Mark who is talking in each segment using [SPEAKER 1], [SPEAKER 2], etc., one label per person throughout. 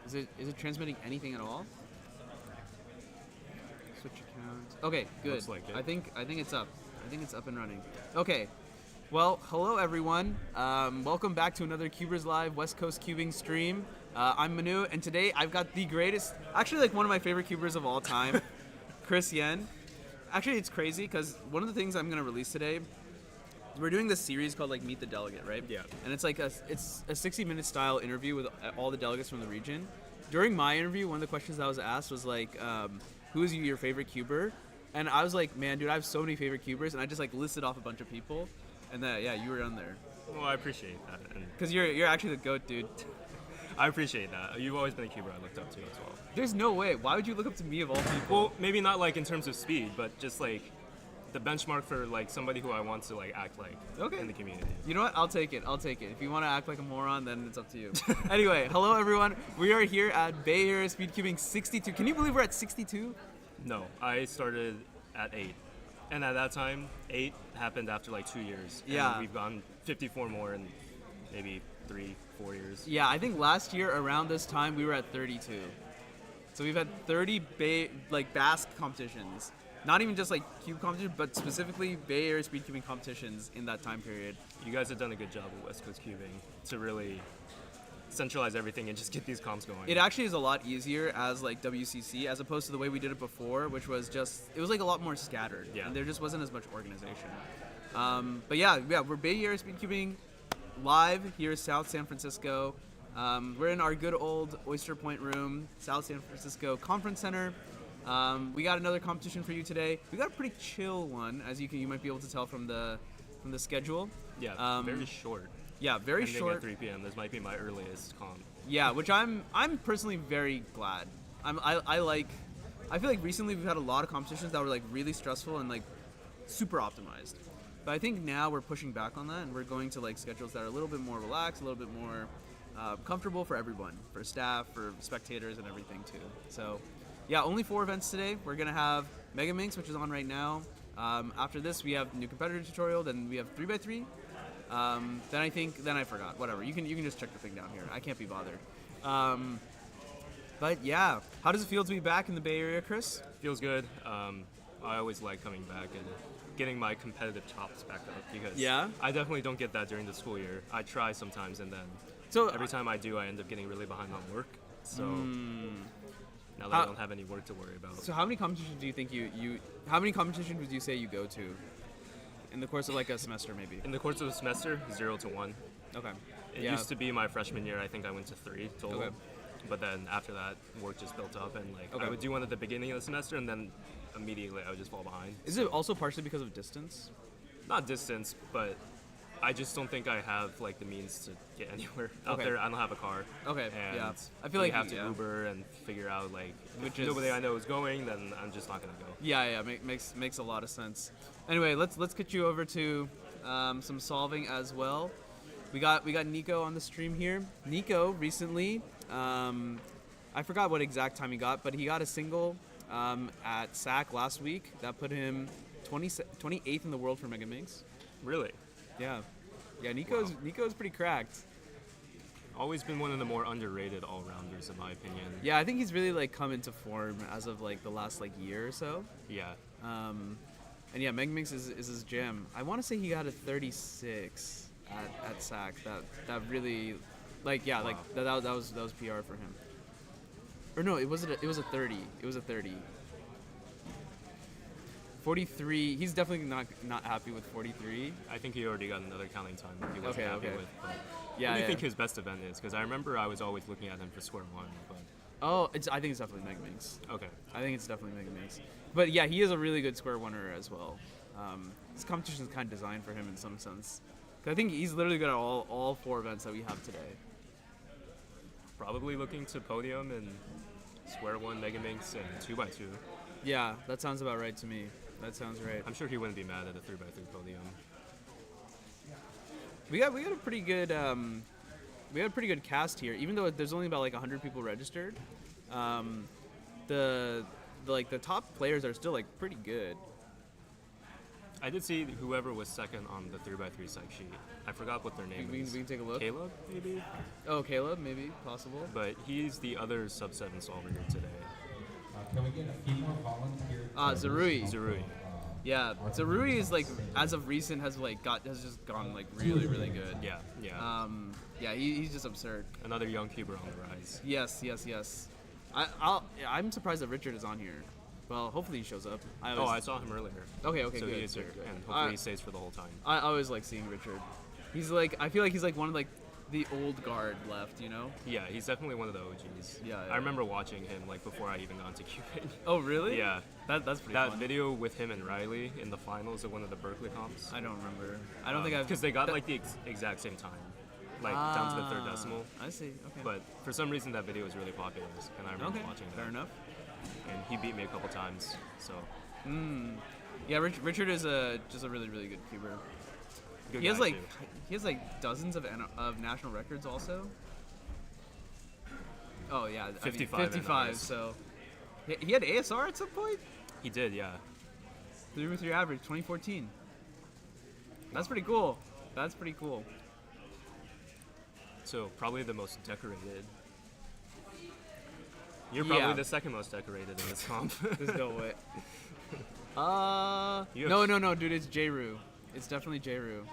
[SPEAKER 1] Is it transmitting anything at all? Switch accounts. Okay, good.
[SPEAKER 2] Looks like it.
[SPEAKER 1] I think it's up. I think it's up and running. Okay. Well, hello everyone. Welcome back to another Cubers Live West Coast Cubing stream. I'm Manu, and today I've got the greatest, actually like one of my favorite cubers of all time, Chris Yen. Actually, it's crazy because one of the things I'm gonna release today, we're doing this series called like Meet the Delegate, right?
[SPEAKER 2] Yeah.
[SPEAKER 1] And it's like it's a 60-minute style interview with all the delegates from the region. During my interview, one of the questions that was asked was like, who is your favorite cuber? And I was like, man, dude, I have so many favorite cubers, and I just like listed off a bunch of people, and then yeah, you were on there.
[SPEAKER 2] Well, I appreciate that.
[SPEAKER 1] Because you're actually the GOAT, dude.
[SPEAKER 2] I appreciate that. You've always been a cuber I looked up to as well.
[SPEAKER 1] There's no way. Why would you look up to me of all people?
[SPEAKER 2] Well, maybe not like in terms of speed, but just like the benchmark for like somebody who I want to like act like in the community.
[SPEAKER 1] You know what? I'll take it. If you want to act like a moron, then it's up to you. Anyway, hello everyone. We are here at Bay Area Speedcubing 62. Can you believe we're at 62?
[SPEAKER 2] No, I started at 8. And at that time, 8 happened after like 2 years.
[SPEAKER 1] Yeah.
[SPEAKER 2] And we've gone 54 more in maybe 3-4 years.
[SPEAKER 1] Yeah, I think last year around this time we were at 32. So we've had 30 BASC competitions. Not even just like cube competitions, but specifically Bay Area Speedcubing competitions in that time period.
[SPEAKER 2] You guys have done a good job with West Coast Cubing to really centralize everything and just get these comps going.
[SPEAKER 1] It actually is a lot easier as like WCC as opposed to the way we did it before, which was it was like a lot more scattered.
[SPEAKER 2] Yeah.
[SPEAKER 1] And there just wasn't as much organization. But yeah, we're Bay Area Speedcubing live here in South San Francisco. We're in our good old Oyster Point room, South San Francisco Conference Center. We got another competition for you today. We got a pretty chill one, as you might be able to tell from the schedule.
[SPEAKER 2] Yeah, very short.
[SPEAKER 1] Yeah, very
[SPEAKER 2] Ending
[SPEAKER 1] short.
[SPEAKER 2] at 3 p.m. This might be my earliest comp.
[SPEAKER 1] Yeah, which I'm personally very glad. I feel like recently we've had a lot of competitions that were like really stressful and like super optimized. But I think now we're pushing back on that and we're going to like schedules that are a little bit more relaxed, a little bit more comfortable for everyone, for staff, for spectators, and everything too. So yeah, only 4 events today. We're gonna have Mega Minx, which is on right now. After this, we have new competitor tutorial. Then we have 3x3. Then I forgot. Whatever. You can just check the thing down here. I can't be bothered. But yeah, how does it feel to be back in the Bay Area, Chris?
[SPEAKER 2] Feels good. I always like coming back and getting my competitive chops back up because I definitely don't get that during the school year. I try sometimes and then every time I do, I end up getting really behind on work. So now that I don't have any work to worry about.
[SPEAKER 1] So how many competitions do you think how many competitions would you say you go to in the course of like a semester maybe?
[SPEAKER 2] In the course of a semester, 0 to 1.
[SPEAKER 1] Okay.
[SPEAKER 2] It used to be my freshman year. I think I went to 3 total. Okay. But then after that, work just built up, and like I would do one at the beginning of the semester, and then immediately I would just fall behind.
[SPEAKER 1] Is it also partially because of distance?
[SPEAKER 2] Not distance, but I just don't think I have like the means to get anywhere out there. I don't have a car.
[SPEAKER 1] Okay.
[SPEAKER 2] And
[SPEAKER 1] I feel like
[SPEAKER 2] have to Uber and figure out like if nobody I know is going, then I'm just not gonna go.
[SPEAKER 1] Yeah. Makes a lot of sense. Anyway, let's get you over to some solving as well. We got Nico on the stream here. Nico recently, I forgot what exact time he got, but he got a single at SAC last week that put him 28th in the world for Mega Minx.
[SPEAKER 2] Really?
[SPEAKER 1] Yeah. Nico's pretty cracked.
[SPEAKER 2] Always been one of the more underrated all-rounders in my opinion.
[SPEAKER 1] Yeah, I think he's really like come into form as of like the last like year or so.
[SPEAKER 2] Yeah.
[SPEAKER 1] And yeah, Mega Minx is his jam. I want to say he got a 36 at SAC. That really, like that was PR for him. Or no, it was a 30. It was a 30. 43. He's definitely not happy with 43.
[SPEAKER 2] I think he already got another counting time that he wasn't happy with. But
[SPEAKER 1] yeah.
[SPEAKER 2] What do you think his best event is? Because I remember I was always looking at him for square one. But
[SPEAKER 1] I think it's definitely Mega Minx.
[SPEAKER 2] Okay.
[SPEAKER 1] I think it's definitely Mega Minx. But yeah, he is a really good square oneer as well. This competition is kind of designed for him in some sense. I think he's literally good at all 4 events that we have today.
[SPEAKER 2] Probably looking to podium in square one, Mega Minx, and 2x2.
[SPEAKER 1] Yeah, that sounds about right to me. That sounds right.
[SPEAKER 2] I'm sure he wouldn't be mad at a 3x3 podium.
[SPEAKER 1] We got a pretty good cast here, even though there's only about like 100 people registered. The top players are still like pretty good.
[SPEAKER 2] I did see whoever was second on the 3x3 psych sheet. I forgot what their name is.
[SPEAKER 1] We can take a look.
[SPEAKER 2] Caleb, maybe?
[SPEAKER 1] Oh, Caleb, maybe, possible.
[SPEAKER 2] But he's the other sub-7 solver here today.
[SPEAKER 3] Can we get a few more volunteers?
[SPEAKER 1] Zarui. Yeah, Zarui is like, as of recent, has just gone like really good.
[SPEAKER 2] Yeah.
[SPEAKER 1] Yeah, he's just absurd.
[SPEAKER 2] Another young cuber on the rise.
[SPEAKER 1] Yes. I'm surprised that Richard is on here. Well, hopefully he shows up.
[SPEAKER 2] I saw him earlier.
[SPEAKER 1] Okay,
[SPEAKER 2] so
[SPEAKER 1] good.
[SPEAKER 2] He is here, and hopefully he stays for the whole time.
[SPEAKER 1] I always like seeing Richard. He's like, I feel like he's like one of like the old guard left, you know?
[SPEAKER 2] Yeah, he's definitely one of the OGs.
[SPEAKER 1] Yeah.
[SPEAKER 2] I remember watching him like before I even got into cubing.
[SPEAKER 1] Oh, really?
[SPEAKER 2] Yeah.
[SPEAKER 1] That's pretty
[SPEAKER 2] That
[SPEAKER 1] fun.
[SPEAKER 2] video with him and Riley in the finals of one of the Berkeley comps.
[SPEAKER 1] I don't remember. I don't think I've...
[SPEAKER 2] Because they got like the exact same time. Like down to the third decimal.
[SPEAKER 1] I see, okay.
[SPEAKER 2] But for some reason that video was really popular, and I remember watching that.
[SPEAKER 1] Fair enough.
[SPEAKER 2] And he beat me a couple times, so.
[SPEAKER 1] Yeah, Richard is just a really good cuber.
[SPEAKER 2] Good
[SPEAKER 1] he has
[SPEAKER 2] guy,
[SPEAKER 1] like
[SPEAKER 2] too.
[SPEAKER 1] he has like dozens of national records also. Oh yeah, 55. So he had ASR at some point.
[SPEAKER 2] He did, yeah.
[SPEAKER 1] 3x3 average 2014. That's pretty cool.
[SPEAKER 2] So probably the most decorated. You're probably the second most decorated in this comp.
[SPEAKER 1] There's no way. No, dude, it's J-Ru. It's definitely J-Ru.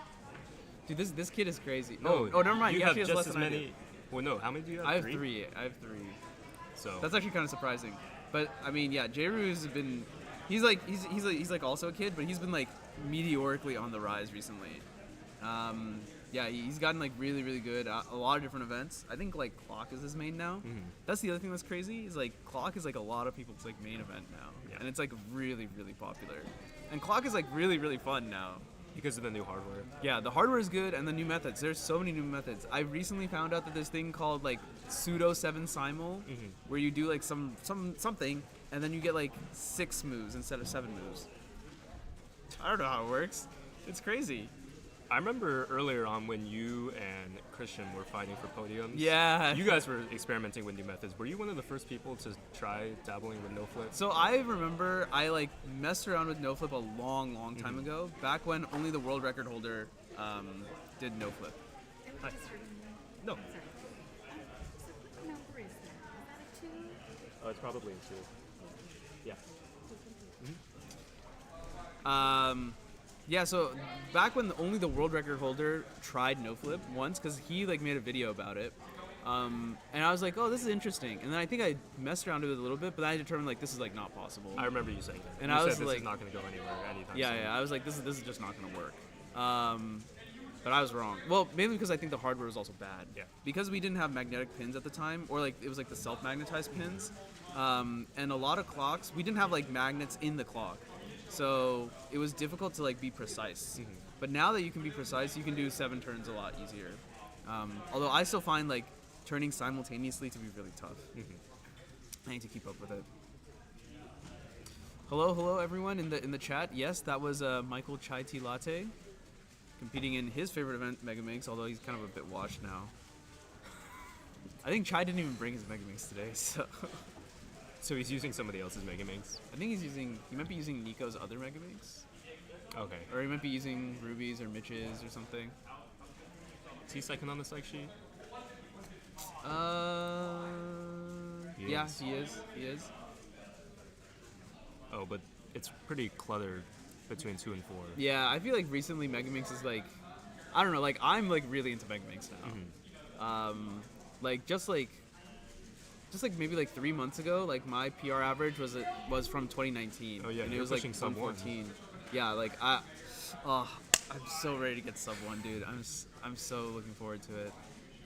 [SPEAKER 1] Dude, this kid is crazy.
[SPEAKER 2] No,
[SPEAKER 1] never mind.
[SPEAKER 2] You
[SPEAKER 1] He
[SPEAKER 2] have
[SPEAKER 1] actually has
[SPEAKER 2] just
[SPEAKER 1] less
[SPEAKER 2] as
[SPEAKER 1] than I do.
[SPEAKER 2] many. Well, no. How many do you have?
[SPEAKER 1] I have three.
[SPEAKER 2] So
[SPEAKER 1] that's actually kind of surprising. But I mean, yeah, J-Ru's been. He's like also a kid, but he's been like meteorically on the rise recently. Yeah, he's gotten like really good at a lot of different events. I think like Clock is his main now. That's the other thing that's crazy is like Clock is like a lot of people's like main event now, and it's like really popular. And Clock is like really fun now
[SPEAKER 2] because of the new hardware.
[SPEAKER 1] Yeah, the hardware is good, and the new methods. There's so many new methods. I recently found out that this thing called like pseudo 7 simul, where you do like something, and then you get like 6 moves instead of 7 moves. I don't know how it works. It's crazy.
[SPEAKER 2] I remember earlier on when you and Christian were fighting for podiums.
[SPEAKER 1] Yeah.
[SPEAKER 2] You guys were experimenting with new methods. Were you one of the first people to try dabbling with no flip?
[SPEAKER 1] So I remember I like messed around with no flip a long time ago, back when only the world record holder did no flip.
[SPEAKER 2] Hi. No.
[SPEAKER 4] So what number is that? Is that a 2?
[SPEAKER 2] Oh, it's probably a 2. Yeah.
[SPEAKER 1] Yeah, so back when only the world record holder tried no flip once, because he like made a video about it, and I was like, oh, this is interesting. And then I think I messed around with it a little bit, but then I determined like this is like not possible.
[SPEAKER 2] I remember you saying that.
[SPEAKER 1] And
[SPEAKER 2] you
[SPEAKER 1] I was
[SPEAKER 2] said this
[SPEAKER 1] like,
[SPEAKER 2] is not going to go anywhere anytime soon.
[SPEAKER 1] Yeah, I was like, this is just not going to work. But I was wrong. Well, mainly because I think the hardware was also bad.
[SPEAKER 2] Yeah.
[SPEAKER 1] Because we didn't have magnetic pins at the time, or like it was like the self-magnetized pins, and a lot of clocks, we didn't have like magnets in the clock. So it was difficult to like be precise. But now that you can be precise, you can do 7 turns a lot easier. Although I still find like turning simultaneously to be really tough. I need to keep up with it. Hello everyone in the chat. Yes, that was Michael Chai Tea Latte competing in his favorite event, Mega Minx, although he's kind of a bit washed now. I think Chai didn't even bring his Mega Minx today, so
[SPEAKER 2] So he's using somebody else's Mega Minx?
[SPEAKER 1] I think he might be using Nico's other Mega Minx.
[SPEAKER 2] Okay.
[SPEAKER 1] Or he might be using Ruby's or Mitch's or something.
[SPEAKER 2] Is he second on the psych sheet?
[SPEAKER 1] Yeah, he is.
[SPEAKER 2] Oh, but it's pretty cluttered between 2 and 4.
[SPEAKER 1] Yeah, I feel like recently Mega Minx is like, I don't know, like I'm like really into Mega Minx now. Like just like maybe like 3 months ago, like my PR average was from 2019.
[SPEAKER 2] Oh yeah,
[SPEAKER 1] and
[SPEAKER 2] you're
[SPEAKER 1] it was
[SPEAKER 2] pushing
[SPEAKER 1] like
[SPEAKER 2] sub
[SPEAKER 1] 114. Yeah, like I'm so ready to get sub 1, dude. I'm so looking forward to it.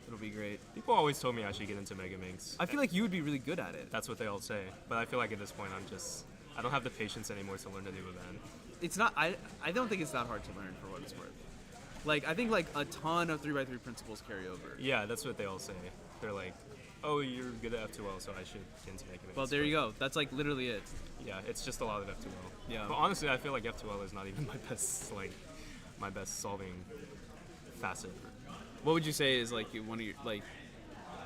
[SPEAKER 1] It'll be great.
[SPEAKER 2] People always told me I should get into Mega Minx.
[SPEAKER 1] I feel like you would be really good at it.
[SPEAKER 2] That's what they all say. But I feel like at this point I don't have the patience anymore to learn a new event.
[SPEAKER 1] It's not. I don't think it's that hard to learn for what it's worth. Like I think like a ton of 3x3 principles carry over.
[SPEAKER 2] Yeah, that's what they all say. They're like, oh, you're good at F2L, so I should get into Mega Minx.
[SPEAKER 1] Well, there you go. That's like literally it.
[SPEAKER 2] Yeah, it's just a lot of F2L.
[SPEAKER 1] Yeah.
[SPEAKER 2] But honestly, I feel like F2L is not even my best solving facet.
[SPEAKER 1] What would you say is like one of your like?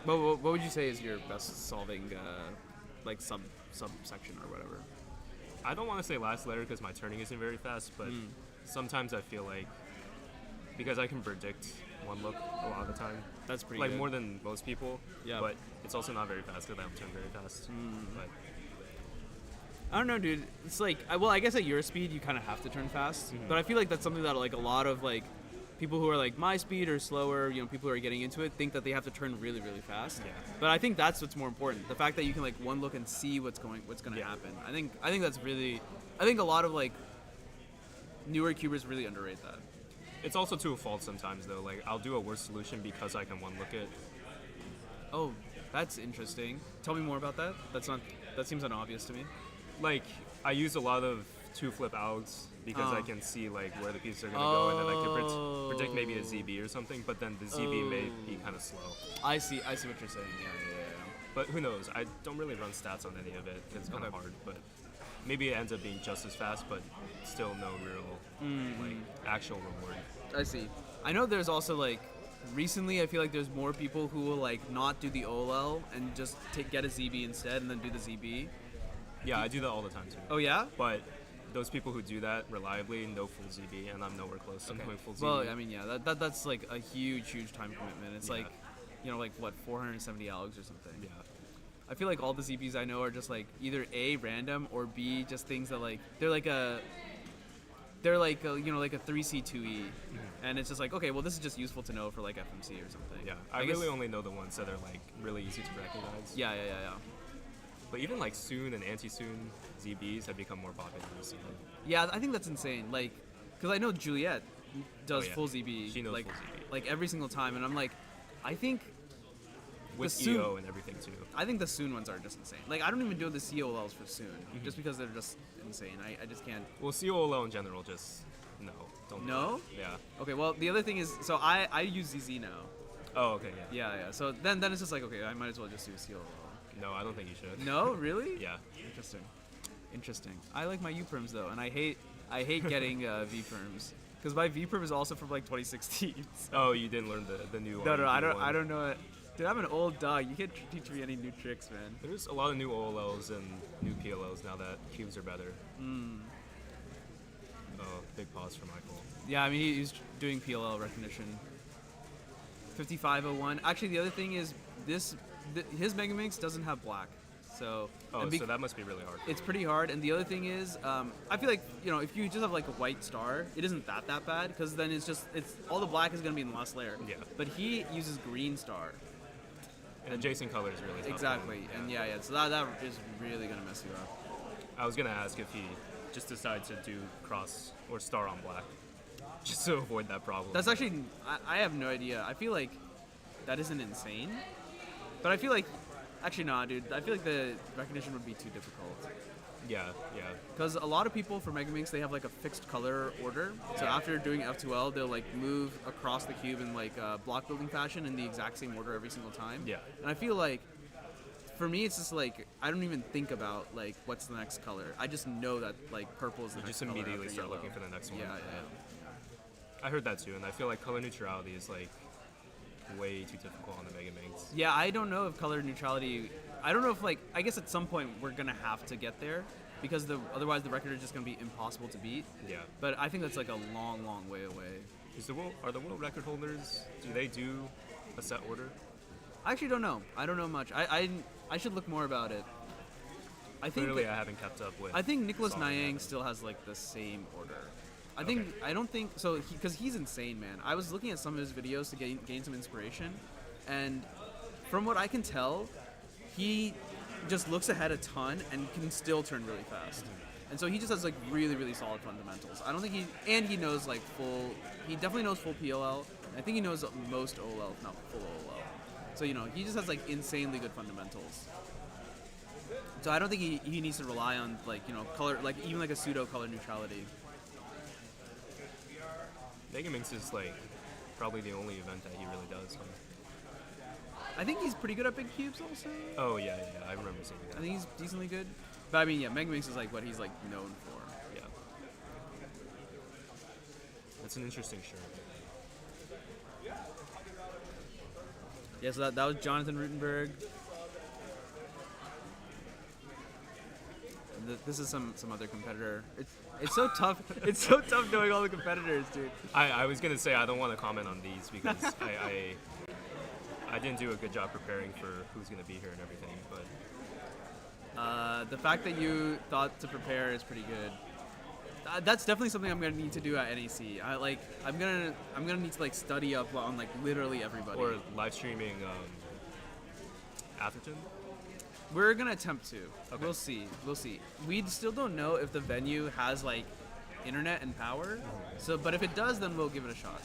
[SPEAKER 1] What would you say is your best solving like subsection or whatever?
[SPEAKER 2] I don't want to say last letter because my turning isn't very fast, but sometimes I feel like because I can predict one look a lot of the time.
[SPEAKER 1] That's pretty
[SPEAKER 2] like
[SPEAKER 1] good.
[SPEAKER 2] more than most people.
[SPEAKER 1] Yeah.
[SPEAKER 2] But it's also not very fast because I don't turn very fast. But
[SPEAKER 1] I don't know, dude. It's like, well, I guess at your speed you kind of have to turn fast, but I feel like that's something that like a lot of like people who are like my speed or slower, people who are getting into it think that they have to turn really, really fast.
[SPEAKER 2] Yeah.
[SPEAKER 1] But I think that's what's more important. The fact that you can like one look and see what's going to happen. I think that's really. I think a lot of like newer cubers really underrate that.
[SPEAKER 2] it's also to a fault sometimes though. Like I'll do a worse solution because I can one look it.
[SPEAKER 1] Oh, that's interesting. Tell me more about that. That seems unobvious to me.
[SPEAKER 2] Like I use a lot of two flip outs because I can see like where the pieces are gonna go, and then I can predict maybe a ZB or something. But then the ZB may be kind of slow.
[SPEAKER 1] I see what you're saying. Yeah.
[SPEAKER 2] But who knows? I don't really run stats on any of it. It's kind of hard, but maybe it ends up being just as fast, but still no real like actual reward.
[SPEAKER 1] I see. I know there's also like recently I feel like there's more people who will like not do the OLL and just get a ZB instead and then do the ZB.
[SPEAKER 2] Yeah, I do that all the time too.
[SPEAKER 1] Oh yeah?
[SPEAKER 2] But those people who do that reliably know full ZB, and I'm nowhere close to knowing full ZB.
[SPEAKER 1] Well, I mean, yeah, that's like a huge time commitment. It's like, like what 470 algs or something.
[SPEAKER 2] Yeah.
[SPEAKER 1] I feel like all the ZBs I know are just like either A, random, or B, just things that like they're like a 3C2E, and it's just like, okay, well this is just useful to know for like FMC or something.
[SPEAKER 2] Yeah, I really only know the ones that are like really easy to recognize.
[SPEAKER 1] Yeah.
[SPEAKER 2] But even like soon and anti-soon ZBs have become more popular recently.
[SPEAKER 1] Yeah, I think that's insane. Like, because I know Juliet does full ZB.
[SPEAKER 2] She knows
[SPEAKER 1] like,
[SPEAKER 2] full ZB.
[SPEAKER 1] like every single time, and I'm like, I think
[SPEAKER 2] with
[SPEAKER 1] the
[SPEAKER 2] EO and everything too.
[SPEAKER 1] I think the Soon ones are just insane. Like, I don't even do the COLs for Soon, just because they're just insane. I just can't.
[SPEAKER 2] Well, COLO in general, just no. Don't do
[SPEAKER 1] No?
[SPEAKER 2] it. Yeah.
[SPEAKER 1] Okay, well, the other thing is, so I use ZZ now.
[SPEAKER 2] Oh, okay, yeah.
[SPEAKER 1] Yeah. So then it's just like, okay, I might as well just do COL.
[SPEAKER 2] No, I don't think you should.
[SPEAKER 1] No, really?
[SPEAKER 2] Yeah.
[SPEAKER 1] Interesting. I like my U perms though, and I hate getting V perms because my V perm is also from like 2016. So.
[SPEAKER 2] Oh, you didn't learn the new.
[SPEAKER 1] No, I
[SPEAKER 2] one.
[SPEAKER 1] don't know it. Dude, I'm an old dog. You can't teach me any new tricks, man.
[SPEAKER 2] There's a lot of new OLLs and new PLOs now that cubes are better. Oh, big pause for Michael.
[SPEAKER 1] Yeah, I mean he's doing PLL recognition. 5501. Actually, the other thing is his Mega Mix doesn't have black, so.
[SPEAKER 2] So that must be really hard.
[SPEAKER 1] It's pretty hard, and the other thing is, I feel like if you just have like a white star, it isn't that bad because then it's all the black is gonna be in the last layer.
[SPEAKER 2] Yeah.
[SPEAKER 1] But he uses green star.
[SPEAKER 2] And adjacent color is really tough.
[SPEAKER 1] Exactly, and yeah. So that is really gonna mess you up.
[SPEAKER 2] I was gonna ask if he just decided to do cross or star on black, just to avoid that problem.
[SPEAKER 1] That's actually I have no idea. I feel like that isn't insane, but I feel like. Actually, nah, dude. I feel like the recognition would be too difficult.
[SPEAKER 2] Yeah.
[SPEAKER 1] Because a lot of people for Mega Minx, they have like a fixed color order. So after doing F2L, they'll like move across the cube in like block building fashion in the exact same order every single time.
[SPEAKER 2] Yeah.
[SPEAKER 1] And I feel like, for me, it's just like I don't even think about like what's the next color. I just know that like purple is the next color.
[SPEAKER 2] You just immediately start
[SPEAKER 1] yellow.
[SPEAKER 2] looking for the next one.
[SPEAKER 1] Yeah.
[SPEAKER 2] I heard that too, and I feel like color neutrality is like way too difficult on the Mega Minx.
[SPEAKER 1] Yeah, I don't know if color neutrality. I don't know if like. I guess at some point we're gonna have to get there, because otherwise the record is just gonna be impossible to beat.
[SPEAKER 2] Yeah.
[SPEAKER 1] But I think that's like a long way away.
[SPEAKER 2] Are the world record holders? Do they do a set order?
[SPEAKER 1] I actually don't know. I don't know much. I should look more about it. I
[SPEAKER 2] haven't kept up with.
[SPEAKER 1] I think Nicholas Nyang still has like the same order. I don't think so, because he's insane, man. I was looking at some of his videos to gain some inspiration, and from what I can tell, he just looks ahead a ton and can still turn really fast. And so he just has like really solid fundamentals. I don't think he knows like he definitely knows full PLL. I think he knows most OLL, if not full OLL. So he just has like insanely good fundamentals. So I don't think he needs to rely on like color, like even like a pseudo color neutrality.
[SPEAKER 2] Mega Minx is like probably the only event that he really does. Huh?
[SPEAKER 1] I think he's pretty good at big cubes also.
[SPEAKER 2] Oh yeah, I remember seeing that.
[SPEAKER 1] I think he's decently good. But I mean, yeah, Mega Minx is like what he's like known for.
[SPEAKER 2] Yeah. That's an interesting shirt.
[SPEAKER 1] Yeah, so that was Jonathan Rutenberg. This is some other competitor. It's so tough. It's so tough knowing all the competitors, dude.
[SPEAKER 2] I was gonna say I don't want to comment on these because I didn't do a good job preparing for who's gonna be here and everything, but
[SPEAKER 1] the fact that you thought to prepare is pretty good. That's definitely something I'm gonna need to do at NAC. I'm gonna need to like study up on like literally everybody.
[SPEAKER 2] Or live streaming Atherton.
[SPEAKER 1] We're gonna attempt to.
[SPEAKER 2] Okay.
[SPEAKER 1] We'll see. We still don't know if the venue has like internet and power. So, but if it does, then we'll give it a shot.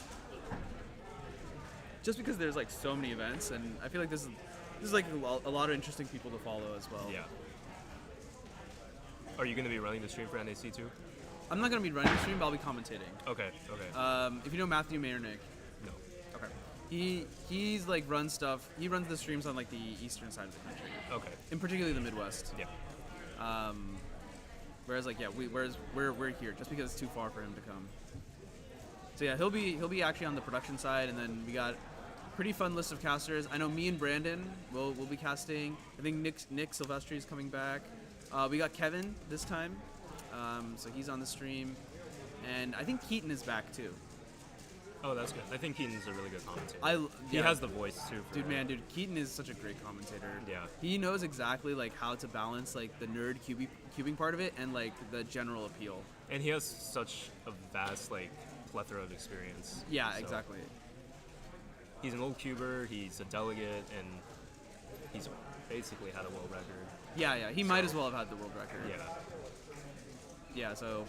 [SPEAKER 1] Just because there's like so many events, and I feel like this is like a lot of interesting people to follow as well.
[SPEAKER 2] Yeah. Are you gonna be running the stream for NAC too?
[SPEAKER 1] I'm not gonna be running the stream, but I'll be commentating.
[SPEAKER 2] Okay.
[SPEAKER 1] If you know Matthew Mayernick.
[SPEAKER 2] No.
[SPEAKER 1] Okay. He's like runs stuff. He runs the streams on like the eastern side of the country.
[SPEAKER 2] Okay.
[SPEAKER 1] In particularly the Midwest.
[SPEAKER 2] Yeah.
[SPEAKER 1] Whereas like we're here just because it's too far for him to come. So yeah, he'll be actually on the production side, and then we got a pretty fun list of casters. I know me and Brandon will be casting. I think Nick Silvestri is coming back. We got Kevin this time, so he's on the stream, and I think Keaton is back too.
[SPEAKER 2] Oh, that's good. I think Keaton's a really good commentator. He has the voice too.
[SPEAKER 1] Dude, Keaton is such a great commentator.
[SPEAKER 2] Yeah.
[SPEAKER 1] He knows exactly like how to balance like the nerd cubing part of it and like the general appeal.
[SPEAKER 2] And he has such a vast like plethora of experience.
[SPEAKER 1] Yeah,
[SPEAKER 2] so
[SPEAKER 1] exactly.
[SPEAKER 2] He's an old cuber. He's a delegate, and he's basically had a world record.
[SPEAKER 1] Yeah. He might as well have had the world record.
[SPEAKER 2] Yeah.
[SPEAKER 1] So.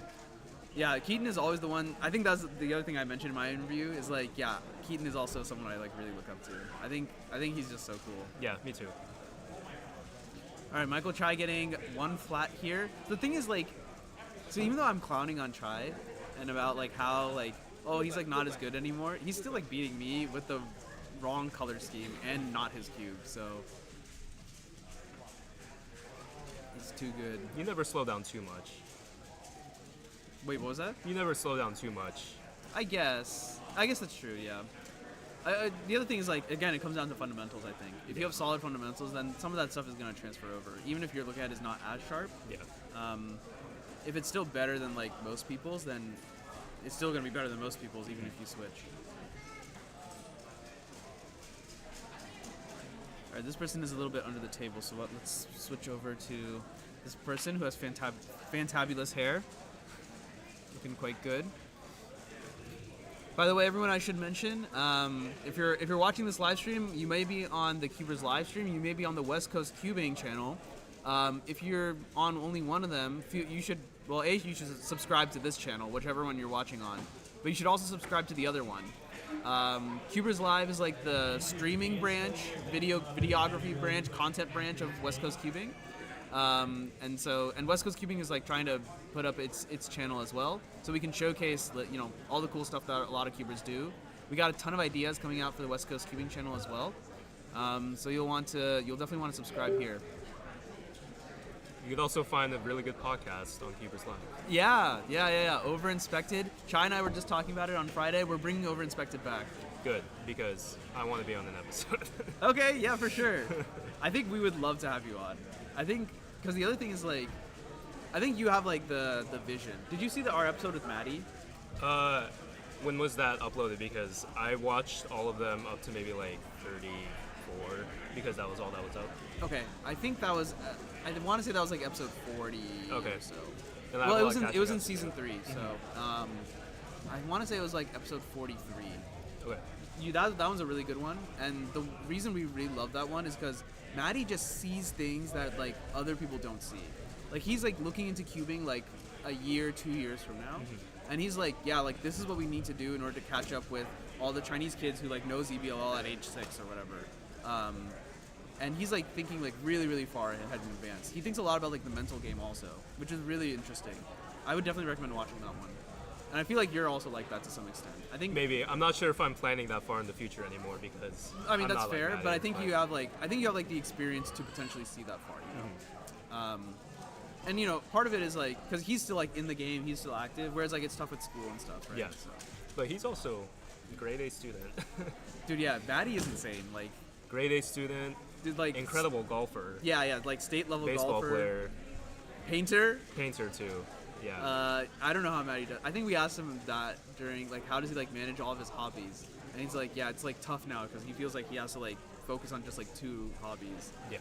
[SPEAKER 1] Yeah, Keaton is always the one. I think that's the other thing I mentioned in my interview is like, yeah, Keaton is also someone I like really look up to. I think he's just so cool.
[SPEAKER 2] Yeah, me too.
[SPEAKER 1] All right, Michael, try getting one flat here. The thing is like, so even though I'm clowning on Chai and about like how like, oh, he's like not as good anymore, he's still like beating me with the wrong color scheme and not his cube. So he's too good.
[SPEAKER 2] You never slow down too much.
[SPEAKER 1] Wait, what was that?
[SPEAKER 2] You never slow down too much.
[SPEAKER 1] I guess that's true, yeah. The other thing is, like, again, it comes down to fundamentals, I think. If you have solid fundamentals, then some of that stuff is going to transfer over. Even if your look at it is not as sharp.
[SPEAKER 2] Yeah.
[SPEAKER 1] If it's still better than, like, most people's, then it's still going to be better than most people's, even if you switch. All right, this person is a little bit under the table, so let's switch over to this person who has fantabulous hair. Looking quite good. By the way, everyone, I should mention, if you're watching this live stream, you may be on the Cubers live stream. You may be on the West Coast Cubing channel. If you're on only one of them, you should subscribe to this channel, whichever one you're watching on. But you should also subscribe to the other one. Cubers Live is like the streaming branch, videography branch, content branch of West Coast Cubing. And West Coast Cubing is like trying to put up its channel as well, so we can showcase all the cool stuff that a lot of cubers do. We got a ton of ideas coming out for the West Coast Cubing channel as well. So you'll definitely want to subscribe here.
[SPEAKER 2] You could also find a really good podcast on Cubers Live.
[SPEAKER 1] Yeah. Overinspected. Chai and I were just talking about it on Friday. We're bringing Overinspected back.
[SPEAKER 2] Good, because I want to be on an episode.
[SPEAKER 1] Okay, yeah, for sure. I think we would love to have you on. I think, because the other thing is like, I think you have like the vision. Did you see our episode with Maddie?
[SPEAKER 2] When was that uploaded? Because I watched all of them up to maybe like 34, because that was all that was up.
[SPEAKER 1] Okay, I think that was, I want to say that was like episode 40
[SPEAKER 2] okay.
[SPEAKER 1] or so.
[SPEAKER 2] And
[SPEAKER 1] well, it was in season 3, so I want to say it was like episode 43.
[SPEAKER 2] Okay.
[SPEAKER 1] That one's a really good one, and the reason we really love that one is because Maddie just sees things that like other people don't see. Like he's like looking into cubing like a year, 2 years from now, and he's like, yeah, like this is what we need to do in order to catch up with all the Chinese kids who like know ZBLL at age 6 or whatever. And he's like thinking like really, really far ahead in advance. He thinks a lot about like the mental game also, which is really interesting. I would definitely recommend watching that one. And I feel like you're also like that to some extent. I think
[SPEAKER 2] maybe I'm not sure if I'm planning that far in the future anymore, because
[SPEAKER 1] I mean
[SPEAKER 2] I'm
[SPEAKER 1] that's
[SPEAKER 2] not
[SPEAKER 1] fair,
[SPEAKER 2] like
[SPEAKER 1] but I think you have like the experience to potentially see that far. And part of it is like because he's still like in the game, he's still active, whereas like it's tough with school and stuff, right?
[SPEAKER 2] Yeah. So. But he's also a grade A student.
[SPEAKER 1] Dude, yeah, Maddie is insane. Like
[SPEAKER 2] grade A student.
[SPEAKER 1] Dude, like
[SPEAKER 2] incredible golfer.
[SPEAKER 1] Yeah, like state level
[SPEAKER 2] baseball
[SPEAKER 1] golfer.
[SPEAKER 2] player.
[SPEAKER 1] Painter.
[SPEAKER 2] Painter too. Yeah.
[SPEAKER 1] I don't know how Maddie does. I think we asked him that during like how does he like manage all of his hobbies, and he's like, yeah, it's like tough now because he feels like he has to like focus on just like 2 hobbies.
[SPEAKER 2] Yeah.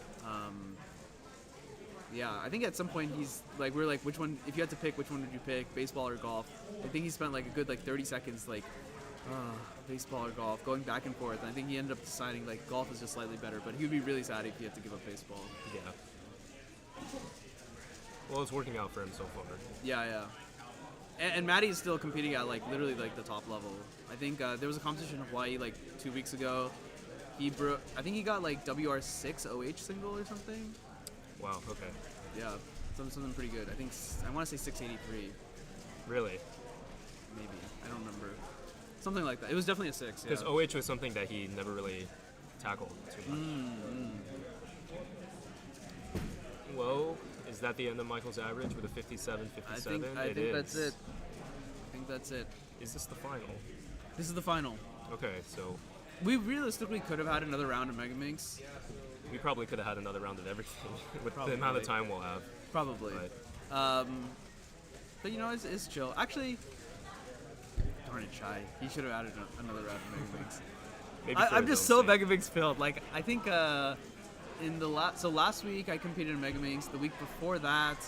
[SPEAKER 1] Yeah, I think at some point he's like, we're like, which one? If you had to pick, which one would you pick, baseball or golf? I think he spent like a good like 30 seconds like, baseball or golf, going back and forth. And I think he ended up deciding like golf is just slightly better, but he would be really sad if he had to give up baseball.
[SPEAKER 2] Yeah. Well, it's working out for him so far.
[SPEAKER 1] Yeah, yeah. And Maddie is still competing at like literally like the top level. I think there was a competition in Hawaii like 2 weeks ago. I think he got like WR6 OH single or something.
[SPEAKER 2] Wow. Okay.
[SPEAKER 1] Yeah, something pretty good. I want to say 683.
[SPEAKER 2] Really?
[SPEAKER 1] Maybe. I don't remember. Something like that. It was definitely a 6.
[SPEAKER 2] Because OH was something that he never really tackled too much. Well, is that the end of Michael's average with a 57, 57?
[SPEAKER 1] I think that's it. I think that's it.
[SPEAKER 2] Is this the final?
[SPEAKER 1] This is the final.
[SPEAKER 2] Okay, so
[SPEAKER 1] we realistically could have had another round of Mega Minx.
[SPEAKER 2] We probably could have had another round of everything with
[SPEAKER 1] Probably.
[SPEAKER 2] the amount of time we'll have.
[SPEAKER 1] Probably. But you know, it's chill. Actually, darn it, Chai. He should have added another round of Mega Minx. I'm just so Mega Minx filled. Like, I think in the last week I competed in Mega Minx. The week before that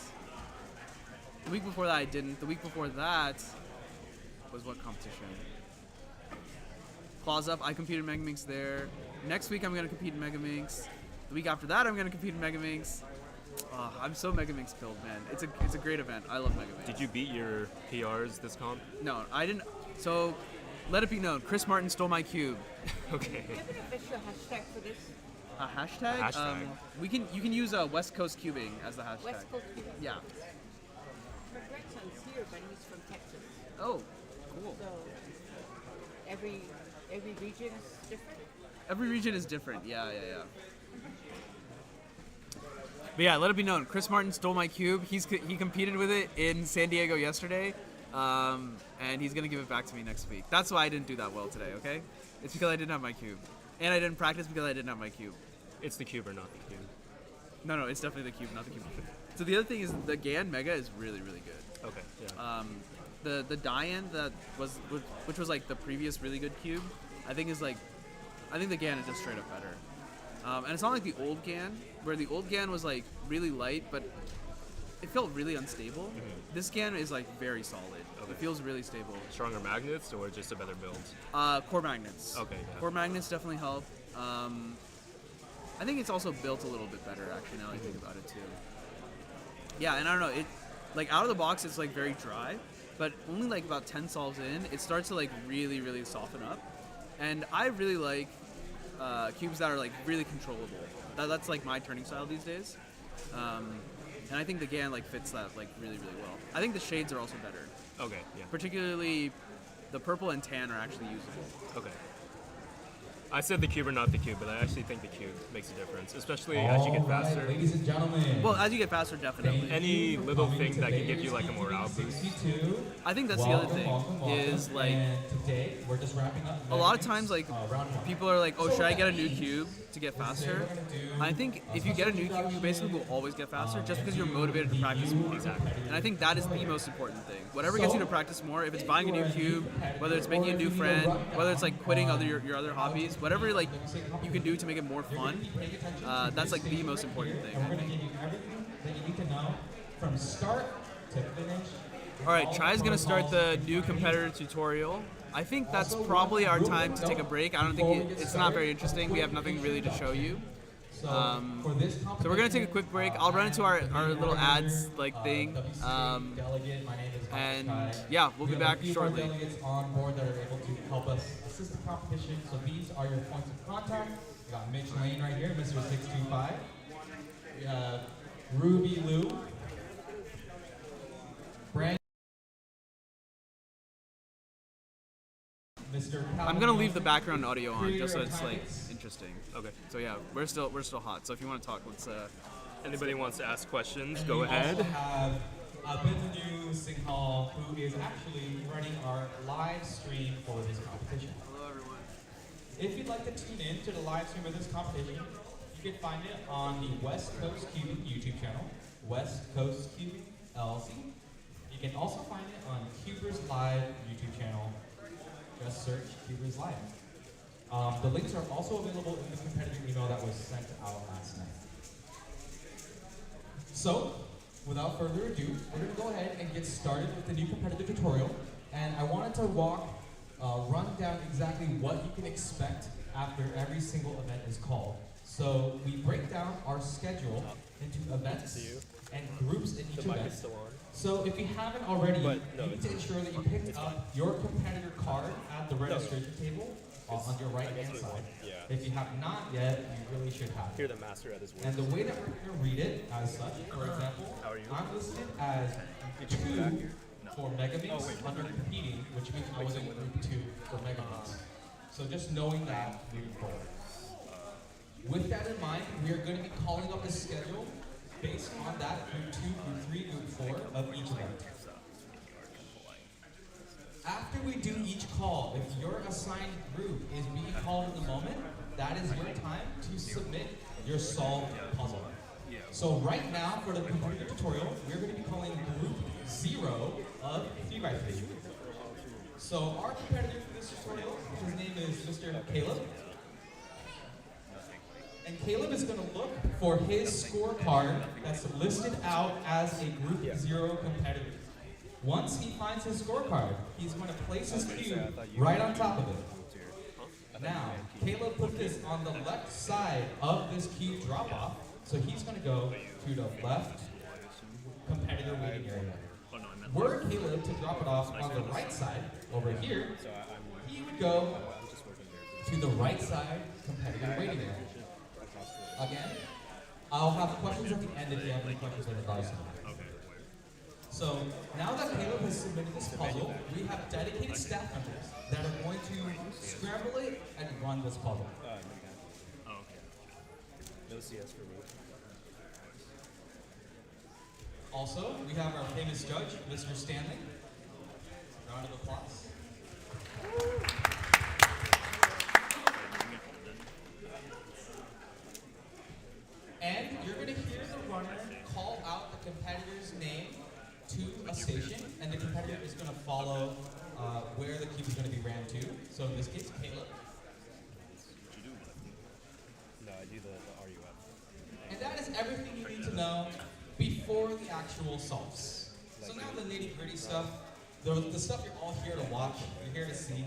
[SPEAKER 1] I didn't. The week before that was what competition? Claws Up. I competed in Mega Minx there. Next week I'm gonna compete in Mega Minx. The week after that I'm gonna compete in Mega Minx. I'm so Mega Minx filled, man. It's a great event. I love Mega Minx.
[SPEAKER 2] Did you beat your PRs this comp?
[SPEAKER 1] No, I didn't. So, let it be known, Chris Martin stole my cube.
[SPEAKER 2] Okay.
[SPEAKER 4] Do you have an official hashtag for this?
[SPEAKER 1] A hashtag?
[SPEAKER 2] A hashtag.
[SPEAKER 1] You can use West Coast Cubing as the hashtag.
[SPEAKER 4] West Coast Cubing.
[SPEAKER 1] Yeah.
[SPEAKER 4] My grandson's here, but he's from Texas.
[SPEAKER 1] Oh, cool.
[SPEAKER 4] So every region is different.
[SPEAKER 1] Every region is different. Yeah. But yeah, let it be known, Chris Martin stole my cube. He competed with it in San Diego yesterday, and he's gonna give it back to me next week. That's why I didn't do that well today. Okay, it's because I didn't have my cube, and I didn't practice because I didn't have my cube.
[SPEAKER 2] It's the cube or not the cube?
[SPEAKER 1] No, it's definitely the cube, not the cube. So the other thing is the GAN Mega is really, really good.
[SPEAKER 2] Okay. Yeah.
[SPEAKER 1] The Diane which was like the previous really good cube, I think the GAN is just straight up better. And it's not like the old GAN, where the old GAN was like really light, but it felt really unstable.
[SPEAKER 2] Mm-hmm.
[SPEAKER 1] This GAN is like very solid.
[SPEAKER 2] Okay.
[SPEAKER 1] It feels really stable.
[SPEAKER 2] Stronger magnets or just a better build?
[SPEAKER 1] Core magnets.
[SPEAKER 2] Okay. Yeah.
[SPEAKER 1] Core magnets definitely help. I think it's also built a little bit better actually now that I think about it too. Yeah, and I don't know, it like out of the box it's like very dry, but only like about 10 solves in, it starts to like really, really soften up. And I really like cubes that are like really controllable. That's like my turning style these days. And I think the GAN like fits that like really, really well. I think the shades are also better.
[SPEAKER 2] Okay. Yeah.
[SPEAKER 1] Particularly the purple and tan are actually usable.
[SPEAKER 2] Okay. I said the cube or not the cube, but I actually think the cube makes a difference, especially as you get faster.
[SPEAKER 3] Ladies and gentlemen.
[SPEAKER 1] Well, as you get faster, definitely.
[SPEAKER 2] Any little thing that can give you like a morale boost.
[SPEAKER 1] I think that's the other thing is like
[SPEAKER 3] today we're just wrapping up.
[SPEAKER 1] a lot of times like people are like, oh, should I get a new cube to get faster? I think if you get a new cube, you basically will always get faster just because you're motivated to practice more.
[SPEAKER 2] Exactly.
[SPEAKER 1] And I think that is the most important thing. Whatever gets you to practice more, if it's buying a new cube, whether it's making a new friend, whether it's like quitting your other hobbies, whatever like you can do to make it more fun, that's like the most important thing.
[SPEAKER 3] And we're gonna give you everything that you need to know from start to finish.
[SPEAKER 1] All right, Chai's gonna start the new competitor tutorial. I think that's probably our time to take a break. I don't think it's not very interesting. We have nothing really to show you. So we're gonna take a quick break. I'll run into our little ads like thing, and yeah, we'll be back shortly.
[SPEAKER 3] Delegates on board that are able to help us assist the competition. So these are your points of contact. We got Mitch Lane right here, Mr. 625. We have Ruby Lou. Brand. Mr.
[SPEAKER 1] I'm gonna leave the background audio on just so it's like interesting.
[SPEAKER 2] Okay.
[SPEAKER 1] So yeah, we're still hot. So if you want to talk, let's.
[SPEAKER 2] Anybody wants to ask questions, go
[SPEAKER 3] We
[SPEAKER 2] ahead.
[SPEAKER 3] also have Bindu Singhal, who is actually running our live stream for this competition.
[SPEAKER 1] Hello everyone.
[SPEAKER 3] If you'd like to tune in to the live stream of this competition, you You can find it on the West Coast Cubing YouTube channel, West Coast Cubing LLC. You can also find it on Cubers Live YouTube channel. Just search Cubers Live. The links are also available in the competitor email that was sent out last night. So, without further ado, we're going to go ahead and get started with the new competitive tutorial. And I wanted to run down exactly what you can expect after every single event is called. So we break down our schedule into events and groups in each event. So if you haven't already, you need to ensure that you picked up your competitor card at the registration table on your right-hand side. If you have not yet, you really should have it.
[SPEAKER 2] Hear the master at his work.
[SPEAKER 3] And the way that we're going to read it as such, for example, I'm listed as 2 for Megamix under competing, which means I was in group 2 for Megamix. So just knowing that moving forward. With that in mind, we are going to be calling up a schedule based on that group 2, group 3, group 4 of each event. After we do each call, if your assigned group is being called in the moment, that is your time to submit your solved puzzle. So right now, for the competitive tutorial, we're going to be calling group 0 of 3x3. So our competitor for this tutorial, his name is Mr. Caleb. And Caleb is going to look for his scorecard that's listed out as a group 0 competitor. Once he finds his scorecard, he's going to place his cube right on top of it. Now, Caleb put this on the left side of this cube drop-off, so he's going to go to the left competitor waiting area. Were Caleb to drop it off on the right side, over here, he would go to the right side competitor waiting area. Again, I'll have questions at the end if you have any questions in regards to that. So now that Caleb has submitted this puzzle, we have dedicated staff members that are going to scramble it and run this puzzle.
[SPEAKER 2] No CS for me.
[SPEAKER 3] Also, we have our famous judge, Mr. Stanley. Round of applause. And you're going to hear the runner call out the competitor's name to a station, and the competitor is going to follow where the cube is going to be ran to. So in this case, Caleb.
[SPEAKER 2] No, I do the RUF.
[SPEAKER 3] And that is everything you need to know before the actual solves. So now the nitty-gritty stuff, the stuff you're all here to watch, you're here to see,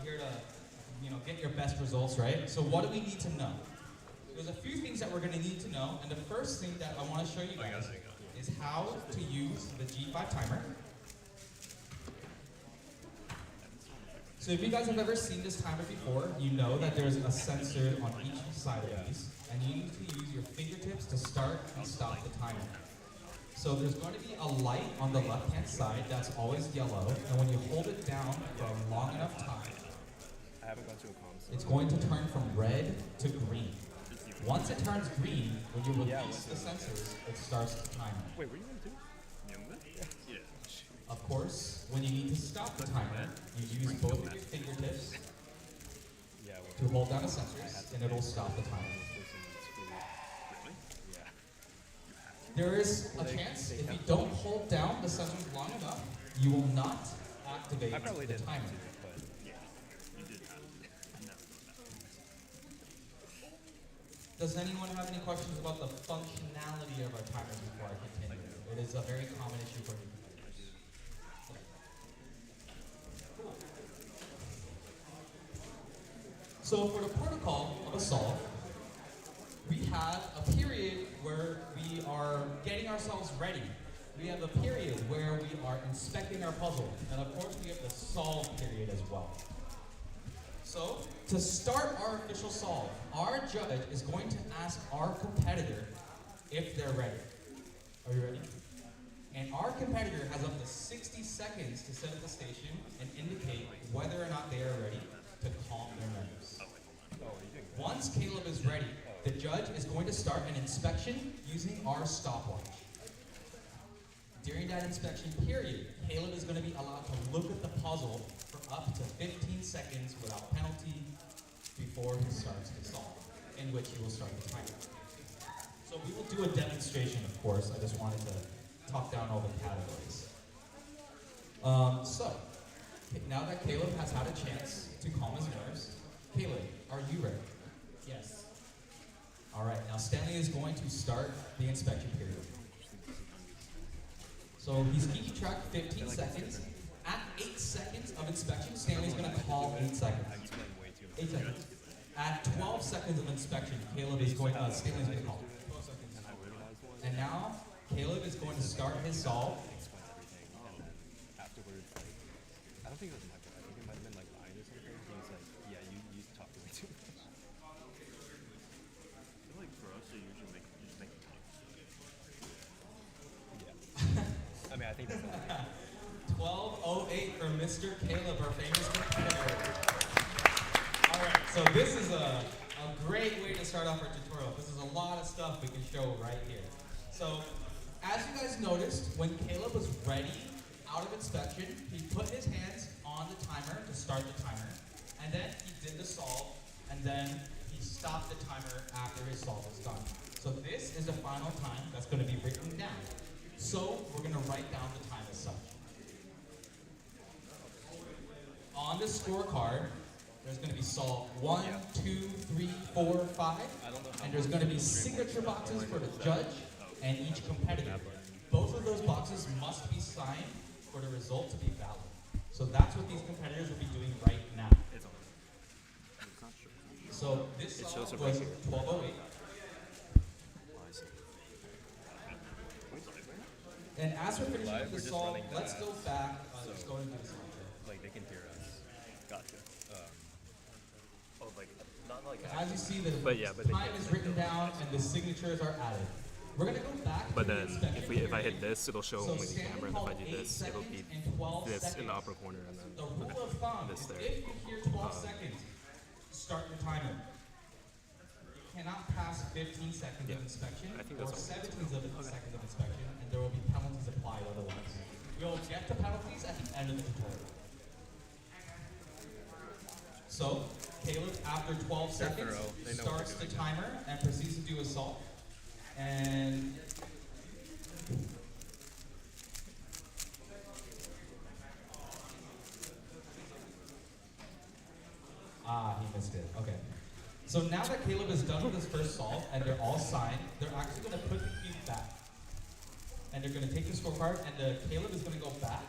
[SPEAKER 3] you're here to get your best results, right? So what do we need to know? There's a few things that we're going to need to know, and the first thing that I want to show you guys is how to use the G5 timer. So if you guys have ever seen this timer before, you know that there's a sensor on each side of these, and you need to use your fingertips to start and stop the timer. So there's going to be a light on the left-hand side that's always yellow, and when you hold it down for a long enough time, it's going to turn from red to green. Once it turns green, when you release the sensors, it starts the timer.
[SPEAKER 2] Wait, were you going to?
[SPEAKER 3] Of course, when you need to stop the timer, you use both of your fingertips to hold down the sensors, and it'll stop the timer. There is a chance, if you don't hold down the sensors long enough, you will not activate the timer. Does anyone have any questions about the functionality of our timers before I continue? It is a very common issue for me. Cool. So for the protocol of a solve, we have a period where we are getting ourselves ready. We have a period where we are inspecting our puzzle. And of course we have the solve period as well. So, to start our official solve, our judge is going to ask our competitor if they're ready. Are you ready? And our competitor has up to 60 seconds to set up the station and indicate whether or not they are ready to calm their nerves. Once Caleb is ready, the judge is going to start an inspection using our stopwatch. During that inspection period, Caleb is going to be allowed to look at the puzzle for up to 15 seconds without penalty before he starts to solve. in which you will start the timer. So we will do a demonstration, of course. I just wanted to talk down all the categories. So, now that Caleb has had a chance to calm his nerves, Caleb, are you ready?
[SPEAKER 5] Yes.
[SPEAKER 3] All right, now Stanley is going to start the inspection period. So he's keeping track 15 seconds. At 8 seconds of inspection, Stanley's going to call 8 seconds. 8 seconds. At 12 seconds of inspection, Stanley's going to call. 12 seconds. And now, Caleb is going to start his solve.
[SPEAKER 2] Afterwards, like, I don't think it was my fault. I think it might have been like mine or something. He was like, yeah, you talk way too much.
[SPEAKER 6] I feel like for us, you usually just make it talk.
[SPEAKER 2] Yeah. I mean, I think that's
[SPEAKER 3] 12:08 for Mr. Caleb, our famous competitor. All right, so this is a great way to start off our tutorial. This is a lot of stuff we can show right here. So, as you guys noticed, when Caleb was ready out of inspection, he put his hands on the timer to start the timer, and then he did the solve, and then he stopped the timer after his solve was done. So this is the final time that's going to be written down. So we're going to write down the time as such. On the scorecard, there's going to be solve 1, 2, 3, 4, 5, and there's going to be signature boxes for the judge and each competitor. Both of those boxes must be signed for the result to be valid. So that's what these competitors will be doing right now. So this solve was 12:08. And as we're finishing with the solve, let's go back. Let's go into the solve.
[SPEAKER 2] like they can hear us.
[SPEAKER 6] Gotcha. Oh, like, not like
[SPEAKER 3] As you see, the
[SPEAKER 2] But yeah, but they
[SPEAKER 3] time
[SPEAKER 2] can't
[SPEAKER 3] is written down and the signatures are added. We're going to go back
[SPEAKER 2] But
[SPEAKER 3] to the
[SPEAKER 2] then
[SPEAKER 3] inspection
[SPEAKER 2] if I hit
[SPEAKER 3] period.
[SPEAKER 2] this, it'll show
[SPEAKER 3] So
[SPEAKER 2] only the
[SPEAKER 3] Stanley
[SPEAKER 2] camera, and if I
[SPEAKER 3] called
[SPEAKER 2] do
[SPEAKER 3] 8
[SPEAKER 2] this, it'll be
[SPEAKER 3] seconds and 12
[SPEAKER 2] this in the
[SPEAKER 3] seconds.
[SPEAKER 2] upper corner, and then
[SPEAKER 3] The rule of thumb
[SPEAKER 2] this
[SPEAKER 3] is
[SPEAKER 2] there.
[SPEAKER 3] if you hear 12 seconds, start your timer. You cannot pass 15 seconds of inspection
[SPEAKER 2] I think
[SPEAKER 3] or
[SPEAKER 2] that's
[SPEAKER 3] 17 seconds of inspection, and there will be penalties applied otherwise. We'll get to penalties at the end of the tutorial. So, Caleb, after 12 seconds,
[SPEAKER 2] thorough. They know what
[SPEAKER 3] starts
[SPEAKER 2] they're
[SPEAKER 3] the timer and proceeds to do a solve. And he missed it. Okay. So now that Caleb is done with his first solve and they're all signed, they're actually going to put the cube back. And they're going to take the scorecard, and Caleb is going to go back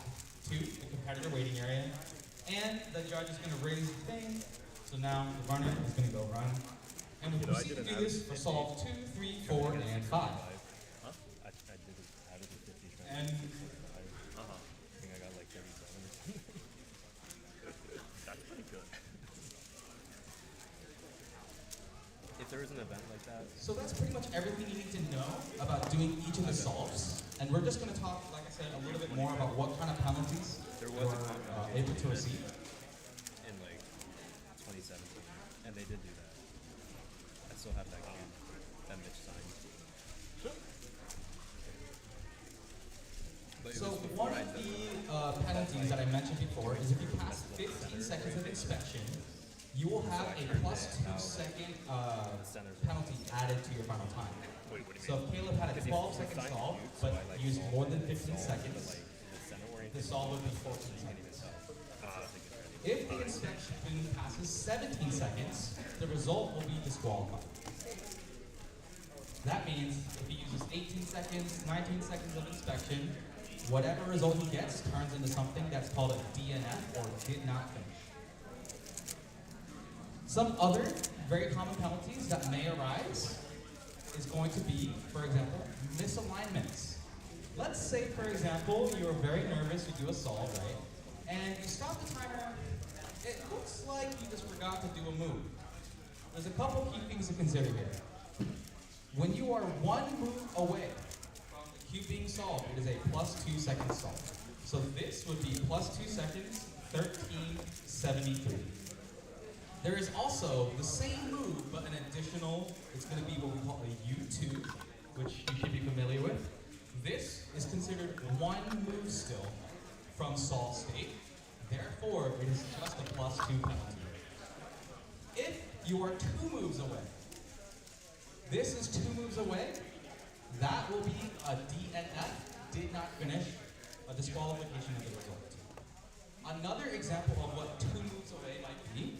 [SPEAKER 3] to the competitor waiting area. And the judge is going to raise the thing. So now the runner is going to go run. And we proceed to do this for solve 2, 3, 4, and 5.
[SPEAKER 2] I did it 50
[SPEAKER 3] And
[SPEAKER 2] I think I got like 37 or something.
[SPEAKER 6] that's pretty good.
[SPEAKER 2] If there was an event like that,
[SPEAKER 3] so that's pretty much everything you need to know about doing each of the solves. And we're just going to talk, like I said, a little bit more about what kind of penalties
[SPEAKER 2] there
[SPEAKER 3] we're
[SPEAKER 2] was a
[SPEAKER 3] able to receive.
[SPEAKER 2] in like 2017, and they did do that. I still have that cube that Mitch signed. But it
[SPEAKER 3] So
[SPEAKER 2] was before
[SPEAKER 3] one
[SPEAKER 2] I
[SPEAKER 3] of
[SPEAKER 2] did
[SPEAKER 3] the penalties that I mentioned before is if you pass 15 seconds of inspection, you will have a plus 2 second penalty added to your final time.
[SPEAKER 6] Wait, what do you
[SPEAKER 3] So if Caleb had a 12 second solve, but used more than 15 seconds, the solve would be 14 seconds. If the inspection passes 17 seconds, the result will be disqualified. That means if he uses 18 seconds, 19 seconds of inspection, whatever result he gets turns into something that's called a DNF, or did not finish. Some other very common penalties that may arise is going to be, for example, misalignments. Let's say, for example, you're very nervous to do a solve, right? And you stop the timer. It looks like you just forgot to do a move. There's a couple key things to consider here. When you are one move away from the cube being solved, it is a plus 2 second solve. So this would be plus 2 seconds, 1373. There is also the same move, but an additional, it's going to be what we call a U2, which you should be familiar with. This is considered one move still from solve state. Therefore, it is just a plus 2 penalty. If you are 2 moves away This is 2 moves away. That will be a DNF, did not finish, a disqualification of the result. Another example of what 2 moves away might be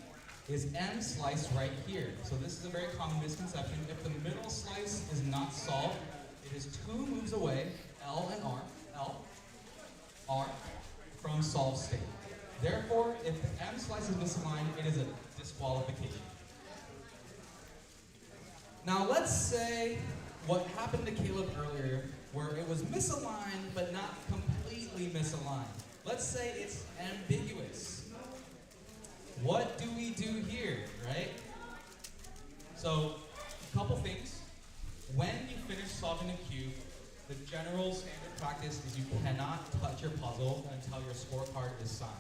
[SPEAKER 3] is M slice right here. So this is a very common misconception. If the middle slice is not solved, it is 2 moves away, L and R, L, R, from solved state. Therefore, if the M slice is misaligned, it is a disqualification. Now let's say what happened to Caleb earlier, where it was misaligned, but not completely misaligned. Let's say it's ambiguous. What do we do here, right? So, a couple things. When you finish solving a cube, the general standard practice is you cannot touch your puzzle until your scorecard is signed.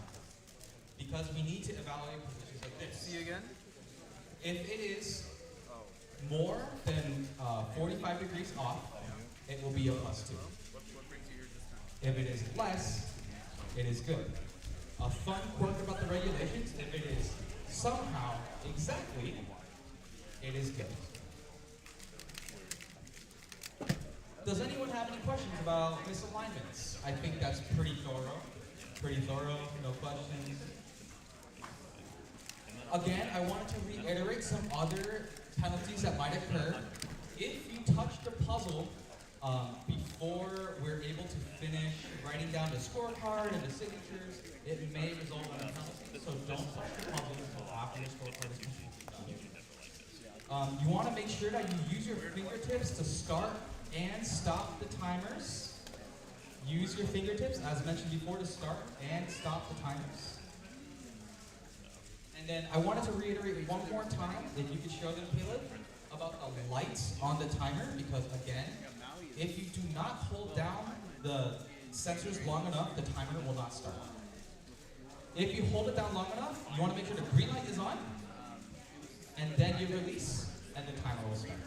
[SPEAKER 3] Because we need to evaluate positions like this.
[SPEAKER 1] See you again?
[SPEAKER 3] If it is more than 45 degrees off, it will be a +2. If it is less, it is good. A fun quirk about the regulations, if it is somehow exactly, it is good. Does anyone have any questions about misalignments? I think that's pretty thorough. Pretty thorough, no questions. Again, I wanted to reiterate some other penalties that might occur. If you touch the puzzle before we're able to finish writing down the scorecard and the signatures, it may result in a penalty. So don't touch the puzzle until after the scorecard is completed. You want to make sure that you use your fingertips to start and stop the timers. Use your fingertips, as mentioned before, to start and stop the timers. And then I wanted to reiterate one more time, if you could show them, Caleb, about the lights on the timer, because again, if you do not hold down the sensors long enough, the timer will not start. If you hold it down long enough, you want to make sure the green light is on, and then you release, and the timer will start.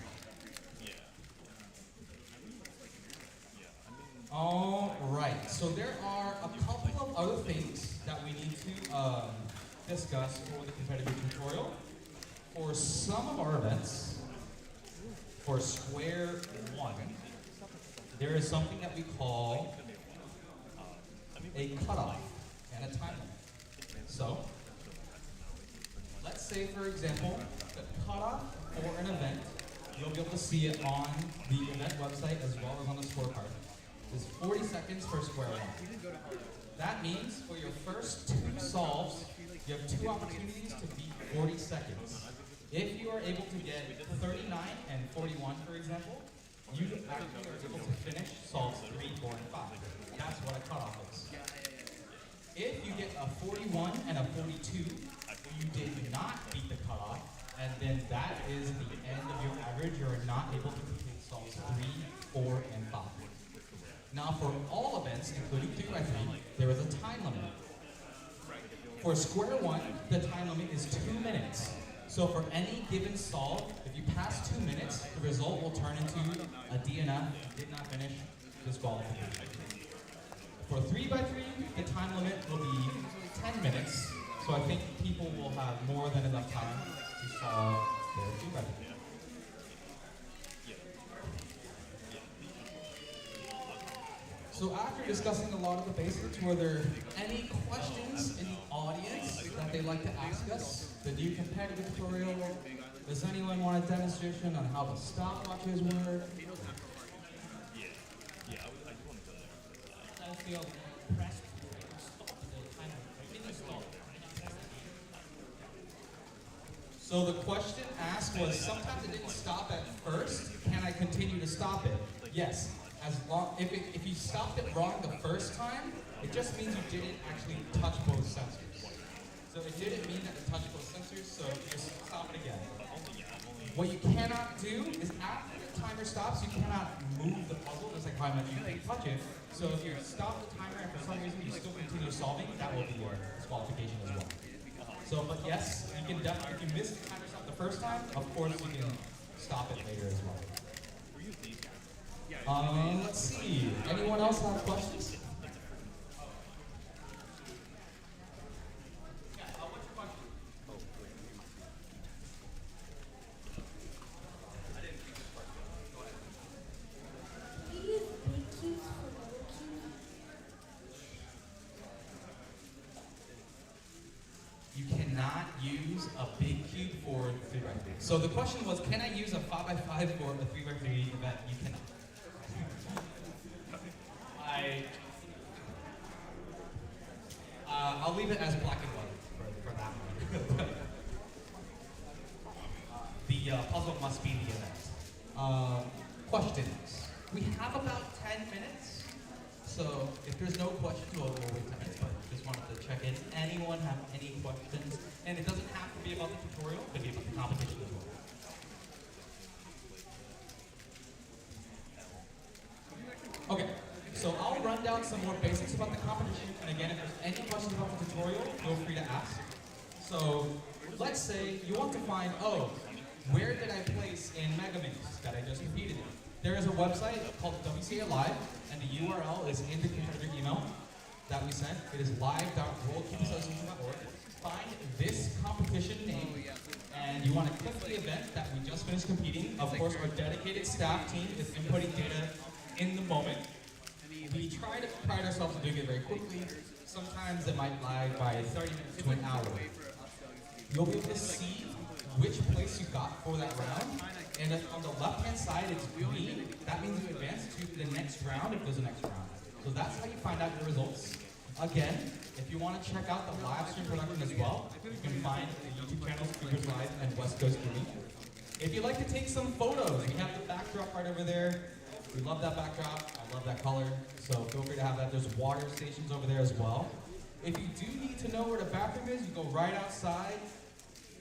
[SPEAKER 3] All right, so there are a couple of other things that we need to discuss for the competitive tutorial. For some of our events, for square 1, there is something that we call a cutoff and a time limit. So, let's say, for example, the cutoff for an event, you'll be able to see it on the event website as well as on the scorecard, is 40 seconds for square 1. That means for your first 2 solves, you have 2 opportunities to beat 40 seconds. If you are able to get 39 and 41, for example, you actually are able to finish solves 3, 4, and 5. That's what a cutoff is. If you get a 41 and a 42, you did not beat the cutoff, and then that is the end of your average. You are not able to complete solves 3, 4, and 5. Now for all events, including 3x3, there is a time limit. For square 1, the time limit is 2 minutes. So for any given solve, if you pass 2 minutes, the result will turn into a DNF, did not finish, disqualification. For 3x3, the time limit will be 10 minutes. So I think people will have more than enough time to solve their 3x3. So after discussing a lot of the basics, were there any questions in the audience that they'd like to ask us? The new competitive tutorial? Does anyone want a demonstration on how the stopwatches work? I feel pressed. So the question asked was, sometimes it didn't stop at first. Can I continue to stop it? Yes. As long, if you stopped it wrong the first time, it just means you didn't actually touch both sensors. So it didn't mean that you touched both sensors, so just stop it again. What you cannot do is after the timer stops, you cannot move the puzzle, just like how I mentioned, you can touch it. So if you stop the timer and for some reason you still continue solving, that will be your disqualification as well. So, but yes, you can definitely, if you miss the timer stop the first time, of course you can stop it later as well. Let's see. Anyone else have questions? So the question was, can I use a 5x5 for a 3x3 event? You cannot. I'll leave it as black and white for that one. The puzzle must be the event. Questions. We have about 10 minutes. So if there's no questions, we'll wait 10 minutes. But just wanted to check in. Anyone have any questions? And it doesn't have to be about the tutorial. It could be about the competition as well. Okay, so I'll run down some more basics about the competition. And again, if there's any questions about the tutorial, feel free to ask. So let's say you want to find, oh, where did I place in Megamix that I just competed in? There is a website called WCA Live, and the URL is in the competitor email that we sent. It is live.worldcubeassociation.org. Find this competition name, and you want to click the event that we just finished competing. Of course, our dedicated staff team is inputting data in the moment. We try to pride ourselves on doing it very quickly. Sometimes it might lag by 30 minutes to an hour. You'll be able to see which place you got for that round. And if on the left-hand side it's green, that means you advance to the next round if there's a next round. So that's how you find out your results. Again, if you want to check out the live stream production as well, you can find the YouTube channels Cubers Live and West Coast Gaming. If you'd like to take some photos, we have the backdrop right over there. We love that backdrop. I love that color. So feel free to have that. There's water stations over there as well. If you do need to know where the bathroom is, you go right outside.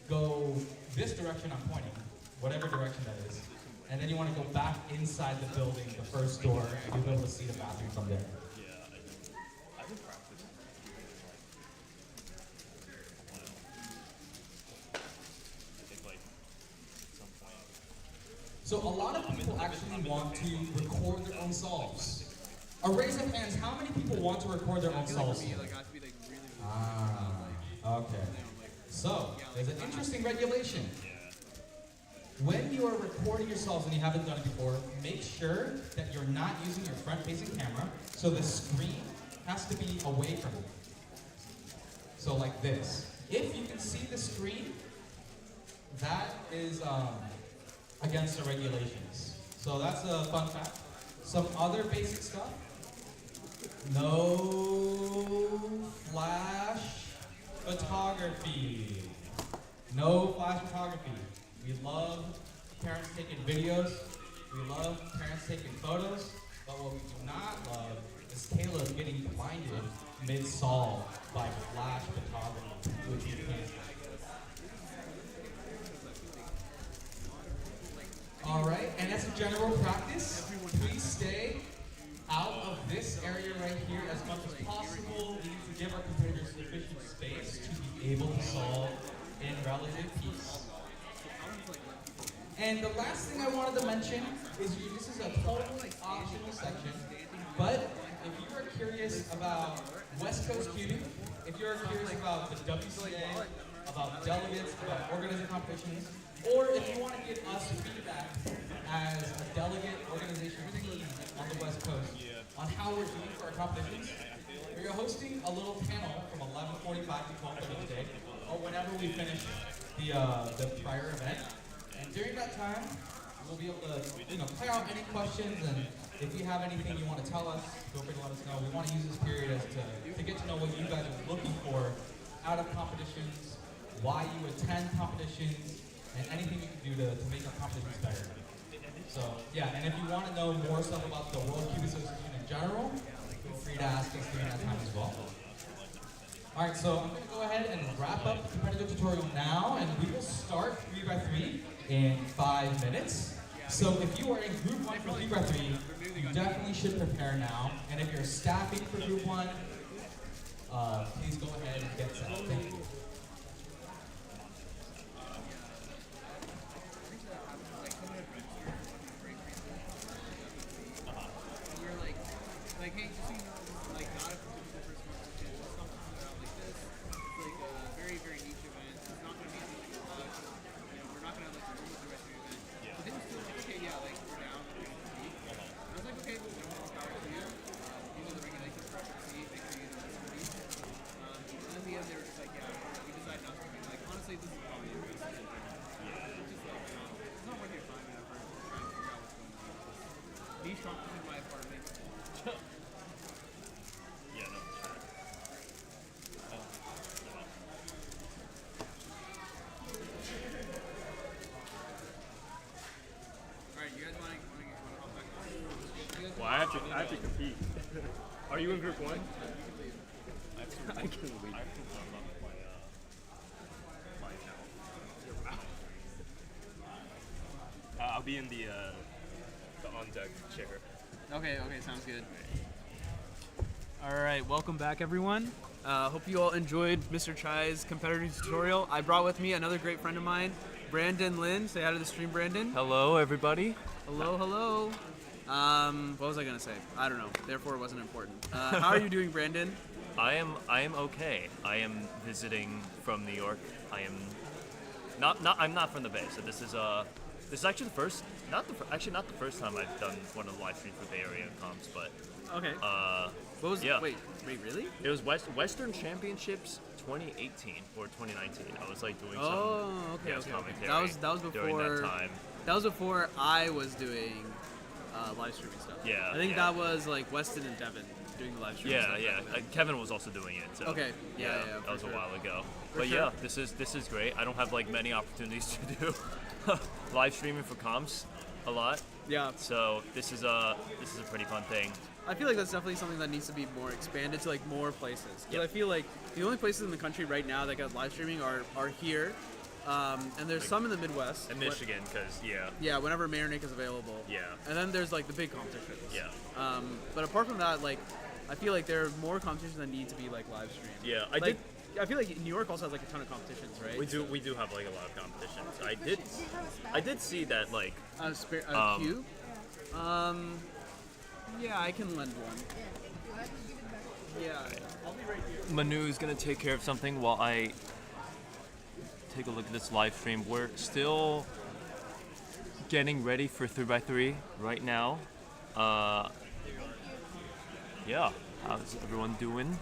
[SPEAKER 3] Go this direction I'm pointing, whatever direction that is. And then you want to go back inside the building, the first door, and you'll be able to see the bathroom from there.
[SPEAKER 6] I've been practicing. I think like at some point.
[SPEAKER 3] So a lot of people actually want to record their own solves. A raise of hands, how many people want to record their own solves? Okay. So, there's an interesting regulation. When you are recording yourselves and you haven't done it before, make sure that you're not using your front-facing camera, so the screen has to be away from you. So like this. If you can see the screen, that is against the regulations. So that's a fun fact. Some other basic stuff. No flash photography. No flash photography. We love parents taking videos. We love parents taking photos. But what we do not love is Caleb getting blinded mid-solve by flash photography, which you can't. All right, and as a general practice, please stay out of this area right here as much as possible. We need to give our competitors sufficient space to be able to solve in relative peace. And the last thing I wanted to mention is this is a totally optional section, but if you are curious about West Coast Cubing, if you're curious about the WCA, about delegates, about organizing competitions, or if you want to give us feedback as a delegate organization team on the West Coast on how we're doing for our competitions, we are hosting a little panel from 11:45 to 12:30 today, or whenever we finish the prior event. And during that time, we'll be able to clear out any questions, and if you have anything you want to tell us, feel free to let us know. We want to use this period as to get to know what you guys are looking for out of competitions, why you attend competitions, and anything you can do to make our competitions better. So, yeah, and if you want to know more stuff about the World Cube Association in general, feel free to ask us during that time as well. Alright, so I'm going to go ahead and wrap up the competitive tutorial now, and we will start 3x3 in 5 minutes. So if you are in group 1 for 3x3, you definitely should prepare now. And if you're staffing for group 1, please go ahead and get set. Thank you.
[SPEAKER 1] Like, hey, just so you know, like, not a typical first competition. It's not something about like this. It's like a very, very niche event. It's not going to be something we're not going to have like a normal directory event. Yeah. But they were still like, okay, yeah, like, we're down, we're going to compete. I was like, okay, well, more power to you. These are the regulations for proceed, make sure you know this for these. And in the end, they were just like, yeah, we decided not to compete. Like, honestly, this is probably your best decision. Just like,
[SPEAKER 2] Well, I have to compete. Are you in group 1?
[SPEAKER 6] I can leave. I have to run up my account. I'll be in the on deck chair.
[SPEAKER 1] Okay, sounds good. All right, welcome back, everyone. Hope you all enjoyed Mr. Chai's competitor tutorial. I brought with me another great friend of mine, Brandon Lin. Say hi to the stream, Brandon.
[SPEAKER 2] Hello, everybody.
[SPEAKER 1] Hello. What was I gonna say? I don't know. Therefore, it wasn't important. How are you doing, Brandon?
[SPEAKER 6] I am okay. I am visiting from New York. I am I'm not from the Bay, so this is actually the first not the first time I've done one of the live streams for Bay Area comps, but
[SPEAKER 1] Okay. What was?
[SPEAKER 6] yeah.
[SPEAKER 1] Wait, really?
[SPEAKER 6] It was Western Championships 2018 or 2019. I was like doing
[SPEAKER 1] Okay.
[SPEAKER 6] commentary.
[SPEAKER 1] That was before.
[SPEAKER 6] during that time.
[SPEAKER 1] That was before I was doing live streaming stuff.
[SPEAKER 6] Yeah,
[SPEAKER 1] I think
[SPEAKER 6] yeah.
[SPEAKER 1] that was like Weston and Devin doing the live streaming
[SPEAKER 6] Yeah,
[SPEAKER 1] stuff.
[SPEAKER 6] yeah.
[SPEAKER 1] back then.
[SPEAKER 6] Kevin was also doing it. So
[SPEAKER 1] Okay. Yeah.
[SPEAKER 6] that was
[SPEAKER 1] for
[SPEAKER 6] a
[SPEAKER 1] sure.
[SPEAKER 6] while ago.
[SPEAKER 1] For
[SPEAKER 6] But
[SPEAKER 1] sure.
[SPEAKER 6] yeah, this is great. I don't have like many opportunities to do live streaming for comps a lot.
[SPEAKER 1] Yeah.
[SPEAKER 6] So this is a pretty fun thing.
[SPEAKER 1] I feel like that's definitely something that needs to be more expanded to like more places. Because
[SPEAKER 6] Yep.
[SPEAKER 1] I feel like the only places in the country right now that got live streaming are here, and there's some in the Midwest.
[SPEAKER 6] And Michigan, because
[SPEAKER 1] Yeah, whenever Marinick is available.
[SPEAKER 6] Yeah.
[SPEAKER 1] And then there's like the big competitions.
[SPEAKER 6] Yeah.
[SPEAKER 1] But apart from that, like, I feel like there are more competitions that need to be like live streamed.
[SPEAKER 6] Yeah,
[SPEAKER 1] I feel like New York also has like a ton of competitions, right?
[SPEAKER 6] we do have like a lot of competitions. I did see that like
[SPEAKER 1] Q. Yeah, I can lend one. Yeah.
[SPEAKER 6] Manu is gonna take care of something while I take a look at this live stream. We're still getting ready for 3x3 right now. Yeah, how's everyone doing?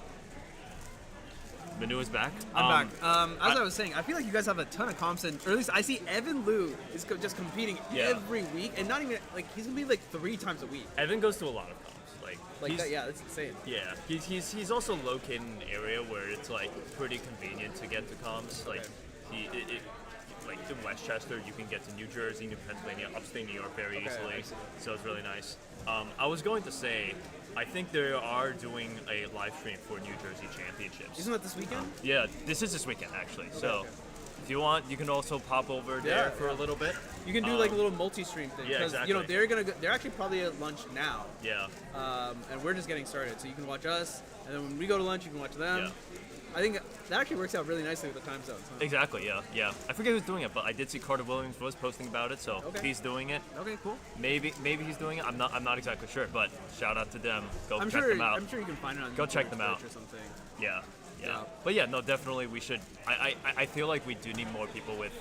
[SPEAKER 6] Manu is back.
[SPEAKER 1] I'm back. As I was saying, I feel like you guys have a ton of comps, and or at least I see Evan Liu is just competing
[SPEAKER 6] Yeah.
[SPEAKER 1] every week, and not even like he's gonna be like 3 times a week.
[SPEAKER 6] Evan goes to a lot of comps.
[SPEAKER 1] Like
[SPEAKER 6] he's,
[SPEAKER 1] that, yeah, that's insane.
[SPEAKER 6] Yeah, he's also located in an area where it's like pretty convenient to get to comps. Like like in Westchester, you can get to New Jersey, New Pennsylvania, upstate New York very easily.
[SPEAKER 1] I see.
[SPEAKER 6] So it's really nice. I was going to say, I think they are doing a live stream for New Jersey Championships.
[SPEAKER 1] Isn't that this weekend?
[SPEAKER 6] Yeah, this is this weekend actually. So if you want, you can also pop over there for a little bit.
[SPEAKER 1] You can do like a little multi-stream thing.
[SPEAKER 6] yeah,
[SPEAKER 1] 'cause, You know,
[SPEAKER 6] exactly.
[SPEAKER 1] they're actually probably at lunch now,
[SPEAKER 6] Yeah.
[SPEAKER 1] and we're just getting started. So you can watch us, and then when we go to lunch, you can watch them.
[SPEAKER 6] Yeah.
[SPEAKER 1] I think that actually works out really nicely with the time zones. Huh?
[SPEAKER 6] Exactly, yeah. I forget who's doing it, but I did see Carter Williams was posting about it, so
[SPEAKER 1] Okay.
[SPEAKER 6] he's doing it.
[SPEAKER 1] Okay, cool.
[SPEAKER 6] Maybe he's doing it. I'm not exactly sure, but shout out to them. Go
[SPEAKER 1] I'm
[SPEAKER 6] check
[SPEAKER 1] sure.
[SPEAKER 6] them out.
[SPEAKER 1] I'm sure you can find it on
[SPEAKER 6] Go
[SPEAKER 1] YouTube
[SPEAKER 6] check them out.
[SPEAKER 1] or something.
[SPEAKER 6] Yeah.
[SPEAKER 1] Yeah.
[SPEAKER 6] But yeah, no, definitely we should. I feel like we do need more people with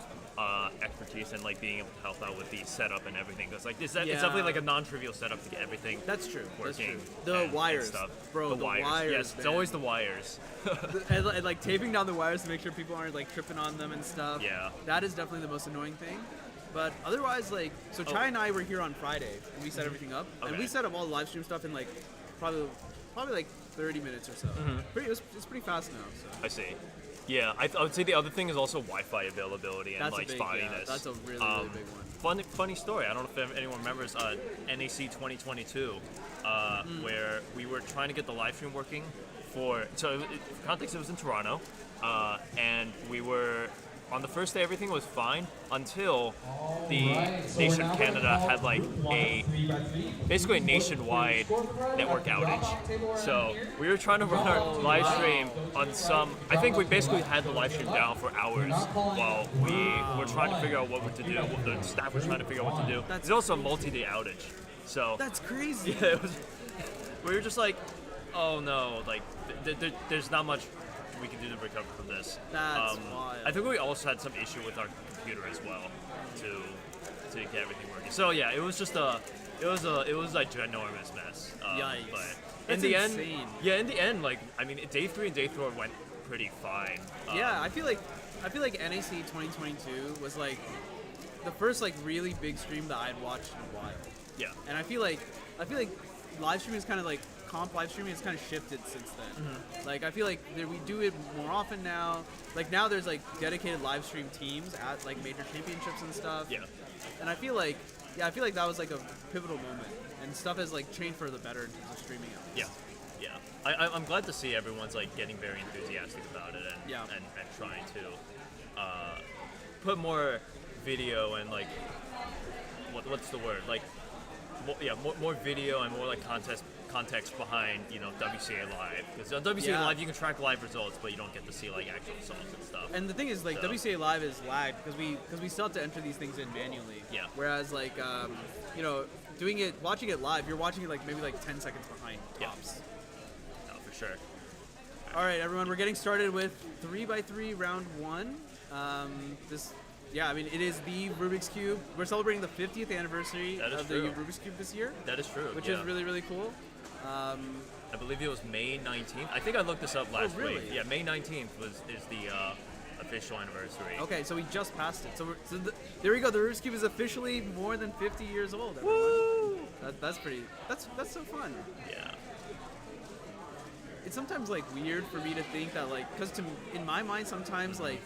[SPEAKER 6] expertise and like being able to help out with the setup and everything. Because like it's definitely like a non-trivial setup to get everything.
[SPEAKER 1] That's true. That's
[SPEAKER 6] working.
[SPEAKER 1] true. The
[SPEAKER 6] and
[SPEAKER 1] wires,
[SPEAKER 6] stuff.
[SPEAKER 1] bro. The wires.
[SPEAKER 6] Yes, it's
[SPEAKER 1] man.
[SPEAKER 6] always the wires.
[SPEAKER 1] and like taping down the wires to make sure people aren't like tripping on them and stuff.
[SPEAKER 6] Yeah.
[SPEAKER 1] That is definitely the most annoying thing. But otherwise, like, so Chai and I were here on Friday and we set everything up, and
[SPEAKER 6] Okay.
[SPEAKER 1] we set up all the live stream stuff in like probably like 30 minutes or so. It's pretty fast now. So.
[SPEAKER 6] I see. Yeah, I would say the other thing is also Wi-Fi availability and
[SPEAKER 1] That's
[SPEAKER 6] like
[SPEAKER 1] a big, yeah,
[SPEAKER 6] spottiness.
[SPEAKER 1] that's a really big one.
[SPEAKER 6] Funny story. I don't know if anyone remembers NAC 2022, where we were trying to get the live stream working for context. It was in Toronto, and we were on the first day. Everything was fine until the nation of Canada had like basically a nationwide network outage. So we were trying to run our live stream on some. I think we basically had the live stream down for hours while we were trying to figure out what to do. The staff was trying to figure out what to do. It's also a multi-day outage. So
[SPEAKER 1] That's crazy.
[SPEAKER 6] yeah, it was. We were just like, oh no, like there's not much we can do to recover from this.
[SPEAKER 1] That's wild.
[SPEAKER 6] I think we also had some issue with our computer as well to get everything working. So yeah, it was just a ginormous mess.
[SPEAKER 1] Yikes.
[SPEAKER 6] But
[SPEAKER 1] That's
[SPEAKER 6] in the
[SPEAKER 1] insane.
[SPEAKER 6] end, in the end, like I mean, day 3 and day 4 went pretty fine.
[SPEAKER 1] Yeah, I feel like NAC 2022 was like the first like really big stream that I'd watched in a while.
[SPEAKER 6] Yeah.
[SPEAKER 1] And I feel like live streaming is kind of like comp live streaming has kind of shifted since then. Like I feel like we do it more often now. Like now there's like dedicated live stream teams at like major championships and stuff.
[SPEAKER 6] Yeah.
[SPEAKER 1] And I feel like that was like a pivotal moment and stuff has like changed for the better in terms of streaming.
[SPEAKER 6] Yeah, yeah. I'm glad to see everyone's like getting very enthusiastic about it and trying to put more video and like what's the word, like more video and more like context behind, you know, WCA Live, because on WCA Live you can track live results, but you don't get to see like actual results and stuff.
[SPEAKER 1] And the thing is, like, WCA Live is lagged because we still have to enter these things in manually.
[SPEAKER 6] Yeah.
[SPEAKER 1] Whereas like you know, watching it live, you're watching it like maybe like 10 seconds behind tops.
[SPEAKER 6] No, for sure.
[SPEAKER 1] All right, everyone, we're getting started with 3x3 round 1. I mean, it is the Rubik's Cube. We're celebrating the 50th anniversary of the Rubik's Cube this year.
[SPEAKER 6] That is true.
[SPEAKER 1] Which is really, really cool.
[SPEAKER 6] I believe it was May 19th. I think I looked this up last week. Yeah, May 19th is the official anniversary.
[SPEAKER 1] Okay, so we just passed it. So there we go. The Rubik's Cube is officially more than 50 years old. Everyone.
[SPEAKER 6] Woo!
[SPEAKER 1] That's so fun.
[SPEAKER 6] Yeah.
[SPEAKER 1] It's sometimes like weird for me to think that like, because in my mind sometimes like,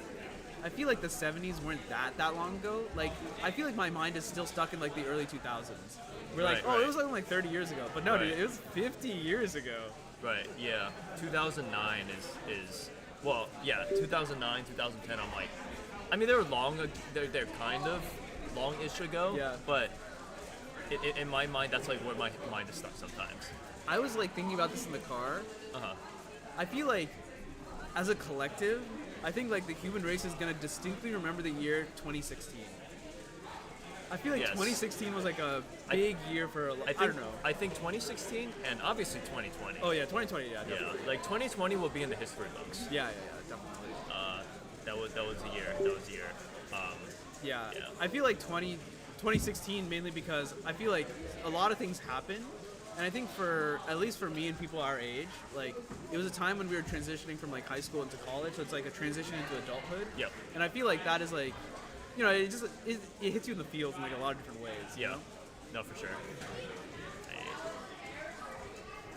[SPEAKER 1] I feel like the 70s weren't that long ago. Like, I feel like my mind is still stuck in like the early 2000s. We're like, it was only like 30 years ago. But no, dude, it was 50 years ago.
[SPEAKER 6] Right, yeah. 2009 is well, yeah, 2009, 2010, I'm like, I mean, they're they're kind of long-ish ago, but in my mind, that's like where my mind is stuck sometimes.
[SPEAKER 1] I was like thinking about this in the car. I feel like, as a collective, I think like the human race is gonna distinctly remember the year 2016. I feel like 2016 was like a big year for I don't know.
[SPEAKER 6] I think 2016 and obviously 2020.
[SPEAKER 1] Oh yeah, 2020, definitely.
[SPEAKER 6] Yeah, like 2020 will be in the history books.
[SPEAKER 1] Yeah, definitely.
[SPEAKER 6] That was the year. That was the year.
[SPEAKER 1] Yeah. I feel like 2016 mainly because I feel like a lot of things happened. And I think at least for me and people our age, like, it was a time when we were transitioning from like high school into college, so it's like a transition into adulthood.
[SPEAKER 6] Yep.
[SPEAKER 1] And I feel like that is like, you know, it hits you in the feels in like a lot of different ways.
[SPEAKER 6] Yeah.
[SPEAKER 1] You know?
[SPEAKER 6] No, for sure.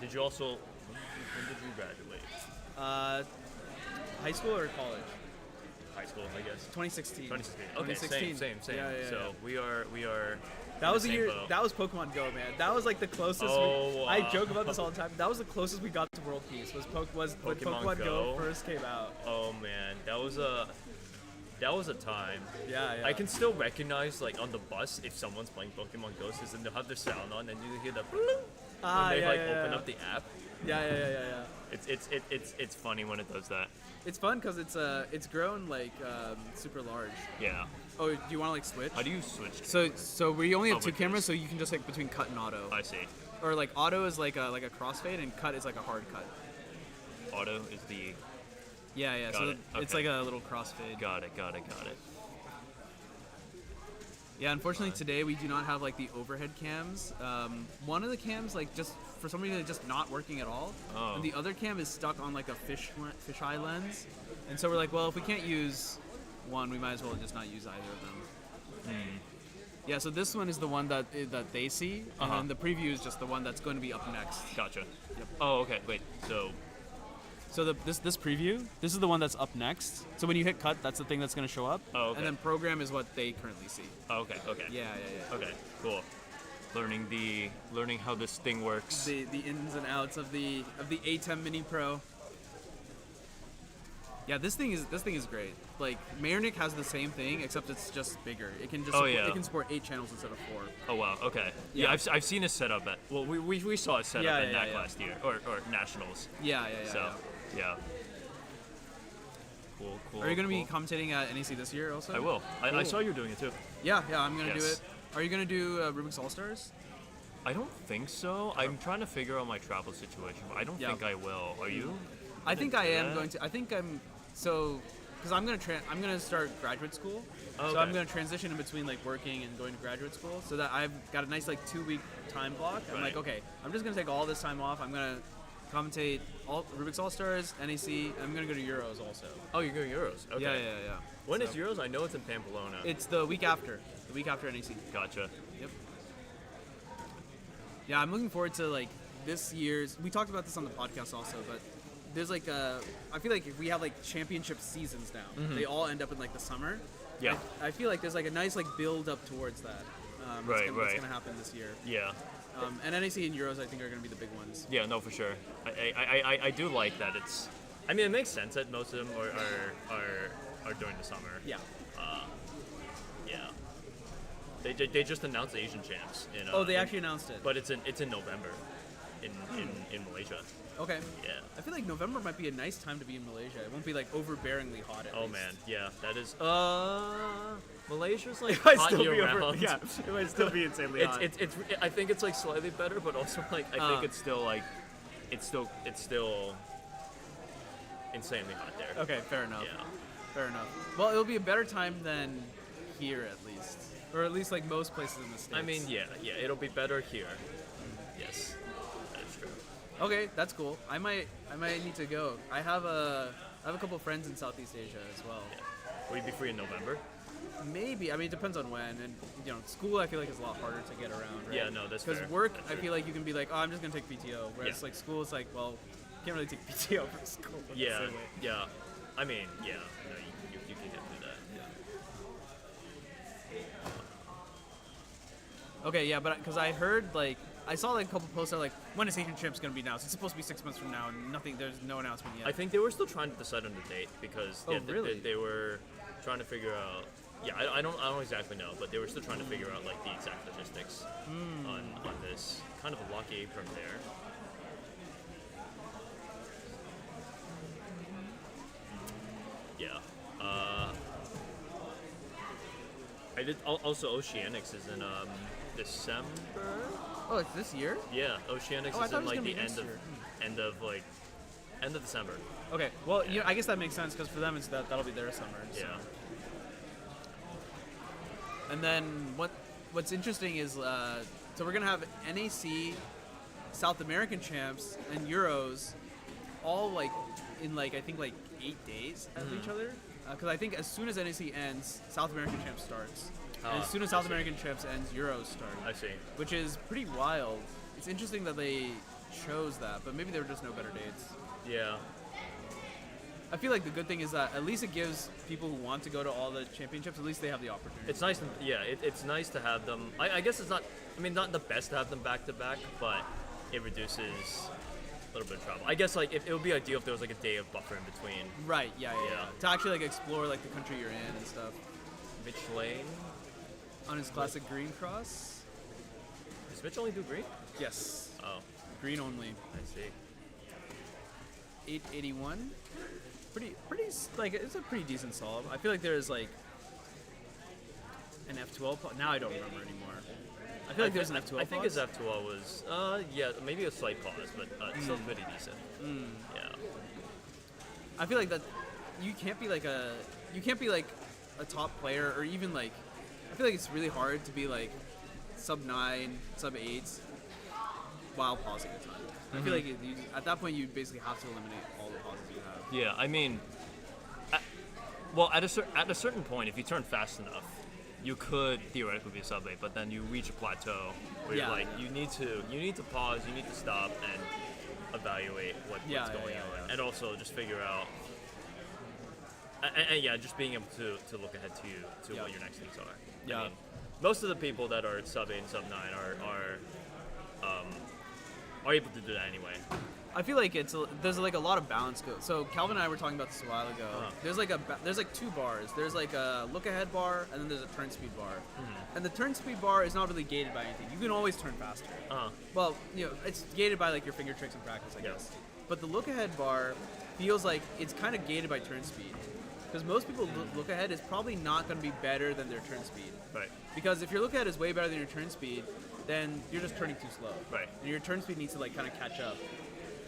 [SPEAKER 6] Did you also? When did you graduate?
[SPEAKER 1] High school or college?
[SPEAKER 6] High school, I guess.
[SPEAKER 1] 2016.
[SPEAKER 6] 2016. Okay, same.
[SPEAKER 1] Yeah.
[SPEAKER 6] So we are.
[SPEAKER 1] That was the year. That was Pokemon Go, man. That was like the closest.
[SPEAKER 6] Wow.
[SPEAKER 1] I joke about this all the time. That was the closest we got to world peace. Was when Pokemon Go first came out.
[SPEAKER 6] Oh man, that was a time.
[SPEAKER 1] Yeah.
[SPEAKER 6] I can still recognize, like, on the bus, if someone's playing Pokemon Go, and they'll have their sound on, and you hear the when they open up the app.
[SPEAKER 1] Yeah.
[SPEAKER 6] It's funny when it does that.
[SPEAKER 1] It's fun because it's grown like super large.
[SPEAKER 6] Yeah.
[SPEAKER 1] Oh, do you want to like switch?
[SPEAKER 6] How do you switch?
[SPEAKER 1] So we only have two cameras, so you can just like between cut and auto.
[SPEAKER 6] I see.
[SPEAKER 1] Or like auto is like a crossfade, and cut is like a hard cut.
[SPEAKER 6] Auto is the.
[SPEAKER 1] Yeah. It's like a little crossfade.
[SPEAKER 6] Got it.
[SPEAKER 1] Yeah, unfortunately today we do not have like the overhead cams. One of the cams like just for some reason it's just not working at all, and the other cam is stuck on like a fisheye lens, and so we're like, well, if we can't use one, we might as well just not use either of them. Yeah, so this one is the one that they see, and then the preview is just the one that's going to be up next.
[SPEAKER 6] Gotcha.
[SPEAKER 1] Yep.
[SPEAKER 6] Oh, okay. Wait.
[SPEAKER 1] So this preview, this is the one that's up next. So when you hit cut, that's the thing that's going to show up.
[SPEAKER 6] Oh, okay.
[SPEAKER 1] And then program is what they currently see.
[SPEAKER 6] Oh, okay.
[SPEAKER 1] Yeah.
[SPEAKER 6] Okay, cool. Learning how this thing works.
[SPEAKER 1] The ins and outs of the ATEM Mini Pro. Yeah, this thing is great. Like Mayernick has the same thing, except it's just bigger. It can just it can support 8 channels instead of 4.
[SPEAKER 6] Oh wow, okay. Yeah, I've seen a setup at we saw a setup at NAC last year or Nationals.
[SPEAKER 1] Yeah.
[SPEAKER 6] Yeah. Cool.
[SPEAKER 1] Are you going to be commentating at NEC this year also?
[SPEAKER 6] I will.
[SPEAKER 1] Cool.
[SPEAKER 6] I saw you doing it too.
[SPEAKER 1] Yeah, I'm going to do it. Are you going to do Rubik's All-Stars?
[SPEAKER 6] I don't think so. I'm trying to figure out my travel situation, but I don't think I will. Are you?
[SPEAKER 1] I think I am going to. I think I'm because I'm gonna start graduate school.
[SPEAKER 6] Okay.
[SPEAKER 1] So I'm gonna transition in between like working and going to graduate school, so that I've got a nice like 2-week time block. I'm like, okay, I'm just gonna take all this time off. I'm gonna commentate all Rubik's All-Stars, NEC. I'm gonna go to Euros also.
[SPEAKER 6] Oh, you're going Euros. Okay.
[SPEAKER 1] Yeah.
[SPEAKER 6] When is Euros? I know it's in Pamplona.
[SPEAKER 1] It's the week after. The week after NEC.
[SPEAKER 6] Gotcha.
[SPEAKER 1] Yep. Yeah, I'm looking forward to like this year's. We talked about this on the podcast also, but there's like I feel like if we have like championship seasons now, they all end up in like the summer.
[SPEAKER 6] Yeah.
[SPEAKER 1] I feel like there's like a nice like build up towards that. That's gonna happen this year.
[SPEAKER 6] Yeah.
[SPEAKER 1] And NAC and Euros, I think, are going to be the big ones.
[SPEAKER 6] Yeah, no, for sure. I do like that it's. I mean, it makes sense that most of them are during the summer.
[SPEAKER 1] Yeah.
[SPEAKER 6] Yeah. They just announced the Asian champs.
[SPEAKER 1] They actually announced it.
[SPEAKER 6] But it's in November, in Malaysia.
[SPEAKER 1] Okay.
[SPEAKER 6] Yeah.
[SPEAKER 1] I feel like November might be a nice time to be in Malaysia. It won't be like overbearingly hot. At least.
[SPEAKER 6] Man, yeah, that is. Malaysia's like
[SPEAKER 1] It might
[SPEAKER 6] hot
[SPEAKER 1] still be
[SPEAKER 6] year round.
[SPEAKER 1] yeah, it might still be insanely hot.
[SPEAKER 6] It's I think it's like slightly better, but also like I think it's still like it's still insanely hot there.
[SPEAKER 1] Okay, fair enough.
[SPEAKER 6] Yeah.
[SPEAKER 1] Fair enough. Well, it'll be a better time than here at least, or at least like most places in the States.
[SPEAKER 6] I mean, yeah, it'll be better here. Yes, that is true.
[SPEAKER 1] Okay, that's cool. I might need to go. I have a couple friends in Southeast Asia as well.
[SPEAKER 6] Yeah. Will you be free in November?
[SPEAKER 1] Maybe. I mean, it depends on when. And school I feel like is a lot harder to get around. Right?
[SPEAKER 6] Yeah, no, that's fair.
[SPEAKER 1] Because work,
[SPEAKER 6] That's
[SPEAKER 1] I
[SPEAKER 6] true.
[SPEAKER 1] feel like you can be like, oh, I'm just gonna take PTO. Whereas
[SPEAKER 6] Yeah.
[SPEAKER 1] like school, it's like, well, you can't really take PTO for school. in the
[SPEAKER 6] Yeah,
[SPEAKER 1] same way.
[SPEAKER 6] yeah. I mean, yeah. No, you can do that.
[SPEAKER 1] Okay, yeah, but because I heard like I saw like a couple posts that like when is Asian Champs gonna be announced? It's supposed to be 6 months from now, and nothing. There's no announcement yet.
[SPEAKER 6] I think they were still trying to decide on the date because
[SPEAKER 1] really?
[SPEAKER 6] they were trying to figure out. Yeah, I don't exactly know, but they were still trying to figure out like the exact logistics on this. Kind of a lucky apron there. Yeah. I did also Oceanics is in December.
[SPEAKER 1] Oh, it's this year?
[SPEAKER 6] Yeah, Oceanics
[SPEAKER 1] Oh, I
[SPEAKER 6] is
[SPEAKER 1] thought
[SPEAKER 6] in
[SPEAKER 1] it was
[SPEAKER 6] like
[SPEAKER 1] gonna
[SPEAKER 6] the
[SPEAKER 1] be next year.
[SPEAKER 6] end of December.
[SPEAKER 1] Okay. Well, I guess that makes sense because for them it's that'll be their summer. So.
[SPEAKER 6] Yeah.
[SPEAKER 1] And then what's interesting is so we're gonna have NAC, South American champs, and Euros, all like in like I think like 8 days of each other. Because I think as soon as NAC ends, South American champs starts. And as soon as South American champs ends, Euros start.
[SPEAKER 6] I see.
[SPEAKER 1] Which is pretty wild. It's interesting that they chose that, but maybe there were just no better dates.
[SPEAKER 6] Yeah.
[SPEAKER 1] I feel like the good thing is that at least it gives people who want to go to all the championships, at least they have the opportunity.
[SPEAKER 6] It's nice. It's nice to have them. I guess it's not. I mean, not the best to have them back to back, but it reduces a little bit of travel. I guess like it would be ideal if there was like a day of buffer in between.
[SPEAKER 1] Right. Yeah.
[SPEAKER 6] Yeah.
[SPEAKER 1] To actually like explore like the country you're in and stuff.
[SPEAKER 6] Mitch Lane.
[SPEAKER 1] On his classic green cross.
[SPEAKER 6] Does Mitch only do green?
[SPEAKER 1] Yes.
[SPEAKER 6] Oh,
[SPEAKER 1] Green only.
[SPEAKER 6] I see.
[SPEAKER 1] 881. Pretty like it's a pretty decent solve. I feel like there's like an F12. Now I don't remember anymore. I feel like there's an F12.
[SPEAKER 6] I think his F12 was maybe a slight pause, but still pretty decent. Yeah.
[SPEAKER 1] I feel like that you can't be like a top player or even like I feel like it's really hard to be like sub 9, sub 8 while pausing a ton. I feel like at that point you basically have to eliminate all the pauses you have.
[SPEAKER 6] Yeah, I mean, at a certain point, if you turn fast enough, you could theoretically be a sub 8, but then you reach a plateau where you're like you need to pause, you need to stop and evaluate what's going on, and also just figure out. And just being able to look ahead to what your next things are.
[SPEAKER 1] Yeah.
[SPEAKER 6] I mean, most of the people that are sub 8 and sub 9 are able to do that anyway.
[SPEAKER 1] I feel like there's like a lot of balance go. So Calvin and I were talking about this a while ago. There's like two bars. There's like a look ahead bar and then there's a turn speed bar. And the turn speed bar is not really gated by anything. You can always turn faster. Well, it's gated by like your finger tricks in practice, I guess. But the look ahead bar feels like it's kind of gated by turn speed. Because most people look ahead is probably not going to be better than their turn speed.
[SPEAKER 6] Right.
[SPEAKER 1] Because if your look ahead is way better than your turn speed, then you're just turning too slow.
[SPEAKER 6] Right.
[SPEAKER 1] And your turn speed needs to like kind of catch up.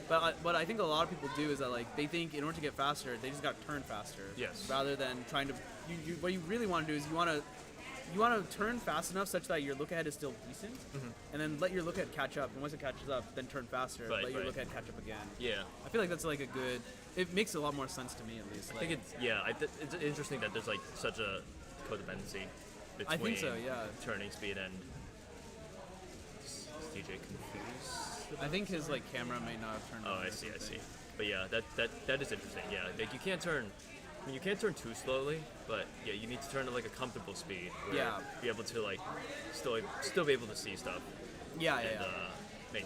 [SPEAKER 1] But what I think a lot of people do is that like they think in order to get faster, they just got to turn faster.
[SPEAKER 6] Yes.
[SPEAKER 1] Rather than trying to, what you really want to do is you want to turn fast enough such that your look ahead is still decent, and then let your look ahead catch up. And once it catches up, then turn faster. Let your look ahead catch up again.
[SPEAKER 6] Yeah.
[SPEAKER 1] I feel like that's like a good. It makes a lot more sense to me at least.
[SPEAKER 6] I think it's interesting that there's like such a codependency between
[SPEAKER 1] I think so, yeah.
[SPEAKER 6] turning speed and is DJ confused.
[SPEAKER 1] I think his like camera may not have turned.
[SPEAKER 6] Oh,
[SPEAKER 1] on
[SPEAKER 6] I see. But yeah, that is interesting. Yeah, like you can't turn. I mean, you can't turn too slowly, but yeah, you need to turn at like a comfortable speed. Where
[SPEAKER 1] Yeah.
[SPEAKER 6] Be able to like still be able to see stuff.
[SPEAKER 1] Yeah,
[SPEAKER 6] and,
[SPEAKER 1] yeah.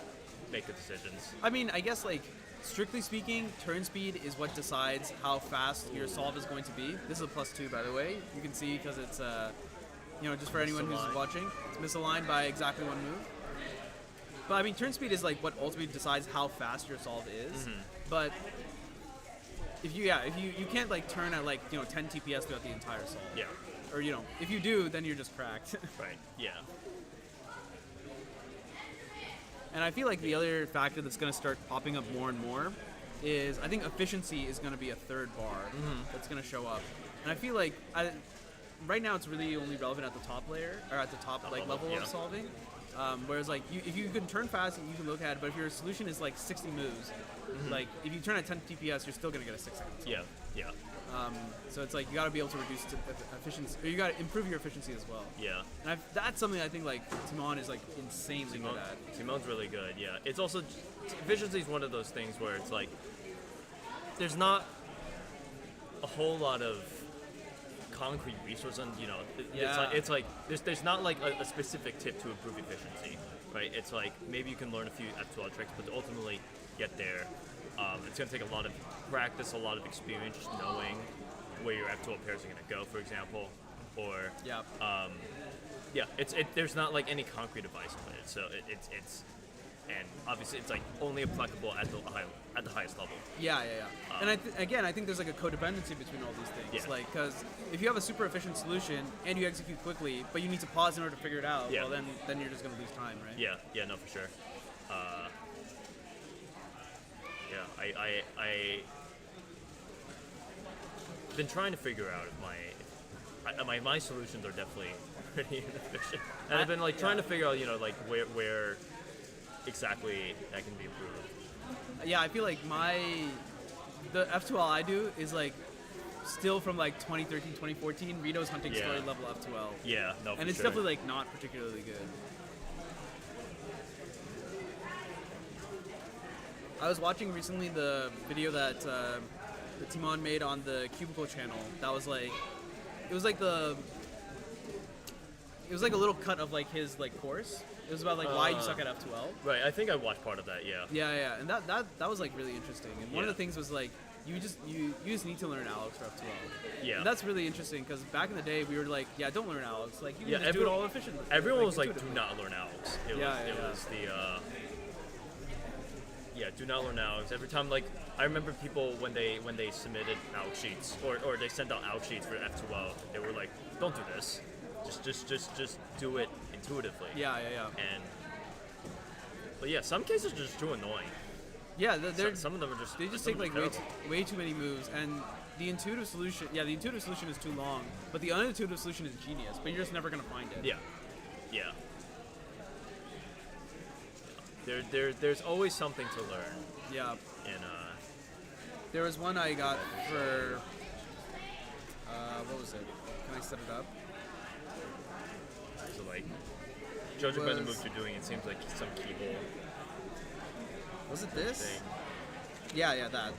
[SPEAKER 6] make good decisions.
[SPEAKER 1] I mean, I guess like strictly speaking, turn speed is what decides how fast your solve is going to be. This is a +2, by the way. You can see because it's just for anyone who's watching, it's misaligned by exactly one move. But I mean, turn speed is like what ultimately decides how fast your solve is. But if you can't like turn at like 10 TPS throughout the entire solve.
[SPEAKER 6] Yeah.
[SPEAKER 1] Or if you do, then you're just cracked.
[SPEAKER 6] Right. Yeah.
[SPEAKER 1] And I feel like the other factor that's going to start popping up more and more is I think efficiency is going to be a third bar that's going to show up. And I feel like right now it's really only relevant at the top layer or at the top level of solving. Whereas like if you can turn fast and you can look at it, but if your solution is like 60 moves, like if you turn at 10 TPS, you're still going to get a 6 second solve.
[SPEAKER 6] Yeah. Yeah.
[SPEAKER 1] So it's like you got to be able to reduce efficiency, or you got to improve your efficiency as well.
[SPEAKER 6] Yeah.
[SPEAKER 1] And that's something I think like Timon is like insanely good at.
[SPEAKER 6] Timon's really good. Yeah. It's also efficiency is one of those things where it's like there's not a whole lot of concrete resource on it's like there's not like a specific tip to improve efficiency, right? It's like maybe you can learn a few F2L tricks, but to ultimately get there, it's going to take a lot of practice, a lot of experience, just knowing where your F2L pairs are going to go, for example, or there's not like any concrete advice on it, so it's and obviously it's like only applicable at the highest level.
[SPEAKER 1] Yeah. And I think there's like a codependency between all these things.
[SPEAKER 6] Yeah.
[SPEAKER 1] Like, because if you have a super efficient solution and you execute quickly, but you need to pause in order to figure it out, well then you're just gonna lose time, right?
[SPEAKER 6] Yeah, no, for sure. I been trying to figure out if my solutions are definitely pretty inefficient, and I've been like trying to figure out like where exactly that can be improved.
[SPEAKER 1] Yeah, I feel like the F2L I do is like still from like 2013, 2014, Rito's hunting story level F2L.
[SPEAKER 6] Yeah, no, for
[SPEAKER 1] and it's
[SPEAKER 6] sure.
[SPEAKER 1] definitely like not particularly good. I was watching recently the video that Timon made on the Cubicle channel. That was like, it was like a little cut of like his like course. It was about like why you suck at F2L.
[SPEAKER 6] Right, I think I watched part of that. Yeah.
[SPEAKER 1] Yeah, and that was like really interesting. And one of the things was like you just need to learn Alex for F2L.
[SPEAKER 6] Yeah.
[SPEAKER 1] And that's really interesting because back in the day we were like, don't learn Alex. Like you can just do it all efficiently.
[SPEAKER 6] Everyone was like, do not learn Alex. It was do not learn Alex. Every time, like, I remember people when they submitted Alex sheets or they sent out Alex sheets for F2L, they were like, don't do this. Just do it intuitively.
[SPEAKER 1] Yeah.
[SPEAKER 6] But yeah, some cases are just too annoying.
[SPEAKER 1] Yeah,
[SPEAKER 6] some of them are just
[SPEAKER 1] take like way too many moves, and the intuitive solution is too long, but the unintuitive solution is genius, but you're just never gonna find it.
[SPEAKER 6] Yeah. There's always something to learn.
[SPEAKER 1] Yeah.
[SPEAKER 6] And
[SPEAKER 1] there was one I got for what was it? Can I set it up?
[SPEAKER 6] So like, judging by the moves you're doing, it seems like some keyhole.
[SPEAKER 1] Was it this?
[SPEAKER 6] Thing.
[SPEAKER 1] Yeah, that.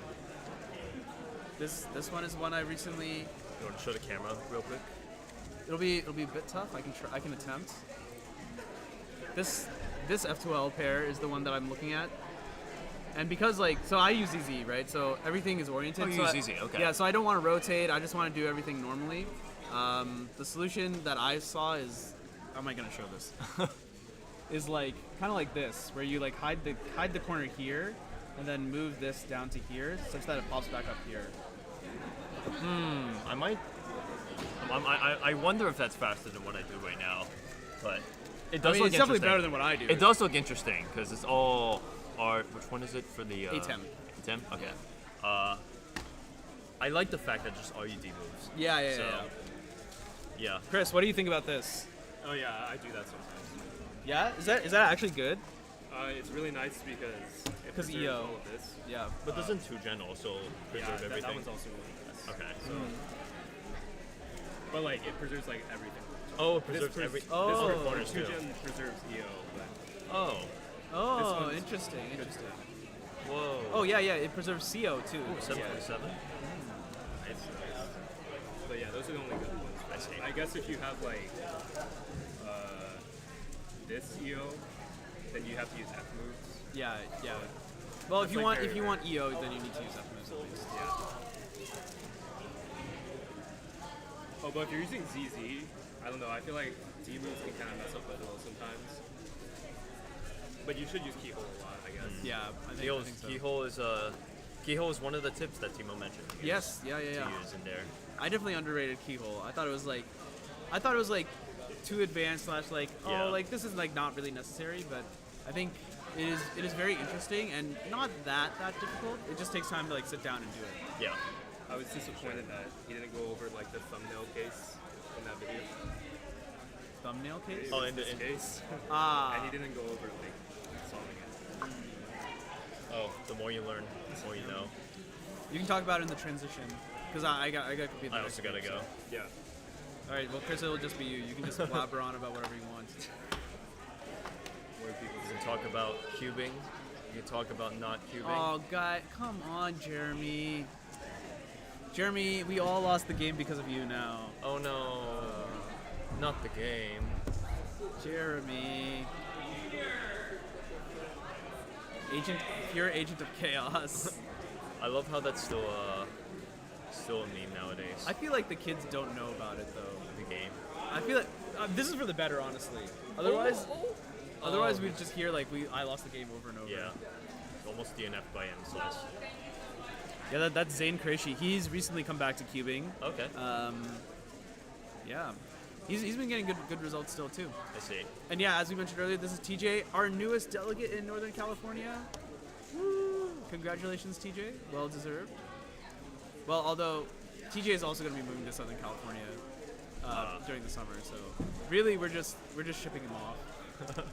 [SPEAKER 1] This one is one I recently.
[SPEAKER 6] You want to show the camera real quick?
[SPEAKER 1] It'll be a bit tough. I can attempt. This F2L pair is the one that I'm looking at. And because so I use EZ, right? So everything is oriented.
[SPEAKER 6] Oh, you use EZ, okay.
[SPEAKER 1] Yeah, so I don't want to rotate. I just want to do everything normally. The solution that I saw is, how am I gonna show this? Is like kind of like this, where you like hide the corner here, and then move this down to here, such that it pops back up here.
[SPEAKER 6] I wonder if that's faster than what I do right now, but it does look
[SPEAKER 1] it's definitely better than what I do.
[SPEAKER 6] It does look interesting because it's all art. Which one is it for the
[SPEAKER 1] A10?
[SPEAKER 6] A10. Okay. I like the fact that just RUD moves. Yeah.
[SPEAKER 1] Chris, what do you think about this?
[SPEAKER 2] Oh yeah, I do that sometimes.
[SPEAKER 1] Yeah, is that actually good?
[SPEAKER 2] It's really nice because it preserves
[SPEAKER 1] EO.
[SPEAKER 2] all of this.
[SPEAKER 1] Yeah.
[SPEAKER 6] But doesn't 2gen also preserve everything?
[SPEAKER 2] That one's also really nice.
[SPEAKER 6] Okay. So.
[SPEAKER 2] But like it preserves like everything.
[SPEAKER 6] Oh, it preserves everything.
[SPEAKER 1] Oh.
[SPEAKER 6] This corners too.
[SPEAKER 2] 2gen preserves EO, but
[SPEAKER 1] Oh, interesting.
[SPEAKER 6] Whoa.
[SPEAKER 1] Oh yeah, it preserves CO too.
[SPEAKER 6] Ooh, 747.
[SPEAKER 2] Nice. But yeah, those are the only good ones.
[SPEAKER 6] I see.
[SPEAKER 2] I guess if you have like this EO, then you have to use F moves.
[SPEAKER 1] Yeah. Well, if you
[SPEAKER 2] like
[SPEAKER 1] want EO, then you need to use F moves at least.
[SPEAKER 2] Yeah. Oh, but if you're using ZZ, I don't know. I feel like D moves can kind of mess up a little sometimes. But you should use keyhole a lot, I guess.
[SPEAKER 1] Yeah, I think so.
[SPEAKER 6] Keyhole is one of the tips that Timo mentioned.
[SPEAKER 1] Yes, yeah.
[SPEAKER 6] To use in there.
[SPEAKER 1] I definitely underrated keyhole. I thought it was like too advanced / like this is like not really necessary, but I think it is very interesting and not that difficult. It just takes time to like sit down and do it.
[SPEAKER 6] Yeah.
[SPEAKER 2] I was disappointed that he didn't go over like the thumbnail case in that video.
[SPEAKER 1] Thumbnail case?
[SPEAKER 6] Oh, in
[SPEAKER 2] case. And he didn't go over like solving it.
[SPEAKER 6] Oh, the more you learn, the more you know.
[SPEAKER 1] You can talk about it in the transition because I got to compete.
[SPEAKER 6] I also gotta go.
[SPEAKER 2] Yeah.
[SPEAKER 1] All right. Well, Chris, it'll just be you. You can just blabber on about whatever you want.
[SPEAKER 6] You can talk about cubing. You can talk about not cubing.
[SPEAKER 1] Oh, God, come on, Jeremy. Jeremy, we all lost the game because of you now.
[SPEAKER 6] Oh no, not the game.
[SPEAKER 1] Jeremy. Pure agent of chaos.
[SPEAKER 6] I love how that's still a meme nowadays.
[SPEAKER 1] I feel like the kids don't know about it though.
[SPEAKER 6] The game.
[SPEAKER 1] I feel like this is for the better, honestly. Otherwise we'd just hear like I lost the game over and over.
[SPEAKER 6] Yeah. Almost DNF'd by M/.
[SPEAKER 1] Yeah, that's Zane Qureshi. He's recently come back to cubing.
[SPEAKER 6] Okay.
[SPEAKER 1] Yeah. He's been getting good results still too.
[SPEAKER 6] I see.
[SPEAKER 1] And yeah, as we mentioned earlier, this is TJ, our newest delegate in Northern California. Woo! Congratulations, TJ. Well deserved. Well, although TJ is also going to be moving to Southern California during the summer, so really we're just shipping him off.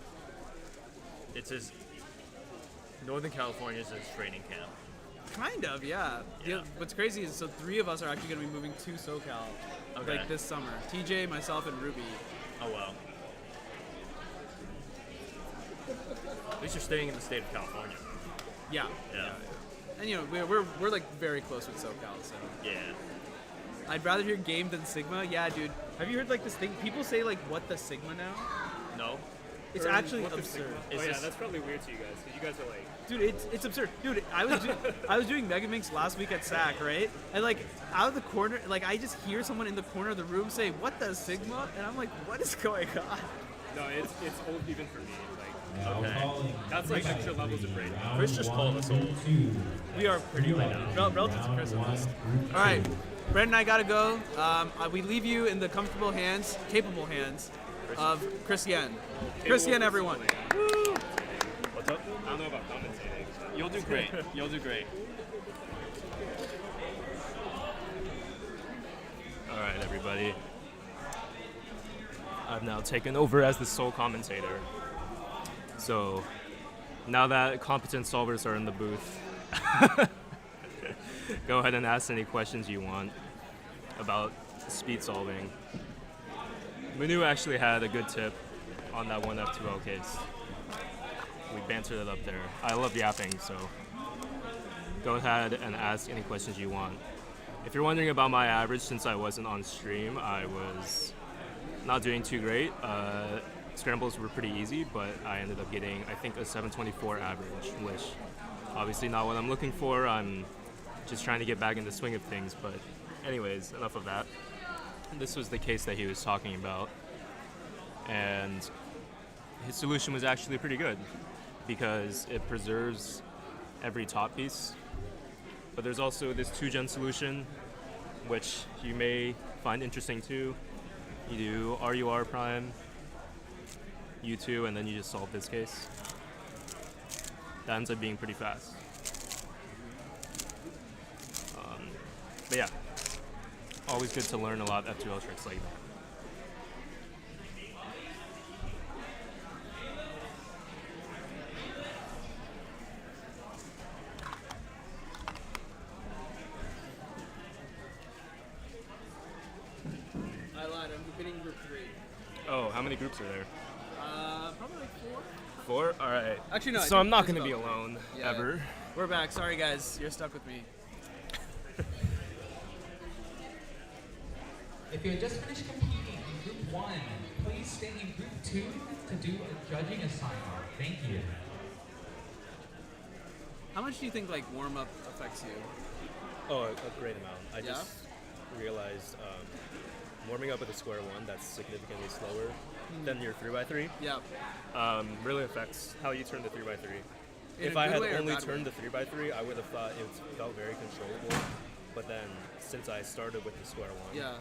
[SPEAKER 6] It's his Northern California is his training camp.
[SPEAKER 1] Kind of, yeah. What's crazy is 3 of us are actually going to be moving to SoCal like this summer. TJ, myself, and Ruby.
[SPEAKER 6] Oh wow. At least you're staying in the state of California.
[SPEAKER 1] Yeah. And we're like very close with SoCal, so.
[SPEAKER 6] Yeah.
[SPEAKER 1] I'd rather hear game than Sigma. Yeah, dude. Have you heard like this thing? People say like, what the Sigma now?
[SPEAKER 6] No.
[SPEAKER 1] It's actually absurd.
[SPEAKER 2] That's probably weird to you guys because you guys are like.
[SPEAKER 1] Dude, it's absurd. Dude, I was doing Megaminx last week at SAC, right? And like out of the corner, like I just hear someone in the corner of the room say, "What the Sigma?" And I'm like, "What is going on?"
[SPEAKER 2] No, it's old even for me. Like,
[SPEAKER 6] Okay.
[SPEAKER 2] that's like extra levels of brain.
[SPEAKER 6] Chris just called us old.
[SPEAKER 1] We are pretty old. Relative to Chris, at least. All right, Brent and I gotta go. We leave you in the capable hands of Chris Yen. Chris Yen, everyone. Woo!
[SPEAKER 6] What's up?
[SPEAKER 2] I don't know about commentating.
[SPEAKER 6] You'll do great. You'll do great.
[SPEAKER 2] All right, everybody. I've now taken over as the sole commentator. So now that competent solvers are in the booth, go ahead and ask any questions you want about speed solving. Manu actually had a good tip on that one F2L case. We bantered it up there. I love yapping, so go ahead and ask any questions you want. If you're wondering about my average, since I wasn't on stream, I was not doing too great. Scrambles were pretty easy, but I ended up getting, I think, a 724 average, which obviously not what I'm looking for. I'm just trying to get back in the swing of things, but anyways, enough of that. This was the case that he was talking about, and his solution was actually pretty good because it preserves every top piece. But there's also this 2-gen solution, which you may find interesting too. You do RUR prime, U2, and then you just solve this case. That ends up being pretty fast. But yeah, always good to learn a lot of F2L tricks like that.
[SPEAKER 1] I lied. I'm bidding group 3.
[SPEAKER 2] Oh, how many groups are there?
[SPEAKER 1] Probably like
[SPEAKER 2] 4?
[SPEAKER 1] 4.
[SPEAKER 2] All right.
[SPEAKER 1] Actually, no.
[SPEAKER 2] So I'm not going to
[SPEAKER 1] it's
[SPEAKER 2] be
[SPEAKER 1] about
[SPEAKER 2] alone,
[SPEAKER 1] Yeah.
[SPEAKER 2] ever.
[SPEAKER 1] We're back. Sorry, guys. You're stuck with me.
[SPEAKER 3] If you had just finished competing in Group 1, please stay in Group 2 to do a judging assignment. Thank you.
[SPEAKER 1] How much do you think like warm up affects you?
[SPEAKER 2] Oh, a great amount. I just realized warming up with a square one that's significantly slower than your 3x3
[SPEAKER 1] Yeah.
[SPEAKER 2] really affects how you turn the 3x3.
[SPEAKER 1] In
[SPEAKER 2] If
[SPEAKER 1] a
[SPEAKER 2] I
[SPEAKER 1] good
[SPEAKER 2] had
[SPEAKER 1] way or
[SPEAKER 2] only
[SPEAKER 1] bad
[SPEAKER 2] turned
[SPEAKER 1] way?
[SPEAKER 2] the 3x3, I would have thought it felt very controllable. But then, since I started with the square one,
[SPEAKER 1] Yeah.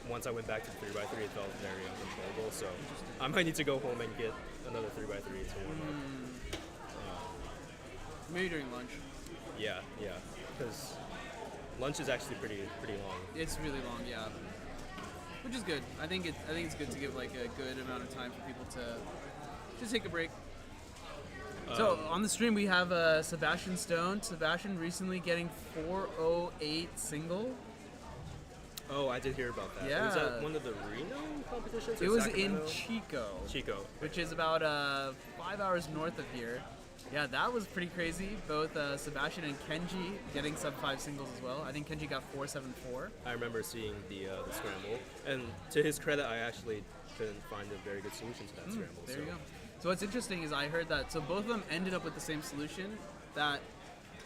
[SPEAKER 2] once I went back to the 3x3, it felt very uncontrollable. So I might need to go home and get another 3x3 to warm up.
[SPEAKER 1] Maybe during lunch.
[SPEAKER 2] Yeah, because lunch is actually pretty long.
[SPEAKER 1] It's really long, yeah. Which is good. I think it's good to give like a good amount of time for people to just take a break. So on the stream we have Sebastian Stone. Sebastian recently getting 408 single.
[SPEAKER 2] Oh, I did hear about that.
[SPEAKER 1] Yeah.
[SPEAKER 2] Was that one of the Reno competitions? Or
[SPEAKER 1] It was
[SPEAKER 2] Sacramento?
[SPEAKER 1] in Chico,
[SPEAKER 2] Which
[SPEAKER 1] which is about 5 hours north of here. Yeah, that was pretty crazy. Both Sebastian and Kenji getting sub 5 singles as well. I think Kenji got 474.
[SPEAKER 2] I remember seeing the scramble, and to his credit, I actually couldn't find a very good solution to that scramble.
[SPEAKER 1] There you go. So what's interesting is I heard that both of them ended up with the same solution. That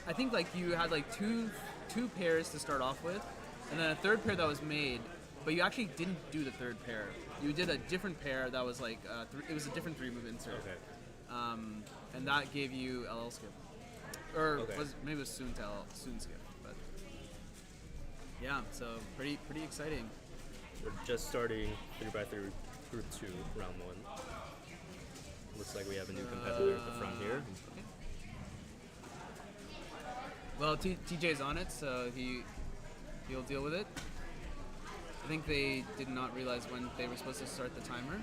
[SPEAKER 1] I think like you had like two pairs to start off with, and then a third pair that was made, but you actually didn't do the third pair. You did a different pair that was like it was a different 3-move insert.
[SPEAKER 2] Okay.
[SPEAKER 1] And that gave you LL skip, or
[SPEAKER 2] Okay.
[SPEAKER 1] maybe it was soon skip, but yeah. So pretty exciting.
[SPEAKER 2] We're just starting 3x3 Group 2, Round 1. Looks like we have a new competitor at the front here.
[SPEAKER 1] Okay. Well, TJ's on it, so he'll deal with it. I think they did not realize when they were supposed to start the timer,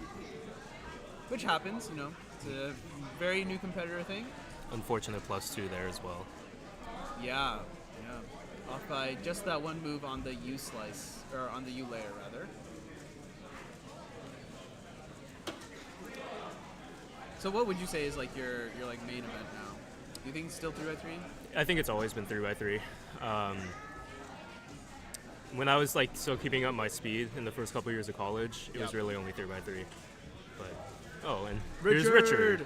[SPEAKER 1] which happens, you know. It's a very new competitor thing.
[SPEAKER 2] Unfortunate +2 there as well.
[SPEAKER 1] Yeah. Off by just that one move on the U slice, or on the U layer rather. So what would you say is like your like main event now? Do you think it's still 3x3?
[SPEAKER 2] I think it's always been 3x3. When I was like still keeping up my speed in the first couple years of college, it was really only 3x3. But and here's Richard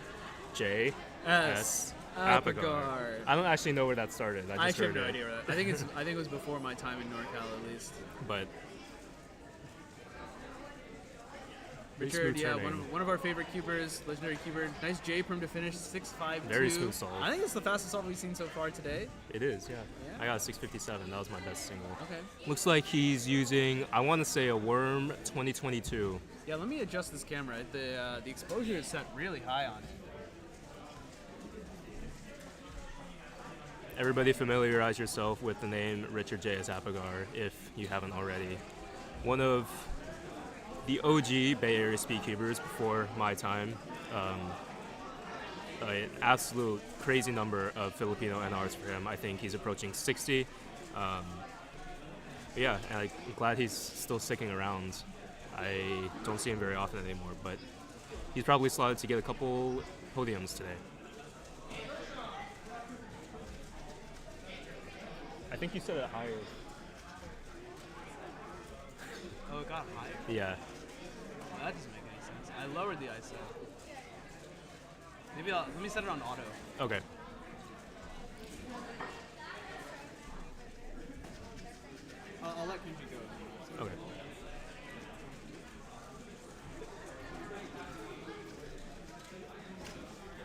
[SPEAKER 2] J. S. Apagard. I don't actually know where that started. I just
[SPEAKER 1] have
[SPEAKER 2] heard
[SPEAKER 1] no
[SPEAKER 2] it.
[SPEAKER 1] idea where that. I think it was before my time in NorCal at least.
[SPEAKER 2] But
[SPEAKER 1] Richard, yeah, one of our favorite cubers, legendary cuber. Nice J prim to finish, 6.52.
[SPEAKER 2] Very smooth solve.
[SPEAKER 1] I think it's the fastest solve we've seen so far today.
[SPEAKER 2] It is, yeah. I got a 657. That was my best single.
[SPEAKER 1] Okay.
[SPEAKER 2] Looks like he's using, I want to say, a Worm 2022.
[SPEAKER 1] Yeah, let me adjust this camera. The exposure is set really high on it.
[SPEAKER 2] Everybody familiarize yourself with the name Richard J. S. Apagard if you haven't already. One of the OG Bay Area speedcubers before my time. An absolute crazy number of Filipino NRs for him. I think he's approaching 60. Yeah, and I'm glad he's still sticking around. I don't see him very often anymore, but he's probably slotted to get a couple podiums today. I think you said it higher.
[SPEAKER 1] Oh, it got higher?
[SPEAKER 2] Yeah.
[SPEAKER 1] Well, that doesn't make any sense. I lowered the ISO. Maybe let me set it on auto.
[SPEAKER 2] Okay.
[SPEAKER 1] I'll let Kenji go.
[SPEAKER 2] Okay.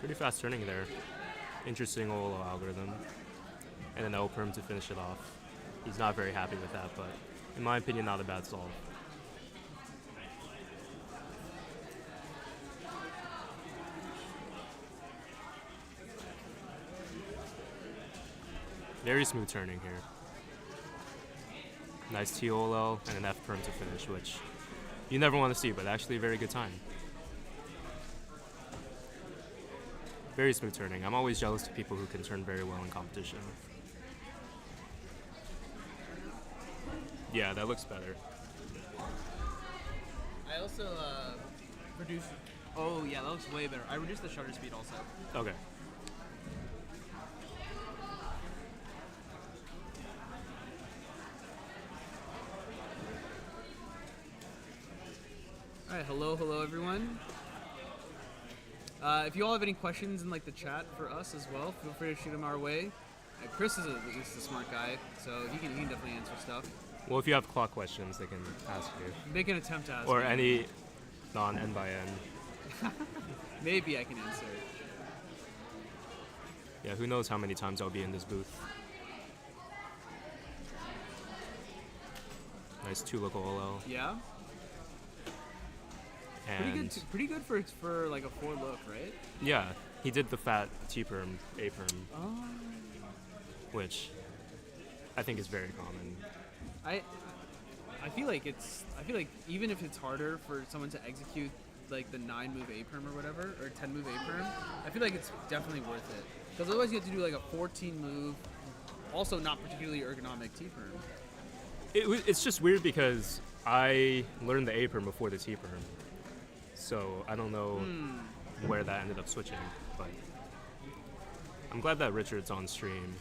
[SPEAKER 2] Pretty fast turning there. Interesting little algorithm. And an L perm to finish it off. He's not very happy with that, but in my opinion, not a bad solve. Very smooth turning here. Nice TOLL and an F perm to finish, which you never want to see, but actually a very good time. Very smooth turning. I'm always jealous of people who can turn very well in competition. Yeah, that looks better.
[SPEAKER 1] I also reduced. Oh yeah, that looks way better. I reduced the shutter speed also.
[SPEAKER 2] Okay.
[SPEAKER 1] All right, hello everyone. If you all have any questions in like the chat for us as well, feel free to shoot them our way. Chris is a smart guy, so he can definitely answer stuff.
[SPEAKER 2] Well, if you have clock questions, they can ask you.
[SPEAKER 1] Make an attempt to ask.
[SPEAKER 2] Or
[SPEAKER 1] me.
[SPEAKER 2] any non-N by N.
[SPEAKER 1] Maybe I can answer.
[SPEAKER 2] Yeah, who knows how many times I'll be in this booth. Nice 2 local OL.
[SPEAKER 1] Yeah.
[SPEAKER 2] And
[SPEAKER 1] Pretty good for like a 4 look, right?
[SPEAKER 2] yeah, he did the fat T-perm, A-perm,
[SPEAKER 1] Oh.
[SPEAKER 2] which I think is very common.
[SPEAKER 1] I feel like even if it's harder for someone to execute like the 9-move A-perm or whatever, or 10-move A-perm, I feel like it's definitely worth it. Because otherwise you have to do like a 14-move, also not particularly ergonomic T-perm.
[SPEAKER 2] It's just weird because I learned the A-perm before the T-perm. So I don't know where that ended up switching, but I'm glad that Richard's on stream.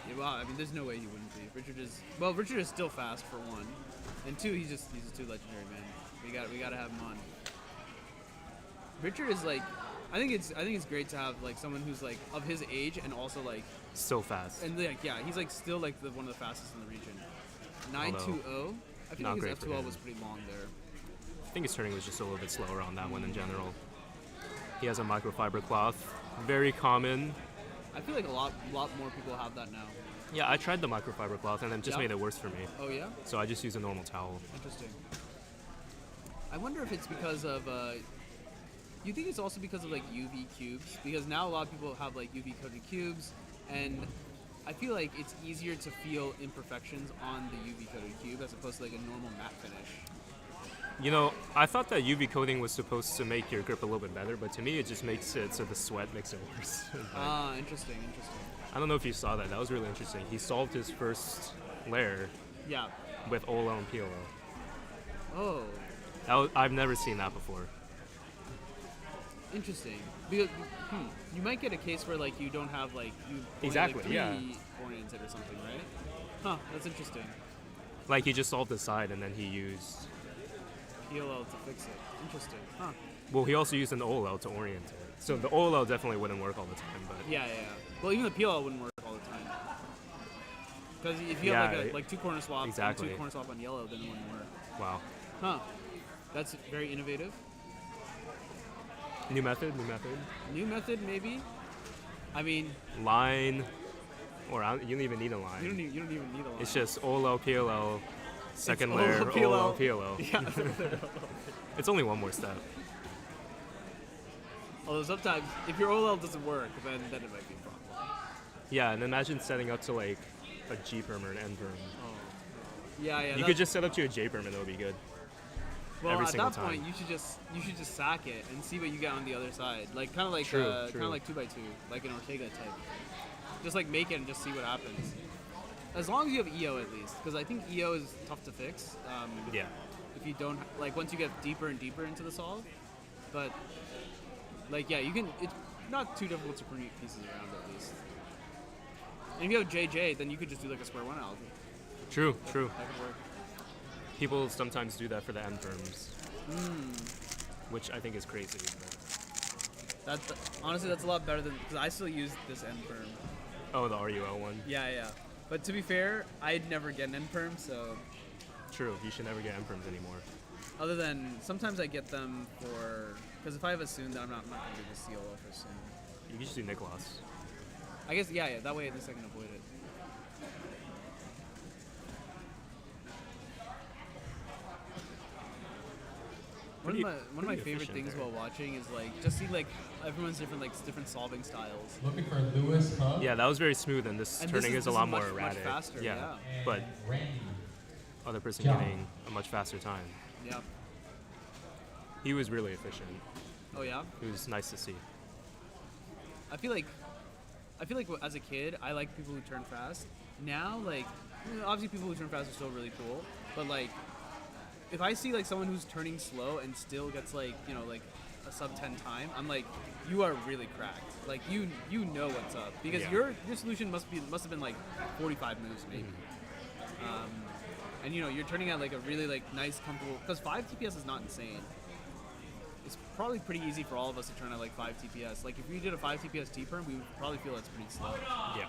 [SPEAKER 1] Yeah, well, I mean, there's no way he wouldn't be. Richard is still fast for 1, and 2, he's just too legendary, man. We gotta have him on. Richard is like, I think it's great to have like someone who's like of his age and also like
[SPEAKER 2] So fast.
[SPEAKER 1] and like yeah, he's like still like one of the fastest in the region. 920. I feel
[SPEAKER 2] not
[SPEAKER 1] like his
[SPEAKER 2] great for
[SPEAKER 1] F2L
[SPEAKER 2] him.
[SPEAKER 1] was pretty long there.
[SPEAKER 2] I think his turning was just a little bit slower on that one in general. He has a microfiber cloth, very common.
[SPEAKER 1] I feel like a lot more people have that now.
[SPEAKER 2] Yeah, I tried the microfiber cloth and it just
[SPEAKER 1] Yeah?
[SPEAKER 2] made it worse for me.
[SPEAKER 1] Oh yeah,
[SPEAKER 2] So I just use a normal towel.
[SPEAKER 1] interesting. I wonder if it's because of. You think it's also because of like UV cubes? Because now a lot of people have like UV coated cubes, and I feel like it's easier to feel imperfections on the UV coated cube as opposed to like a normal matte finish.
[SPEAKER 2] You know, I thought that UV coating was supposed to make your grip a little bit better, but to me it just makes it so the sweat makes it worse.
[SPEAKER 1] Ah, interesting.
[SPEAKER 2] I don't know if you saw that. That was really interesting. He solved his first layer
[SPEAKER 1] Yeah.
[SPEAKER 2] with OLO and PLO.
[SPEAKER 1] Oh,
[SPEAKER 2] I've never seen that before.
[SPEAKER 1] interesting. Because you might get a case where like you don't have like you only,
[SPEAKER 2] Exactly,
[SPEAKER 1] like, 3
[SPEAKER 2] yeah.
[SPEAKER 1] oriented or something, right? Huh, that's interesting.
[SPEAKER 2] Like he just solved the side and then he used.
[SPEAKER 1] PLL to fix it. Interesting. Huh.
[SPEAKER 2] Well, he also used an OLO to orient it. So the OLO definitely wouldn't work all the time, but
[SPEAKER 1] Yeah. Well, even the PLL wouldn't work all the time. Because if you
[SPEAKER 2] Yeah,
[SPEAKER 1] have like 2 corner swap
[SPEAKER 2] exactly.
[SPEAKER 1] and 2 corner swap on yellow, then it wouldn't work.
[SPEAKER 2] wow.
[SPEAKER 1] Huh. That's very innovative.
[SPEAKER 2] New method.
[SPEAKER 1] New method, maybe. I mean,
[SPEAKER 2] Line, you don't even need a line.
[SPEAKER 1] you don't even need a line.
[SPEAKER 2] It's just OLO, PLO, second
[SPEAKER 1] It's
[SPEAKER 2] layer,
[SPEAKER 1] OLO,
[SPEAKER 2] OLO, PLO.
[SPEAKER 1] Yeah.
[SPEAKER 2] It's only one more step.
[SPEAKER 1] Although sometimes, if your OLL doesn't work, then it might be a problem.
[SPEAKER 2] Yeah, and imagine setting up to like a G perm or an N perm.
[SPEAKER 1] Yeah.
[SPEAKER 2] You could just set up to a J perm and it'll be good.
[SPEAKER 1] well,
[SPEAKER 2] every
[SPEAKER 1] at
[SPEAKER 2] single
[SPEAKER 1] that point,
[SPEAKER 2] time.
[SPEAKER 1] you should just sack it and see what you get on the other side. Like kind of like
[SPEAKER 2] True.
[SPEAKER 1] 2x2, like an Ortega type. Just like make it and just see what happens. As long as you have EO at least, because I think EO is tough to fix.
[SPEAKER 2] Yeah.
[SPEAKER 1] If you don't like once you get deeper and deeper into the solve, but like yeah, you can. It's not too difficult to bring pieces around at least. And if you have JJ, then you could just do like a square 1 algorithm.
[SPEAKER 2] True.
[SPEAKER 1] That could work.
[SPEAKER 2] People sometimes do that for the N perms, which I think is crazy. But
[SPEAKER 1] Honestly, that's a lot better than because I still use this N perm.
[SPEAKER 2] oh, the RUL one.
[SPEAKER 1] Yeah. But to be fair, I'd never get an N perm, so
[SPEAKER 2] True. You should never get N perms anymore.
[SPEAKER 1] other than sometimes I get them for because if I have a Soon, then I'm not gonna do the CLO for Soon.
[SPEAKER 2] You can just do Nicholas.
[SPEAKER 1] I guess yeah. That way at least I can avoid it. One of my
[SPEAKER 2] pretty
[SPEAKER 1] favorite
[SPEAKER 2] efficient
[SPEAKER 1] things
[SPEAKER 2] there.
[SPEAKER 1] while watching is like just see like everyone's different solving styles.
[SPEAKER 3] Looking for Lewis Hub
[SPEAKER 2] Yeah, that was very smooth, and this
[SPEAKER 1] And
[SPEAKER 2] turning
[SPEAKER 1] this
[SPEAKER 2] is a lot more
[SPEAKER 1] much
[SPEAKER 2] erratic.
[SPEAKER 1] faster. Yeah.
[SPEAKER 3] and
[SPEAKER 2] but
[SPEAKER 3] Randy.
[SPEAKER 2] other person
[SPEAKER 3] John.
[SPEAKER 2] getting a much faster time.
[SPEAKER 1] Yeah.
[SPEAKER 2] He was really efficient.
[SPEAKER 1] Oh yeah.
[SPEAKER 2] It was nice to see.
[SPEAKER 1] I feel like as a kid, I like people who turn fast. Now, like, obviously people who turn fast are still really cool, but like, if I see like someone who's turning slow and still gets like, like a sub 10 time, I'm like, you are really cracked. Like you know what's up because
[SPEAKER 2] Yeah.
[SPEAKER 1] your solution must have been like 45 moves maybe. And you're turning at like a really like nice comfortable because 5 TPS is not insane. it's probably pretty easy for all of us to turn at like 5 TPS. Like if we did a 5 TPS T-perm, we would probably feel it's pretty slow.
[SPEAKER 2] Yeah.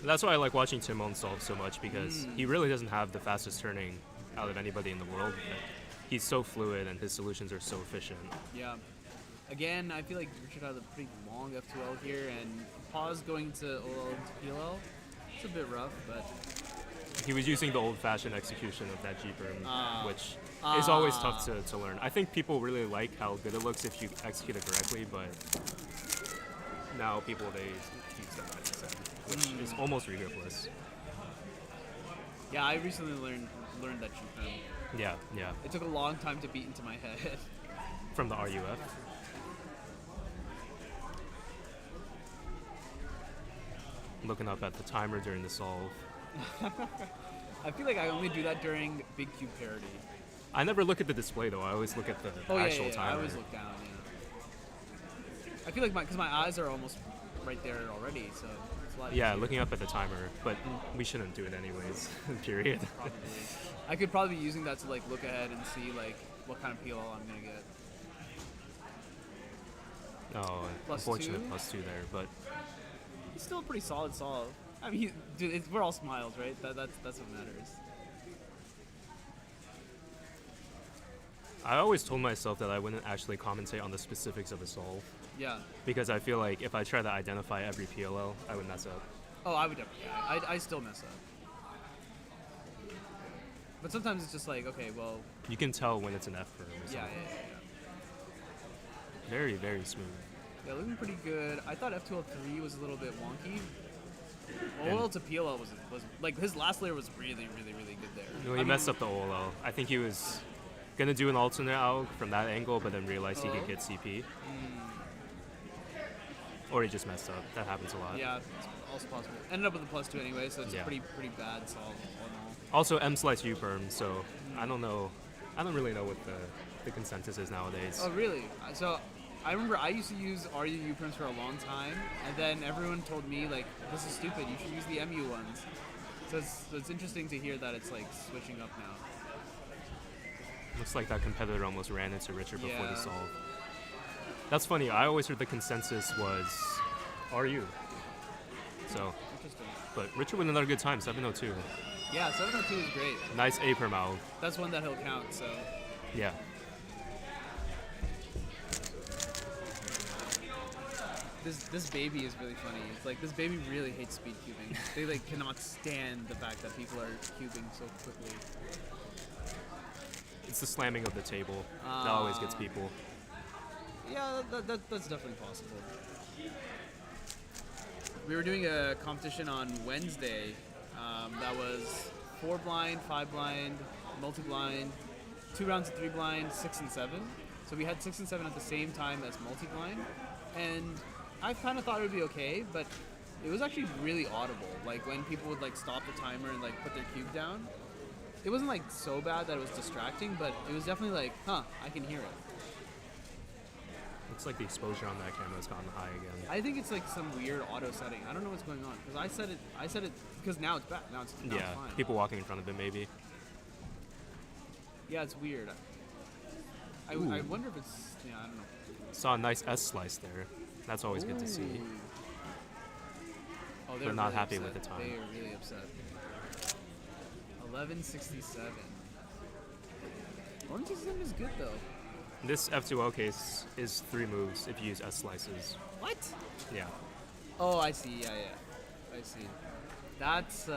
[SPEAKER 2] That's why I like watching Timon solve so much, because he really doesn't have the fastest turning out of anybody in the world. But he's so fluid and his solutions are so efficient.
[SPEAKER 1] Yeah. Again, I feel like Richard had a pretty long F2L here, and pause going to OL into PLL. It's a bit rough, but
[SPEAKER 2] he was using the old-fashioned execution of that G-perm, which is always tough to learn. I think people really like how good it looks if you execute it correctly, but now people, they use that, like I said, which is almost ridiculous.
[SPEAKER 1] Yeah, I recently learned that G-perm.
[SPEAKER 2] Yeah.
[SPEAKER 1] It took a long time to beat into my head.
[SPEAKER 2] From the RUF. Looking up at the timer during the solve.
[SPEAKER 1] I feel like I only do that during big cube parity.
[SPEAKER 2] I never look at the display though. I always look at the actual timer.
[SPEAKER 1] I always look down. Yeah. I feel like because my eyes are almost right there already, so it's a lot easier.
[SPEAKER 2] Looking up at the timer, but we shouldn't do it anyways. Period.
[SPEAKER 1] Probably. I could probably be using that to like look ahead and see like what kind of PLL I'm gonna get.
[SPEAKER 2] Oh, unfortunate +2 there, but
[SPEAKER 1] it's still a pretty solid solve. I mean, dude, we're all smiles, right? That's what matters.
[SPEAKER 2] I always told myself that I wouldn't actually commentate on the specifics of a solve.
[SPEAKER 1] Yeah.
[SPEAKER 2] Because I feel like if I try to identify every PLL, I would mess up.
[SPEAKER 1] Oh, I would definitely. Yeah, I still mess up. But sometimes it's just like, okay, well.
[SPEAKER 2] You can tell when it's an F perm or something.
[SPEAKER 1] Yeah.
[SPEAKER 2] Very, very smooth.
[SPEAKER 1] Yeah, looking pretty good. I thought F2L3 was a little bit wonky. OL to PLL was like his last layer was really, really, really good there.
[SPEAKER 2] No, he messed up the OLL. I think he was gonna do an alternate AUG from that angle, but then realized he could get CP. Or he just messed up. That happens a lot.
[SPEAKER 1] Yeah, it's also possible. Ended up with a +2 anyway, so it's a pretty bad solve all in all.
[SPEAKER 2] Also, M slice U perm, so I don't know. I don't really know what the consensus is nowadays.
[SPEAKER 1] Oh, really? So I remember I used to use RU U-perms for a long time, and then everyone told me, like, this is stupid, you should use the MU ones. So it's interesting to hear that it's, like, switching up now.
[SPEAKER 2] Looks like that competitor almost ran into Richard before the solve. That's funny, I always heard the consensus was RU. So,
[SPEAKER 1] interesting.
[SPEAKER 2] But Richard with another good time, 702.
[SPEAKER 1] Yeah, 702 is great.
[SPEAKER 2] Nice A perm AUG.
[SPEAKER 1] That's one that he'll count, so.
[SPEAKER 2] Yeah.
[SPEAKER 1] This baby is really funny. It's like this baby really hates speed cubing. They like cannot stand the fact that people are cubing so quickly.
[SPEAKER 2] It's the slamming of the table that always gets people.
[SPEAKER 1] Yeah, that's definitely possible. We were doing a competition on Wednesday that was 4 blind, 5 blind, multi-blind, 2 rounds of 3 blind, 6 and 7. So we had 6 and 7 at the same time as multi-blind, and I kind of thought it would be okay, but it was actually really audible. Like when people would like stop the timer and like put their cube down, it wasn't like so bad that it was distracting, but it was definitely like, huh, I can hear it.
[SPEAKER 2] Looks like the exposure on that camera has gotten high again.
[SPEAKER 1] I think it's like some weird auto setting. I don't know what's going on because I set it because now it's back. Now it's fine.
[SPEAKER 2] People walking in front of it maybe.
[SPEAKER 1] Yeah, it's weird. I wonder if it's I don't know.
[SPEAKER 2] Saw a nice S slice there. That's always good to see.
[SPEAKER 1] Oh, they're
[SPEAKER 2] but not
[SPEAKER 1] really
[SPEAKER 2] happy
[SPEAKER 1] upset.
[SPEAKER 2] with the time.
[SPEAKER 1] They are really upset. 1167. 1167 is good though.
[SPEAKER 2] This F2L case is 3 moves if you use S slices.
[SPEAKER 1] What?
[SPEAKER 2] Yeah.
[SPEAKER 1] Oh, I see. Yeah. I see. That's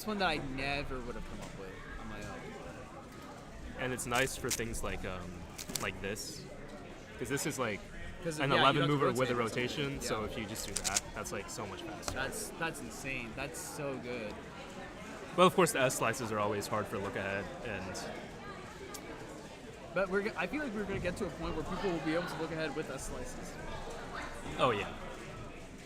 [SPEAKER 1] one that I never would have come up with on my own.
[SPEAKER 2] And it's nice for things like this, because this is like an
[SPEAKER 1] you
[SPEAKER 2] 11
[SPEAKER 1] have to
[SPEAKER 2] mover
[SPEAKER 1] rotate
[SPEAKER 2] with a
[SPEAKER 1] or something.
[SPEAKER 2] rotation.
[SPEAKER 1] Yeah.
[SPEAKER 2] So if you just do that, that's like so much faster.
[SPEAKER 1] That's insane. That's so good.
[SPEAKER 2] But of course, the S slices are always hard for look ahead, and
[SPEAKER 1] but I feel like we're gonna get to a point where people will be able to look ahead with S slices.
[SPEAKER 2] oh yeah.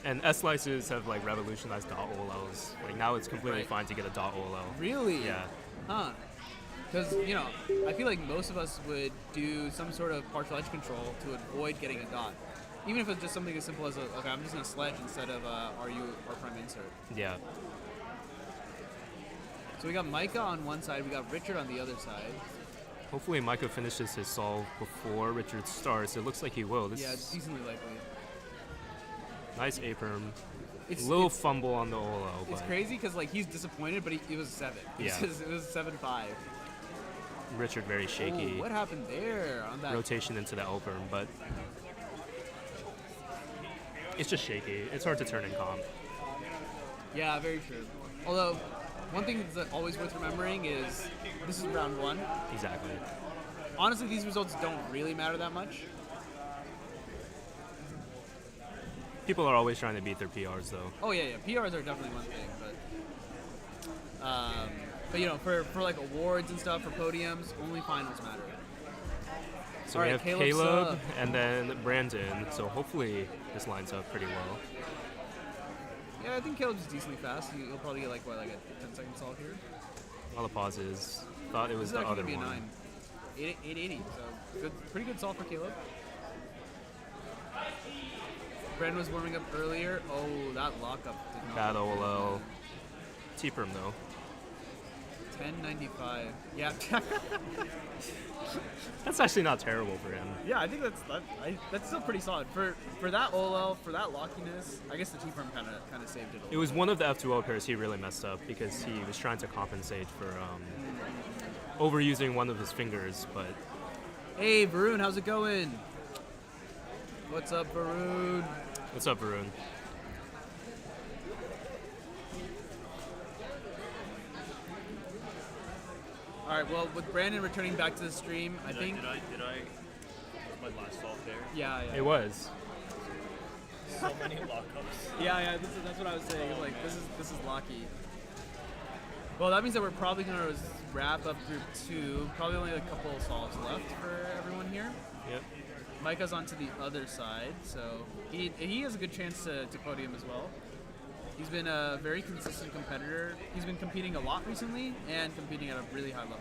[SPEAKER 2] And S slices have like revolutionized dot OLLs. Like now it's completely fine to get a dot OLL.
[SPEAKER 1] Really?
[SPEAKER 2] Yeah.
[SPEAKER 1] Huh. Because, I feel like most of us would do some sort of partial edge control to avoid getting a dot. Even if it's just something as simple as, okay, I'm just going to sledge instead of RU or prime insert.
[SPEAKER 2] Yeah.
[SPEAKER 1] So we got Micah on one side, we got Richard on the other side.
[SPEAKER 2] Hopefully Micah finishes his solve before Richard starts. It looks like he will.
[SPEAKER 1] Yeah, it's decently likely.
[SPEAKER 2] Nice A-perm.
[SPEAKER 1] It's
[SPEAKER 2] a little fumble on the OLO.
[SPEAKER 1] It's crazy because like he's disappointed, but it was 7.
[SPEAKER 2] Yeah.
[SPEAKER 1] It was 7-5.
[SPEAKER 2] Richard very shaky.
[SPEAKER 1] Ooh, what happened there on that
[SPEAKER 2] rotation into the O-perm, but it's just shaky. It's hard to turn in comp.
[SPEAKER 1] Yeah, very true. Although, one thing that's always worth remembering is this is round 1.
[SPEAKER 2] Exactly.
[SPEAKER 1] Honestly, these results don't really matter that much.
[SPEAKER 2] People are always trying to beat their PRs, though.
[SPEAKER 1] Oh yeah, PRs are definitely one thing, but you know, for like awards and stuff, for podiums, only finals matter.
[SPEAKER 2] So
[SPEAKER 1] all
[SPEAKER 2] we
[SPEAKER 1] right,
[SPEAKER 2] have Caleb and then Brandon. So hopefully this lines up pretty well.
[SPEAKER 1] Yeah, I think Caleb's decently fast. He'll probably get like a 10-second solve here.
[SPEAKER 2] All the pauses. Thought it was
[SPEAKER 1] This
[SPEAKER 2] the
[SPEAKER 1] is
[SPEAKER 2] other
[SPEAKER 1] be a
[SPEAKER 2] one.
[SPEAKER 1] 9. 880. So pretty good solve for Caleb. Brandon was warming up earlier. Oh, that lockup did not.
[SPEAKER 2] Bad OLL. T-perm though.
[SPEAKER 1] 1095. Yeah.
[SPEAKER 2] That's actually not terrible for him.
[SPEAKER 1] Yeah, I think that's still pretty solid for that OLL, for that lockiness. I guess the T-perm kind of saved it.
[SPEAKER 2] It was one of the F2O pairs he really messed up because he was trying to compensate for overusing one of his fingers, but.
[SPEAKER 1] Hey, Varun, how's it going? What's up, Varun?
[SPEAKER 2] What's up, Varun?
[SPEAKER 1] All right, well, with Brandon returning back to the stream, I think.
[SPEAKER 6] Did I? Was my last solve there?
[SPEAKER 1] Yeah.
[SPEAKER 2] It was.
[SPEAKER 6] So many lockups.
[SPEAKER 1] Yeah. That's what I was saying. Like this is Locky. Well, that means that we're probably gonna wrap up group 2. Probably only a couple of solves left for everyone here.
[SPEAKER 2] Yep.
[SPEAKER 1] Micah's onto the other side, so he has a good chance to podium as well. He's been a very consistent competitor. He's been competing a lot recently and competing at a really high level.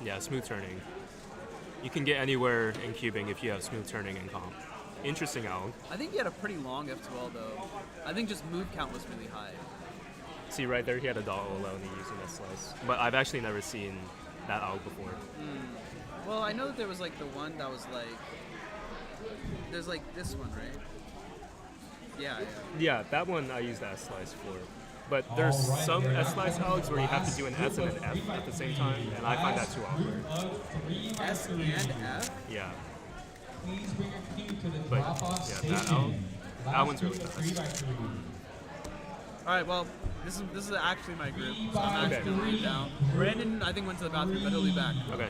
[SPEAKER 2] Yeah, smooth turning. You can get anywhere in cubing if you have smooth turning in comp. Interesting alg.
[SPEAKER 1] I think he had a pretty long F2L though. I think just move count was really high.
[SPEAKER 2] See right there, he had a dot OLO and he using that slice. But I've actually never seen that alg before.
[SPEAKER 1] Well, I know that there was like the one that was like, there's like this one, right? Yeah.
[SPEAKER 2] Yeah, that one I use the S slice for. But there's some S slice algs where you have to do an S and an F at the same time, and I find that too awkward.
[SPEAKER 1] S and F?
[SPEAKER 2] Yeah.
[SPEAKER 3] Please bring your cue to the
[SPEAKER 2] But
[SPEAKER 3] drop-off
[SPEAKER 2] yeah,
[SPEAKER 3] station.
[SPEAKER 2] that one's really
[SPEAKER 3] Last
[SPEAKER 2] fast.
[SPEAKER 3] 3x3.
[SPEAKER 1] All right, well, this is actually my group. So I'm actually gonna leave down. Brandon, I think, went to the bathroom, but he'll be back.
[SPEAKER 2] Okay.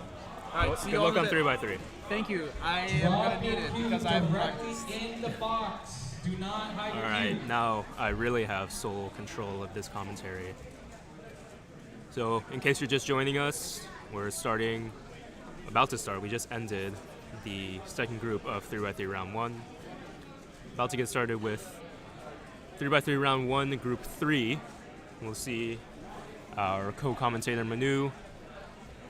[SPEAKER 1] All right, see
[SPEAKER 2] Good
[SPEAKER 1] you all
[SPEAKER 2] luck
[SPEAKER 1] in
[SPEAKER 2] on
[SPEAKER 1] a bit.
[SPEAKER 2] 3x3.
[SPEAKER 1] Thank you. I am gonna need it because I've practiced.
[SPEAKER 3] in the box. Do not hide
[SPEAKER 2] All
[SPEAKER 3] your
[SPEAKER 2] right,
[SPEAKER 3] cue.
[SPEAKER 2] now I really have sole control of this commentary. So, in case you're just joining us, we're about to start. We just ended the second group of 3x3 round 1. About to get started with 3x3 round 1, group 3. We'll see our co-commentator Manu.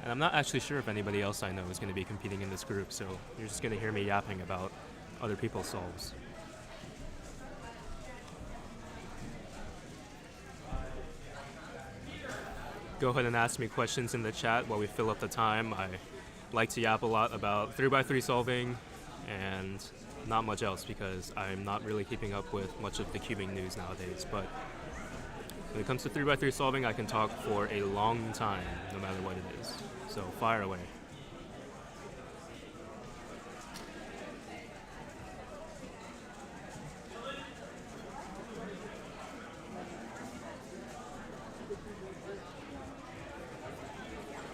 [SPEAKER 2] And I'm not actually sure if anybody else I know is going to be competing in this group, so you're just going to hear me yapping about other people's solves. Go ahead and ask me questions in the chat while we fill up the time. I like to yap a lot about 3x3 solving and not much else because I'm not really keeping up with much of the cubing news nowadays. But when it comes to 3x3 solving, I can talk for a long time, no matter what it is. So fire away.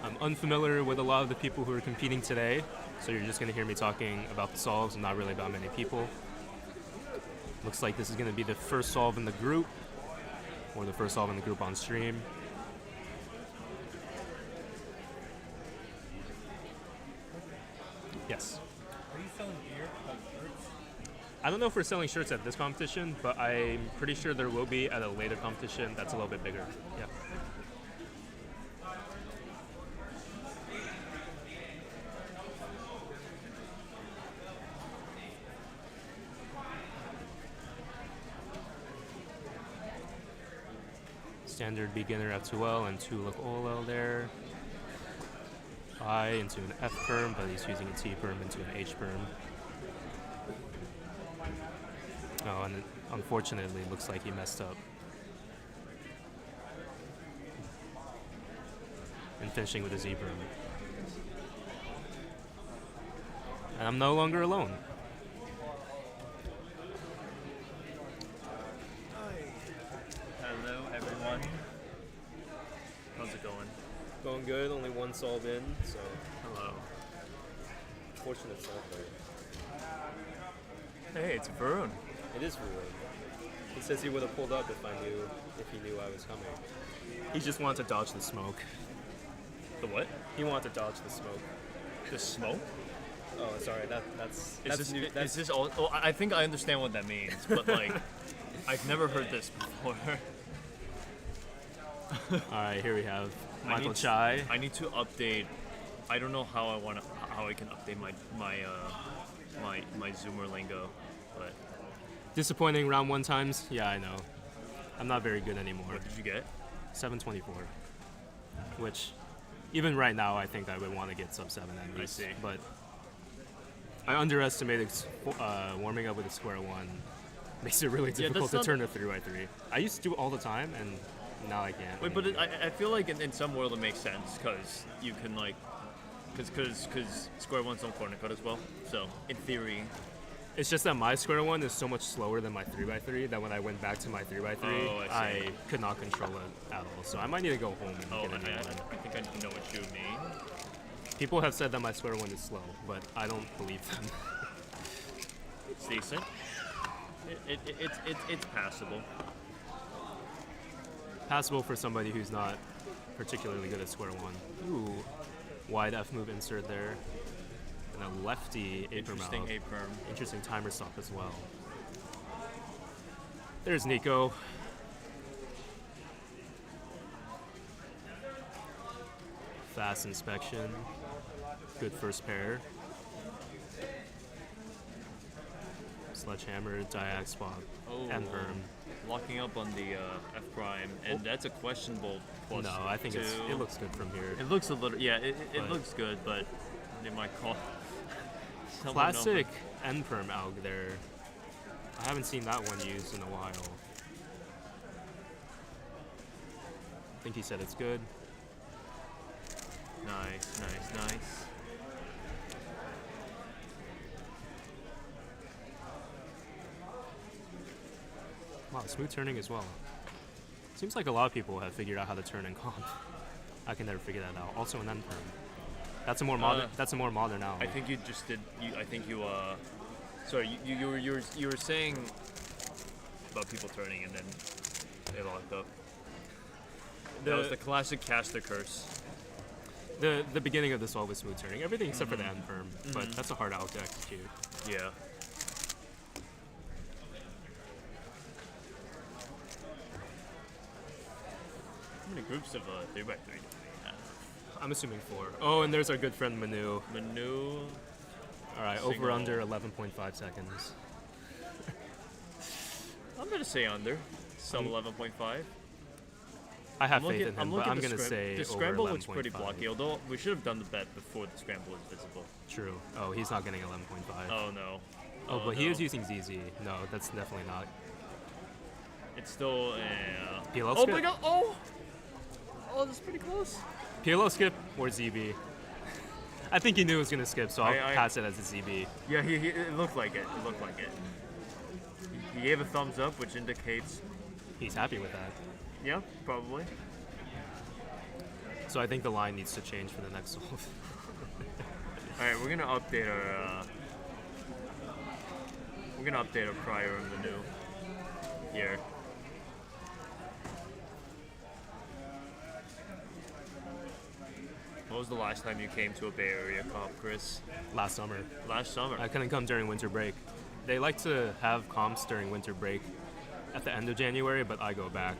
[SPEAKER 2] I'm unfamiliar with a lot of the people who are competing today, so you're just going to hear me talking about the solves and not really about many people. Looks like this is going to be the first solve in the group, or the first solve in the group on stream. Yes.
[SPEAKER 5] Are you selling gear, like shirts?
[SPEAKER 2] I don't know if we're selling shirts at this competition, but I'm pretty sure there will be at a later competition that's a little bit bigger. Yeah. Standard beginner F2L and 2 look OLL there. I into an F perm, but he's using a T perm into an H perm. Oh, and unfortunately, looks like he messed up. And finishing with a Z perm. And I'm no longer alone.
[SPEAKER 6] Hello, everyone. How's it going?
[SPEAKER 2] Going good, only one solve in, so
[SPEAKER 6] Hello.
[SPEAKER 2] fortunate solve there.
[SPEAKER 6] Hey, it's Varun.
[SPEAKER 2] It is ruined. He says he would have pulled up if he knew I was coming. He just wanted to dodge the smoke.
[SPEAKER 6] The what?
[SPEAKER 2] He wanted to dodge the smoke.
[SPEAKER 6] The smoke?
[SPEAKER 2] Oh, sorry. That's new.
[SPEAKER 6] Is this all? Oh, I think I understand what that means, but like, I've never heard this before.
[SPEAKER 2] All right, here we have
[SPEAKER 6] I
[SPEAKER 2] Michael
[SPEAKER 6] need
[SPEAKER 2] Chai.
[SPEAKER 6] I need to update. I don't know how I can update my Zoomer lingo, but
[SPEAKER 2] Disappointing round 1 times. Yeah, I know. I'm not very good anymore.
[SPEAKER 6] what did you get?
[SPEAKER 2] 724, which even right now I think I would want to get sub 7 at least.
[SPEAKER 6] see.
[SPEAKER 2] But I underestimated warming up with a square 1. Makes it really difficult to turn a 3x3. I used to do it all the time, and now I can't.
[SPEAKER 6] Wait, but I feel like in some world it makes sense because you can like, because square ones don't corner cut as well. So in theory,
[SPEAKER 2] It's just that my square 1 is so much slower than my 3x3 that when I went back to my 3x3,
[SPEAKER 6] Oh, I see.
[SPEAKER 2] I could not control it at all. So I might need to go home and
[SPEAKER 6] oh,
[SPEAKER 2] get a new one.
[SPEAKER 6] I think I know what you mean.
[SPEAKER 2] People have said that my square 1 is slow, but I don't believe them.
[SPEAKER 6] It's decent. It's passable.
[SPEAKER 2] Passable for somebody who's not particularly good at square 1. Ooh, wide F move insert there. And a lefty A perm
[SPEAKER 6] Interesting
[SPEAKER 2] out.
[SPEAKER 6] A perm.
[SPEAKER 2] Interesting timer stop as well. There's Nico. Fast inspection. Good first pair. Sledgehammer, diag swap, and perm.
[SPEAKER 6] Locking up on the F prime, and that's a questionable plus.
[SPEAKER 2] No, I think
[SPEAKER 6] two.
[SPEAKER 2] it looks good from here.
[SPEAKER 6] It looks a little, yeah, it
[SPEAKER 2] But-
[SPEAKER 6] looks good, but they might call. someone
[SPEAKER 2] Classic N perm alg there. I haven't seen that one used in a while. I think he said it's good.
[SPEAKER 6] Nice, nice, nice.
[SPEAKER 2] Wow, smooth turning as well. Seems like a lot of people have figured out how to turn in comp. I can never figure that out. Also an N perm. That's a more modern. That's a more modern alg.
[SPEAKER 6] I think you just did. I think you. Sorry, you were saying about people turning and then they locked up. That was the classic caster curse.
[SPEAKER 2] The beginning of this all was smooth turning. Everything except for the N perm, but that's a hard alg to execute.
[SPEAKER 6] Yeah. How many groups of 3x3 do we have?
[SPEAKER 2] I'm assuming 4. Oh, and there's our good friend Manu.
[SPEAKER 6] Manu.
[SPEAKER 2] All right, over under 11.5 seconds.
[SPEAKER 6] I'm gonna say under. Sub 11.5.
[SPEAKER 2] I have faith in him, but I'm gonna say
[SPEAKER 6] the
[SPEAKER 2] over
[SPEAKER 6] scramble looks
[SPEAKER 2] 11.5.
[SPEAKER 6] pretty blocky. Although we should have done the bet before the scramble was visible.
[SPEAKER 2] True. Oh, he's not getting 11.5.
[SPEAKER 6] Oh no.
[SPEAKER 2] Oh, but he
[SPEAKER 6] no.
[SPEAKER 2] is using ZZ. No, that's definitely not.
[SPEAKER 6] It's still.
[SPEAKER 2] PLO
[SPEAKER 6] Oh
[SPEAKER 2] skip?
[SPEAKER 6] my god! Oh. Oh, that's pretty close.
[SPEAKER 2] PLO skip or ZB? I think he knew it was gonna skip, so I'll
[SPEAKER 6] I-
[SPEAKER 2] pass it as a ZB.
[SPEAKER 6] Yeah, it looked like it. It looked like it. He gave a thumbs up, which indicates.
[SPEAKER 2] He's happy with that.
[SPEAKER 6] Yeah, probably.
[SPEAKER 2] So I think the line needs to change for the next solve.
[SPEAKER 6] All right, we're gonna update our. We're gonna update our prior and the new. Here. When was the last time you came to a Bay Area comp, Chris?
[SPEAKER 2] Last summer.
[SPEAKER 6] Last summer.
[SPEAKER 2] I couldn't come during winter break. They like to have comps during winter break at the end of January, but I go back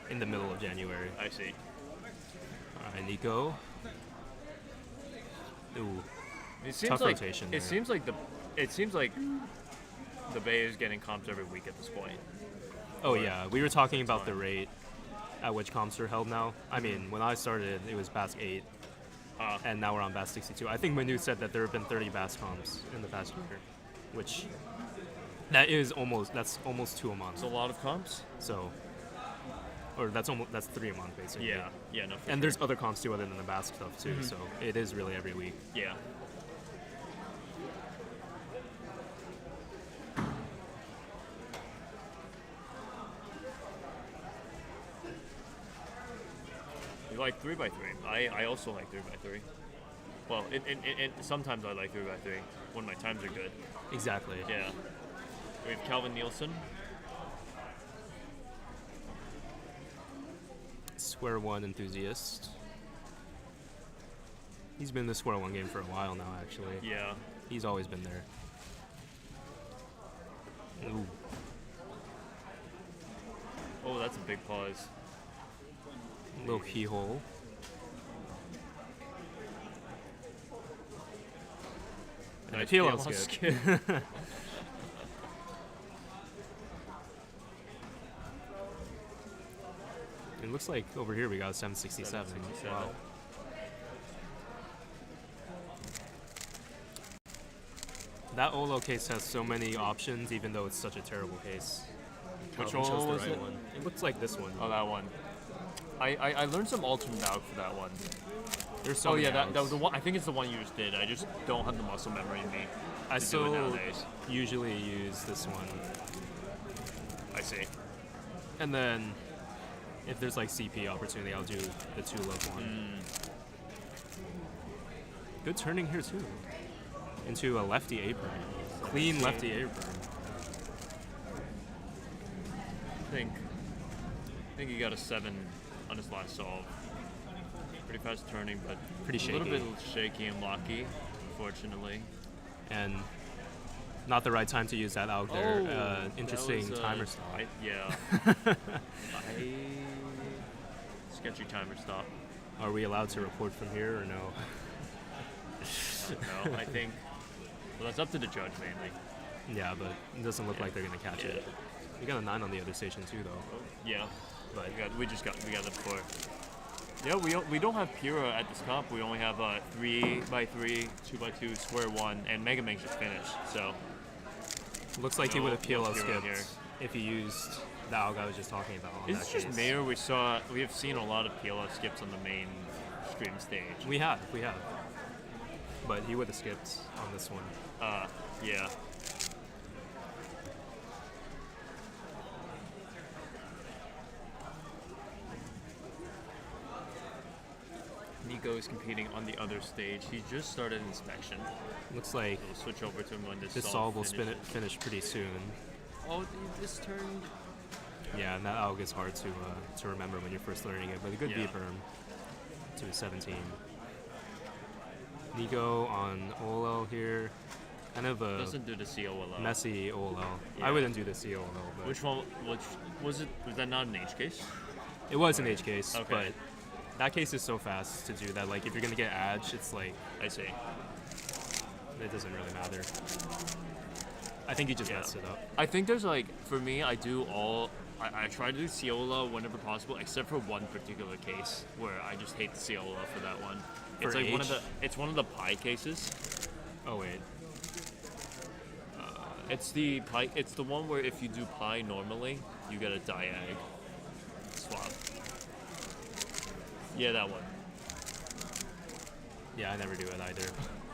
[SPEAKER 2] in the middle of January.
[SPEAKER 6] I see.
[SPEAKER 2] All right, Nico. Ooh,
[SPEAKER 6] It seems
[SPEAKER 2] Tough
[SPEAKER 6] like
[SPEAKER 2] rotation
[SPEAKER 6] it
[SPEAKER 2] there.
[SPEAKER 6] seems like the Bay is getting comps every week at this point.
[SPEAKER 2] Oh yeah, we were talking about the rate at which comps are held now. I mean, when I started, it was BASC 8, and now we're on BASC 62. I think Manu said that there have been 30 BASC comps in the past year, which that's almost 2 a month.
[SPEAKER 6] It's a lot of comps.
[SPEAKER 2] So, or that's 3 a month basically.
[SPEAKER 6] Yeah, no.
[SPEAKER 2] And there's other comps too other than the BASC stuff too. So it is really every week.
[SPEAKER 6] Yeah. You like 3x3. I also like 3x3. Well, sometimes I like 3x3 when my times are good.
[SPEAKER 2] Exactly.
[SPEAKER 6] Yeah. We have Calvin Nielsen.
[SPEAKER 2] Square One enthusiast. He's been in the Square One game for a while now, actually.
[SPEAKER 6] Yeah.
[SPEAKER 2] He's always been there. Ooh.
[SPEAKER 6] Oh, that's a big pause.
[SPEAKER 2] Little keyhole. And a PLL skip. It looks like over here we got 767. Wow. That Olo case has so many options, even though it's such a terrible case.
[SPEAKER 6] Which Olo was it?
[SPEAKER 2] One. It looks like this one.
[SPEAKER 6] Oh, that one. I learned some alternate out for that one.
[SPEAKER 2] There's so many
[SPEAKER 6] that was the one. I think it's the one you just did. I just don't have the muscle memory in me.
[SPEAKER 2] I
[SPEAKER 6] to do it nowadays.
[SPEAKER 2] usually use this one.
[SPEAKER 6] I see.
[SPEAKER 2] And then, if there's like CP opportunity, I'll do the 2-love one. Good turning here too. Into a lefty apron. Clean lefty apron.
[SPEAKER 6] I think he got a 7 on his last solve. Pretty fast turning, but
[SPEAKER 2] pretty shaky.
[SPEAKER 6] A little bit shaky and locky, unfortunately.
[SPEAKER 2] And not the right time to use that out there. Interesting timer stop.
[SPEAKER 6] Sketchy timer stop.
[SPEAKER 2] Are we allowed to record from here or no?
[SPEAKER 6] No, I think. Well, that's up to the judge mainly.
[SPEAKER 2] Yeah, but it doesn't look like they're gonna catch it. We got a 9 on the other station too, though.
[SPEAKER 6] Yeah, but we got the 4. Yeah, we don't have Pura at this comp. We only have 3x3, 2x2, Square One, and Mega Man's just finished. So
[SPEAKER 2] looks like he would have PLL skipped if he used the AUG I was just talking about.
[SPEAKER 6] Is it just me, or we have seen a lot of PLL skips on the main stream stage?
[SPEAKER 2] We have. But he would have skipped on this one.
[SPEAKER 6] Yeah. Nico is competing on the other stage. He just started inspection.
[SPEAKER 2] Looks like
[SPEAKER 6] we'll switch over to him when this
[SPEAKER 2] solve will finish pretty soon.
[SPEAKER 6] Oh, this turned.
[SPEAKER 2] Yeah, and that AUG is hard to remember when you're first learning it, but a good B berm to a 17. Nico on OLL here. Kind of a
[SPEAKER 6] doesn't do the COLL.
[SPEAKER 2] Messy OLL. Yeah. I wouldn't do the COLL. But
[SPEAKER 6] which one? Which was it? Was that not an H case?
[SPEAKER 2] It was an H case, but that case is so fast to do that. Like if you're gonna get edge, it's like
[SPEAKER 6] I see.
[SPEAKER 2] It doesn't really matter. I think you just messed it up.
[SPEAKER 6] I think there's like for me, I try to do COLL whenever possible, except for one particular case where I just hate the COLL for that one. It's like one of the pi cases.
[SPEAKER 2] Oh wait.
[SPEAKER 6] It's the pi. It's the one where if you do pi normally, you get a diag swap. Yeah, that one.
[SPEAKER 2] Yeah, I never do it either.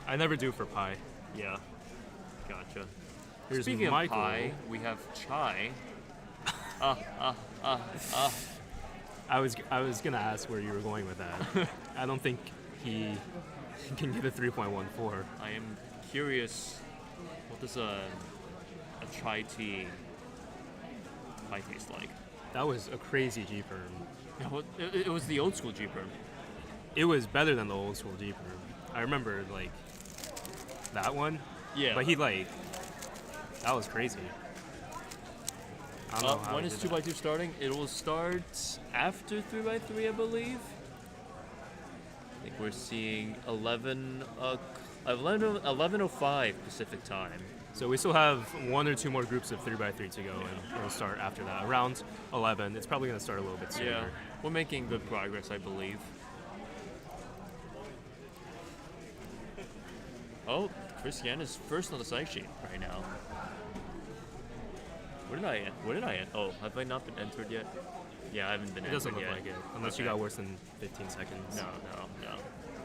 [SPEAKER 2] I never do for pi.
[SPEAKER 6] Yeah. Gotcha.
[SPEAKER 2] Here's
[SPEAKER 6] Speaking
[SPEAKER 2] Michael.
[SPEAKER 6] of pi, we have Chai.
[SPEAKER 2] I was gonna ask where you were going with that. I don't think he can get a 3.14.
[SPEAKER 6] I am curious. What does a Chai tea pie taste like?
[SPEAKER 2] That was a crazy G perm.
[SPEAKER 6] Yeah, it was the old school G perm.
[SPEAKER 2] It was better than the old school G perm. I remember like that one.
[SPEAKER 6] Yeah.
[SPEAKER 2] But that was crazy. I don't know how
[SPEAKER 6] when is 2x2 starting? It will start after 3x3, I believe. I think we're seeing 11:05 Pacific time.
[SPEAKER 2] So we still have 1 or 2 more groups of 3x3 to go, and it'll start after that. Around 11, it's probably going to start a little bit sooner.
[SPEAKER 6] Yeah, we're making good progress, I believe. Oh, Chris Yan is first on the side sheet right now. Where did I end? Oh, have I not been entered yet? Yeah, I haven't been
[SPEAKER 2] It
[SPEAKER 6] entered
[SPEAKER 2] doesn't look
[SPEAKER 6] yet.
[SPEAKER 2] like it, unless you got worse than 15 seconds.
[SPEAKER 6] No.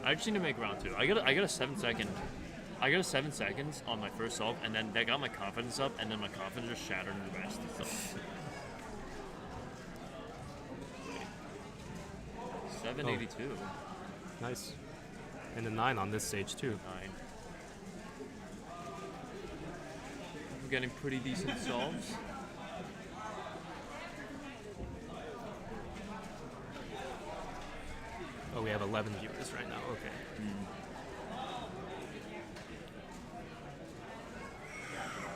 [SPEAKER 6] I just need to make round 2. I got a 7-second. I got a 7 seconds on my first solve, and then that got my confidence up, and then my confidence just shattered in the rest. So. 782.
[SPEAKER 2] Nice. And a 9 on this stage too.
[SPEAKER 6] 9. I'm getting pretty decent solves.
[SPEAKER 2] Oh, we have 11 viewers right now. Okay.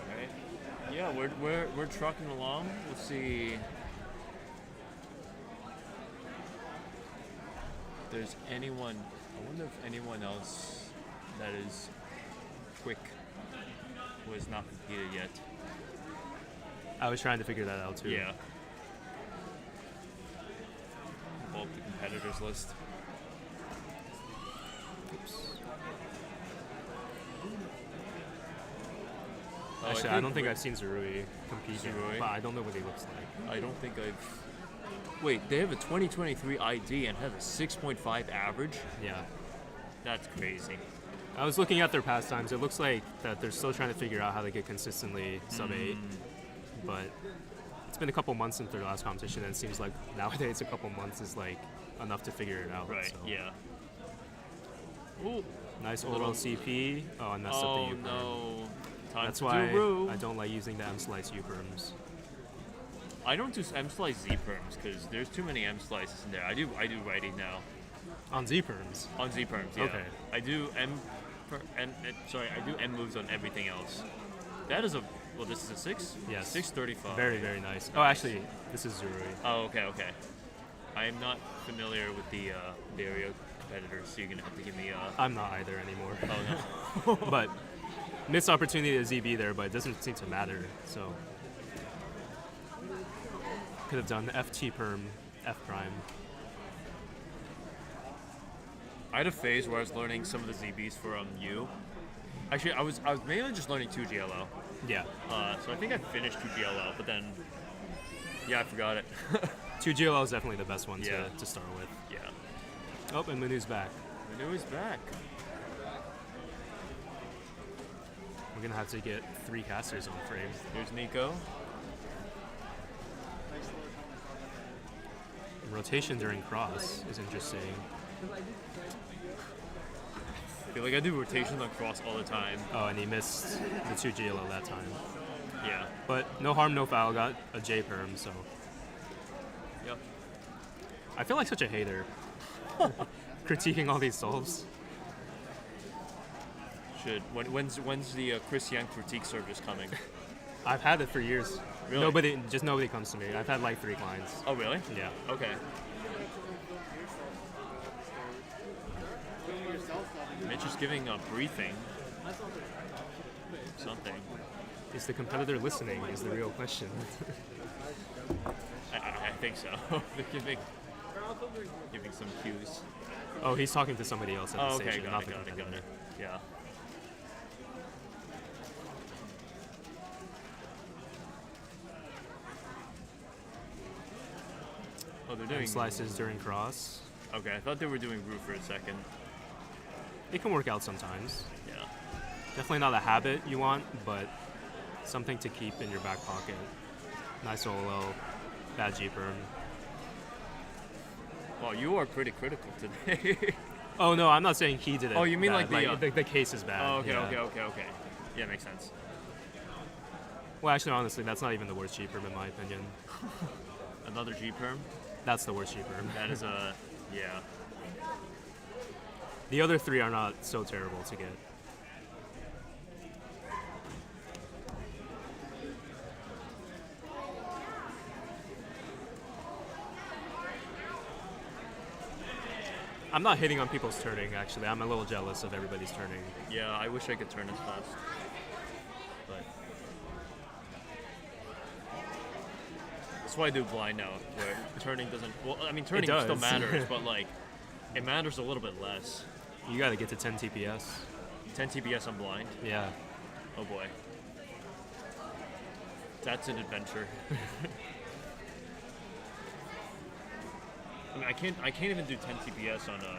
[SPEAKER 6] Alright. Yeah, we're trucking along. We'll see. If there's anyone. I wonder if anyone else that is quick who has not competed yet.
[SPEAKER 2] I was trying to figure that out too.
[SPEAKER 6] Yeah. Pull up the competitors list.
[SPEAKER 2] Actually, I don't think I've seen Zerui compete yet,
[SPEAKER 6] Zerui?
[SPEAKER 2] but I don't know what he looks like.
[SPEAKER 6] I don't think I've. Wait, they have a 2023 ID and have a 6.5 average?
[SPEAKER 2] Yeah.
[SPEAKER 6] That's crazy.
[SPEAKER 2] I was looking at their pastimes. It looks like that they're still trying to figure out how to get consistently sub 8, but it's been a couple months since their last competition, and it seems like nowadays a couple months is like enough to figure it out.
[SPEAKER 6] Right,
[SPEAKER 2] so.
[SPEAKER 6] yeah. Ooh.
[SPEAKER 2] Nice old CP. Oh, I messed up the U-perm.
[SPEAKER 6] No. Time
[SPEAKER 2] That's
[SPEAKER 6] to
[SPEAKER 2] why
[SPEAKER 6] do
[SPEAKER 2] I don't like using the M-slice U-perms.
[SPEAKER 6] I don't do M-slice Z-perms because there's too many M-slices in there. I do righty now.
[SPEAKER 2] On Z-perms?
[SPEAKER 6] On Z-perms, yeah.
[SPEAKER 2] Okay.
[SPEAKER 6] I do I do M moves on everything else. That is well, this is a 6?
[SPEAKER 2] Yes.
[SPEAKER 6] 635.
[SPEAKER 2] Very, very nice. Oh, actually, this is Zurui.
[SPEAKER 6] Oh, okay. I am not familiar with the area competitors, so you're going to have to give me
[SPEAKER 2] I'm not either anymore.
[SPEAKER 6] Oh, no.
[SPEAKER 2] But missed opportunity to ZB there, but it doesn't seem to matter, so. Could have done FT perm, F prime.
[SPEAKER 6] I had a phase where I was learning some of the ZBs from you. Actually, I was mainly just learning 2GLO.
[SPEAKER 2] Yeah.
[SPEAKER 6] So I think I finished 2GLO, but then, yeah, I forgot it.
[SPEAKER 2] 2GLL is definitely the best one
[SPEAKER 6] Yeah.
[SPEAKER 2] to start with.
[SPEAKER 6] Yeah.
[SPEAKER 2] Oh, and Manu's back.
[SPEAKER 6] Manu is back.
[SPEAKER 2] We're gonna have to get 3 casters on frame.
[SPEAKER 6] There's Nico.
[SPEAKER 2] Rotation during cross is interesting.
[SPEAKER 6] I feel like I do rotations on cross all the time.
[SPEAKER 2] Oh, and he missed the 2GLO that time.
[SPEAKER 6] Yeah.
[SPEAKER 2] But no harm, no foul. Got a J perm, so.
[SPEAKER 6] Yep.
[SPEAKER 2] I feel like such a hater. Critiquing all these solves.
[SPEAKER 6] Should. When's the Chris Young critique service coming?
[SPEAKER 2] I've had it for years.
[SPEAKER 6] Really?
[SPEAKER 2] Nobody comes to me. I've had like 3 clients.
[SPEAKER 6] Oh, really?
[SPEAKER 2] Yeah.
[SPEAKER 6] Okay. Mitch is giving a briefing. Something.
[SPEAKER 2] Is the competitor listening is the real question.
[SPEAKER 6] I think so. They're giving some cues.
[SPEAKER 2] Oh, he's talking to somebody else at the
[SPEAKER 6] Okay,
[SPEAKER 2] station, not the
[SPEAKER 6] got
[SPEAKER 2] competitor.
[SPEAKER 6] it. Yeah. Oh, they're doing
[SPEAKER 2] Slices during cross.
[SPEAKER 6] Okay, I thought they were doing root for a second.
[SPEAKER 2] It can work out sometimes.
[SPEAKER 6] Yeah.
[SPEAKER 2] Definitely not a habit you want, but something to keep in your back pocket. Nice solo, bad G perm.
[SPEAKER 6] Well, you are pretty critical today.
[SPEAKER 2] Oh no, I'm not saying he did it.
[SPEAKER 6] Oh, you mean
[SPEAKER 2] bad.
[SPEAKER 6] like
[SPEAKER 2] the case is bad.
[SPEAKER 6] Oh, okay,
[SPEAKER 2] yeah.
[SPEAKER 6] okay. Yeah, makes sense.
[SPEAKER 2] Well, actually, honestly, that's not even the worst G perm in my opinion.
[SPEAKER 6] Another G perm.
[SPEAKER 2] That's the worst G perm.
[SPEAKER 6] That is a yeah.
[SPEAKER 2] The other 3 are not so terrible to get. I'm not hitting on people's turning, actually. I'm a little jealous of everybody's turning.
[SPEAKER 6] Yeah, I wish I could turn as fast. But That's why I do blind now, where turning doesn't. Well, I mean, turning still matters, but like, it matters a little bit less.
[SPEAKER 2] You got to get to 10 TPS.
[SPEAKER 6] 10 TPS on blind.
[SPEAKER 2] Yeah.
[SPEAKER 6] Oh boy. That's an adventure. I mean, I can't even do 10 TPS on a.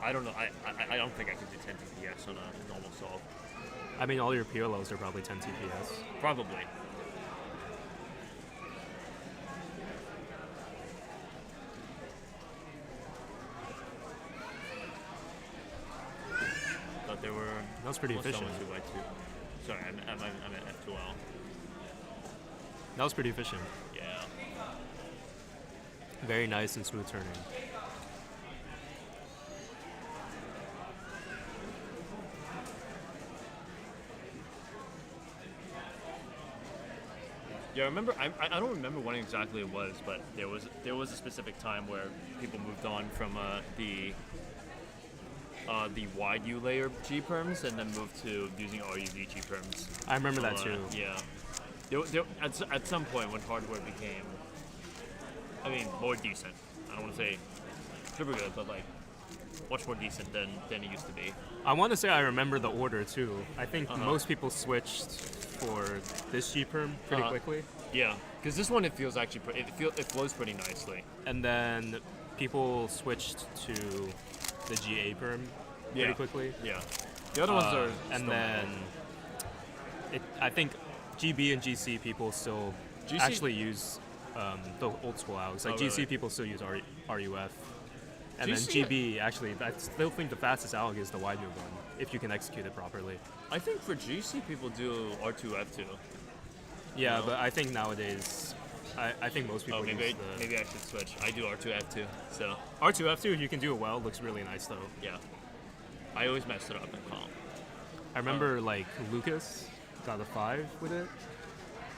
[SPEAKER 6] I don't know. I don't think I could do 10 TPS on a normal solve.
[SPEAKER 2] I mean, all your PLOs are probably 10 TPS.
[SPEAKER 6] Probably. But there were.
[SPEAKER 2] That was pretty efficient.
[SPEAKER 6] 2x2. Sorry, I'm at F2L.
[SPEAKER 2] That was pretty efficient.
[SPEAKER 6] Yeah.
[SPEAKER 2] Very nice and smooth turning.
[SPEAKER 6] Yeah, I remember. I don't remember when exactly it was, but there was a specific time where people moved on from the wide U layer G perms and then moved to using RUV G perms.
[SPEAKER 2] I remember that too.
[SPEAKER 6] Yeah. At some point when hardware became, I mean, more decent. I don't want to say super good, but like much more decent than it used to be.
[SPEAKER 2] I want to say I remember the order too. I think most people switched for this G perm pretty quickly.
[SPEAKER 6] Yeah, because this one it flows pretty nicely.
[SPEAKER 2] And then people switched to the GA perm pretty quickly.
[SPEAKER 6] Yeah. The other ones are.
[SPEAKER 2] And then I think GB and GC people still actually use the old school ALGs. Like GC people still use RUF. And then GB, actually, I still think the fastest ALG is the wide move one, if you can execute it properly.
[SPEAKER 6] I think for GC, people do R2F2.
[SPEAKER 2] Yeah, but I think nowadays, I think most people use
[SPEAKER 6] maybe I should switch. I do R2F2, so.
[SPEAKER 2] R2F2, if you can do it well, looks really nice, though.
[SPEAKER 6] Yeah. I always messed it up in comp.
[SPEAKER 2] I remember, like, Lucas got a 5 with it,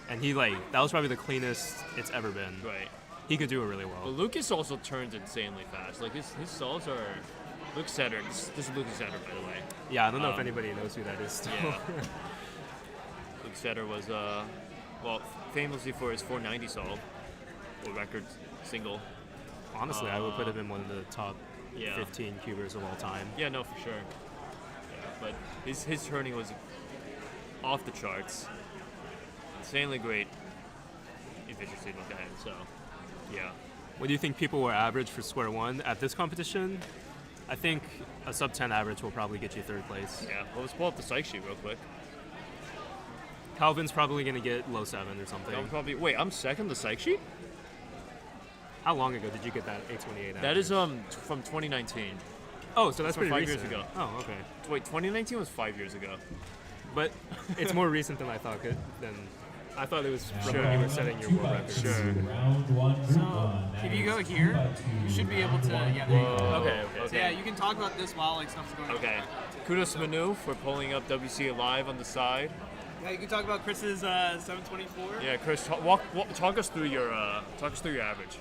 [SPEAKER 2] and he, like, that was probably the cleanest it's ever been.
[SPEAKER 6] Right.
[SPEAKER 2] He could do it really well.
[SPEAKER 6] But Lucas also turns insanely fast. Like his solves are Luke Setter. This is Lucas Setter, by the way.
[SPEAKER 2] Yeah, I don't know if anybody knows who that is still.
[SPEAKER 6] Yeah. Luke Setter was famously for his 490 solve, or record single.
[SPEAKER 2] Honestly, I would put him in one of the top 15 cubers of all time.
[SPEAKER 6] Yeah, no, for sure. Yeah, but his turning was off the charts. Insanely great efficiency look ahead. So. Yeah.
[SPEAKER 2] What do you think people were average for square one at this competition? I think a sub 10 average will probably get you third place.
[SPEAKER 6] Yeah. Well, let's pull up the psych sheet real quick.
[SPEAKER 2] Calvin's probably going to get low 7 or something.
[SPEAKER 6] Wait, I'm second the psych sheet?
[SPEAKER 2] How long ago did you get that 828 average?
[SPEAKER 6] That is from 2019.
[SPEAKER 2] Oh, so that's pretty
[SPEAKER 6] 5
[SPEAKER 2] recent.
[SPEAKER 6] years ago.
[SPEAKER 2] Oh, okay.
[SPEAKER 6] Wait, 2019 was 5 years ago.
[SPEAKER 2] But it's more recent than I thought. I thought it was from when you were setting your world record.
[SPEAKER 6] Sure.
[SPEAKER 1] So if you go here, you should be able to. Yeah. There you go.
[SPEAKER 6] Okay.
[SPEAKER 1] So yeah, you can talk about this while like stuff's going on.
[SPEAKER 6] Okay. Kudos to Manu for pulling up WC Alive on the side.
[SPEAKER 1] Yeah, you can talk about Chris's 724.
[SPEAKER 6] Yeah, Chris, talk us through your average.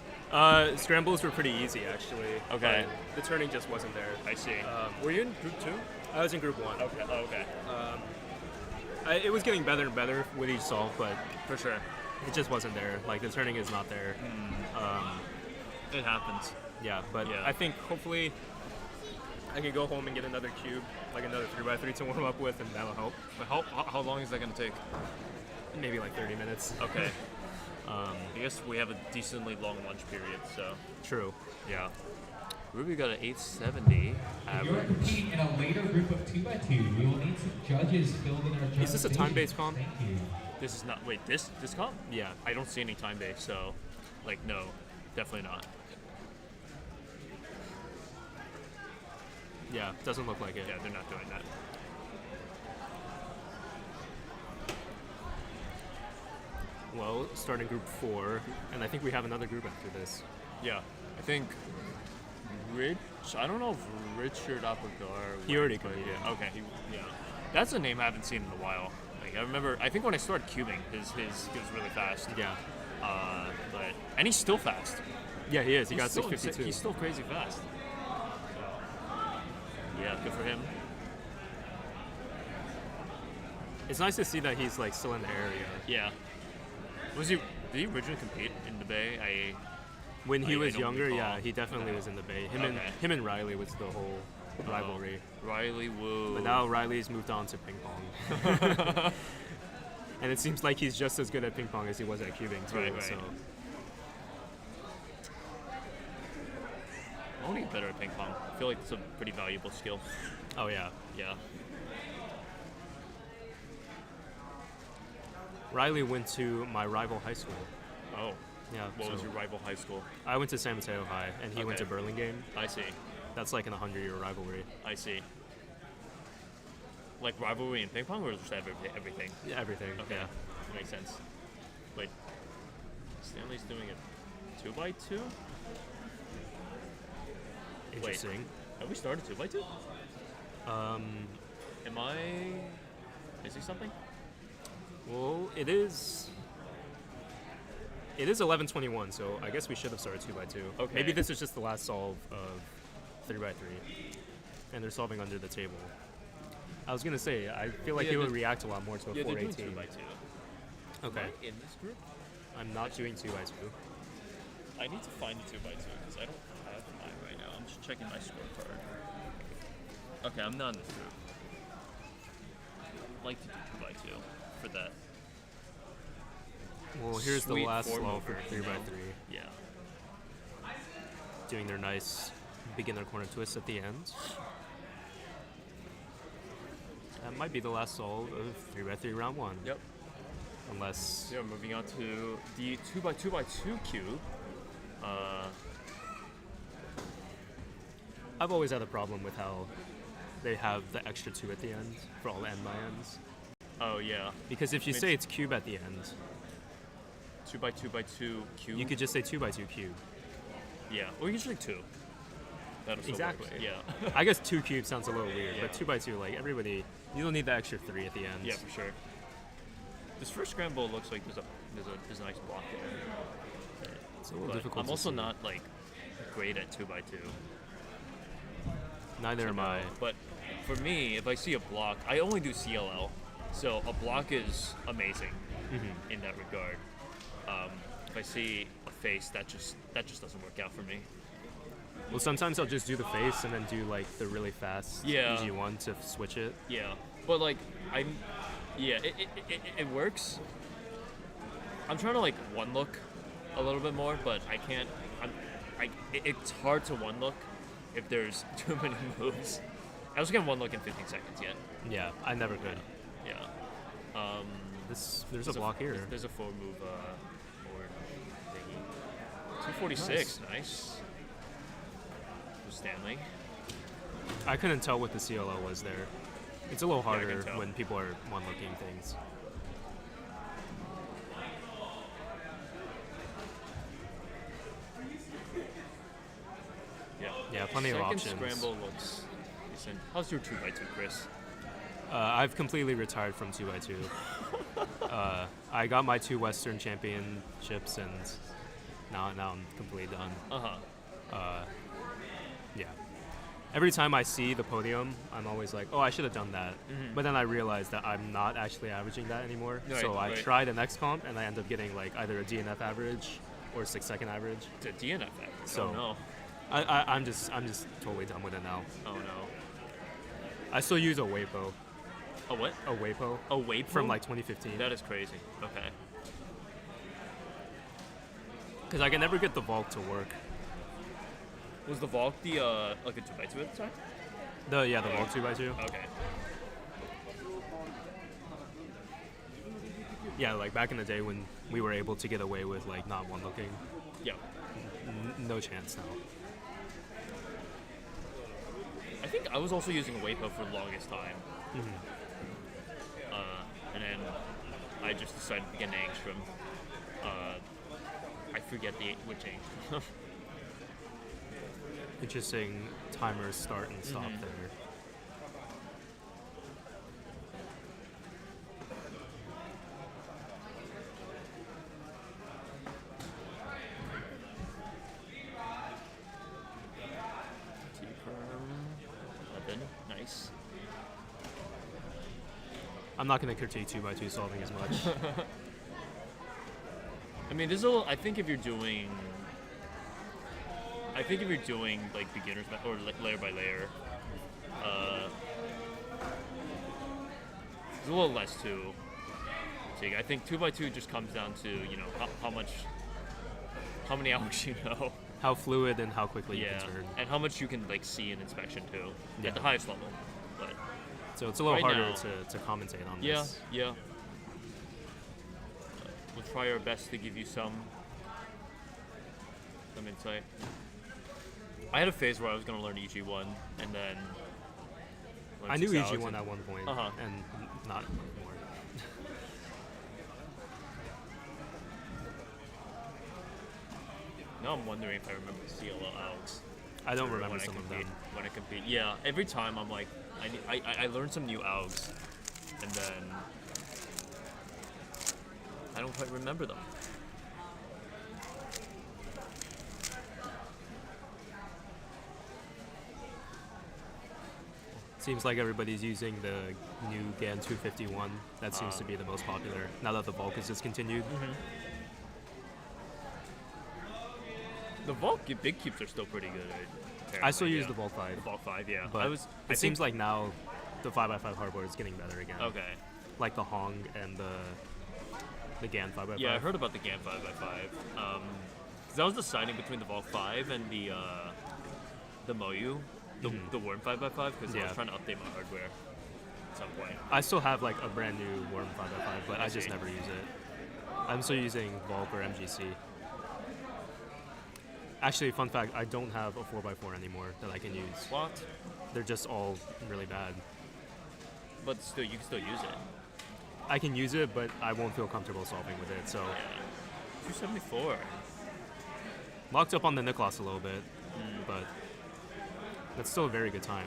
[SPEAKER 2] Scrambles were pretty easy actually.
[SPEAKER 6] Okay.
[SPEAKER 2] The turning just wasn't there.
[SPEAKER 6] I see. Were you in group 2?
[SPEAKER 2] I was in group 1.
[SPEAKER 6] Okay. Oh, okay.
[SPEAKER 2] It was getting better and better with each solve, but
[SPEAKER 6] For sure.
[SPEAKER 2] it just wasn't there. Like the turning is not there.
[SPEAKER 6] It happens.
[SPEAKER 2] Yeah, but
[SPEAKER 6] Yeah.
[SPEAKER 2] I think hopefully I can go home and get another cube, like another 3x3 to warm up with, and that'll help.
[SPEAKER 6] But how long is that going to take?
[SPEAKER 2] Maybe like 30 minutes.
[SPEAKER 6] Okay. I guess we have a decently long lunch period, so.
[SPEAKER 2] True.
[SPEAKER 6] Yeah. Ruby got an 870
[SPEAKER 3] You're
[SPEAKER 6] average.
[SPEAKER 3] competing in a later group of 2x2. We will need some judges filled in our judge.
[SPEAKER 2] Is this a time-based comp?
[SPEAKER 3] Thank you.
[SPEAKER 6] This is not. Wait, this comp?
[SPEAKER 2] Yeah.
[SPEAKER 6] I don't see any time base, so, like, no, definitely not.
[SPEAKER 2] Yeah, doesn't look like it.
[SPEAKER 6] Yeah, they're not doing that.
[SPEAKER 2] Well, starting group 4, and I think we have another group after this.
[SPEAKER 6] Yeah, I think I don't know if Richard Apagar.
[SPEAKER 2] He already competed.
[SPEAKER 6] Yeah. Okay. Yeah. That's a name I haven't seen in a while. Like I remember, I think when I started cubing, he was really fast.
[SPEAKER 2] Yeah.
[SPEAKER 6] And he's still fast.
[SPEAKER 2] Yeah, he is. He got
[SPEAKER 6] He's still
[SPEAKER 2] 652.
[SPEAKER 6] He's still crazy fast. So, yeah, good for him.
[SPEAKER 2] It's nice to see that he's like still in the area.
[SPEAKER 6] Yeah. Did he originally compete in the Bay?
[SPEAKER 2] When he was
[SPEAKER 6] don't
[SPEAKER 2] younger,
[SPEAKER 6] recall.
[SPEAKER 2] yeah, he definitely was in the Bay. Him and Riley was the whole rivalry.
[SPEAKER 6] Riley Wu.
[SPEAKER 2] But now Riley's moved on to ping pong. And it seems like he's just as good at ping pong as he was at cubing too.
[SPEAKER 6] Right.
[SPEAKER 2] So
[SPEAKER 6] I want to get better at ping pong. I feel like it's a pretty valuable skill.
[SPEAKER 2] oh yeah.
[SPEAKER 6] Yeah.
[SPEAKER 2] Riley went to my rival high school.
[SPEAKER 6] Oh.
[SPEAKER 2] Yeah.
[SPEAKER 6] What was
[SPEAKER 2] so
[SPEAKER 6] your rival high school?
[SPEAKER 2] I went to San Mateo High, and he went to
[SPEAKER 6] Okay.
[SPEAKER 2] Burlingame.
[SPEAKER 6] I see.
[SPEAKER 2] That's like an 100-year rivalry.
[SPEAKER 6] I see. Like rivalry in ping pong, or just everything?
[SPEAKER 2] Yeah, everything.
[SPEAKER 6] Okay.
[SPEAKER 2] Yeah.
[SPEAKER 6] Makes sense. Wait. Stanley's doing a 2x2?
[SPEAKER 2] Interesting.
[SPEAKER 6] Have we started 2x2? Am I missing something?
[SPEAKER 2] Well, it is 11:21, so I guess we should have started 2x2.
[SPEAKER 6] Okay.
[SPEAKER 2] Maybe this is just the last solve of 3x3, and they're solving under the table. I was gonna say, I feel like
[SPEAKER 6] Yeah,
[SPEAKER 2] he would
[SPEAKER 6] they're-
[SPEAKER 2] react a lot more to a
[SPEAKER 6] Yeah, they're doing
[SPEAKER 2] 418.
[SPEAKER 6] 2x2.
[SPEAKER 2] Okay.
[SPEAKER 6] Am I in this group?
[SPEAKER 2] I'm not doing 2x2.
[SPEAKER 6] I need to find a 2x2 because I don't have mine right now. I'm just checking my scorecard. Okay, I'm not in this group. I'd like to do 2x2 for that.
[SPEAKER 2] Well, here's the
[SPEAKER 6] Sweet
[SPEAKER 2] last
[SPEAKER 6] form
[SPEAKER 2] solve for
[SPEAKER 6] over,
[SPEAKER 2] 3x3.
[SPEAKER 6] Yeah.
[SPEAKER 2] Doing their nice beginner corner twist at the end. That might be the last solve of 3x3 round 1.
[SPEAKER 6] Yep.
[SPEAKER 2] Unless
[SPEAKER 6] Yeah, moving on to the 2x2x2 cube.
[SPEAKER 2] I've always had a problem with how they have the extra 2 at the end for all end by ends.
[SPEAKER 6] Oh yeah.
[SPEAKER 2] Because if you say it's cube at the end,
[SPEAKER 6] 2x2x2 cube.
[SPEAKER 2] you could just say 2x2 cube.
[SPEAKER 6] Yeah. Or usually 2. That'll still
[SPEAKER 2] Exactly.
[SPEAKER 6] works. Yeah.
[SPEAKER 2] I guess 2 cubes sounds a little weird,
[SPEAKER 6] Yeah.
[SPEAKER 2] but 2x2, like everybody, you don't need the extra 3 at the end.
[SPEAKER 6] Yeah, for sure. This first scramble looks like there's a nice block there.
[SPEAKER 2] It's a little
[SPEAKER 6] But
[SPEAKER 2] difficult
[SPEAKER 6] I'm
[SPEAKER 2] to
[SPEAKER 6] also
[SPEAKER 2] see.
[SPEAKER 6] not like great at 2x2.
[SPEAKER 2] Neither am I.
[SPEAKER 6] But for me, if I see a block, I only do CLL, so a block is amazing in that regard. If I see a face, that just doesn't work out for me.
[SPEAKER 2] Well, sometimes I'll just do the face and then do like the really fast,
[SPEAKER 6] Yeah.
[SPEAKER 2] easy one to switch it.
[SPEAKER 6] Yeah, but like it works. I'm trying to like one look a little bit more, but I can't. It's hard to one look if there's too many moves. I also can't one look in 15 seconds yet.
[SPEAKER 2] Yeah, I never could.
[SPEAKER 6] Yeah.
[SPEAKER 2] There's a block here.
[SPEAKER 6] There's a 4 move forward thingy. 246, nice. Stanley.
[SPEAKER 2] I couldn't tell what the CLO was there. It's a little
[SPEAKER 6] I can
[SPEAKER 2] harder
[SPEAKER 6] tell.
[SPEAKER 2] when people are one-looking things.
[SPEAKER 6] Yeah.
[SPEAKER 2] Yeah, plenty of
[SPEAKER 6] Second
[SPEAKER 2] options.
[SPEAKER 6] scramble looks decent. How's your 2x2, Chris?
[SPEAKER 2] I've completely retired from 2x2. I got my 2 Western championships, and now I'm completely done.
[SPEAKER 6] Uh-huh.
[SPEAKER 2] Yeah. Every time I see the podium, I'm always like, oh, I should have done that. But then I realize that I'm not actually averaging that anymore.
[SPEAKER 6] Right,
[SPEAKER 2] so I
[SPEAKER 6] right.
[SPEAKER 2] try the next comp, and I end up getting like either a DNF average or 6-second average.
[SPEAKER 6] It's a DNF average.
[SPEAKER 2] So-
[SPEAKER 6] Oh no.
[SPEAKER 2] I'm just totally done with it now.
[SPEAKER 6] Oh no.
[SPEAKER 2] I still use a Waypo.
[SPEAKER 6] A what?
[SPEAKER 2] A Waypo.
[SPEAKER 6] A waypoint?
[SPEAKER 2] From like 2015.
[SPEAKER 6] That is crazy. Okay.
[SPEAKER 2] Because I can never get the vault to work.
[SPEAKER 6] Was the Valk the like a 2x2 at the time?
[SPEAKER 2] The vault 2x2.
[SPEAKER 6] Okay.
[SPEAKER 2] Yeah, like back in the day when we were able to get away with like not one looking.
[SPEAKER 6] Yeah.
[SPEAKER 2] No chance now.
[SPEAKER 6] I think I was also using a waypo for the longest time. And then I just decided to get an angstrom. I forget which angstrom.
[SPEAKER 2] Interesting timers start and stop there.
[SPEAKER 6] Nice.
[SPEAKER 2] I'm not going to critique 2x2 solving as much.
[SPEAKER 6] I mean, there's a little, I think if you're doing like beginners or like layer by layer, there's a little less to take. I think 2x2 just comes down to, you know, how many hours you know.
[SPEAKER 2] How fluid and how quickly you can turn.
[SPEAKER 6] And how much you can like see in inspection too, at the highest level. But
[SPEAKER 2] so it's a little harder
[SPEAKER 6] now,
[SPEAKER 2] to commentate on
[SPEAKER 6] yeah,
[SPEAKER 2] this.
[SPEAKER 6] Yeah. We'll try our best to give you some insight. I had a phase where I was going to learn EG1 and then
[SPEAKER 2] I knew EG1 at one point, and not anymore.
[SPEAKER 6] Now I'm wondering if I remember the CLO algs.
[SPEAKER 2] I don't remember some of them.
[SPEAKER 6] When I compete, yeah. Every time I'm like, I learned some new algs, and then I don't quite remember them.
[SPEAKER 2] Seems like everybody's using the new GAN 251. That seems to be the most popular now that the Volk is discontinued.
[SPEAKER 6] The Volk big cubes are still pretty good. Apparently.
[SPEAKER 2] I still use the Volk 5.
[SPEAKER 6] The Volk 5, yeah.
[SPEAKER 2] But it seems like now the 5x5 hardware is getting better again.
[SPEAKER 6] Okay.
[SPEAKER 2] Like the Hong and the GAN 5x5.
[SPEAKER 6] Yeah, I heard about the GAN 5x5. Because I was deciding between the Volk 5 and the Moyu, the Worm 5x5, because I was trying to update my hardware at some point.
[SPEAKER 2] I still have like a brand new Worm 5x5, but I just never use it. I'm still using Volk or MGC. Actually, fun fact, I don't have a 4x4 anymore that I can use.
[SPEAKER 6] What?
[SPEAKER 2] They're just all really bad.
[SPEAKER 6] But still, you can still use it.
[SPEAKER 2] I can use it, but I won't feel comfortable solving with it, so...
[SPEAKER 6] Yeah. 274.
[SPEAKER 2] Locked up on the Niklas a little bit, but that's still a very good time.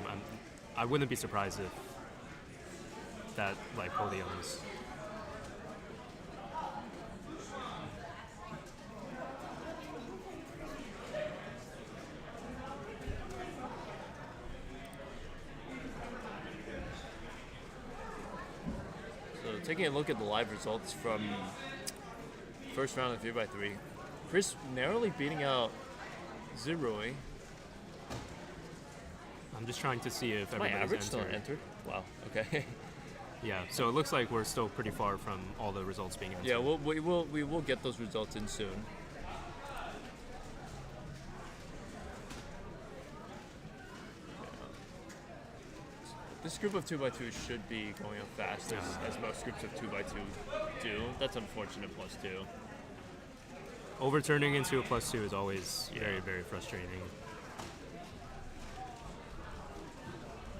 [SPEAKER 2] I wouldn't be surprised if that, like, podiums.
[SPEAKER 6] Taking a look at the live results from first round of 3x3, Chris narrowly beating out Zeroy.
[SPEAKER 2] I'm just trying to see if
[SPEAKER 6] my
[SPEAKER 2] everybody's
[SPEAKER 6] average still entered. Wow. Okay.
[SPEAKER 2] Yeah. So it looks like we're still pretty far from all the results being entered.
[SPEAKER 6] Yeah. We will get those results in soon. This group of 2x2 should be going up fast, as most groups of 2x2 do. That's unfortunate, +2.
[SPEAKER 2] Overturning into a +2 is always very, very frustrating.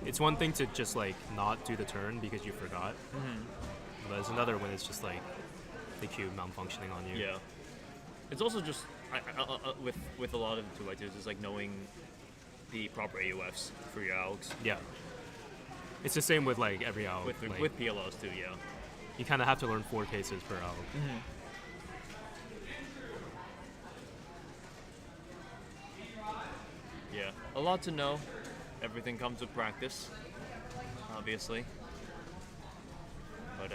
[SPEAKER 2] It's one thing to just like not do the turn because you forgot, but it's another when it's just like the cube malfunctioning on you.
[SPEAKER 6] Yeah. It's also just with a lot of 2x2s, it's like knowing the proper AUFs for your algs.
[SPEAKER 2] Yeah. It's the same with like every ALG.
[SPEAKER 6] With PLOs too, yeah.
[SPEAKER 2] You kind of have to learn 4 cases per ALG.
[SPEAKER 6] Yeah, a lot to know. Everything comes with practice, obviously. But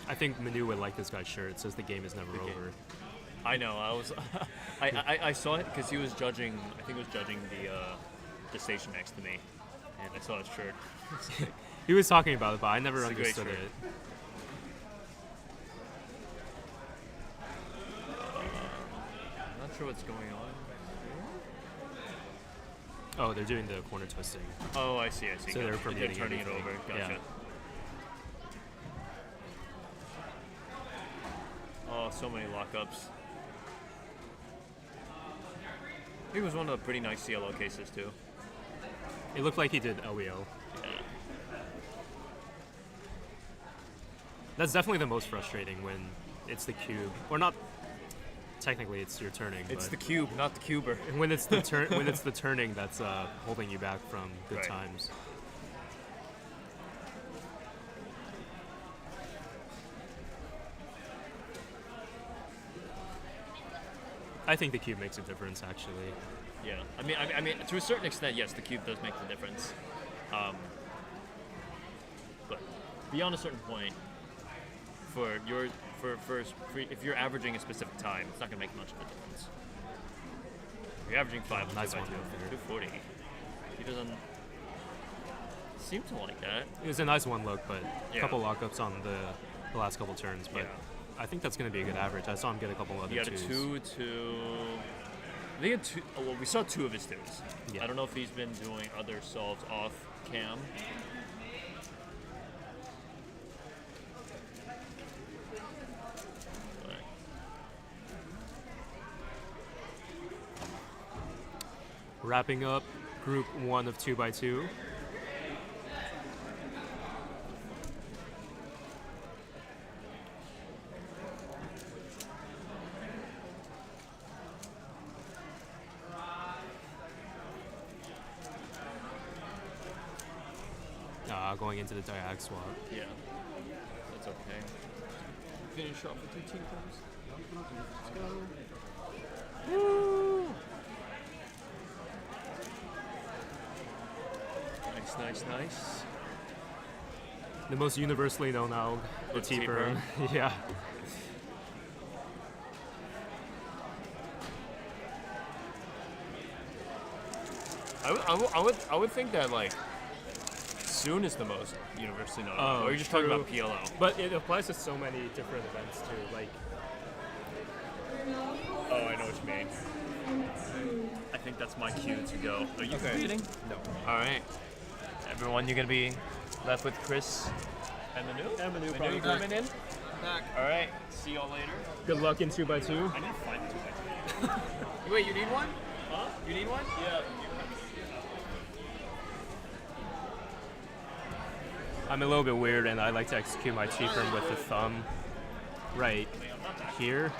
[SPEAKER 2] I think Manu would like this guy's shirt. It says the game is never over.
[SPEAKER 6] I know. I was. I saw it because he was judging. I think he was judging the station next to me. And I saw his shirt.
[SPEAKER 2] He was talking about it, but I never understood it.
[SPEAKER 6] Not sure what's going on.
[SPEAKER 2] Oh, they're doing the corner twisting.
[SPEAKER 6] Oh, I see.
[SPEAKER 2] So they're
[SPEAKER 6] turning it over. Gotcha.
[SPEAKER 2] Yeah.
[SPEAKER 6] Oh, so many lockups. He was one of the pretty nice CLO cases too.
[SPEAKER 2] It looked like he did LEO.
[SPEAKER 6] Yeah.
[SPEAKER 2] That's definitely the most frustrating when it's the cube, or not. Technically, it's your turning.
[SPEAKER 6] It's the cube, not the cuber.
[SPEAKER 2] When it's the when it's the turning that's holding you back from good times. I think the cube makes a difference, actually.
[SPEAKER 6] Yeah, I mean, to a certain extent, yes, the cube does make the difference. But beyond a certain point, if you're averaging a specific time, it's not gonna make much of a difference. If you're averaging 5
[SPEAKER 2] Nice
[SPEAKER 6] 2 by
[SPEAKER 2] one,
[SPEAKER 6] 240. He doesn't seem to like that.
[SPEAKER 2] It was a nice one look, but a
[SPEAKER 6] Yeah.
[SPEAKER 2] couple lockups on the last couple turns. But I think that's going to be a good average. I saw him get a couple other
[SPEAKER 6] He got a
[SPEAKER 2] twos.
[SPEAKER 6] 2-2. I think he had 2. Oh, well, we saw 2 of his twos.
[SPEAKER 2] Yeah.
[SPEAKER 6] I don't know if he's been doing other solves off cam. But
[SPEAKER 2] Wrapping up group 1 of 2 by 2. Going into the diag swap.
[SPEAKER 6] yeah, that's okay. Finish off with 2 team comes. Woo! Nice.
[SPEAKER 2] The most universally known now, the
[SPEAKER 6] The
[SPEAKER 2] T-perm. Yeah.
[SPEAKER 6] I would think that like Soon is the most universally known.
[SPEAKER 2] Oh,
[SPEAKER 6] or you're just talking
[SPEAKER 2] true.
[SPEAKER 6] about PLO.
[SPEAKER 2] But it applies to so many different events too. Like,
[SPEAKER 6] Oh, I know what you mean. I think that's my cue to go. Are you competing?
[SPEAKER 2] no.
[SPEAKER 6] All right. Everyone, you're gonna be left with Chris and Manu.
[SPEAKER 2] Manu probably
[SPEAKER 6] coming in.
[SPEAKER 1] Back.
[SPEAKER 6] All right. See y'all later.
[SPEAKER 2] Good luck in 2 by 2.
[SPEAKER 6] I need 5 2.
[SPEAKER 1] Wait, you need one?
[SPEAKER 6] Huh?
[SPEAKER 1] You need one?
[SPEAKER 6] Yeah.
[SPEAKER 2] I'm a little bit weird, and I like to execute my T-perm with the thumb right here.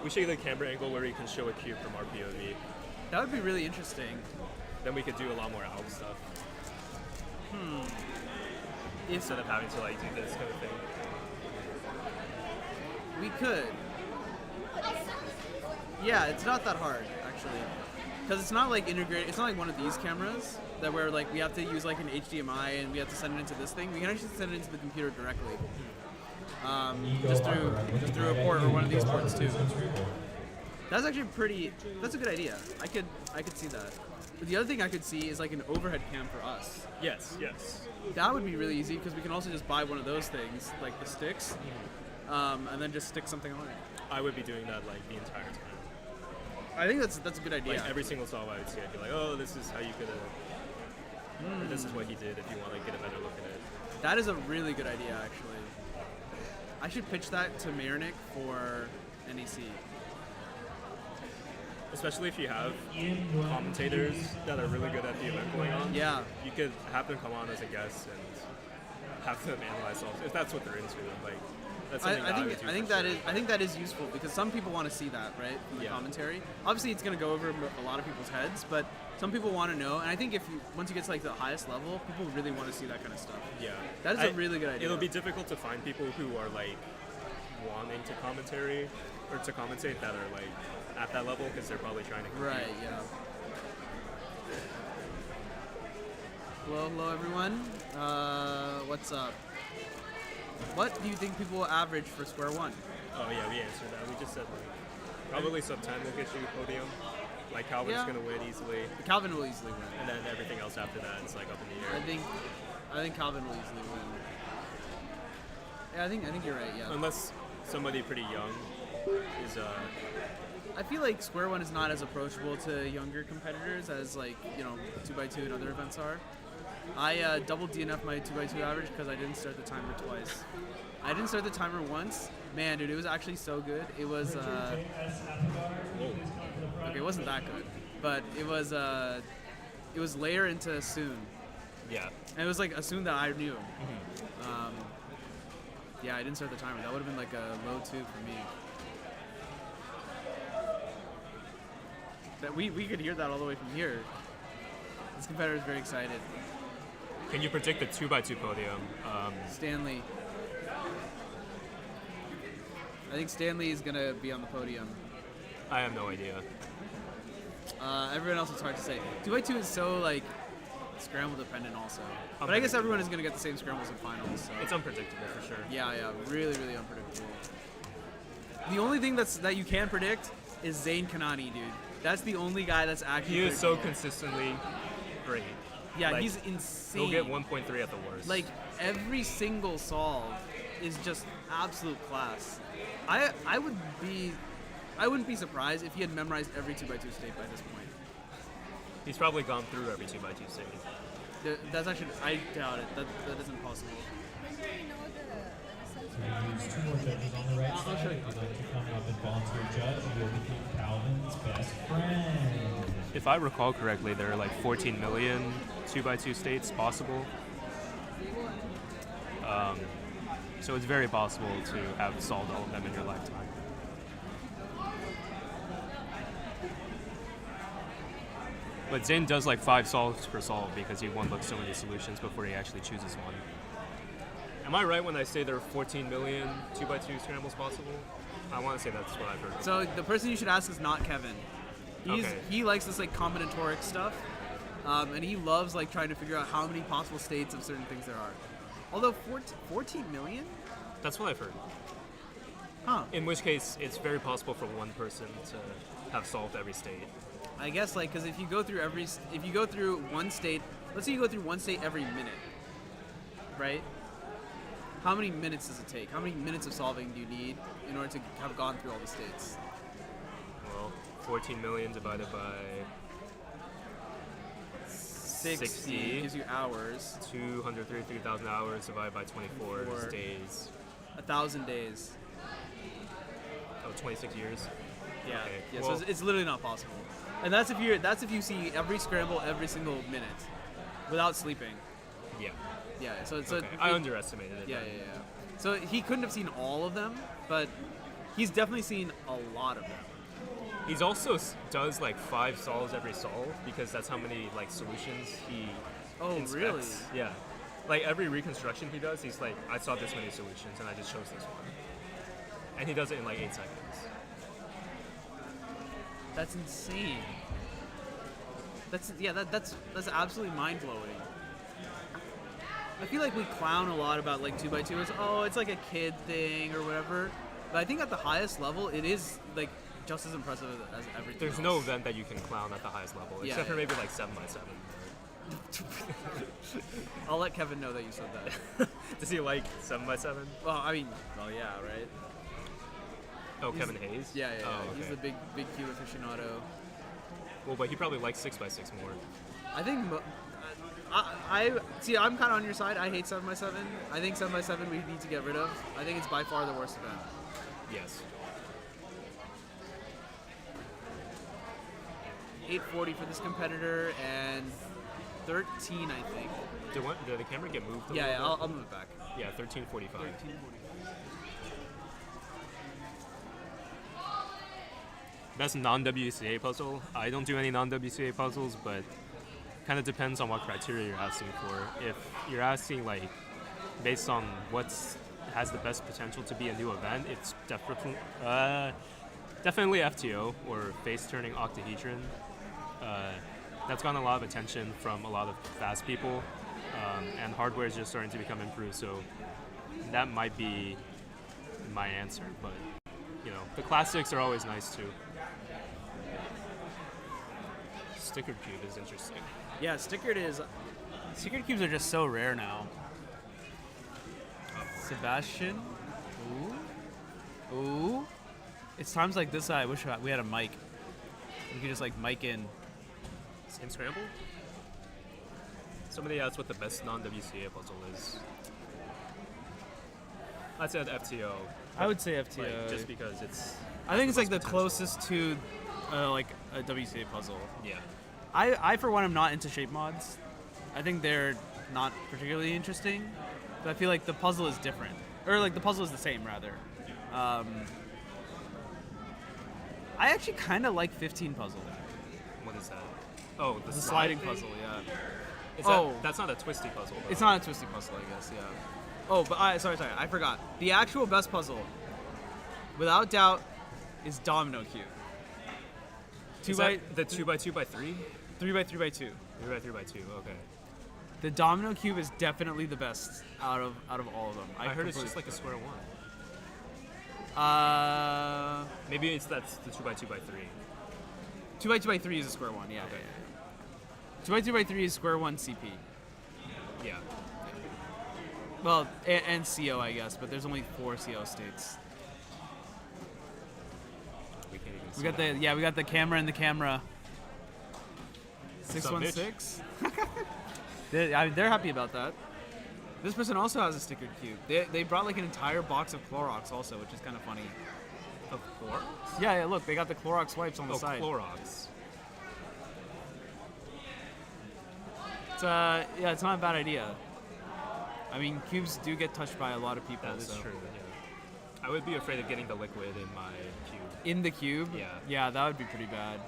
[SPEAKER 2] We should get a camera angle where we can show a cube from our POV.
[SPEAKER 1] That would be really interesting.
[SPEAKER 2] Then we could do a lot more alg stuff. Instead of having to like do this kind of thing.
[SPEAKER 1] We could. Yeah, it's not that hard actually, because it's not like integrated. It's not like one of these cameras that where like we have to use like an HDMI and we have to send it into this thing. We can actually send it into the computer directly, just through a port or one of these ports too. That's actually pretty. That's a good idea. I could see that. But the other thing I could see is like an overhead cam for us.
[SPEAKER 2] Yes.
[SPEAKER 1] That would be really easy because we can also just buy one of those things, like the sticks, and then just stick something on it.
[SPEAKER 2] I would be doing that like the entire time.
[SPEAKER 1] I think that's a good idea.
[SPEAKER 2] Like every single solve I would see, I'd be like, oh, this is how you could have. This is what he did if you want to get a better look at it.
[SPEAKER 1] That is a really good idea, actually. I should pitch that to Marinick for NEC.
[SPEAKER 2] Especially if you have commentators that are really good at the event going on.
[SPEAKER 1] Yeah.
[SPEAKER 2] You could have them come on as a guest and have them analyze solves if that's what they're into. Like, that's something that I would do
[SPEAKER 1] I think that is useful because some people want to see that, right, from the commentary. Obviously, it's going to go over a lot of people's heads, but some people want to know. And I think once you get to like the highest level, people really want to see that kind of stuff.
[SPEAKER 2] Yeah.
[SPEAKER 1] That is a really good idea.
[SPEAKER 2] It'll be difficult to find people who are like wanting to commentate that are like at that level because they're probably trying to compete.
[SPEAKER 1] Right, yeah. Hello everyone. What's up? What do you think people will average for square one?
[SPEAKER 2] Oh yeah, we answered that. We just said like probably sub 10 will get you a podium. Like Calvin's gonna win easily,
[SPEAKER 1] Calvin will easily win.
[SPEAKER 2] and then everything else after that is like up in the air.
[SPEAKER 1] I think Calvin will easily win. Yeah, I think you're right. Yeah.
[SPEAKER 2] Unless somebody pretty young is
[SPEAKER 1] I feel like square one is not as approachable to younger competitors as like 2x2 and other events are. I double DNF my 2x2 average because I didn't start the timer twice. I didn't start the timer once. Man, dude, it was actually so good. It was okay, it wasn't that good, but it was layer into Soon.
[SPEAKER 2] yeah.
[SPEAKER 1] And it was like a Soon that I knew. Yeah, I didn't start the timer. That would have been like a low 2 for me. That we could hear that all the way from here. This competitor is very excited.
[SPEAKER 2] Can you predict the 2x2 podium?
[SPEAKER 1] Stanley. I think Stanley is gonna be on the podium.
[SPEAKER 2] I have no idea.
[SPEAKER 1] Everyone else is hard to say. 2x2 is so like scramble dependent also. But I guess everyone is gonna get the same scrambles in finals. So.
[SPEAKER 2] It's unpredictable for sure.
[SPEAKER 1] Yeah, really, really unpredictable. The only thing that you can predict is Zayn Kanani, dude. That's the only guy that's actually.
[SPEAKER 2] He is so consistently great.
[SPEAKER 1] Yeah,
[SPEAKER 2] like,
[SPEAKER 1] he's insane.
[SPEAKER 2] He'll get 1.3 at the worst.
[SPEAKER 1] Like every single solve is just absolute class. I wouldn't be surprised if he had memorized every 2x2 state by this point.
[SPEAKER 2] He's probably gone through every 2x2 state.
[SPEAKER 1] That's actually, I doubt it. That isn't possible.
[SPEAKER 3] There's 2 more judges on the right side. If you'd like to come up and volunteer judge, you'll become Calvin's best friend.
[SPEAKER 2] If I recall correctly, there are like 14 million 2x2 states possible. So it's very possible to have solved all of them in your lifetime. But Zayn does like 5 solves per solve because he one-looks so many solutions before he actually chooses one. Am I right when I say there are 14 million 2x2 scrambles possible? I want to say that's what I've heard.
[SPEAKER 1] So the person you should ask is not Kevin.
[SPEAKER 2] Okay.
[SPEAKER 1] He likes this like combinatoric stuff, and he loves like trying to figure out how many possible states of certain things there are. Although 14 million?
[SPEAKER 2] That's what I've heard.
[SPEAKER 1] Huh.
[SPEAKER 2] In which case, it's very possible for one person to have solved every state.
[SPEAKER 1] I guess like because if you go through one state, let's say you go through one state every minute, right? How many minutes does it take? How many minutes of solving do you need in order to have gone through all the states?
[SPEAKER 2] Well, 14 million divided by 60
[SPEAKER 1] gives you hours.
[SPEAKER 2] 233,000 hours divided by 24
[SPEAKER 1] Four.
[SPEAKER 2] days.
[SPEAKER 1] 1,000 days.
[SPEAKER 2] Oh, 26 years?
[SPEAKER 1] Yeah.
[SPEAKER 2] Okay.
[SPEAKER 1] Yeah.
[SPEAKER 2] Well,
[SPEAKER 1] So it's literally not possible. And that's if you see every scramble every single minute, without sleeping.
[SPEAKER 2] yeah.
[SPEAKER 1] Yeah. So
[SPEAKER 2] Okay. I underestimated it.
[SPEAKER 1] Yeah,
[SPEAKER 2] then.
[SPEAKER 1] yeah, yeah. So he couldn't have seen all of them, but he's definitely seen a lot of them.
[SPEAKER 2] He's also does like 5 solves every solve because that's how many like solutions he inspects.
[SPEAKER 1] Really?
[SPEAKER 2] Yeah. Like every reconstruction he does, he's like, I saw this many solutions and I just chose this one. And he does it in like 8 seconds.
[SPEAKER 1] That's insane. That's absolutely mind blowing. I feel like we clown a lot about like 2x2. It's like a kid thing or whatever. But I think at the highest level, it is like just as impressive as everything.
[SPEAKER 2] There's
[SPEAKER 1] else.
[SPEAKER 2] no event that you can clown at the highest level,
[SPEAKER 1] Yeah,
[SPEAKER 2] except for
[SPEAKER 1] yeah.
[SPEAKER 2] maybe like 7x7.
[SPEAKER 1] I'll let Kevin know that you said that.
[SPEAKER 2] Does he like 7x7?
[SPEAKER 1] Well, yeah, right.
[SPEAKER 2] Oh, Kevin Hayes?
[SPEAKER 1] Yeah.
[SPEAKER 2] Oh, okay.
[SPEAKER 1] He's the big cube aficionado.
[SPEAKER 2] Well, but he probably likes 6x6 more.
[SPEAKER 1] I think. I see. I'm kind of on your side. I hate 7x7. I think 7x7 we need to get rid of. I think it's by far the worst event.
[SPEAKER 2] Yes.
[SPEAKER 1] 840 for this competitor and 13, I think.
[SPEAKER 2] Did the camera get moved?
[SPEAKER 1] Yeah, I'll move it back.
[SPEAKER 2] Yeah, 1345.
[SPEAKER 1] 1345.
[SPEAKER 2] That's non-WCA puzzle. I don't do any non-WCA puzzles, but kind of depends on what criteria you're asking for. If you're asking like based on has the best potential to be a new event, it's definitely FTO or face-turning octahedron. That's gotten a lot of attention from a lot of fast people, and hardware is just starting to become improved. So that might be my answer, but you know, the classics are always nice too. Sticker cube is interesting.
[SPEAKER 1] Yeah, stickered cubes are just so rare now. Sebastian. Ooh. It's times like this I wish we had a mic. We could just like mic in.
[SPEAKER 2] Same scramble? Somebody asked what the best non-WCA puzzle is. I said FTO.
[SPEAKER 1] I would say FTO.
[SPEAKER 2] Like, just because it's...
[SPEAKER 1] I think it's like the
[SPEAKER 2] potential.
[SPEAKER 1] closest to like a WCA puzzle.
[SPEAKER 2] Yeah.
[SPEAKER 1] I for one am not into shape mods. I think they're not particularly interesting, but I feel like the puzzle is different, or like the puzzle is the same rather. I actually kind of like 15 puzzle.
[SPEAKER 2] What is that? Oh, the
[SPEAKER 1] sliding
[SPEAKER 2] thing?
[SPEAKER 1] puzzle, yeah.
[SPEAKER 2] That's not a twisty puzzle. Though.
[SPEAKER 1] It's not a twisty puzzle, I guess, yeah. Oh, but sorry, I forgot. The actual best puzzle, without doubt, is Domino Cube. Two
[SPEAKER 2] Is
[SPEAKER 1] by
[SPEAKER 2] that the 2x2x3?
[SPEAKER 1] 3x3x2.
[SPEAKER 2] 3x3x2. Okay.
[SPEAKER 1] The domino cube is definitely the best out of all of them.
[SPEAKER 2] I heard it's just like a square one. Maybe that's the 2x2x3.
[SPEAKER 1] 2x2x3 is a square one. Yeah.
[SPEAKER 2] Okay.
[SPEAKER 1] 2x2x3 is square one CP.
[SPEAKER 2] Yeah.
[SPEAKER 1] Well, and CO, I guess, but there's only 4 CO states.
[SPEAKER 2] We can't even see
[SPEAKER 1] We got
[SPEAKER 2] that.
[SPEAKER 1] we got the camera in the camera. 616. They're happy about that. This person also has a stickered cube. They brought like an entire box of Clorox also, which is kind of funny.
[SPEAKER 2] Of Clorox?
[SPEAKER 1] Yeah, look, they got the Clorox wipes on the
[SPEAKER 2] Oh,
[SPEAKER 1] side.
[SPEAKER 2] Clorox.
[SPEAKER 1] It's not a bad idea. I mean, cubes do get touched by a lot of people.
[SPEAKER 2] That is
[SPEAKER 1] so.
[SPEAKER 2] true, yeah. I would be afraid of getting the liquid in my cube.
[SPEAKER 1] In the cube?
[SPEAKER 2] Yeah.
[SPEAKER 1] Yeah, that would be pretty bad.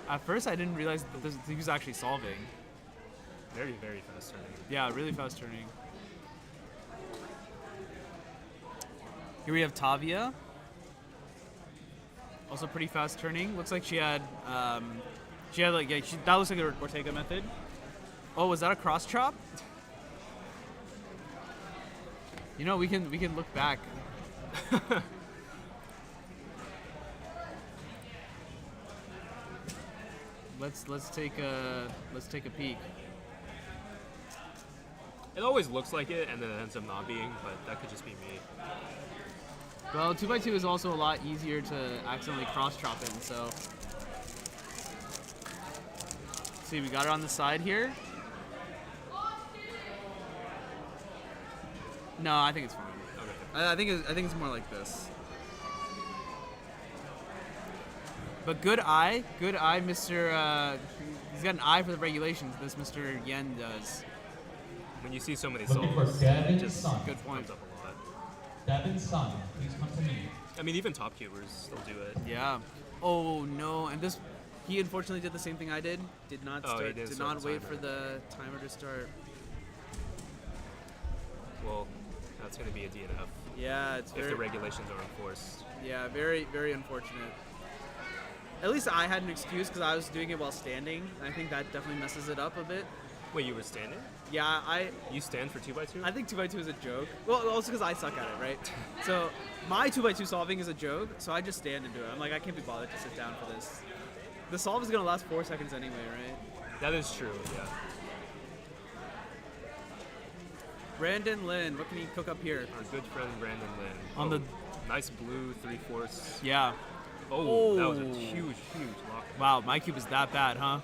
[SPEAKER 1] At first, I didn't realize that he was actually solving.
[SPEAKER 2] Very, very fast turning.
[SPEAKER 1] Yeah, really fast turning. Here we have Tavia. Also pretty fast turning. Looks like she had that looks like the Ortega method. Oh, was that a cross chop? You know, we can look back. let's take a peek.
[SPEAKER 2] It always looks like it, and then it ends up not being, but that could just be me.
[SPEAKER 1] Well, 2x2 is also a lot easier to accidentally cross chop in, so. See, we got it on the side here. No, I think it's fine.
[SPEAKER 2] Okay.
[SPEAKER 1] I think it's more like this. But good eye, Mr. He's got an eye for the regulations. This Mr. Yen does.
[SPEAKER 2] When you see so many
[SPEAKER 3] Looking for
[SPEAKER 2] solves,
[SPEAKER 3] Devin
[SPEAKER 2] it just
[SPEAKER 3] Sun.
[SPEAKER 1] Good point.
[SPEAKER 2] comes up a lot.
[SPEAKER 3] Devin Sun, please come to me.
[SPEAKER 2] I mean, even top cubers still do it.
[SPEAKER 1] Yeah. Oh no, and this, he unfortunately did the same thing I did. Did not
[SPEAKER 2] Oh, he
[SPEAKER 1] start.
[SPEAKER 2] didn't
[SPEAKER 1] Did
[SPEAKER 2] start
[SPEAKER 1] not
[SPEAKER 2] the
[SPEAKER 1] wait
[SPEAKER 2] timer.
[SPEAKER 1] for the timer to start.
[SPEAKER 2] Well, that's going to be a DNF
[SPEAKER 1] Yeah, it's
[SPEAKER 2] if
[SPEAKER 1] very.
[SPEAKER 2] the regulations are enforced.
[SPEAKER 1] Yeah, very, very unfortunate. At least I had an excuse because I was doing it while standing. I think that definitely messes it up a bit.
[SPEAKER 2] Wait, you were standing?
[SPEAKER 1] Yeah,
[SPEAKER 2] You stand for 2x2?
[SPEAKER 1] I think 2x2 is a joke. Well, also because I suck at it, right? So my 2x2 solving is a joke, so I just stand and do it. I'm like, I can't be bothered to sit down for this. The solve is gonna last 4 seconds anyway, right?
[SPEAKER 2] That is true, yeah.
[SPEAKER 1] Brandon Lin, what can he cook up here?
[SPEAKER 2] Our good friend Brandon Lin.
[SPEAKER 1] On the-
[SPEAKER 2] nice blue 3/4.
[SPEAKER 1] Yeah.
[SPEAKER 2] Oh, that was a
[SPEAKER 1] Oh.
[SPEAKER 2] huge lock.
[SPEAKER 1] Wow, my cube is that bad, huh?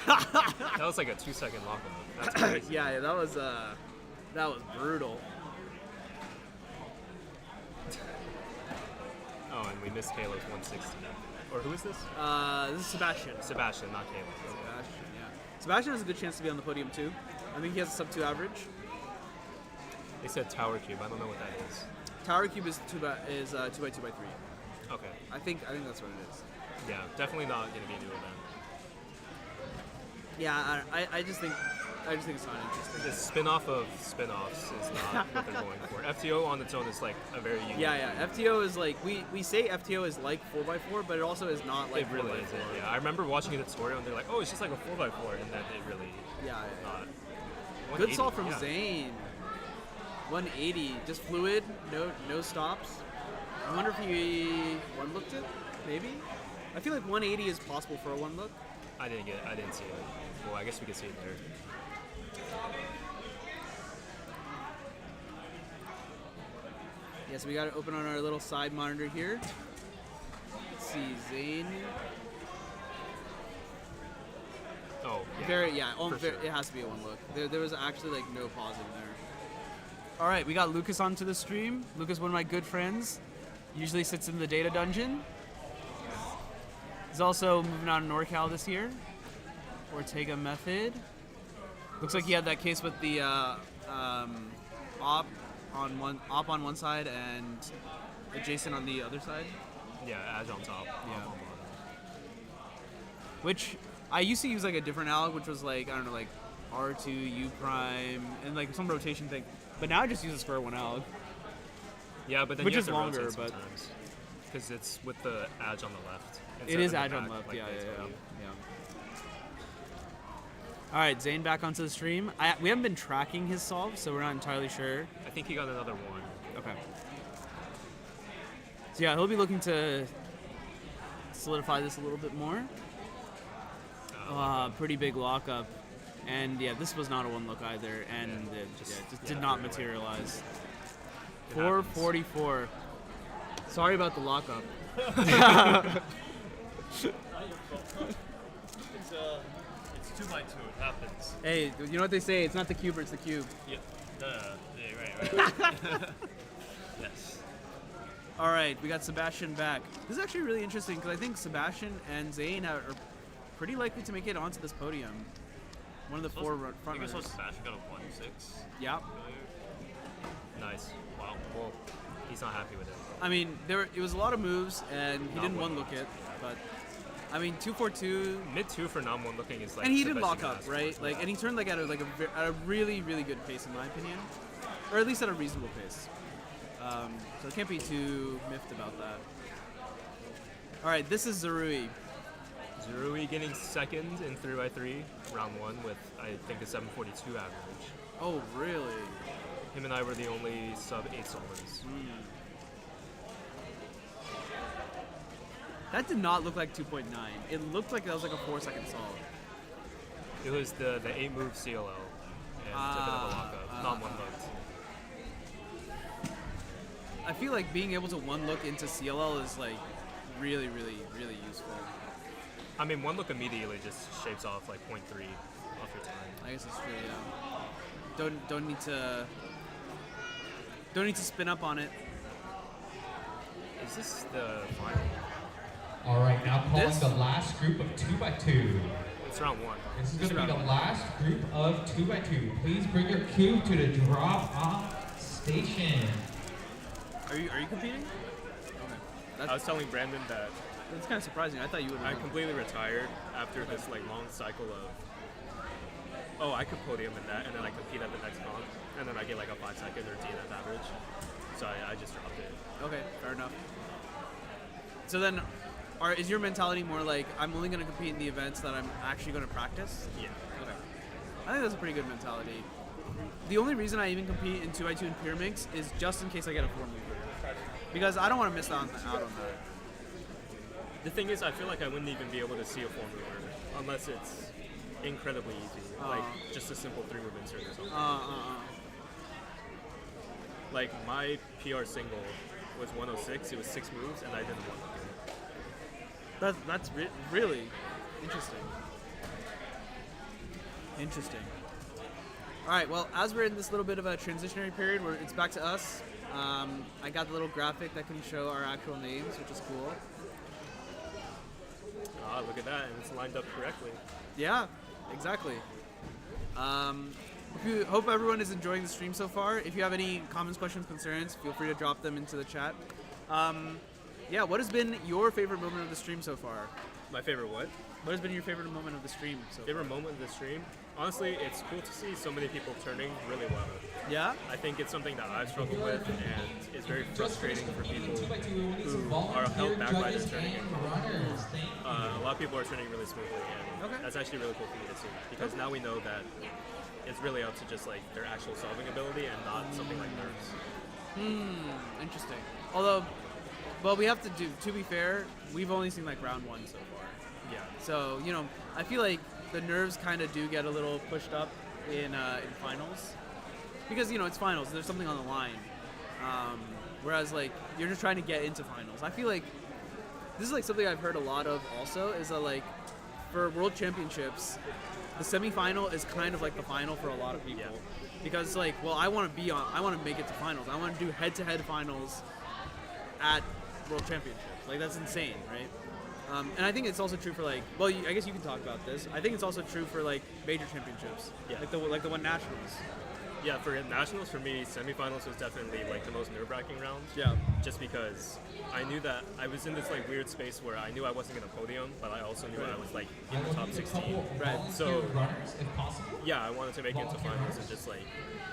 [SPEAKER 2] That was like a 2-second lockup. That's crazy.
[SPEAKER 1] Yeah, that was brutal.
[SPEAKER 2] Oh, and we missed Caleb's 160. Or who is this?
[SPEAKER 1] This is Sebastian.
[SPEAKER 2] Sebastian, not Caleb.
[SPEAKER 1] Sebastian, yeah. Sebastian has a good chance to be on the podium too. I think he has a sub-2 average.
[SPEAKER 2] They said tower cube. I don't know what that is.
[SPEAKER 1] Tower cube is 2x2x3.
[SPEAKER 2] Okay.
[SPEAKER 1] I think that's what it is.
[SPEAKER 2] Yeah, definitely not going to be a new event.
[SPEAKER 1] Yeah, I just think it's not interesting.
[SPEAKER 2] The spin-off of spin-offs is not what they're going for. FTO on its own is like a very unique.
[SPEAKER 1] Yeah. FTO is like we say FTO is like 4x4, but it also is not like
[SPEAKER 2] It really
[SPEAKER 1] 4x4.
[SPEAKER 2] isn't. Yeah, I remember watching a tutorial and they're like, "Oh, it's just like a 4x4," and then it really
[SPEAKER 1] Yeah.
[SPEAKER 2] not.
[SPEAKER 1] Good
[SPEAKER 2] 180,
[SPEAKER 1] solve from
[SPEAKER 2] yeah.
[SPEAKER 1] Zane. 180, just fluid, no stops. I wonder if he one looked it, maybe. I feel like 180 is possible for a one look.
[SPEAKER 2] I didn't see it. Well, I guess we could see it there.
[SPEAKER 1] Yeah, so we got to open on our little side monitor here. Let's see, Zane.
[SPEAKER 2] Oh, yeah.
[SPEAKER 1] For sure.
[SPEAKER 2] sure.
[SPEAKER 1] It has to be a one look. There was actually like no pause in there. All right, we got Lucas onto the stream. Lucas, one of my good friends, usually sits in the data dungeon. He's also moving out of NorCal this year. Ortega method. Looks like he had that case with the op on one side and adjacent on the other side.
[SPEAKER 2] Yeah, Edge on top.
[SPEAKER 1] Yeah.
[SPEAKER 2] Op on bottom.
[SPEAKER 1] Which I used to use like a different alg, which was like, I don't know, like R2, U prime, and like some rotation thing. But now I just use a square one alg.
[SPEAKER 2] Yeah, but then
[SPEAKER 1] which
[SPEAKER 2] you
[SPEAKER 1] is
[SPEAKER 2] have to
[SPEAKER 1] longer,
[SPEAKER 2] rotate
[SPEAKER 1] but
[SPEAKER 2] sometimes. Because it's with the edge on the left.
[SPEAKER 1] it is edge on left. Yeah. All right, Zane back onto the stream. We haven't been tracking his solves, so we're not entirely sure.
[SPEAKER 2] I think he got another one.
[SPEAKER 1] Okay. So yeah, he'll be looking to solidify this a little bit more. Pretty big lockup. And yeah, this was not a one look either, and it just did not materialize. 444. Sorry about the lockup.
[SPEAKER 6] It's 2 by 2. It happens.
[SPEAKER 1] Hey, you know what they say? It's not the cube, it's the cube.
[SPEAKER 6] Yeah. Yeah, right. Yes.
[SPEAKER 1] All right, we got Sebastian back. This is actually really interesting because I think Sebastian and Zane are pretty likely to make it onto this podium. One of the four front
[SPEAKER 6] I think I
[SPEAKER 1] runners.
[SPEAKER 6] saw Sebastian got a 1-6.
[SPEAKER 1] Yeah.
[SPEAKER 2] Nice.
[SPEAKER 6] Wow.
[SPEAKER 2] Well, he's not happy with it.
[SPEAKER 1] I mean, it was a lot of moves, and he
[SPEAKER 2] Not
[SPEAKER 1] didn't
[SPEAKER 2] one
[SPEAKER 1] one look it, but I mean, 242.
[SPEAKER 2] Mid 2 for non one looking is like.
[SPEAKER 1] And he
[SPEAKER 2] the
[SPEAKER 1] did
[SPEAKER 2] best
[SPEAKER 1] lock
[SPEAKER 2] you can
[SPEAKER 1] up,
[SPEAKER 2] ask for.
[SPEAKER 1] right? Like, and he turned like at a really, really good pace, in my opinion, or at least at a reasonable pace. So it can't be too miffed about that. All right, this is Zarui.
[SPEAKER 2] Zurui getting second in 3x3 round 1 with I think a 742 average.
[SPEAKER 1] Oh, really?
[SPEAKER 2] Him and I were the only sub 8 solvers.
[SPEAKER 1] That did not look like 2.9. It looked like that was like a 4-second solve.
[SPEAKER 2] It was the 8 move CLL and took another lockup. Not one looked.
[SPEAKER 1] I feel like being able to one look into CLL is like really, really, really useful.
[SPEAKER 2] I mean, one look immediately just shaves off like 0.3 off your time.
[SPEAKER 1] I guess it's true. Yeah. Don't need to spin up on it.
[SPEAKER 2] Is this the final?
[SPEAKER 3] All right, now calling
[SPEAKER 1] This?
[SPEAKER 3] the last group of 2x2.
[SPEAKER 2] It's round 1.
[SPEAKER 3] This is going to be the last group of 2x2. Please bring your cube to the drop-off station.
[SPEAKER 1] Are you competing? Okay.
[SPEAKER 2] I was telling Brandon that
[SPEAKER 1] That's kind of surprising. I thought you would.
[SPEAKER 2] I completely retired after this like long cycle of, oh, I could podium in that, and then I compete at the next comp, and then I get like a 5-second or DNF average. So I just dropped it.
[SPEAKER 1] Okay, fair enough. So then, is your mentality more like I'm only going to compete in the events that I'm actually going to practice?
[SPEAKER 2] Yeah.
[SPEAKER 1] Okay. I think that's a pretty good mentality. The only reason I even compete in 2x2 and Pyramix is just in case I get a 4 mover. Because I don't want to miss out on that.
[SPEAKER 2] The thing is, I feel like I wouldn't even be able to see a 4 mover unless it's incredibly easy, like just a simple 3 move insert or something. Like my PR single was 106. It was 6 moves, and I didn't one look it.
[SPEAKER 1] That's really interesting. Interesting. All right. Well, as we're in this little bit of a transitionary period where it's back to us, I got the little graphic that can show our actual names, which is cool.
[SPEAKER 2] Ah, look at that, and it's lined up correctly.
[SPEAKER 1] Yeah, exactly. Hope everyone is enjoying the stream so far. If you have any comments, questions, concerns, feel free to drop them into the chat. Yeah, what has been your favorite moment of the stream so far?
[SPEAKER 2] My favorite what?
[SPEAKER 1] What has been your favorite moment of the stream so far?
[SPEAKER 2] Favorite moment of the stream? Honestly, it's cool to see so many people turning really well.
[SPEAKER 1] Yeah?
[SPEAKER 2] I think it's something that I've struggled with, and it's very frustrating for people who are held back by their turning. A lot of people are turning really smoothly, and that's actually really cool for me to see, because now we know that it's really up to just like their actual solving ability and not something like nerves.
[SPEAKER 1] Interesting. Although, well, we have to be fair, we've only seen like round 1 so far.
[SPEAKER 2] Yeah.
[SPEAKER 1] So, you know, I feel like the nerves kind of do get a little pushed up in finals. Because, you know, it's finals, there's something on the line. Whereas, like, you're just trying to get into finals. I feel like this is, like, something I've heard a lot of also, is that, like, for World Championships, the semifinal is kind of like the final for a lot of people.
[SPEAKER 2] Yeah.
[SPEAKER 1] Because, like, well, I want to make it to finals. I want to do head-to-head finals at World Championships. Like, that's insane, right? And I think it's also true for, like, well, I guess you can talk about this. I think it's also true for, like, major championships.
[SPEAKER 2] Yeah.
[SPEAKER 1] Like the one nationals.
[SPEAKER 2] Yeah, for nationals, for me, semifinals was definitely like the most nerve-wracking round.
[SPEAKER 1] Yeah.
[SPEAKER 2] Just because I knew that I was in this like weird space where I knew I wasn't gonna podium, but I also knew I was like in the top 16.
[SPEAKER 1] Right.
[SPEAKER 2] So
[SPEAKER 3] runners, if possible.
[SPEAKER 2] yeah, I wanted to make it into finals and just like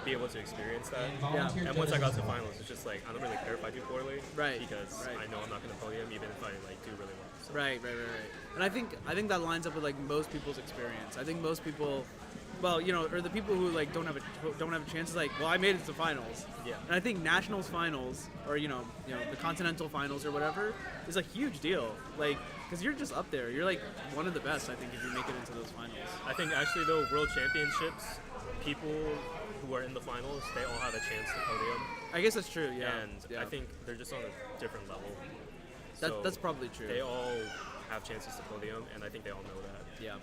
[SPEAKER 2] be able to experience that.
[SPEAKER 1] Yeah.
[SPEAKER 2] And once I got to finals, it's just like I don't really care if I do poorly,
[SPEAKER 1] Right.
[SPEAKER 2] Because
[SPEAKER 1] Right.
[SPEAKER 2] I know I'm not gonna podium even if I like do really well. So.
[SPEAKER 1] Right. And I think that lines up with like most people's experience. I think most people, well, you know, or the people who like don't have a chance is like, well, I made it to finals.
[SPEAKER 2] Yeah.
[SPEAKER 1] And I think nationals finals, or you know, the continental finals or whatever, is a huge deal. Like, because you're just up there. You're like one of the best, I think, if you make it into those finals.
[SPEAKER 2] I think actually though, world championships, people who are in the finals, they all have a chance to podium.
[SPEAKER 1] I guess that's true. Yeah.
[SPEAKER 2] And
[SPEAKER 1] yeah.
[SPEAKER 2] I think they're just on a different level.
[SPEAKER 1] That's probably true.
[SPEAKER 2] They all have chances to podium, and I think they all know that.
[SPEAKER 1] Yeah.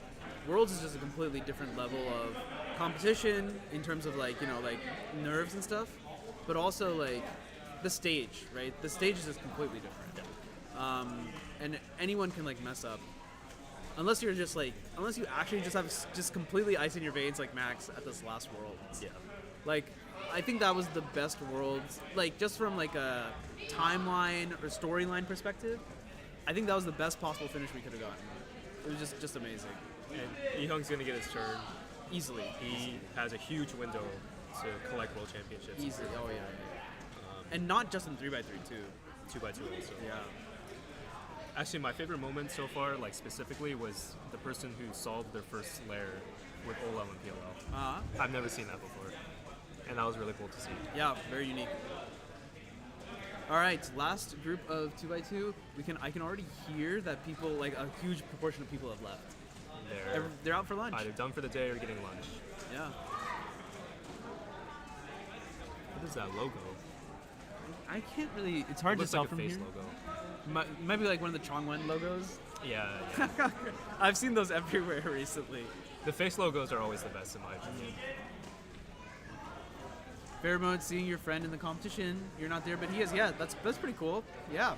[SPEAKER 1] Worlds is just a completely different level of competition in terms of like, like nerves and stuff, but also like the stage, right? The stage is just completely different. And anyone can like mess up. Unless you actually just have just completely ice in your veins like Max at this last Worlds.
[SPEAKER 2] Yeah.
[SPEAKER 1] Like, I think that was the best Worlds, like just from like a timeline or storyline perspective. I think that was the best possible finish we could have gotten. It was just amazing.
[SPEAKER 2] And Yihung's gonna get his turn
[SPEAKER 1] Easily.
[SPEAKER 2] He has a huge window to collect world championships.
[SPEAKER 1] Easily. Oh yeah. And not just in 3x3 too.
[SPEAKER 2] 2x2 also.
[SPEAKER 1] Yeah.
[SPEAKER 2] Actually, my favorite moment so far, like specifically, was the person who solved their first layer with OLL and PLL.
[SPEAKER 1] Uh-huh.
[SPEAKER 2] I've never seen that before, and that was really cool to see.
[SPEAKER 1] Yeah, very unique. All right, last group of 2x2. I can already hear that people, like a huge proportion of people have left. They're out for lunch.
[SPEAKER 2] Either done for the day or getting lunch.
[SPEAKER 1] Yeah.
[SPEAKER 2] What is that logo?
[SPEAKER 1] I can't really. It's hard to
[SPEAKER 2] Looks
[SPEAKER 1] tell
[SPEAKER 2] like a
[SPEAKER 1] from
[SPEAKER 2] face
[SPEAKER 1] here.
[SPEAKER 2] logo.
[SPEAKER 1] Might be like one of the Chongwen logos.
[SPEAKER 2] Yeah.
[SPEAKER 1] I've seen those everywhere recently.
[SPEAKER 2] The face logos are always the best in my opinion.
[SPEAKER 1] Pheromone, seeing your friend in the competition. You're not there, but he is. Yeah, that's pretty cool. Yeah.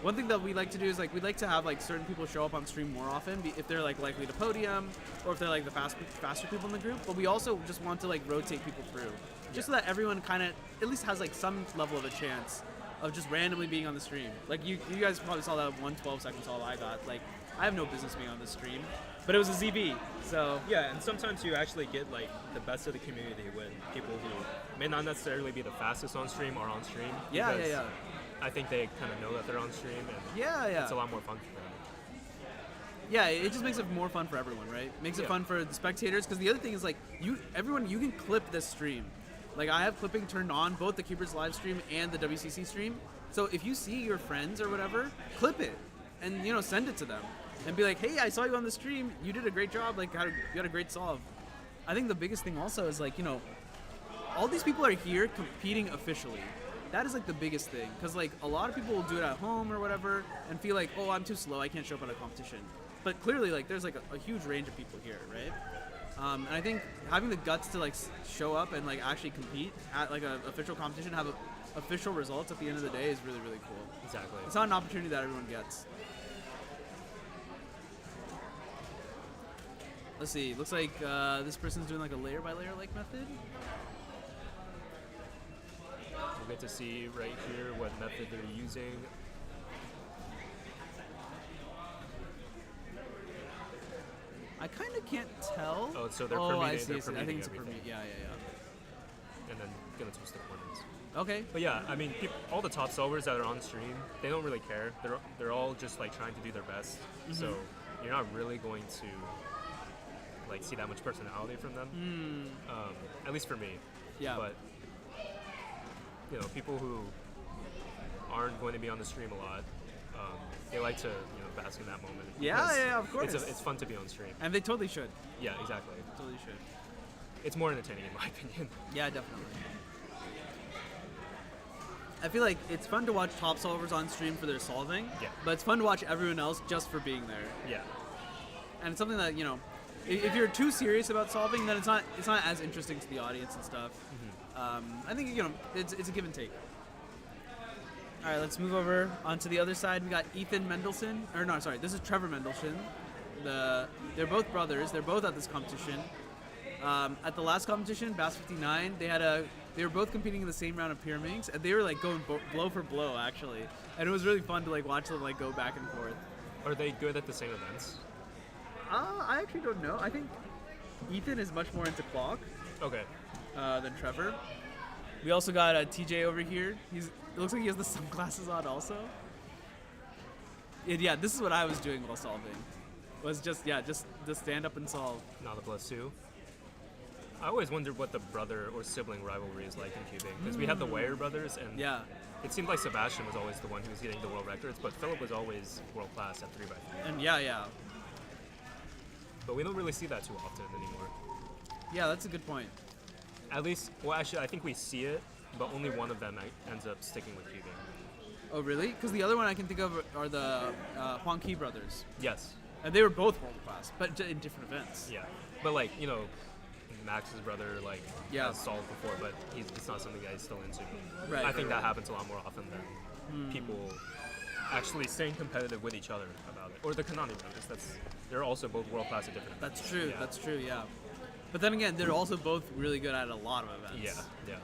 [SPEAKER 1] One thing that we like to do is like we'd like to have like certain people show up on stream more often if they're like likely to podium or if they're like the faster people in the group. But we also just want to like rotate people through, just so that everyone kind of at least has like some level of a chance of just randomly being on the stream. Like you guys probably saw that 112-second solve I got. Like I have no business being on the stream, but it was a ZB. So
[SPEAKER 2] yeah, and sometimes you actually get like the best of the community when people who may not necessarily be the fastest on stream are on stream.
[SPEAKER 1] Yeah.
[SPEAKER 2] I think they kind of know that they're on stream, and
[SPEAKER 1] yeah,
[SPEAKER 2] it's a lot more fun for them.
[SPEAKER 1] Yeah, it just makes it more fun for everyone, right? Makes it fun for the spectators, because the other thing is like you can clip this stream. Like I have clipping turned on both the Cubers live stream and the WCC stream. So if you see your friends or whatever, clip it and send it to them and be like, hey, I saw you on the stream. You did a great job. Like you had a great solve. I think the biggest thing also is like all these people are here competing officially. That is like the biggest thing, because like a lot of people will do it at home or whatever and feel like, oh, I'm too slow, I can't show up at a competition. But clearly like there's like a huge range of people here, right? And I think having the guts to like show up and like actually compete at like an official competition, have official results at the end of the day is really, really cool.
[SPEAKER 2] Exactly.
[SPEAKER 1] It's not an opportunity that everyone gets. Let's see. Looks like this person's doing like a layer by layer like method.
[SPEAKER 2] We'll get to see right here what method they're using.
[SPEAKER 1] I kind of can't tell.
[SPEAKER 2] Oh, so they're
[SPEAKER 1] permeating.
[SPEAKER 2] I see.
[SPEAKER 1] I think it's a permeate. Yeah.
[SPEAKER 2] And then gonna twist the corners.
[SPEAKER 1] Okay.
[SPEAKER 2] But yeah, I mean, all the top solvers that are on stream, they don't really care. They're all just like trying to do their best. Mm-hmm. So you're not really going to like see that much personality from them. At least for me.
[SPEAKER 1] Yeah.
[SPEAKER 2] But people who aren't going to be on the stream a lot, they like to bask in that moment.
[SPEAKER 1] Yeah, of course.
[SPEAKER 2] It's fun to be on stream.
[SPEAKER 1] And they totally should.
[SPEAKER 2] Yeah, exactly.
[SPEAKER 1] Totally should.
[SPEAKER 2] It's more entertaining in my opinion.
[SPEAKER 1] Yeah, definitely. I feel like it's fun to watch top solvers on stream for their solving.
[SPEAKER 2] Yeah.
[SPEAKER 1] But it's fun to watch everyone else just for being there.
[SPEAKER 2] Yeah.
[SPEAKER 1] And it's something that if you're too serious about solving, then it's not as interesting to the audience and stuff. I think it's a give and take. All right, let's move over onto the other side. We got Ethan Mendelsohn, or no, sorry, this is Trevor Mendelsohn. They're both brothers. They're both at this competition. At the last competition, BASC 59, they were both competing in the same round of pyramids, and they were like going blow for blow actually, and it was really fun to like watch them like go back and forth.
[SPEAKER 2] Are they good at the same events?
[SPEAKER 1] I actually don't know. I think Ethan is much more into clock
[SPEAKER 2] Okay.
[SPEAKER 1] than Trevor. We also got TJ over here. It looks like he has the sunglasses on also. And yeah, this is what I was doing while solving. Was just stand up and solve.
[SPEAKER 2] Not a +2. I always wondered what the brother or sibling rivalry is like in cubing, because we had the Weyer brothers, and
[SPEAKER 1] Yeah.
[SPEAKER 2] it seemed like Sebastian was always the one who was getting the world records, but Philip was always world class at 3x3.
[SPEAKER 1] And yeah.
[SPEAKER 2] But we don't really see that too often anymore.
[SPEAKER 1] Yeah, that's a good point.
[SPEAKER 2] At least, well, actually, I think we see it, but only one of them ends up sticking with cubing.
[SPEAKER 1] Oh, really? Because the other one I can think of are the Huang Qi brothers.
[SPEAKER 2] Yes.
[SPEAKER 1] And they were both world class, but in different events.
[SPEAKER 2] Yeah. But like, you know, Max's brother
[SPEAKER 1] Yeah.
[SPEAKER 2] has solved before, but it's not something that he's still into.
[SPEAKER 1] Right,
[SPEAKER 2] I think
[SPEAKER 1] right.
[SPEAKER 2] that happens a lot more often than people actually staying competitive with each other about it. Or the Kanani brothers. They're also both world class at different events.
[SPEAKER 1] That's true.
[SPEAKER 2] Yeah.
[SPEAKER 1] That's true. Yeah. But then again, they're also both really good at a lot of events.
[SPEAKER 2] Yeah.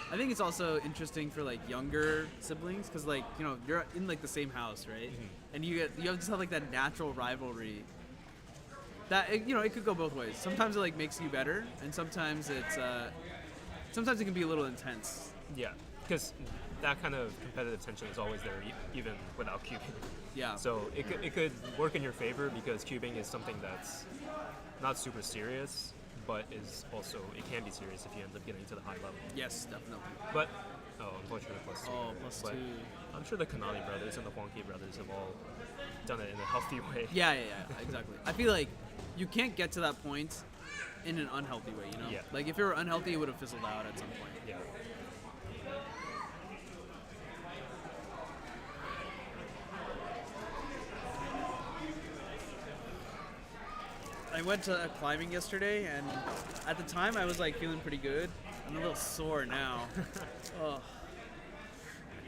[SPEAKER 1] I think it's also interesting for like younger siblings because like you're in like the same house, right? And you just have like that natural rivalry. That it could go both ways. Sometimes it like makes you better, and sometimes it can be a little intense.
[SPEAKER 2] Yeah. Because that kind of competitive tension is always there, even without cubing.
[SPEAKER 1] Yeah.
[SPEAKER 2] So it could work in your favor because cubing is something that's not super serious, but is also, it can be serious if you end up getting to the high level.
[SPEAKER 1] Yes, definitely.
[SPEAKER 2] But, unfortunately, +2.
[SPEAKER 1] Oh, +2.
[SPEAKER 2] But I'm sure the Kanani brothers and the Huang Qi brothers have all done it in a healthy way.
[SPEAKER 1] Yeah, exactly. I feel like you can't get to that point in an unhealthy way, you know?
[SPEAKER 2] Yeah.
[SPEAKER 1] Like if you were unhealthy, it would have fizzled out at some point.
[SPEAKER 2] Yeah.
[SPEAKER 1] I went to climbing yesterday, and at the time I was like feeling pretty good. I'm a little sore now. Ugh.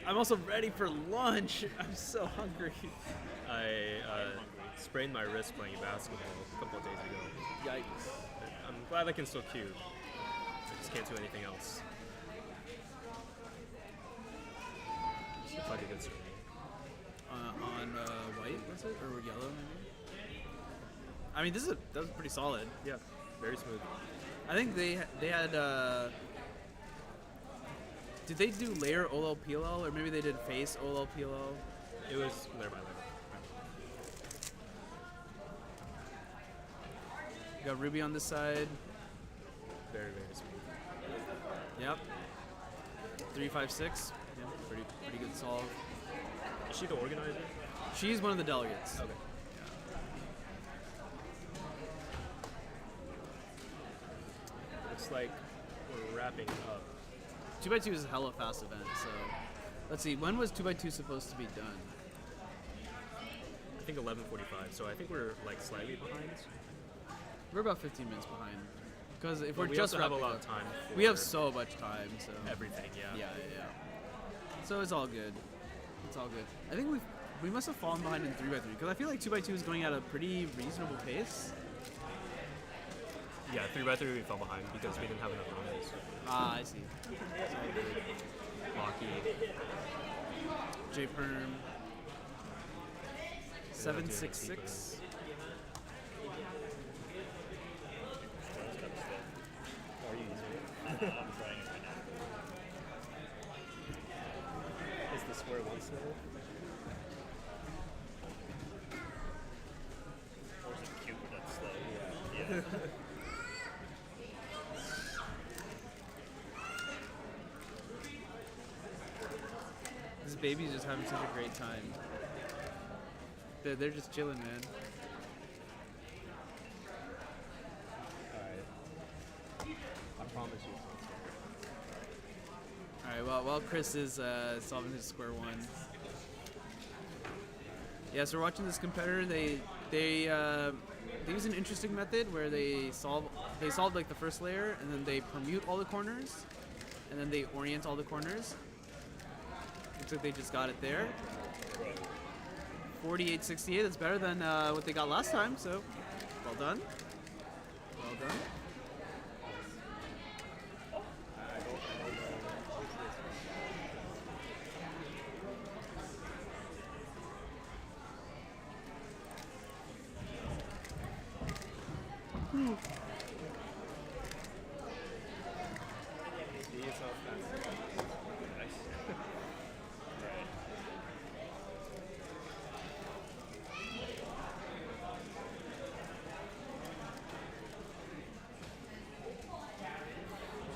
[SPEAKER 1] I'm also ready for lunch. I'm so hungry.
[SPEAKER 2] I sprained my wrist playing basketball a couple of days ago.
[SPEAKER 1] Yikes.
[SPEAKER 2] I'm glad I can still cube. I just can't do anything else. Just looks like a good screen.
[SPEAKER 1] On white, was it? Or yellow, maybe? I mean, that was pretty solid.
[SPEAKER 2] Yeah, very smooth.
[SPEAKER 1] I think they had. Did they do layer OLL PLL, or maybe they did face OLL PLL?
[SPEAKER 2] It was layer by layer.
[SPEAKER 1] You got Ruby on this side.
[SPEAKER 2] Very, very smooth.
[SPEAKER 1] Yep. 356. Yeah, pretty good solve.
[SPEAKER 2] Is she the organizer?
[SPEAKER 1] She's one of the delegates.
[SPEAKER 2] Okay. Looks like we're wrapping up.
[SPEAKER 1] 2x2 is a hella fast event, so let's see. When was 2x2 supposed to be done?
[SPEAKER 2] I think 11:45, so I think we're like slightly behind.
[SPEAKER 1] We're about 15 minutes behind. Because if
[SPEAKER 2] But
[SPEAKER 1] we're
[SPEAKER 2] we
[SPEAKER 1] just
[SPEAKER 2] also have a
[SPEAKER 1] wrapping
[SPEAKER 2] lot
[SPEAKER 1] up-
[SPEAKER 2] of time.
[SPEAKER 1] we have
[SPEAKER 2] for
[SPEAKER 1] so much time, so
[SPEAKER 2] everything. Yeah.
[SPEAKER 1] yeah. So it's all good. It's all good. I think we must have fallen behind in 3x3 because I feel like 2x2 is going at a pretty reasonable pace.
[SPEAKER 2] Yeah, 3x3 we fell behind because we didn't have enough runners.
[SPEAKER 1] Ah, I see. It's all good.
[SPEAKER 2] Locky.
[SPEAKER 1] J Perm. 766.
[SPEAKER 2] Are you using it?
[SPEAKER 5] I'm trying it right now.
[SPEAKER 2] Is the square one slow?
[SPEAKER 5] Or is it cute that's slow? Yeah.
[SPEAKER 1] This baby's just having such a great time. They're just chilling, man.
[SPEAKER 2] Alright. I promise you.
[SPEAKER 1] Alright, well, while Chris is solving his square one. Yeah, so we're watching this competitor. They use an interesting method where they solve like the first layer, and then they permute all the corners, and then they orient all the corners. Looks like they just got it there. 48-68. That's better than what they got last time. So, well done. Well done.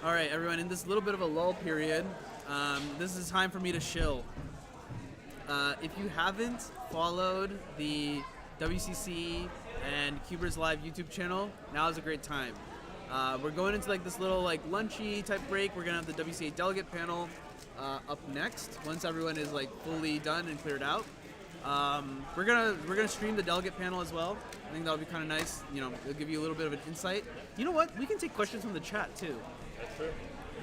[SPEAKER 1] All right, everyone, in this little bit of a lull period, this is time for me to shill. If you haven't followed the WCC and Cubers Live YouTube channel, now is a great time. We're going into like this little like lunchy type break. We're gonna have the WCA delegate panel up next once everyone is like fully done and cleared out. We're gonna stream the delegate panel as well. I think that'll be kind of nice. You know, it'll give you a little bit of an insight. You know what? We can take questions from the chat too.
[SPEAKER 2] That's true.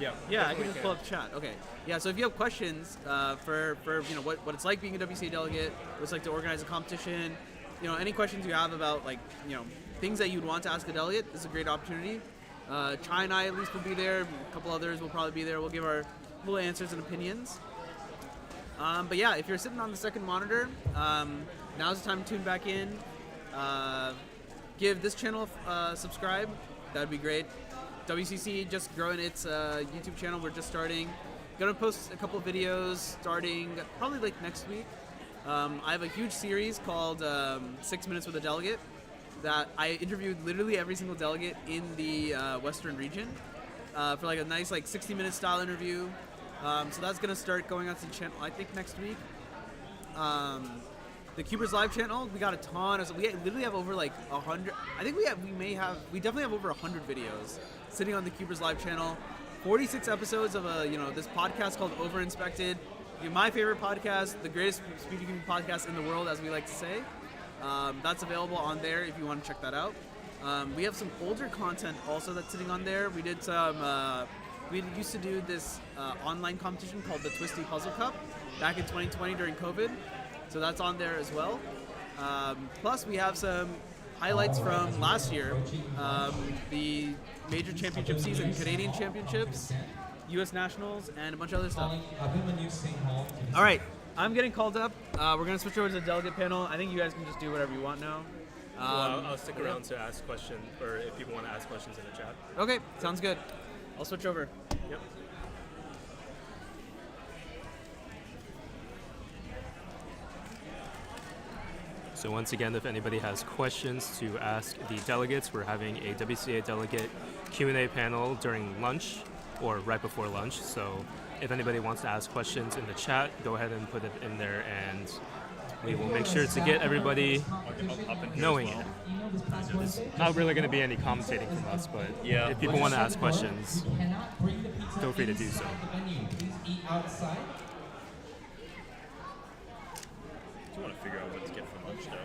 [SPEAKER 2] Yeah.
[SPEAKER 1] Yeah, I can just pull up chat. Okay. Yeah, so if you have questions for you know what it's like being a WCA delegate, what it's like to organize a competition, you know, any questions you have about like, you know, things that you'd want to ask a delegate, this is a great opportunity. Chai and I at least will be there. A couple others will probably be there. We'll give our full answers and opinions. But yeah, if you're sitting on the second monitor, now's the time to tune back in. Give this channel a subscribe. That'd be great. WCC just growing its YouTube channel. We're just starting. Gonna post a couple videos starting probably like next week. I have a huge series called 6 Minutes with a Delegate that I interviewed literally every single delegate in the Western region for like a nice like 60-minute style interview. So that's gonna start going onto the channel I think next week. The Cubers Live channel, we got a ton of. We literally have over like 100. I think we definitely have over 100 videos sitting on the Cubers Live channel. 46 episodes of this podcast called Overinspected. My favorite podcast, the greatest speedcubing podcast in the world, as we like to say. That's available on there if you want to check that out. We have some older content also that's sitting on there. We did some. We used to do this online competition called the Twisty Puzzle Cup back in 2020 during COVID. So that's on there as well. Plus, we have some highlights from last year, the major championship season, Canadian championships, U.S. Nationals, and a bunch of other stuff. All right, I'm getting called up. We're going to switch over to the delegate panel. I think you guys can just do whatever you want now.
[SPEAKER 2] I'll stick around to ask questions, or if people want to ask questions in the chat.
[SPEAKER 1] Okay, sounds good. I'll switch over.
[SPEAKER 2] Yep. So once again, if anybody has questions to ask the delegates, we're having a WCA delegate Q&A panel during lunch or right before lunch. So if anybody wants to ask questions in the chat, go ahead and put it in there, and we will make sure to get everybody knowing it. There's not really going to be any commentating from us, but
[SPEAKER 6] yeah,
[SPEAKER 2] if people want to ask questions, feel free to do so.
[SPEAKER 6] I want to figure out what to get for lunch, though.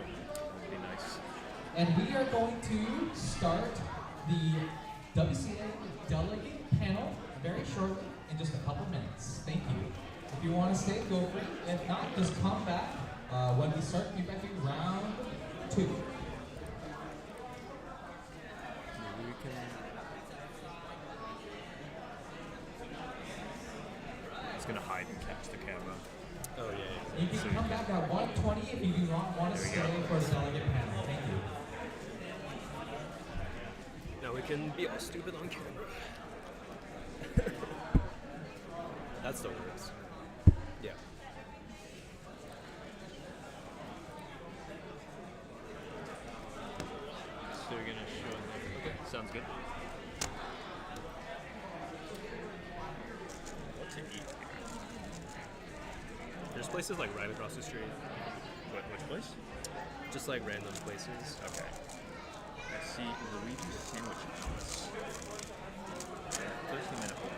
[SPEAKER 6] It'd be nice.
[SPEAKER 3] And we are going to start the WCA delegate panel very shortly, in just a couple minutes. Thank you. If you want to stay, go for it. If not, just come back when we start. Be back in round 2.
[SPEAKER 2] Maybe we can...
[SPEAKER 6] It's going to hide and catch the camera.
[SPEAKER 2] Oh, yeah.
[SPEAKER 3] You can come back at 1:20 if you do not want to stay for the delegate panel. Thank you.
[SPEAKER 2] Now we can be all stupid on camera. That's the words. Yeah.
[SPEAKER 6] So you're going to show them. Okay, sounds good. What to eat?
[SPEAKER 2] There's places like right across the street.
[SPEAKER 6] Which place?
[SPEAKER 2] Just like random places.
[SPEAKER 6] Okay. I see Luigi sandwiches. 13-minute hold.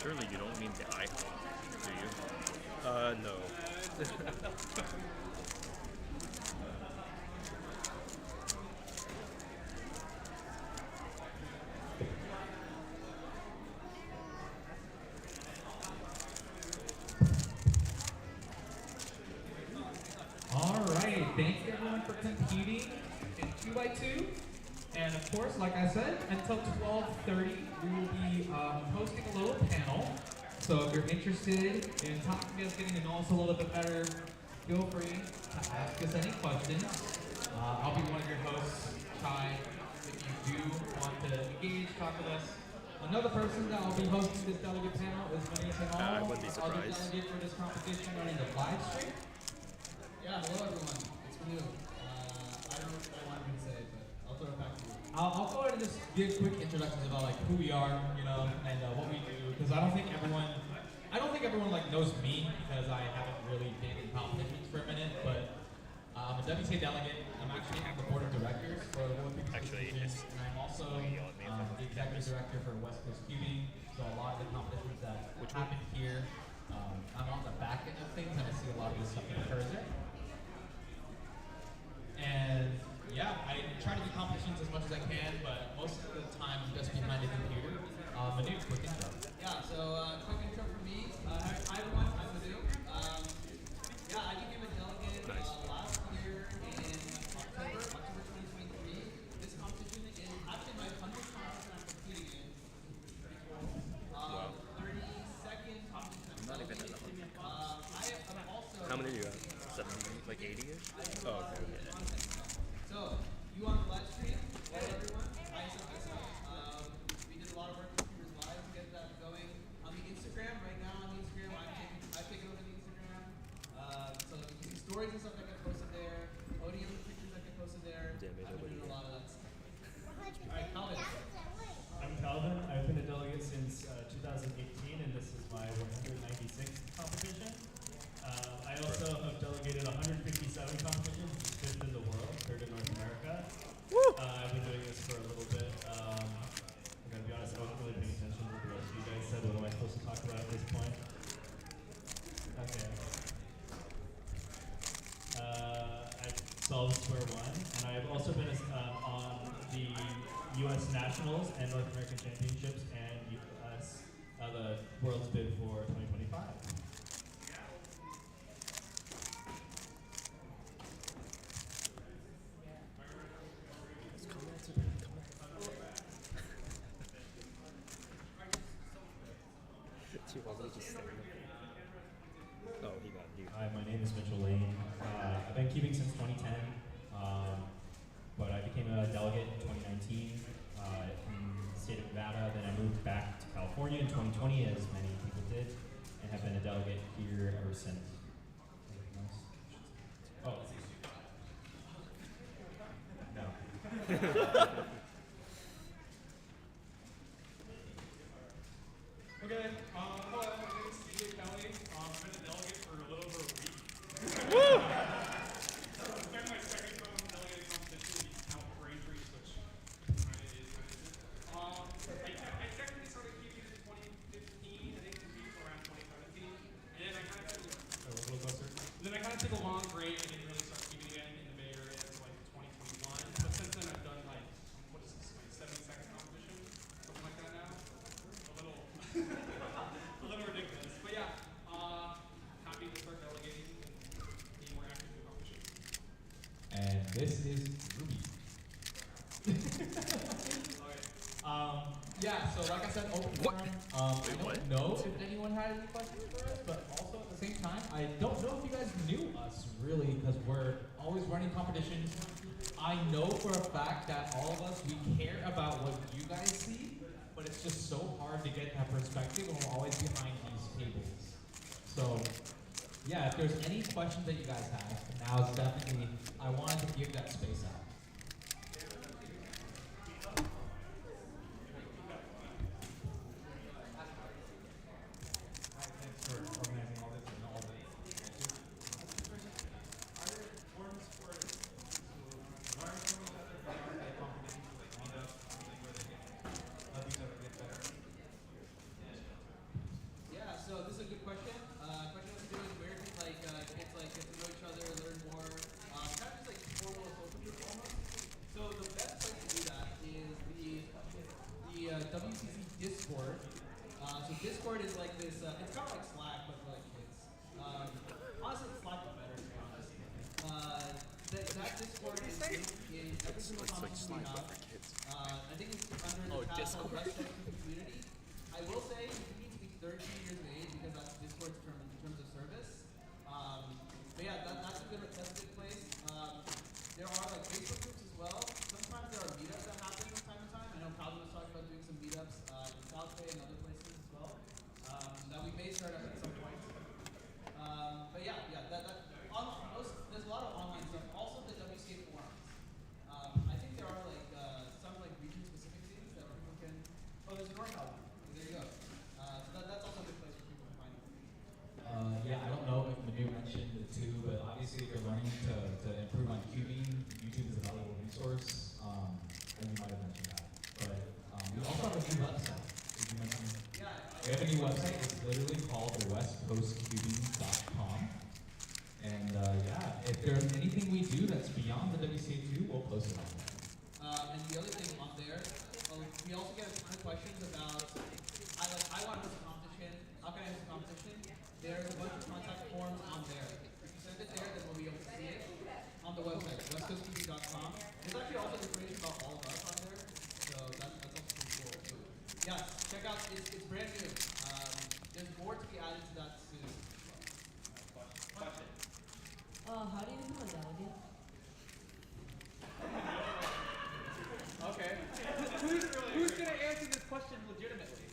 [SPEAKER 6] Surely you don't mean the icon, do you?
[SPEAKER 2] No.
[SPEAKER 3] All right, thanks everyone for competing in 2x2. And of course, like I said, until 12:30, we will be hosting a little panel. So if you're interested in talking to us, getting to know us a little bit better, feel free to ask us any questions. I'll be one of your hosts, Chai. If you do want to engage, talk with us. Another person that will be hosting this delegate panel is Vanessa
[SPEAKER 2] I
[SPEAKER 3] Hall,
[SPEAKER 2] wouldn't be
[SPEAKER 3] other
[SPEAKER 2] surprised.
[SPEAKER 3] delegate for this competition running the live stream.
[SPEAKER 7] Yeah, hello everyone. It's Manu. I don't know what I wanted to say, but I'll throw it back to you.
[SPEAKER 3] I'll go ahead and just give quick introductions about like who we are, you know, and what we do, because I don't think everyone like knows me because I haven't really been in competitions for a minute. But I'm a WTA delegate. I'm actually on the board of directors for Rubik.
[SPEAKER 5] Actually,
[SPEAKER 3] and I'm also the executive director for West Coast Cubing. So a lot of the competitions that happen here, I'm on the back end of things, and I see a lot of this stuff that occurs there. And yeah, I try to do competitions as much as I can, but most of the time I'm just behind a computer. Manu, quick intro.
[SPEAKER 7] Yeah, so quick intro for me. Hi everyone, I'm Manu. Yeah, I became a delegate last year in October 2023. This competition is actually my 100th competition I'm competing in. 32nd competition I'm
[SPEAKER 2] Not even in the
[SPEAKER 7] delegating. I am also...
[SPEAKER 2] How many do you have? 70, like 80-ish? Oh, okay.
[SPEAKER 7] So, you on the live stream? Hello everyone. Hi, SSF. We did a lot of work with Viewers Live to get that going. On the Instagram, right now on the Instagram, I've taken over the Instagram. So you can see stories and stuff that get posted there, podium pictures that get posted there.
[SPEAKER 2] Damn it,
[SPEAKER 7] I've been doing a lot of that stuff. Alright, Calvin.
[SPEAKER 8] I'm Calvin. I've been a delegate since 2018, and this is my 196th competition. I also have delegated 157 competitions, which is fifth in the world, third in North America. I've been doing this for a little bit. I'm going to be honest, I wasn't really paying attention to what the rest of you guys said. What am I supposed to talk about at this point? Okay. I solved square one, and I've also been on the U.S. Nationals and North American Championships and the World's Bid for 2025.
[SPEAKER 2] Oh, he got you.
[SPEAKER 8] Hi, my name is Mitchell Lane. I've been keeping since 2010, but I became a delegate in 2019 in the state of Nevada. Then I moved back to California in 2020, as many people did, and have been a delegate here ever since. Anything else? Oh. No.
[SPEAKER 3] Okay, hello, my name is CJ Kelly. I've been a delegate for a little over a week.
[SPEAKER 2] Woo!
[SPEAKER 3] It's been my second go on the delegate competition, if you count Braintree, which kind of is what it is. I technically started keeping in 2015, I think competed for around 2017. And then I kind of took a long break and didn't really start keeping again in the Bay Area until like 2021. But since then I've done like, what is this, my 72nd competition? Something like that now. A little a little ridiculous. But yeah, happy to start delegating and be more active in the competition. And this is Ruby. Yeah, so like I said, open forum. I don't know if anyone had any questions for us, but also at the same time, I don't know if you guys knew us really, because we're always running competitions. I know for a fact that all of us, we care about what you guys see, but it's just so hard to get that perspective when we're always behind these tables. So, yeah, if there's any questions that you guys have, now is definitely, I wanted to give that space out. Thanks for organizing all this and all the answers. Are there forums for to learn from each other, like competitions, like meetups, something where they can let each other get better?
[SPEAKER 7] Discord is linked in every single comment we have. I think it's under the tab called Let's Talk to the Community. I will say you need to be 13 years of age because that's Discord's terms of service. But yeah, that's a good place. There are like Facebook groups as well. Sometimes there are meetups that happen from time to time. I know Calvin was talking about doing some meetups in South Bay and other places as well. That we may start up at some point. But yeah, there's a lot of online stuff. Also the WCA forums. I think there are like some like region-specific things that people can. Oh, there's an NorCal one. There you go. So that's also a good place where people can find them.
[SPEAKER 3] Yeah, I don't know if Manu mentioned it too, but obviously if you're learning to improve on cubing, YouTube is a valuable resource. And you might have mentioned that. But we also have a new website. Did you mention?
[SPEAKER 7] Yeah.
[SPEAKER 3] We have a new website. It's literally called westcoastcubing.com. And yeah, if there's anything we do that's beyond the WCA2, we'll post it on there.
[SPEAKER 7] And the other thing on there, we also get a ton of questions about, I want to host a competition. How can I host a competition? There's a bunch of contact forms on there. If you send it there, then we'll be able to see it on the website, westcoasttv.com. There's actually also information about all of us on there, so that's also pretty cool too. Yes, check out, it's brand new. There's more to be added to that soon. Question.
[SPEAKER 9] How do you become a delegate?
[SPEAKER 7] Okay. Who's going to answer this question legitimately?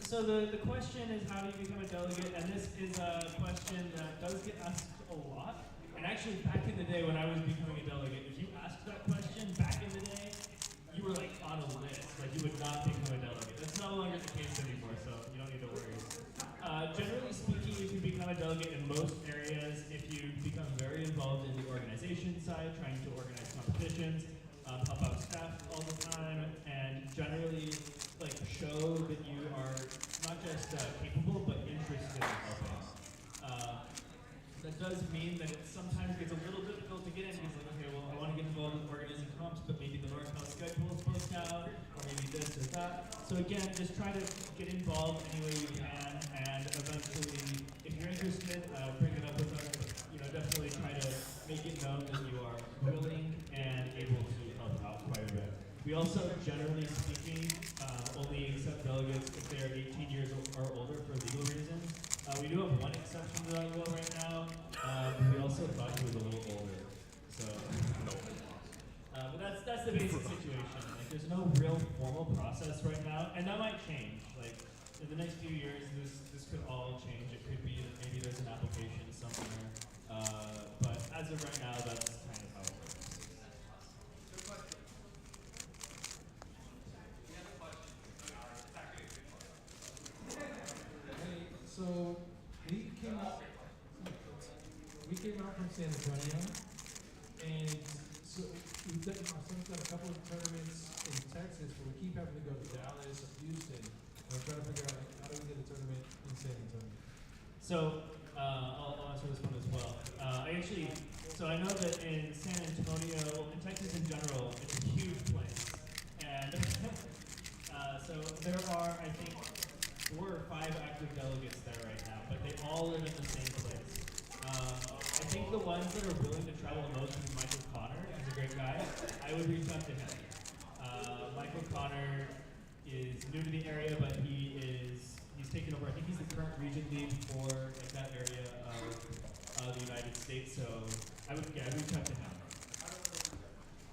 [SPEAKER 8] So the question is, how do you become a delegate? And this is a question that does get asked a lot. And actually, back in the day when I was becoming a delegate, if you asked that question back in the day, you were like on a list. Like you would not become a delegate. That's no longer the case anymore, so you don't need to worry. Generally speaking, you can become a delegate in most areas if you become very involved in the organization side, trying to organize competitions, help out staff all the time, and generally like show that you are not just capable but interested in helping. That does mean that it sometimes gets a little difficult to get in because, like, okay, well, I want to get involved in organizing comps, but maybe the NorCal Skype will post out, or maybe this or that. So again, just try to get involved any way you can, and eventually, if you're interested, bring it up with us. But, definitely try to make it known that you are willing and able to help out quite a bit. We also, generally speaking, only accept delegates if they are 18 years or older for legal reasons. We do have one exception to that rule right now. We also thought he was a little older. So, but that's the basic situation. Like, there's no real formal process right now, and that might change. Like, in the next few years, this could all change. It could be that maybe there's an application somewhere. But as of right now, that's kind of how it works.
[SPEAKER 7] Good question. You have a question. It's actually a good question.
[SPEAKER 10] Hey, so we came out from San Antonio, and so we've done, my son's done a couple of tournaments in Texas, but we keep having to go to Dallas or Houston, and we're trying to figure out how do we get a tournament in San Antonio.
[SPEAKER 8] So I'll answer this one as well. So I know that in San Antonio, in Texas in general, it's a huge place, and so there are, I think, 4 or 5 active delegates there right now, but they all live in the same place. I think the ones that are willing to travel the most is Michael Connor. He's a great guy. I would reach out to him. Michael Connor is new to the area, but he's taken over. I think he's the current region lead for like that area of the United States. So I would reach out to him.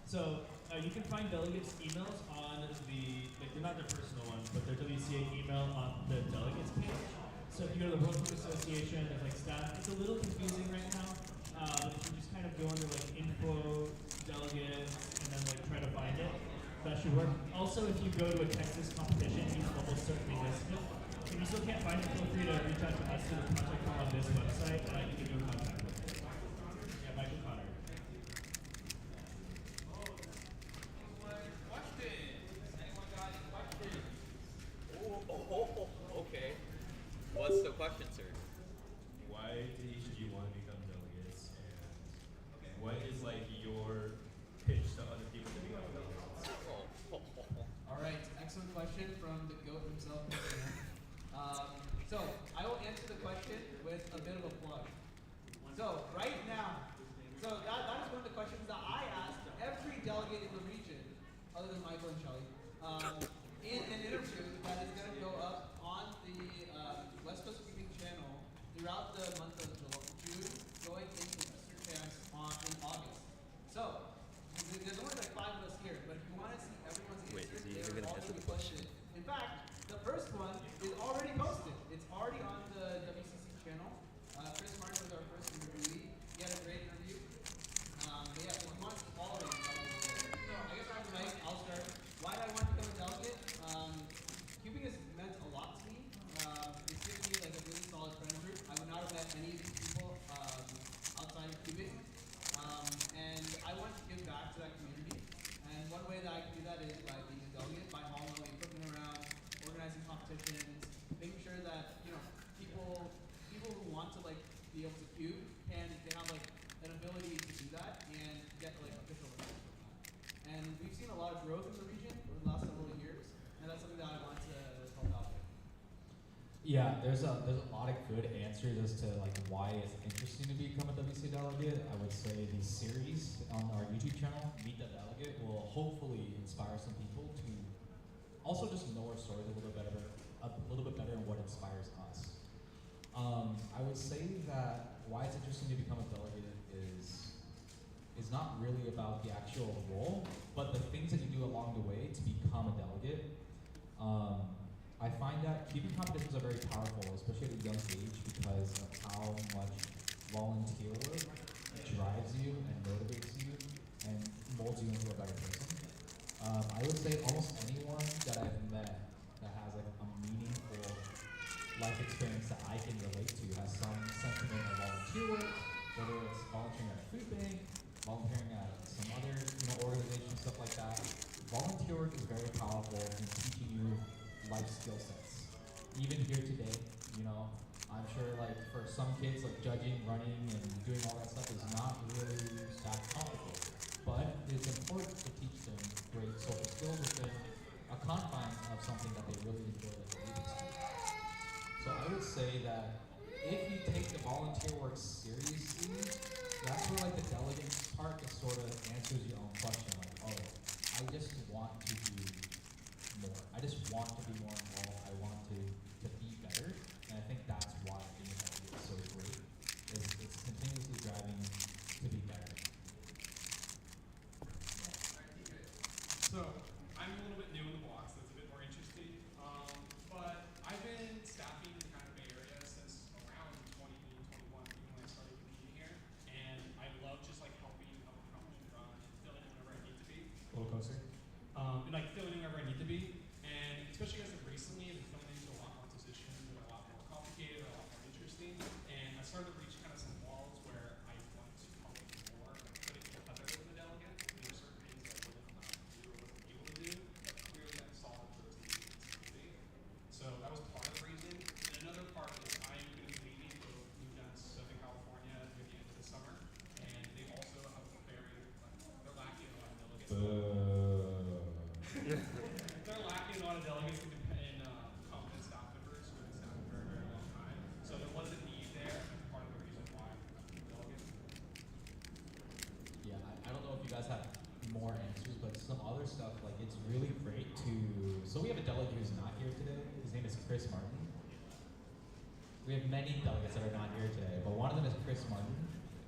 [SPEAKER 8] So you can find delegates' emails on they're not their personal ones, but their WCA email on the delegates page. So if you go to the World Food Association, there's like staff. It's a little confusing right now. If you just kind of go under like info, delegates, and then like try to find it, that should work. Also, if you go to a Texas competition, you can almost certainly list it. If you still can't find it, feel free to reach out to us through the contact form on this website, and I can give you a contact with it. Yeah, Michael Connor.
[SPEAKER 1] Okay. What's the question, sir?
[SPEAKER 11] Why did each of you want to become delegates? And what is like your pitch to other people to become delegates?
[SPEAKER 7] All right, excellent question from the GOAT himself. So I will answer the question with a bit of a plug. growth in the region over the last several years, and that's something that I want to help out with.
[SPEAKER 3] Yeah, there's a lot of good answers as to like why it's interesting to become a WC delegate. I would say the series on our YouTube channel, Meet the Delegate, will hopefully inspire some people to also just know our stories a little bit better and what inspires us. I would say that why it's interesting to become a delegate is not really about the actual role, but the things that you do along the way to become a delegate. I find that cubing competitions are very powerful, especially at a young age, because of how much volunteer work drives you and motivates you and molds you into a better person. I would say almost anyone that I've met that has like a meaningful life experience that I can relate to has some sentiment of volunteer work, whether it's volunteering at a food bank, volunteering at some other organization, stuff like that. Volunteer work is very powerful in teaching you life skill sets. Even here today, I'm sure like for some kids, like judging, running, and doing all that stuff is not really that complicated. But it's important to teach them great social skills within a confine of something that they really enjoy, like a Rubik's Cube. So I would say that if you take the volunteer work seriously, that's where like the delegate part just sort of answers your own question, like, oh, I just want to do more. I just want to be more involved. I want to be better. And I think that's why being a delegate is so great. It's continuously driving you to be better.
[SPEAKER 12] So I'm a little bit new in the block, so it's a bit more interesting. But I've been staffing in the kind of Bay Area since around 2021, even when I started competing here. And I love just like helping other companies run and filling in whenever I need to be.
[SPEAKER 3] A little closer.
[SPEAKER 12] And like filling in wherever I need to be. And especially as of recently, I've been filling into a lot more positions that are a lot more complicated, a lot more interesting. And I started to reach kind of some walls where I want to help more, but it's competitive with the delegate. There are certain things that I wasn't allowed to do or wasn't able to do, but clearly I saw that there was need in this community. So that was part of the reason. And another part is I'm going to be leaving to move down to Southern California at the end of the summer. And they also have a they're lacking a lot of delegates. They're lacking a lot of delegates in competent staff members who have been staffing for a very long time. So there was a need there, and that's part of the reason why I'm a delegate.
[SPEAKER 3] Yeah, I don't know if you guys have more answers, but some other stuff, like it's really great to, so we have a delegate who's not here today. His name is Chris Martin. We have many delegates that are not here today, but one of them is Chris Martin.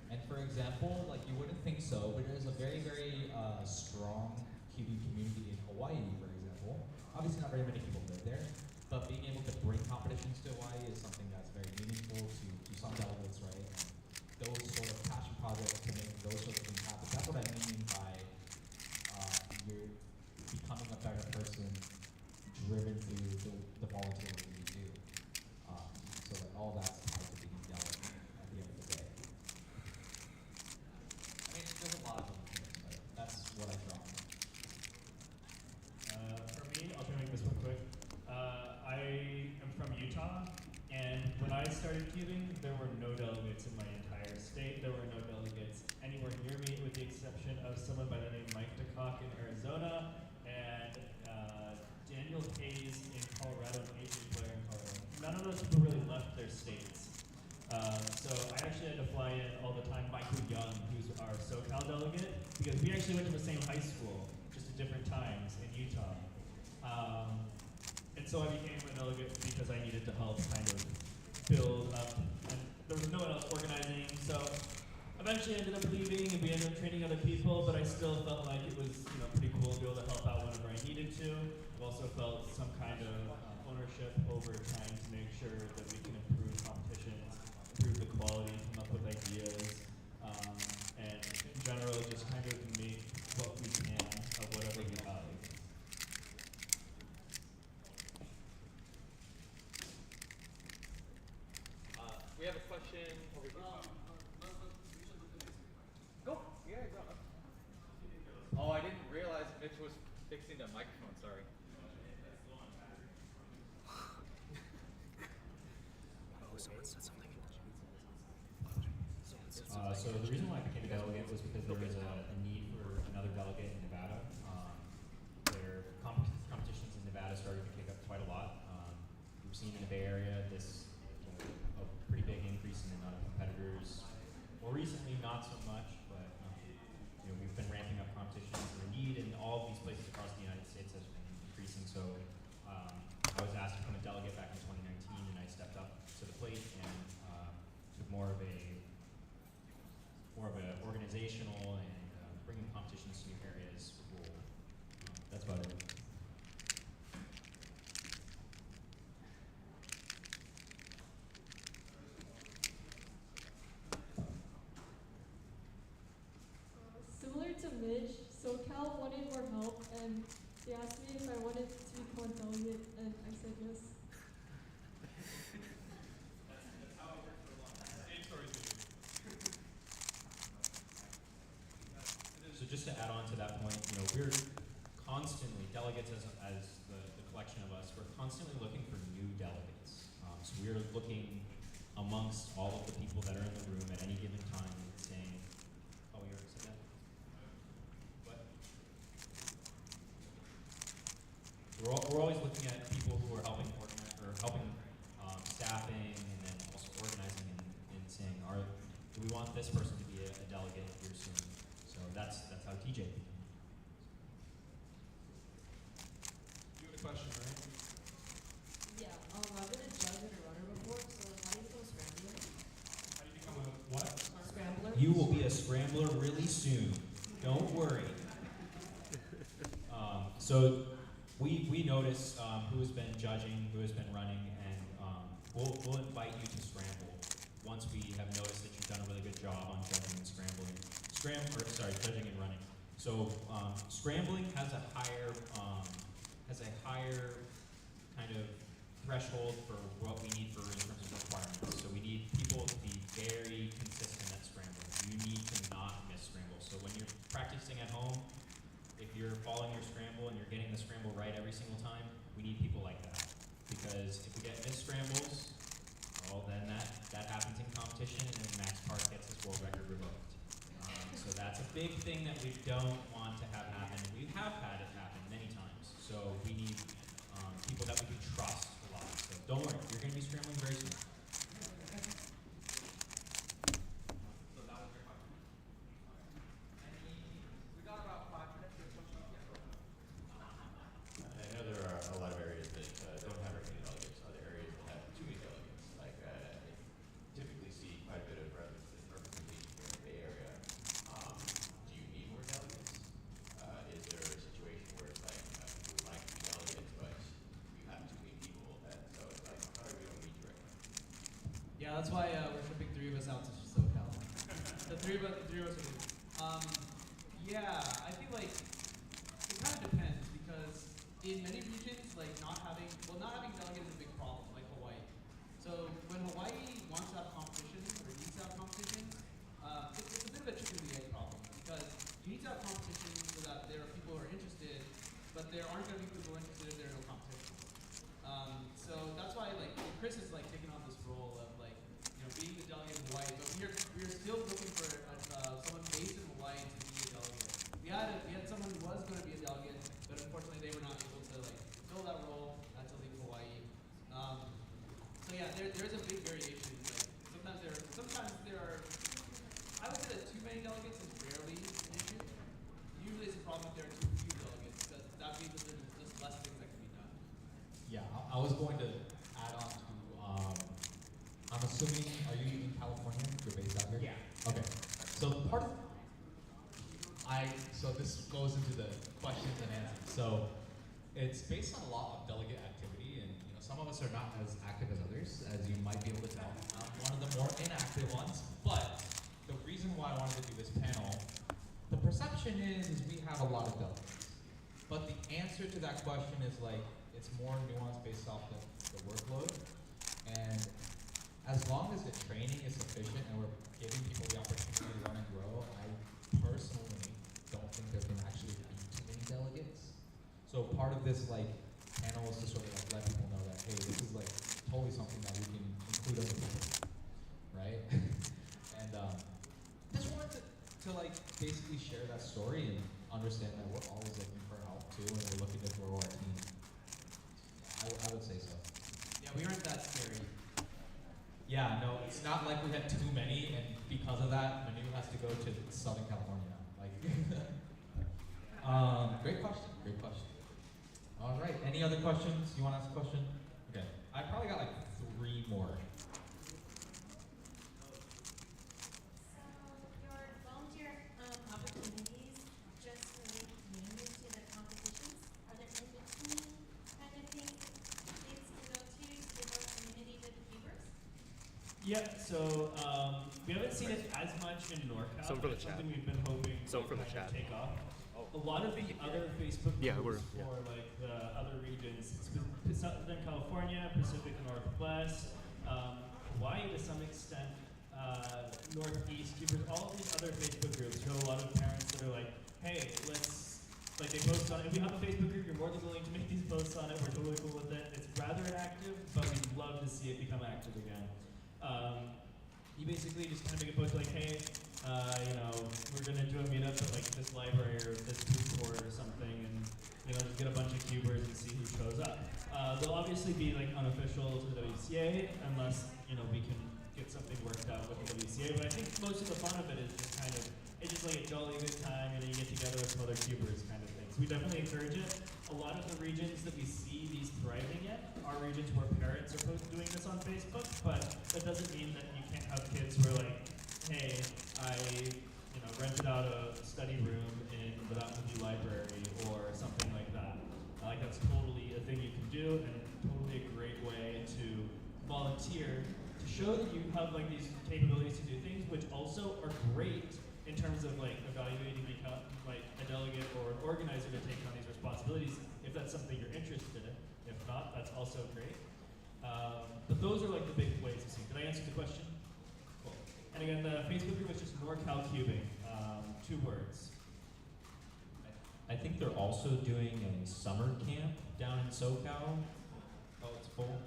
[SPEAKER 3] And for example, like you wouldn't think so, but there's a very, very strong cubing community in Hawaii, for example. Obviously not very many people live there, but being able to bring competitions to Hawaii is something that's very meaningful to some delegates, right? And those sort of passion projects to make those sort of things happen. That's what I mean by you're becoming a better person driven through the volunteer work that you do. So that all that's tied to being delegate at the end of the day. I mean, there's a lot of other things, but that's what I draw from.
[SPEAKER 8] For me, I'll try to make this one quick. I am from Utah, and when I started cubing, there were no delegates in my entire state. There were no delegates anywhere near me, with the exception of someone by the name Mike DeCock in Arizona, and Daniel Hayes in Colorado, an AJ player in Colorado. None of those people really left their states. So I actually had to fly in all the time Michael Young, who's our SoCal delegate, because we actually went to the same high school, just at different times in Utah. And so I became a delegate because I needed to help kind of build up, and there was no one else organizing, so eventually I ended up leaving and we ended up training other people, but I still felt like it was pretty cool to be able to help out whenever I needed to. I've also felt some kind of ownership over time to make sure that we can improve competitions, improve the quality, come up with ideas, and in general just kind of make what we can of whatever we have.
[SPEAKER 13] We have a question over here. Go. Yeah, go. Oh, I didn't realize Mitch was fixing the microphone. Sorry.
[SPEAKER 2] Someone said something.
[SPEAKER 3] So the reason why I became a delegate was because there was a need for another delegate in Nevada.
[SPEAKER 9] Midge. SoCal wanted more help, and they asked me if I wanted to become a delegate, and I said yes.
[SPEAKER 14] So just to add on to that point, we're constantly, delegates as the collection of us, we're constantly looking for new delegates. So we're looking amongst all of the people that are in the room at any given time and saying, oh, you already said that? What? We're always looking at people who are helping organize, or helping staffing, and then also organizing and saying, do we want this person to be a delegate here soon? So that's how TJ became.
[SPEAKER 12] You had a question, right?
[SPEAKER 9] Yeah, I've been a judge and a runner before, so how do you become a scrambler?
[SPEAKER 12] How do you become a what?
[SPEAKER 9] A scrambler?
[SPEAKER 14] You will be a scrambler really soon. Don't worry. So we notice who's been judging, who has been running, and we'll invite you to scramble once we have noticed that you've done a really good job on judging and scrambling. Judging and running. So scrambling has a higher kind of threshold for what we need in terms of requirements. So we need people to be very consistent at scrambling. You need to not miss scramble. So when you're practicing at home, if you're following your scramble and you're getting the scramble right every single time, we need people like that. Because if we get missed scrambles, well then that happens in competition, and then Max Park gets his world record revoked. So that's a big thing that we don't want to have happen. We have had it happen many times. So we need people that we can trust a lot. So don't worry, you're going to be scrambling very soon.
[SPEAKER 3] So that was your question. We got about 5 minutes for questions.
[SPEAKER 11] I know there are a lot of areas that don't have very many delegates. Other areas that have too many delegates. Like I typically see quite a bit of representation here in the Bay Area. Do you need more delegates? Is there a situation where it's like people would like to be delegates, but you have too many people so it's like, sorry, we don't need you right now.
[SPEAKER 7] Yeah, that's why we're shipping 3 of us out to SoCal. The three of us are leaving. Yeah, I feel like it kind of depends, because in many regions, like not having delegates is a big problem, like Hawaii. So when Hawaii wants to have competition or needs to have competition, it's a bit of a chicken and the egg problem, because you need to have competition so that there are people who are interested, but there aren't going to be people interested if there are no competition. So that's why Chris is taking on this role of being the delegate in Hawaii, but we're still looking for someone based in Hawaii to be a delegate. We had someone who was going to be a delegate, but unfortunately they were not able to fill that role to leave Hawaii. So yeah, there's a big variation. Sometimes there are. I would say that too many delegates is rarely an issue. Usually it's a problem if there are too few delegates, because that means that there's just less things that can be done.
[SPEAKER 3] Yeah, I was going to add on to, I'm assuming, are you in California? You're based out here? Yeah. Okay. So so this goes into the questions and answers. So it's based on a lot of delegate activity, and some of us are not as active as others, as you might be able to tell. I'm one of the more inactive ones, but the reason why I wanted to do this panel, the perception is we have a lot of delegates. But the answer to that question is it's more nuanced based off the workload. And as long as the training is sufficient and we're giving people the opportunity to run and grow, I personally don't think there can actually be too many delegates. So part of this panel is to sort of let people know that, hey, this is totally something that we can include other people, right? And just wanted to basically share that story and understand that we're always looking for help too, and we're looking to grow our team. I would say so.
[SPEAKER 7] Yeah, we aren't that scary.
[SPEAKER 3] Yeah, no, it's not like we had too many, and because of that, Manu has to go to Southern California now. Great question. Great question. All right. Any other questions? You want to ask a question? Okay. I probably got 3 more.
[SPEAKER 4] So your volunteer opportunities just relate mainly to the competitions. Are there in between kind of things that kids can go to get more community with the viewers?
[SPEAKER 8] Yeah, so we haven't seen it as much in NorCal.
[SPEAKER 2] Some for the
[SPEAKER 8] It's
[SPEAKER 2] chat.
[SPEAKER 8] something we've been hoping
[SPEAKER 2] Some
[SPEAKER 8] will
[SPEAKER 2] for the
[SPEAKER 8] kind of
[SPEAKER 2] chat.
[SPEAKER 8] take off. A lot of the other Facebook
[SPEAKER 2] Yeah,
[SPEAKER 8] groups
[SPEAKER 2] we're- yeah.
[SPEAKER 8] for like the other regions, Southern California, Pacific Northwest, Hawaii to some extent, Northeast, all of these other Facebook groups show a lot of parents that are like, hey, let's, like they post on it. If you have a Facebook group, you're more than willing to make these posts on it. We're totally cool with it. It's rather inactive, but we'd love to see it become active again. You basically just kind of make a post like, hey, you know, we're gonna do a meetup at like this library or this food court or something, and you know, just get a bunch of cubers and see who shows up. They'll obviously be like unofficial to the WCA unless you know we can get something worked out with the WCA. But I think most of the fun of it is just kind of it's just like a jolly good time, and then you get together with some other cubers kind of thing. So we definitely encourage it. A lot of the regions that we see these thriving in are regions where parents are doing this on Facebook, but that doesn't mean that you can't have kids who are like, hey, I rented out a study room in the Mountain View Library or something like that. Like that's totally a thing you can do and totally a great way to volunteer to show that you have like these capabilities to do things, which also are great in terms of like evaluating like a delegate or an organizer to take on these responsibilities if that's something you're interested in. If not, that's also great. But those are like the big ways to see. Did I answer the question? Cool. And again, the Facebook group is just NorCal Cubing, 2 words.
[SPEAKER 14] I think they're also doing a summer camp down in SoCal. Oh, it's full.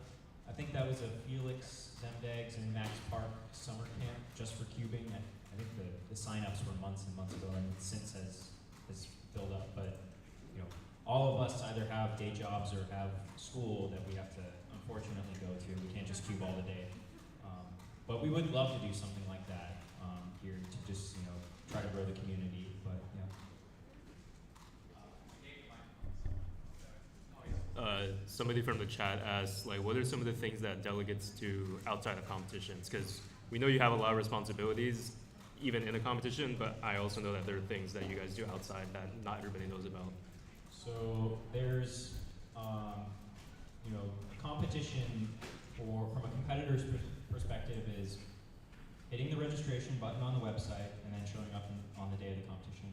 [SPEAKER 14] I think that was a Felix, Zemdegs, and Max Park summer camp just for cubing. I think the sign-ups were months and months ago, and since has filled up. But you know, all of us either have day jobs or have school that we have to unfortunately go to. We can't just cube all the day. But we would love to do something like that here to just try to grow the community. But
[SPEAKER 2] somebody from the chat asked, like, what are some of the things that delegates do outside of competitions? Because we know you have a lot of responsibilities, even in a competition, but I also know that there are things that you guys do outside that not everybody knows about.
[SPEAKER 14] So there's, a competition from a competitor's perspective is hitting the registration button on the website and then showing up on the day of the competition.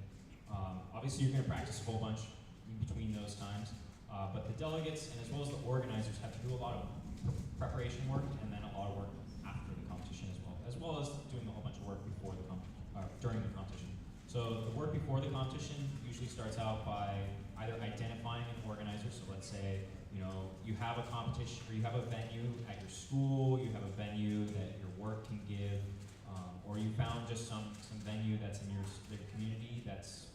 [SPEAKER 14] Obviously, you're going to practice a whole bunch in between those times, but the delegates and as well as the organizers have to do a lot of preparation work and then a lot of work after the competition as well as doing a whole bunch of work before the during the competition. So the work before the competition usually starts out by either identifying an organizer. So let's say you have a competition or you have a venue at your school, you have a venue that your work can give, or you found just some venue that's in your community that's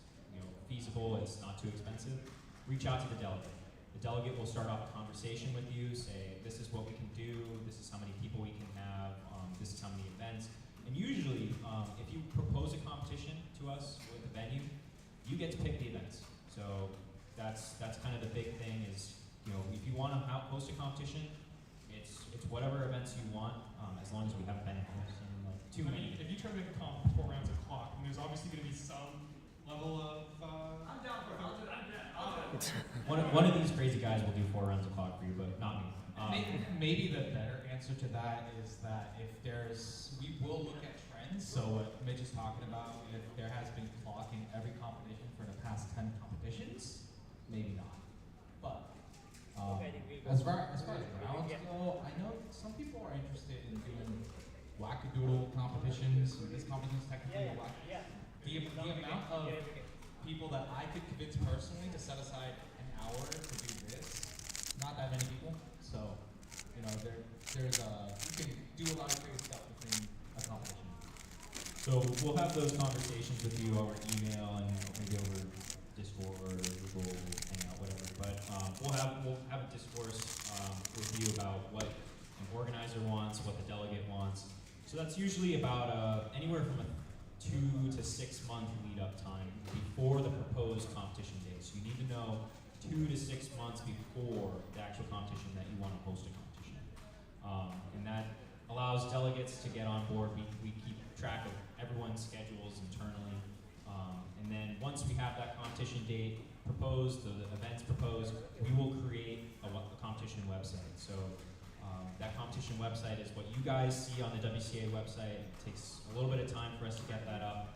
[SPEAKER 14] feasible, it's not too expensive. Reach out to the delegate. The delegate will start off a conversation with you, say this is what we can do, this is how many people we can have, this is how many events. And usually, if you propose a competition to us with a venue, you get to pick the events. So that's kind of the big thing is, if you want to host a competition, it's whatever events you want, as long as we haven't been hosting like too many.
[SPEAKER 12] If you try to make a comp 4 rounds of clock, then there's obviously going to be some level of. I'm down for it.
[SPEAKER 14] One of these crazy guys will do 4 rounds of clock for you, but not me.
[SPEAKER 3] Maybe the better answer to that is that we will look at trends. So what Mitch is talking about, if there has been clock in every competition for the past 10 competitions, maybe not. But as far as rounds go, I know some people are interested in doing wackadoodle competitions. This competition is technically a wackadoodle. The amount of people that I could convince personally to set aside an hour to do this, not that many people. So, there's you can do a lot of creative stuff within a competition.
[SPEAKER 14] So we'll have those conversations with you over email and maybe over Discord or Google Hangout, whatever. But we'll have a discourse with you about what an organizer wants, what the delegate wants. So that's usually about anywhere from a 2 to 6 month lead up time before the proposed competition date. So you need to know 2 to 6 months before the actual competition that you want to host a competition. And that allows delegates to get on board. We keep track of everyone's schedules internally. And then once we have that competition date proposed, the events proposed, we will create a competition website. So That competition website is what you guys see on the WCA website. It takes a little bit of time for us to get that up.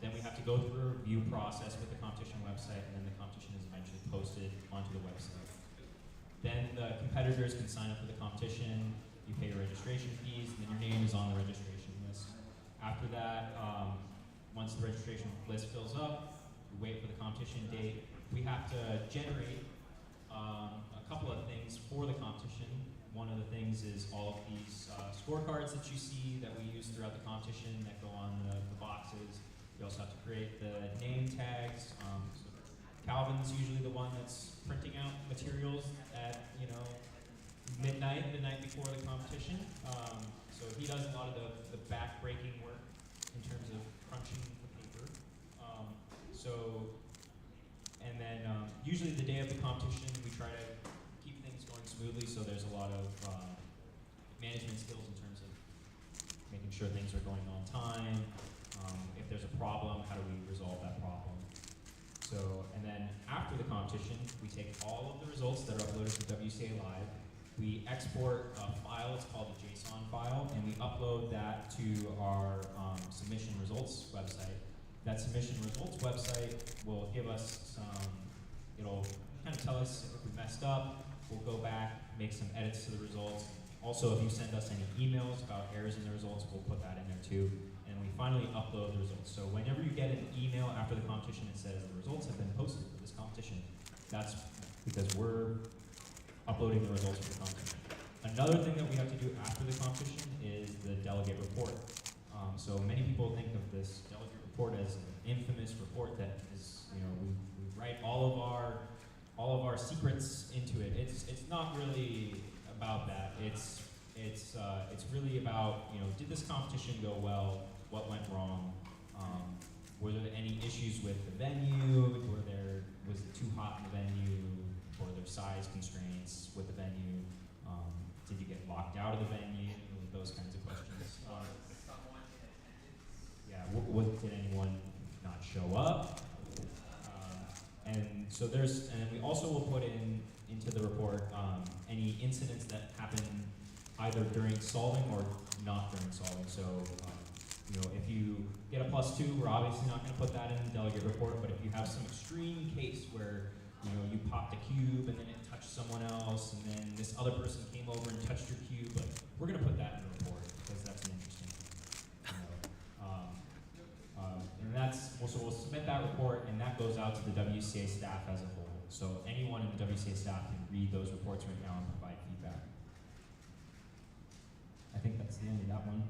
[SPEAKER 14] Then we have to go through a review process with the competition website, and then the competition is eventually posted onto the website. Then the competitors can sign up for the competition. You pay your registration fees, and then your name is on the registration list. After that, once the registration list fills up, we wait for the competition date. We have to generate a couple of things for the competition. One of the things is all of these scorecards that you see that we use throughout the competition that go on the boxes. We also have to create the name tags. So Calvin's usually the one that's printing out materials at midnight, the night before the competition. So he does a lot of the back-breaking work in terms of crunching the paper. And then usually the day of the competition, we try to keep things going smoothly, so there's a lot of management skills in terms of making sure things are going on time. If there's a problem, how do we resolve that problem? So, and then after the competition, we take all of the results that are uploaded to WCA Live. We export a file, it's called a JSON file, and we upload that to our submission results website. That submission results website will give us it'll kind of tell us if we messed up. We'll go back, make some edits to the results. Also, if you send us any emails about errors in the results, we'll put that in there too. And we finally upload the results. So whenever you get an email after the competition that says the results have been posted for this competition, that's because we're uploading the results for the competition. Another thing that we have to do after the competition is the delegate report. So many people think of this delegate report as an infamous report that is, we write all of our secrets into it. It's not really about that. It's really about, did this competition go well? What went wrong? Were there any issues with the venue? Was it too hot in the venue? Or there size constraints with the venue? Did you get locked out of the venue? Those kinds of questions. Did anyone not show up? And so and we also will put into the report any incidents that happen either during solving or not during solving. So, if you get a +2, we're obviously not going to put that in the delegate report, but if you have some extreme case where, you popped a cube and then it touched someone else, and then this other person came over and touched your cube, we're going to put that in the report because that's an interesting thing. So we'll submit that report, and that goes out to the WCA staff as a whole. So anyone in the WCA staff can read those reports right now and provide feedback. I think that's the end of that one.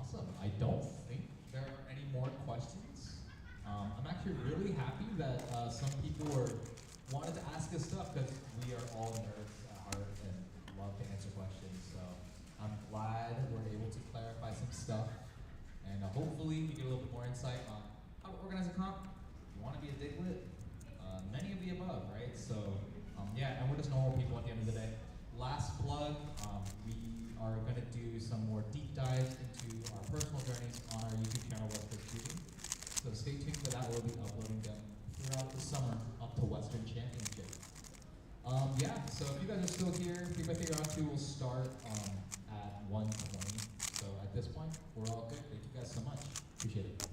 [SPEAKER 3] Awesome. I don't think there are any more questions. I'm actually really happy that some people wanted to ask us stuff because we are all nerds at heart and love to answer questions. So I'm glad we're able to clarify some stuff. And hopefully we get a little bit more insight on how to organize a comp. You want to be a diglet? Many of the above, right? So and we're just normal people at the end of the day. Last plug, we are going to do some more deep dives into our personal journeys on our YouTube channel, Western Shooting. So stay tuned for that. We'll be uploading them throughout the summer up to Western Championship. So if you guys are still here, Free by Figure Out 2 will start at 1:20. So at this point, we're all good. Thank you guys so much. Appreciate it.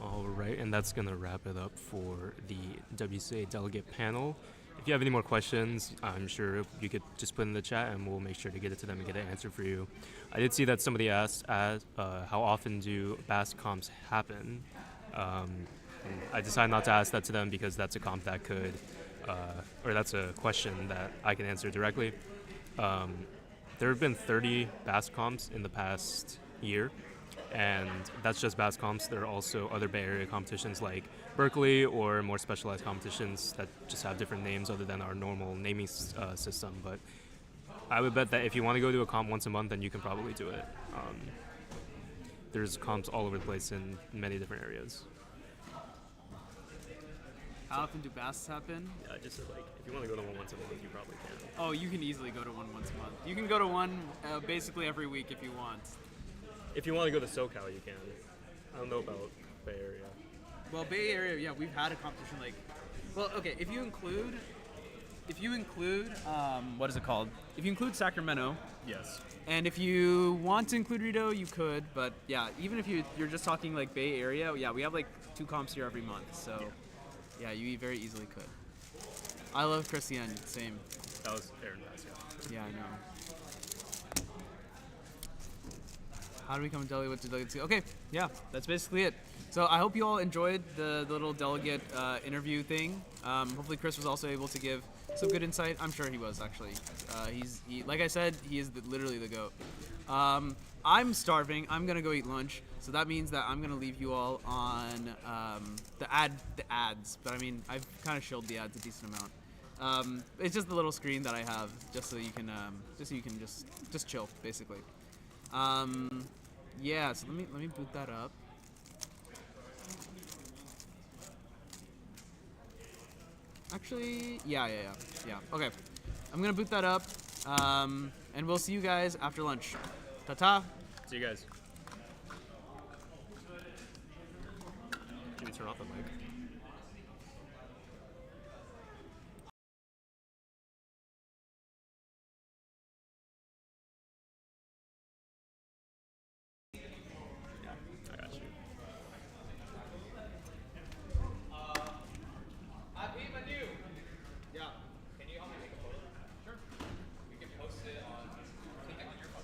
[SPEAKER 2] All right, and that's going to wrap it up for the WCA Delegate panel. If you have any more questions, I'm sure you could just put in the chat and we'll make sure to get it to them and get an answer for you. I did see that somebody asked how often do BASC comps happen? I decided not to ask that to them because that's a comp that could, or that's a question that I can answer directly. There have been 30 BASC comps in the past year, and that's just BASC comps. There are also other Bay Area competitions like Berkeley or more specialized competitions that just have different names other than our normal naming system. But I would bet that if you want to go to a comp once a month, then you can probably do it. There's comps all over the place in many different areas.
[SPEAKER 1] How often do BASCs happen?
[SPEAKER 2] Yeah, I just said, if you want to go to one once a month, you probably can.
[SPEAKER 1] Oh, you can easily go to one once a month. You can go to one basically every week if you want.
[SPEAKER 2] If you want to go to SoCal, you can. I don't know about Bay Area.
[SPEAKER 1] Well, Bay Area, yeah, we've had a competition like, well, okay, if you include, what is it called? If you include Sacramento.
[SPEAKER 2] Yes.
[SPEAKER 1] And if you want to include Rito, you could, but yeah, even if you're just talking like Bay Area, yeah, we have like 2 comps here every month, so yeah, you very easily could. I love Christian, same.
[SPEAKER 2] That was Aaron Bass,
[SPEAKER 1] yeah. I know. How do we come to Delegate? What to Delegate? Okay, yeah, that's basically it. So I hope you all enjoyed the little Delegate interview thing. Hopefully Chris was also able to give some good insight. I'm sure he was, actually. He like I said, he is literally the GOAT. I'm starving. I'm gonna go eat lunch. So that means that I'm gonna leave you all on the ads. But I mean, I've kind of shilled the ads a decent amount. It's just the little screen that I have, just so you can just chill, basically. Yeah. So let me boot that up. Actually, yeah. Okay, I'm gonna boot that up, and we'll see you guys after lunch. Ta-ta.
[SPEAKER 2] See you guys. Can you turn off the mic? I got you.
[SPEAKER 13] Yeah. Can you help me take a photo? Sure. We can post it on your phone.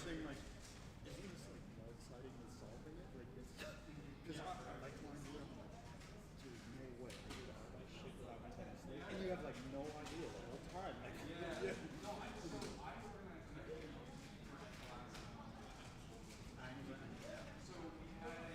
[SPEAKER 15] saying like, isn't this like one-sided in solving it? Like, it's because I like when I do it, I'm like, dude, no way, I did all that shit without my mistake, and you have like no idea the whole time. Like, yeah.
[SPEAKER 12] No, I organized an activity so we had a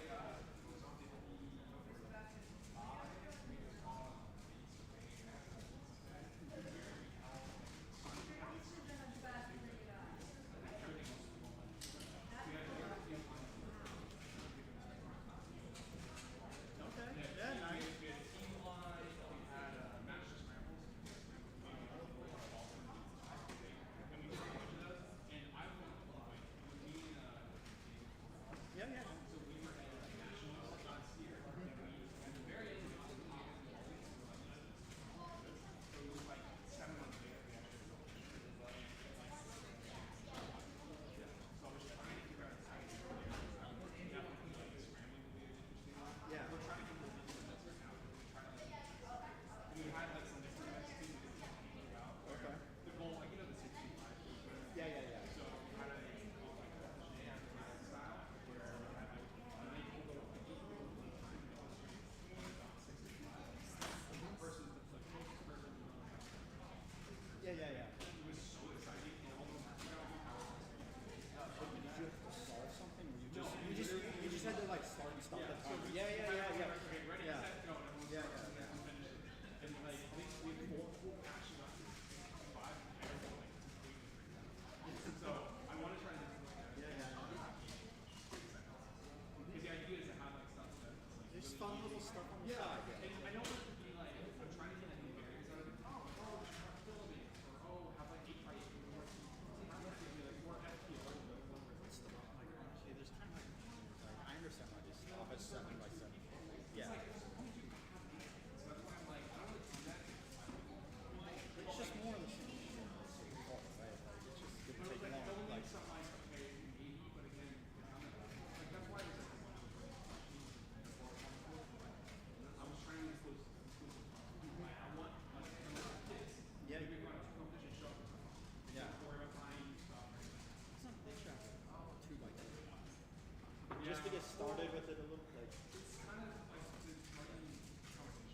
[SPEAKER 15] just to get started with it a little, like,
[SPEAKER 12] it's kind of like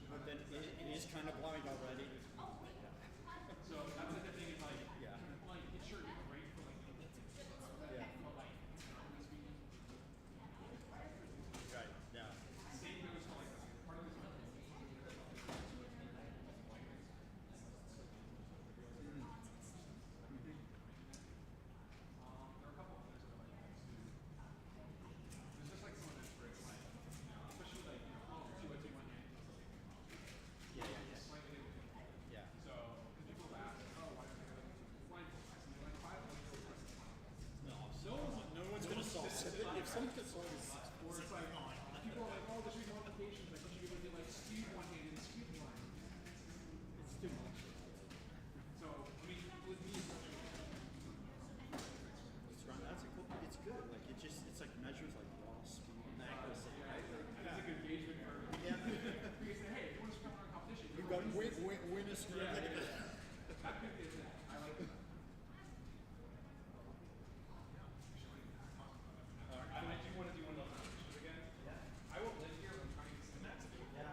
[SPEAKER 15] but then it is kind of blind already.
[SPEAKER 12] So that's like the thing is like,
[SPEAKER 15] yeah,
[SPEAKER 12] like it's sure you're great for like,
[SPEAKER 15] yeah,
[SPEAKER 12] but like,
[SPEAKER 15] right, yeah.
[SPEAKER 12] Same goes for like part of this.
[SPEAKER 15] If someone could solve this,
[SPEAKER 12] or it's like, people are like, oh, there should be modifications. Like, you should be able to do like speed one hand and speed one.
[SPEAKER 15] It's too much.
[SPEAKER 12] So, I mean, with me,
[SPEAKER 15] it's right. That's a cool. It's good. Like it just, it's like measures like raw speed and accuracy. Right?
[SPEAKER 12] That's a good gauge for.
[SPEAKER 15] Yeah.
[SPEAKER 12] You can say, hey, if you want to come on a competition,
[SPEAKER 15] you got win a screen.
[SPEAKER 12] Yeah. That could be it. I like it. I do want to do one of those again. Yeah. I will live here. I'm trying to get some. Yeah.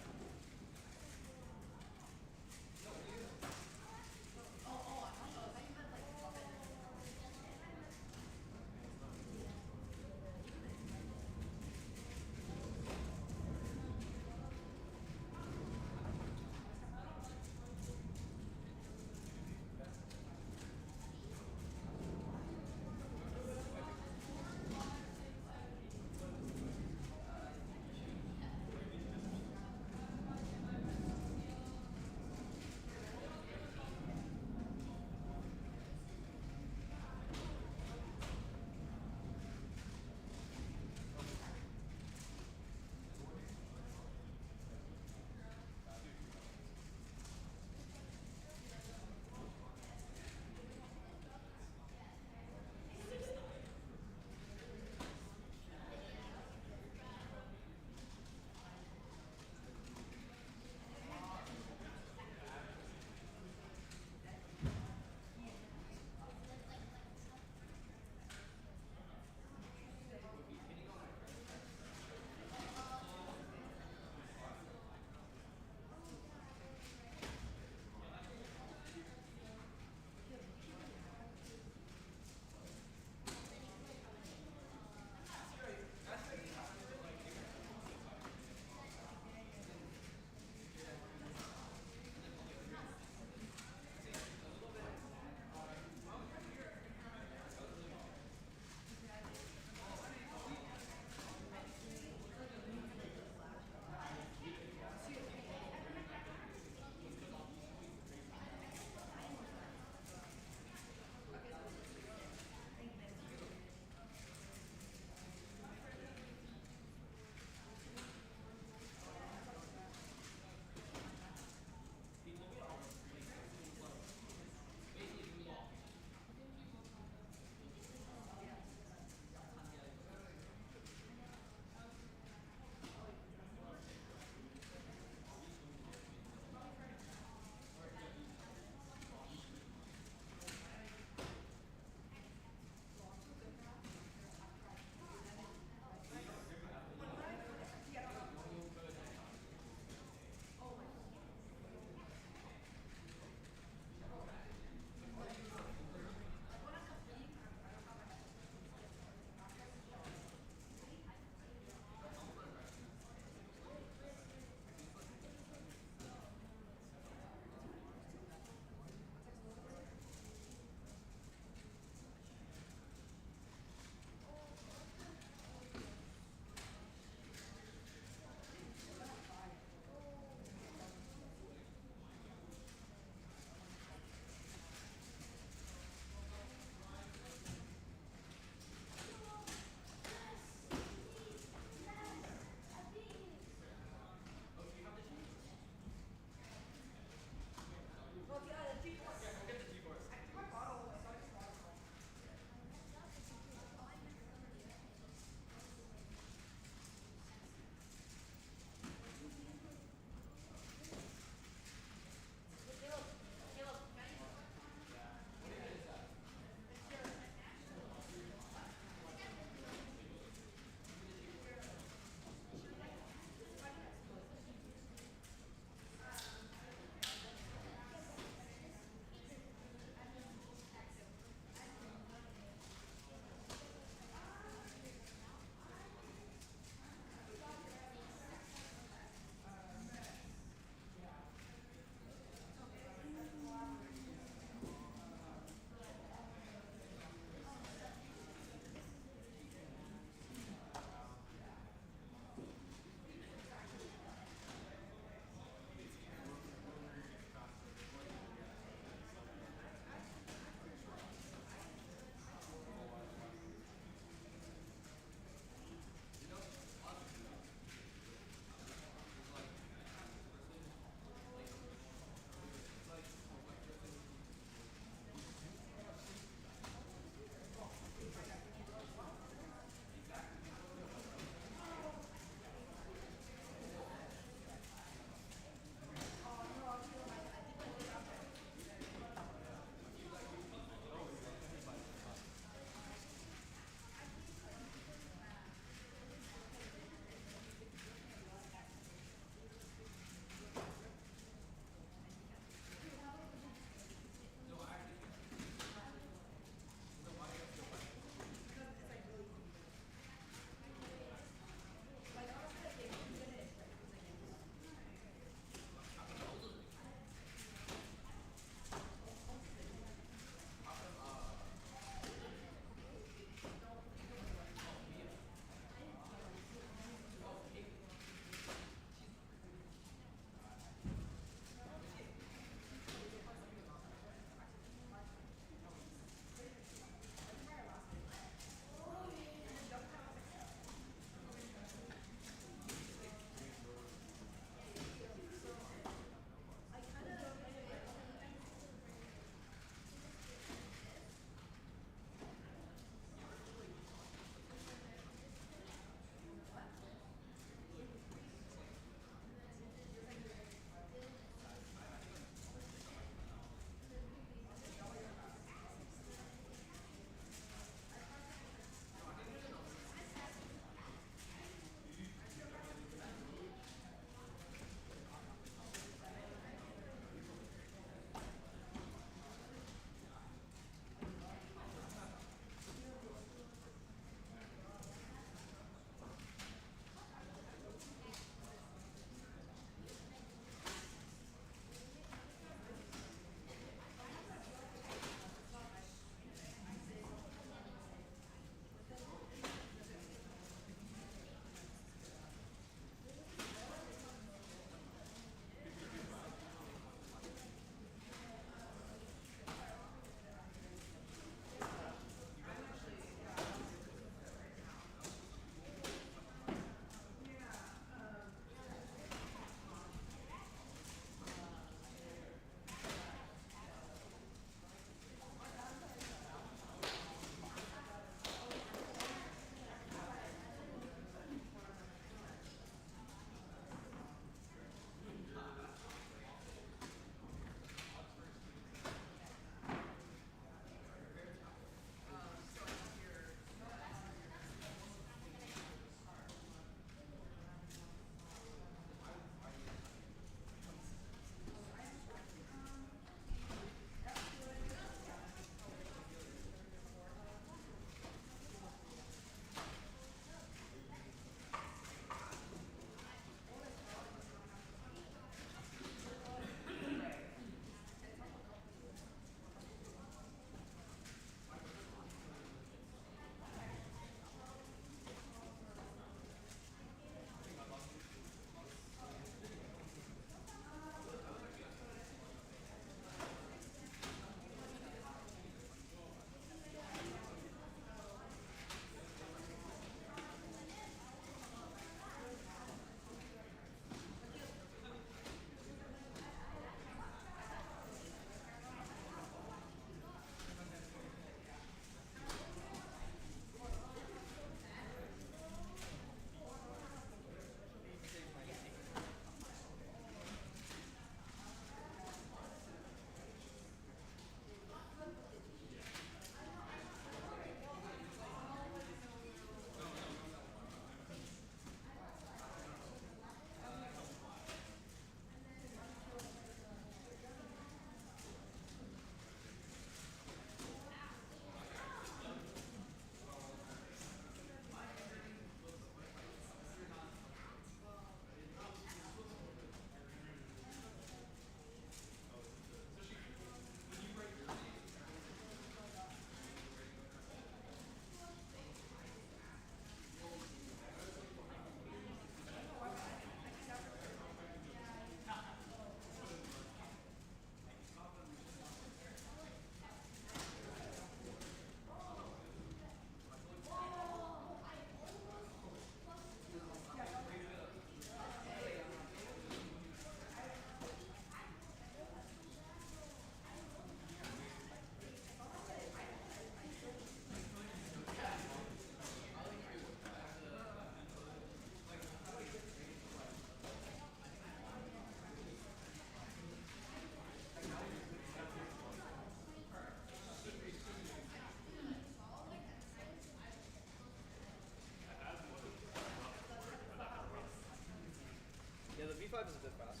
[SPEAKER 7] is a bit fast.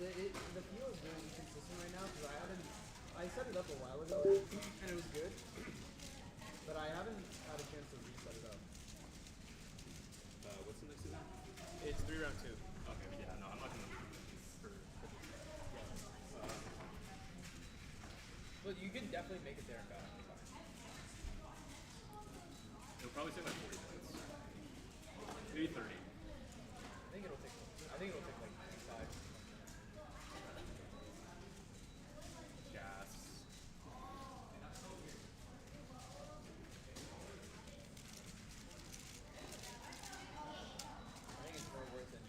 [SPEAKER 7] The feel is really inconsistent right now because I set it up a while ago and it was good, but I haven't had a chance to reset it up.
[SPEAKER 2] What's the next event?
[SPEAKER 7] It's 3 round 2.
[SPEAKER 2] Okay, yeah, no, I'm not gonna.
[SPEAKER 7] But you can definitely make it there and back.
[SPEAKER 2] It'll probably take like 40 minutes, maybe 30.
[SPEAKER 7] I think it'll take like 5.
[SPEAKER 2] Gas.
[SPEAKER 7] I think it's more worth it.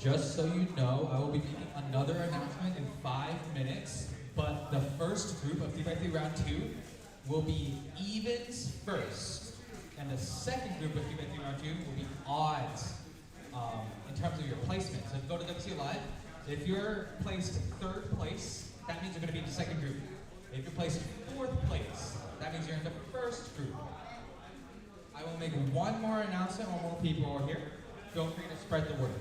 [SPEAKER 3] Just so you know, I will be making another announcement in 5 minutes, but the first group of 3x3 round 2 will be evens first, and the second group of 3x3 round 2 will be odds in terms of your placement. So if you go to WC Live, if you're placed 3rd place, that means you're going to be in the second group. If you're placed 4th place, that means you're in the first group. I will make one more announcement when more people are here. Feel free to spread the word.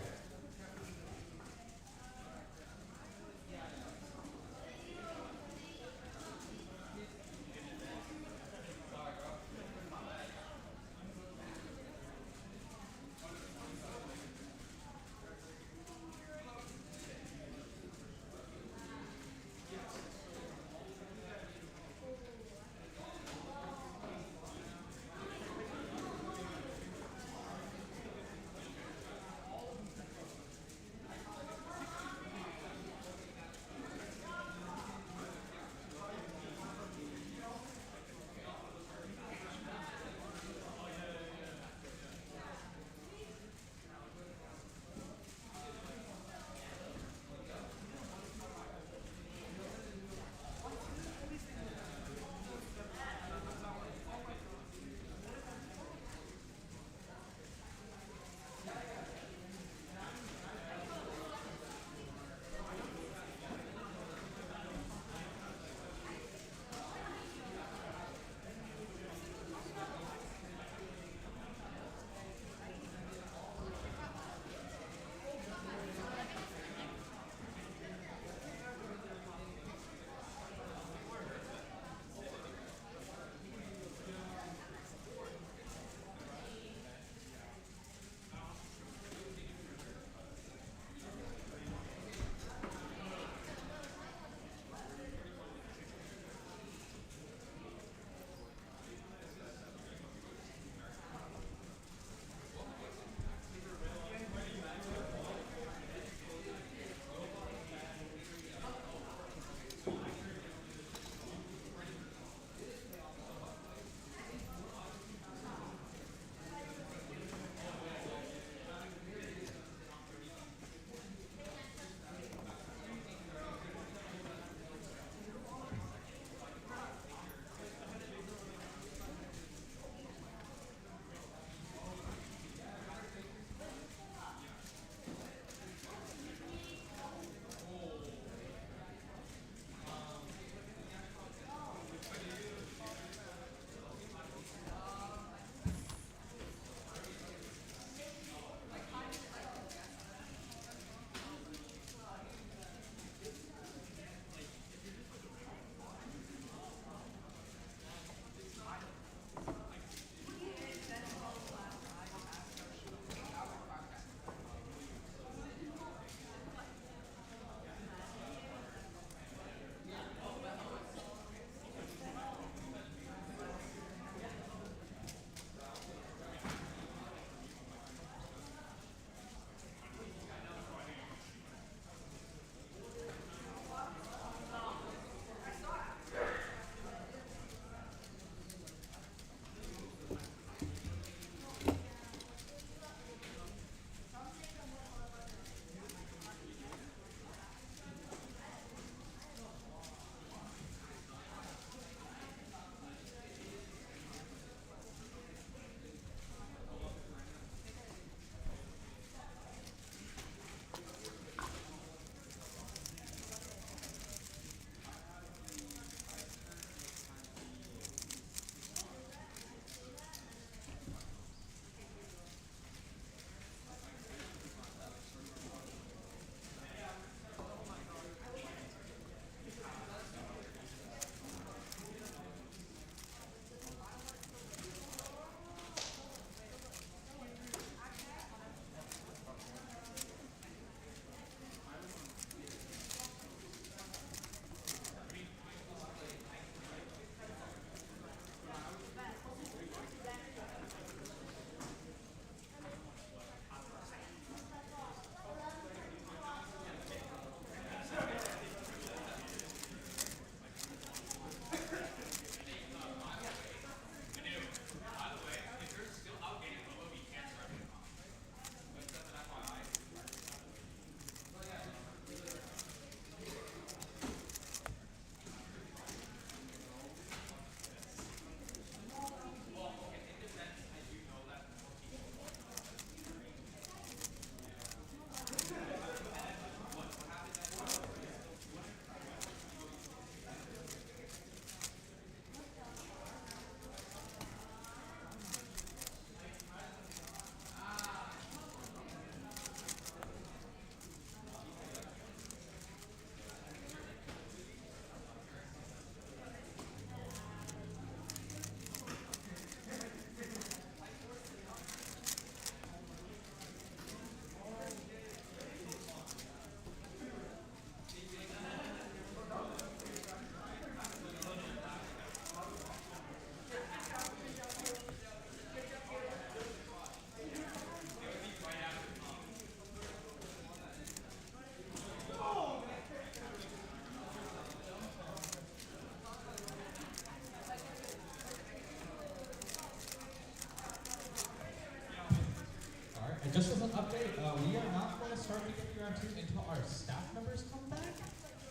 [SPEAKER 3] We are not going to start TheCubicle round 2 until our staff members come back.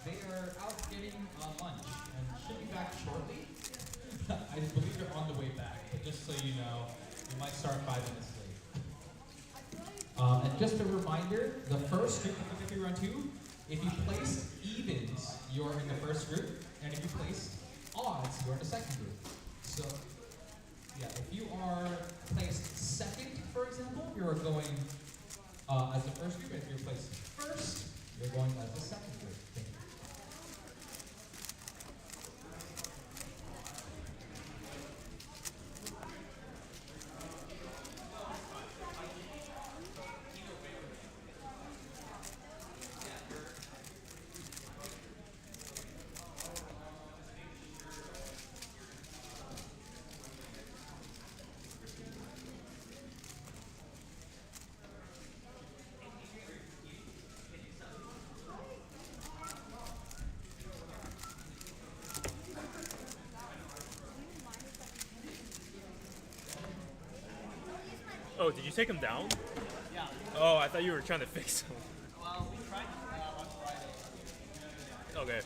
[SPEAKER 3] They are out getting lunch and should be back shortly. I believe they're on the way back, but just so you know, we might start 5 minutes late. And just a reminder, the first group of TheCubicle round 2, if you place evens, you're in the first group, and if you place odds, you're in the second group. So, yeah, if you are placed second, for example, you're going as the first group. If you're placed first, you're going as the second group. Thank you.
[SPEAKER 2] Oh, did you take him down?
[SPEAKER 7] Yeah.
[SPEAKER 2] Oh, I thought you were trying to fix him.
[SPEAKER 7] Well, we tried on Friday.
[SPEAKER 2] Okay.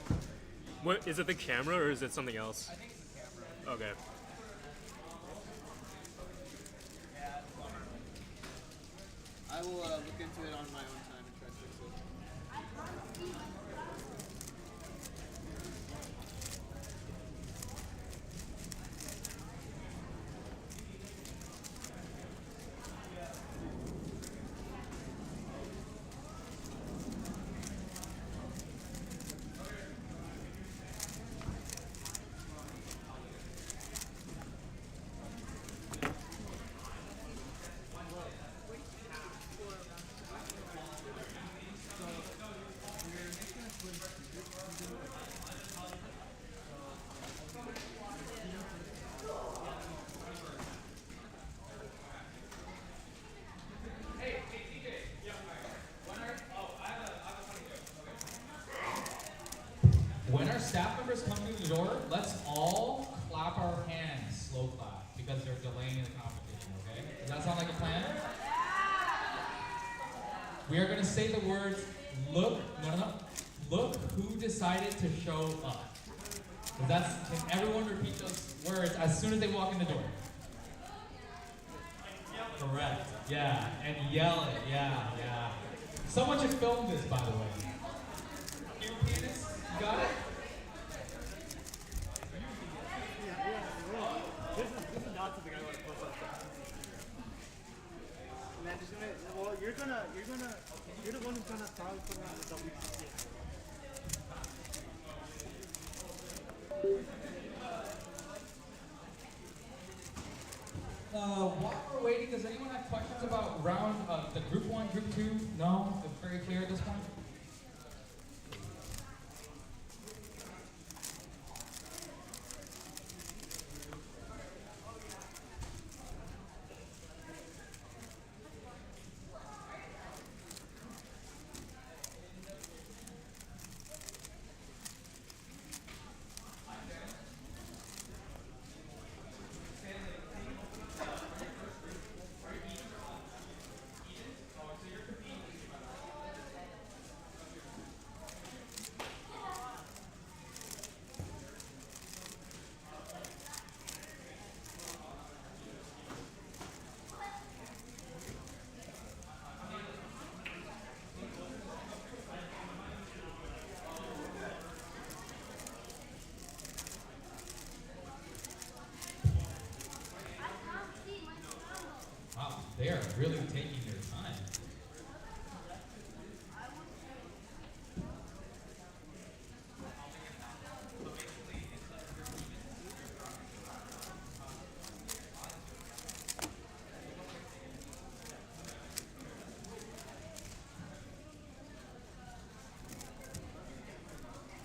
[SPEAKER 2] What is it? The camera or is it something else?
[SPEAKER 7] I think it's the camera.
[SPEAKER 2] Okay.
[SPEAKER 7] Yeah, it's a bummer. I will look into it on my own time and try to fix it.
[SPEAKER 3] When our staff members come through the door, let's all clap our hands, slow clap, because they're delaying the competition, okay? Does that sound like a plan? We are going to say the words, look who decided to show up. Can everyone repeat those words as soon as they walk in the door? Correct, yeah, and yell it, yeah. Someone should film this, by the way. Can you repeat this? You got it?
[SPEAKER 15] This is not something I want to post on Facebook. And then just you're the one who's gonna probably put it on the WCC.
[SPEAKER 3] While we're waiting, does anyone have questions about the group 1, group 2? No? It's very clear at this point? They are really taking their time.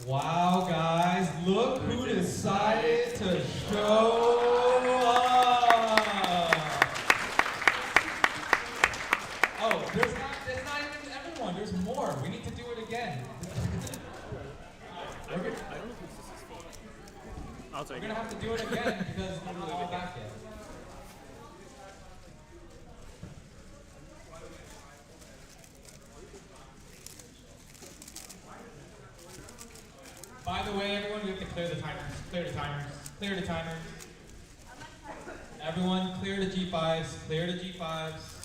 [SPEAKER 3] Wow, guys, look who decided to show up. Oh, there's not even everyone. There's more. We need to do it again.
[SPEAKER 2] I don't know whose this is for. I'll take it.
[SPEAKER 3] We're going to have to do it again because we're not all back yet. By the way, everyone, we have to clear the timers. Clear the timers. Clear the timers. Everyone, clear the G5s. Clear the G5s.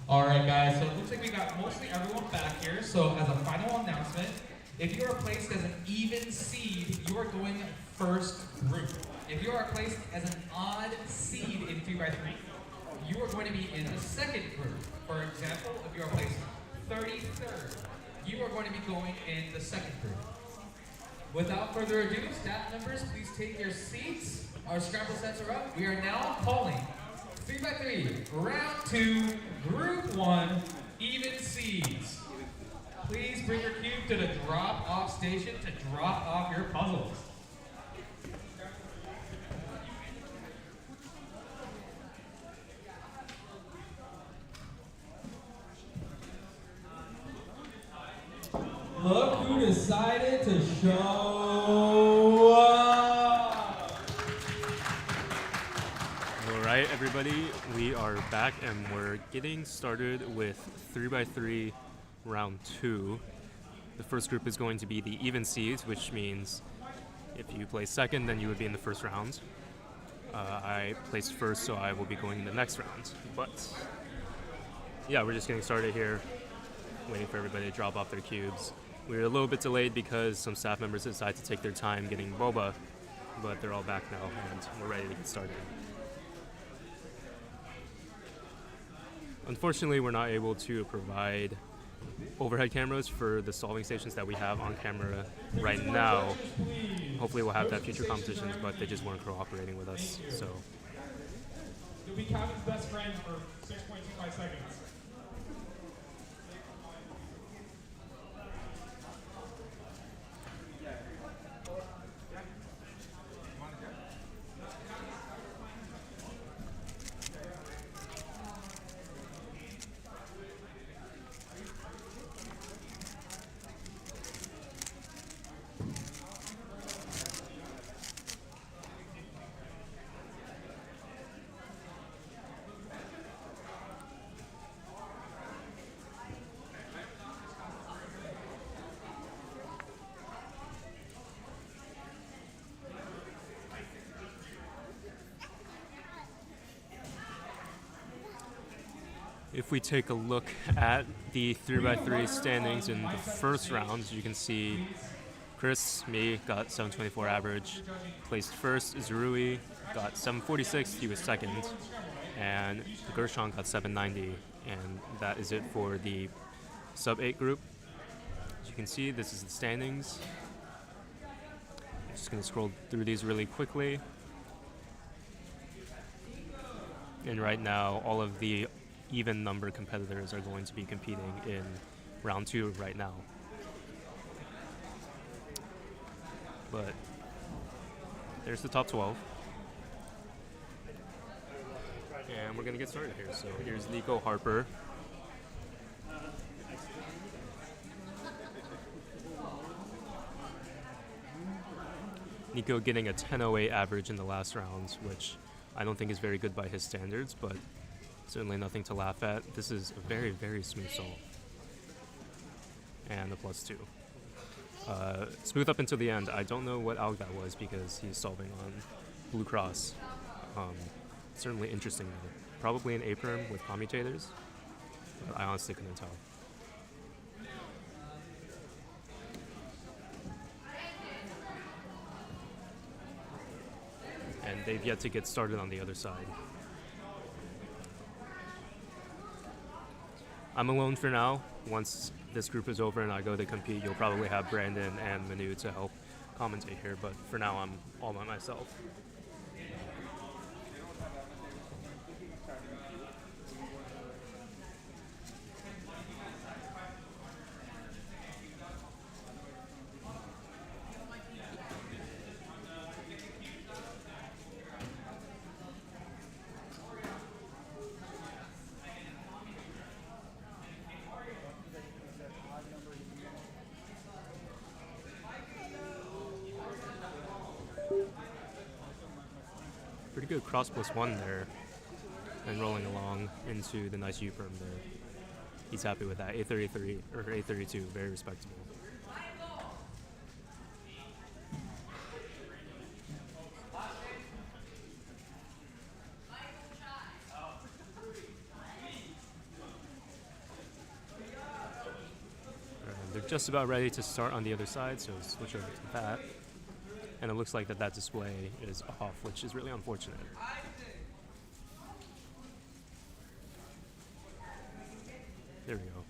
[SPEAKER 3] Alright guys, so it looks like we got mostly everyone back here. So as a final announcement, if you are placed as an even seed, you are going first group. If you are placed as an odd seed in 3x3, you are going to be in the second group. For example, if you are placed 33rd, you are going to be going in the second group. Without further ado, staff members, please take your seats. Our scramble sets are up. We are now calling 3x3, round 2, group 1, even seeds. Please bring your cube to the drop-off station to drop off your puzzles. Look who decided to show up!
[SPEAKER 2] Alright everybody, we are back and we're getting started with 3x3 round 2. The first group is going to be the even seeds, which means if you place second, then you would be in the first round. I placed first, so I will be going in the next round. But yeah, we're just getting started here, waiting for everybody to drop off their cubes. We were a little bit delayed because some staff members decided to take their time getting boba, but they're all back now and we're ready to get started. Unfortunately, we're not able to provide overhead cameras for the solving stations that we have on camera right now. Hopefully we'll have that future competitions, but they just weren't cooperating with us. So
[SPEAKER 12] You'll be Calvin's best friend for 6.25 seconds.
[SPEAKER 2] if we take a look at the 3x3 standings in the first round, you can see Chris, me, got 724 average. Placed first, Zerui got 746, he was second. And Gershon got 790, and that is it for the sub-8 group. As you can see, this is the standings. I'm just going to scroll through these really quickly. And right now, all of the even number competitors are going to be competing in round 2 right now. But there's the top 12. And we're going to get started here. So here's Nico Harper. Nico getting a 10.08 average in the last round, which I don't think is very good by his standards, but certainly nothing to laugh at. This is a very, very smooth solve. And a +2. Smooth up until the end. I don't know what alg that was because he's solving on Blue Cross. Certainly interesting though. Probably an A-perm with commutators, but I honestly couldn't tell. And they've yet to get started on the other side. I'm alone for now. Once this group is over and I go to compete, you'll probably have Brandon and Manu to help commentate here, but for now I'm all by myself. good cross +1 there. And rolling along into the nice U-perm there. He's happy with that. A33 or A32, very respectable. They're just about ready to start on the other side, so switch over to that. And it looks like that display is off, which is really unfortunate. There we go.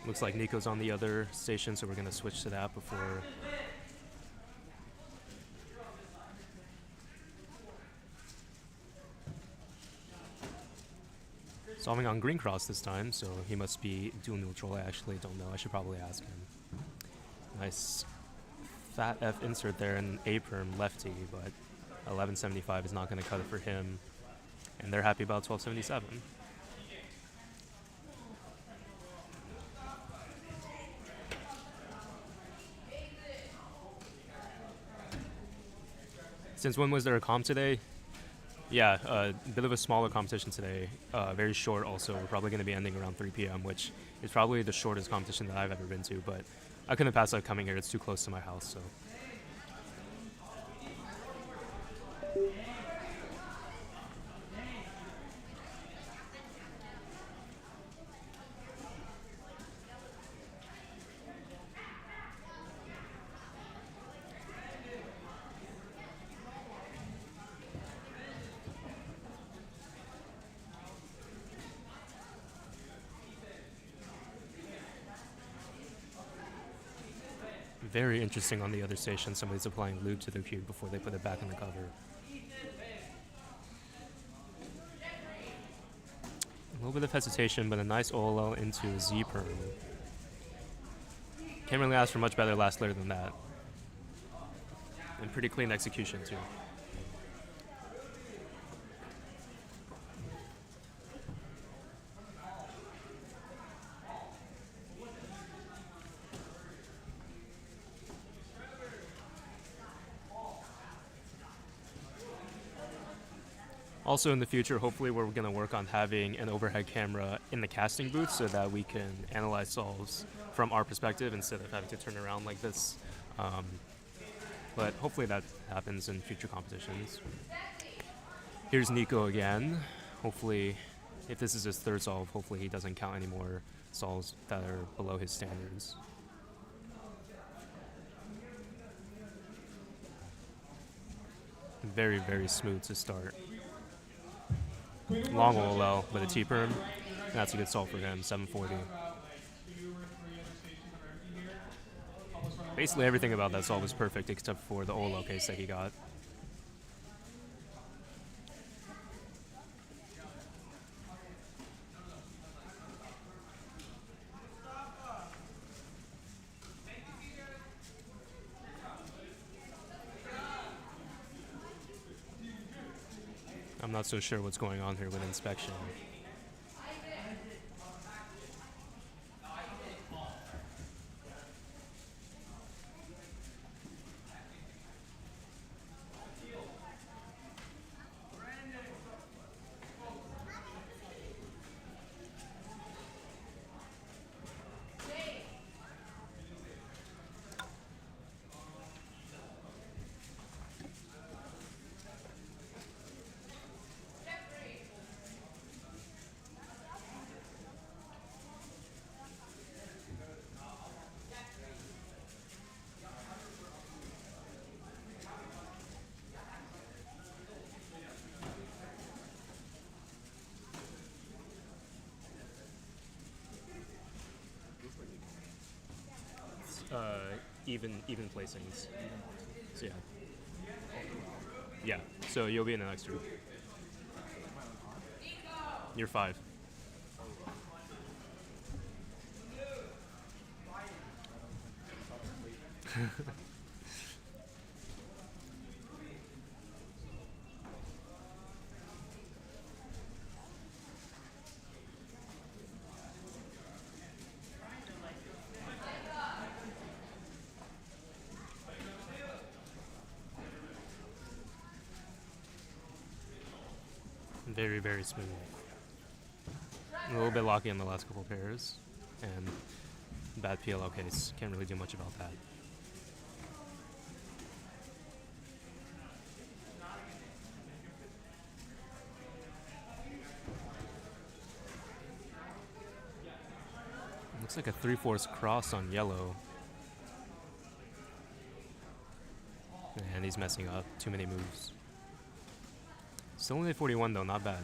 [SPEAKER 2] Looks like Nico's on the other station, so we're going to switch to that before. Solving on green cross this time, so he must be dual neutral. I actually don't know. I should probably ask him. Nice fat F insert there and A-perm lefty, but 1175 is not going to cut it for him. And they're happy about 1277. Since when was there a comp today? Yeah, a bit of a smaller competition today. Very short also. We're probably going to be ending around 3 p.m., which is probably the shortest competition that I've ever been to, but I couldn't pass up coming here. It's too close to my house, so. Very interesting on the other station. Somebody's applying lube to their cube before they put it back in the cover. A little bit of hesitation, but a nice OLL into a Z-perm. Can't really ask for much better last layer than that. And pretty clean execution too. Also in the future, hopefully we're going to work on having an overhead camera in the casting booth so that we can analyze solves from our perspective instead of having to turn around like this. But hopefully that happens in future competitions. Here's Nico again. Hopefully, if this is his third solve, hopefully he doesn't count any more solves that are below his standards. Very, very smooth to start. Long OLL with a T-perm. That's a good solve for him, 740. Basically everything about that solve was perfect except for the OLL case that he got. I'm not so sure what's going on here with inspection. Even placings. So yeah. Yeah, so you'll be in the next group. You're 5. Very, very smooth. A little bit locky in the last couple pairs, and bad PLO case. Can't really do much about that. Looks like a 3/4 cross on yellow. And he's messing up. Too many moves. Still only 41 though, not bad.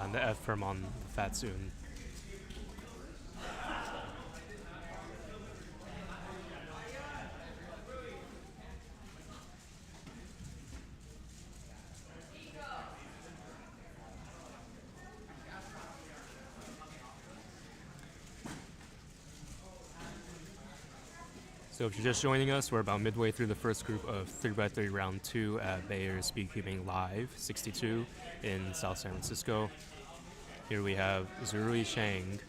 [SPEAKER 2] And the F firm on the fat soon. So if you're just joining us, we're about midway through the first group of 3x3 round 2 at Bayer's Speedcubing Live 62 in South San Francisco. Here we have Zirui Shang,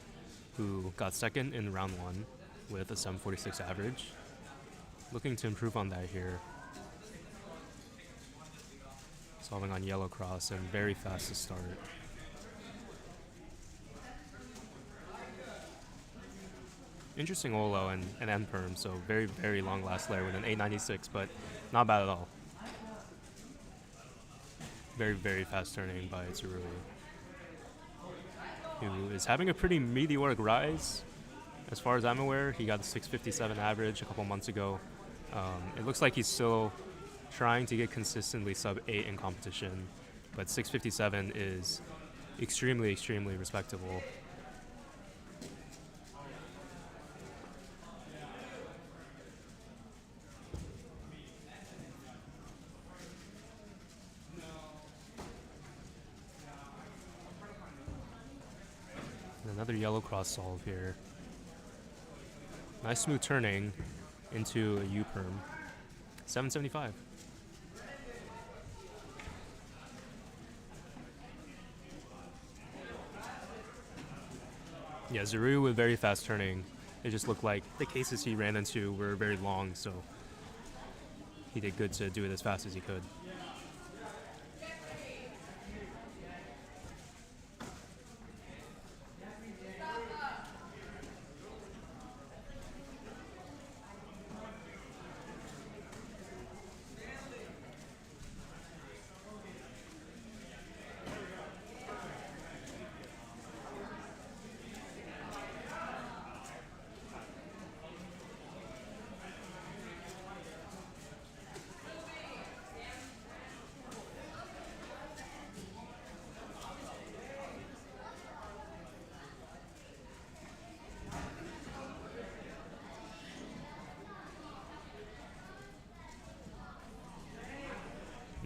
[SPEAKER 2] who got second in round 1 with a 746 average. Looking to improve on that here. Solving on yellow cross and very fast to start. Interesting Olo and an end perm, so very, very long last layer with an 896, but not bad at all. Very, very fast turning by Zirui, who is having a pretty meteoric rise. As far as I'm aware, he got a 657 average a couple months ago. It looks like he's still trying to get consistently sub 8 in competition, but 657 is extremely, extremely respectable. Another yellow cross solve here. Nice smooth turning into a U-perm. 775. Yeah, Zirui with very fast turning. It just looked like the cases he ran into were very long, so he did good to do it as fast as he could.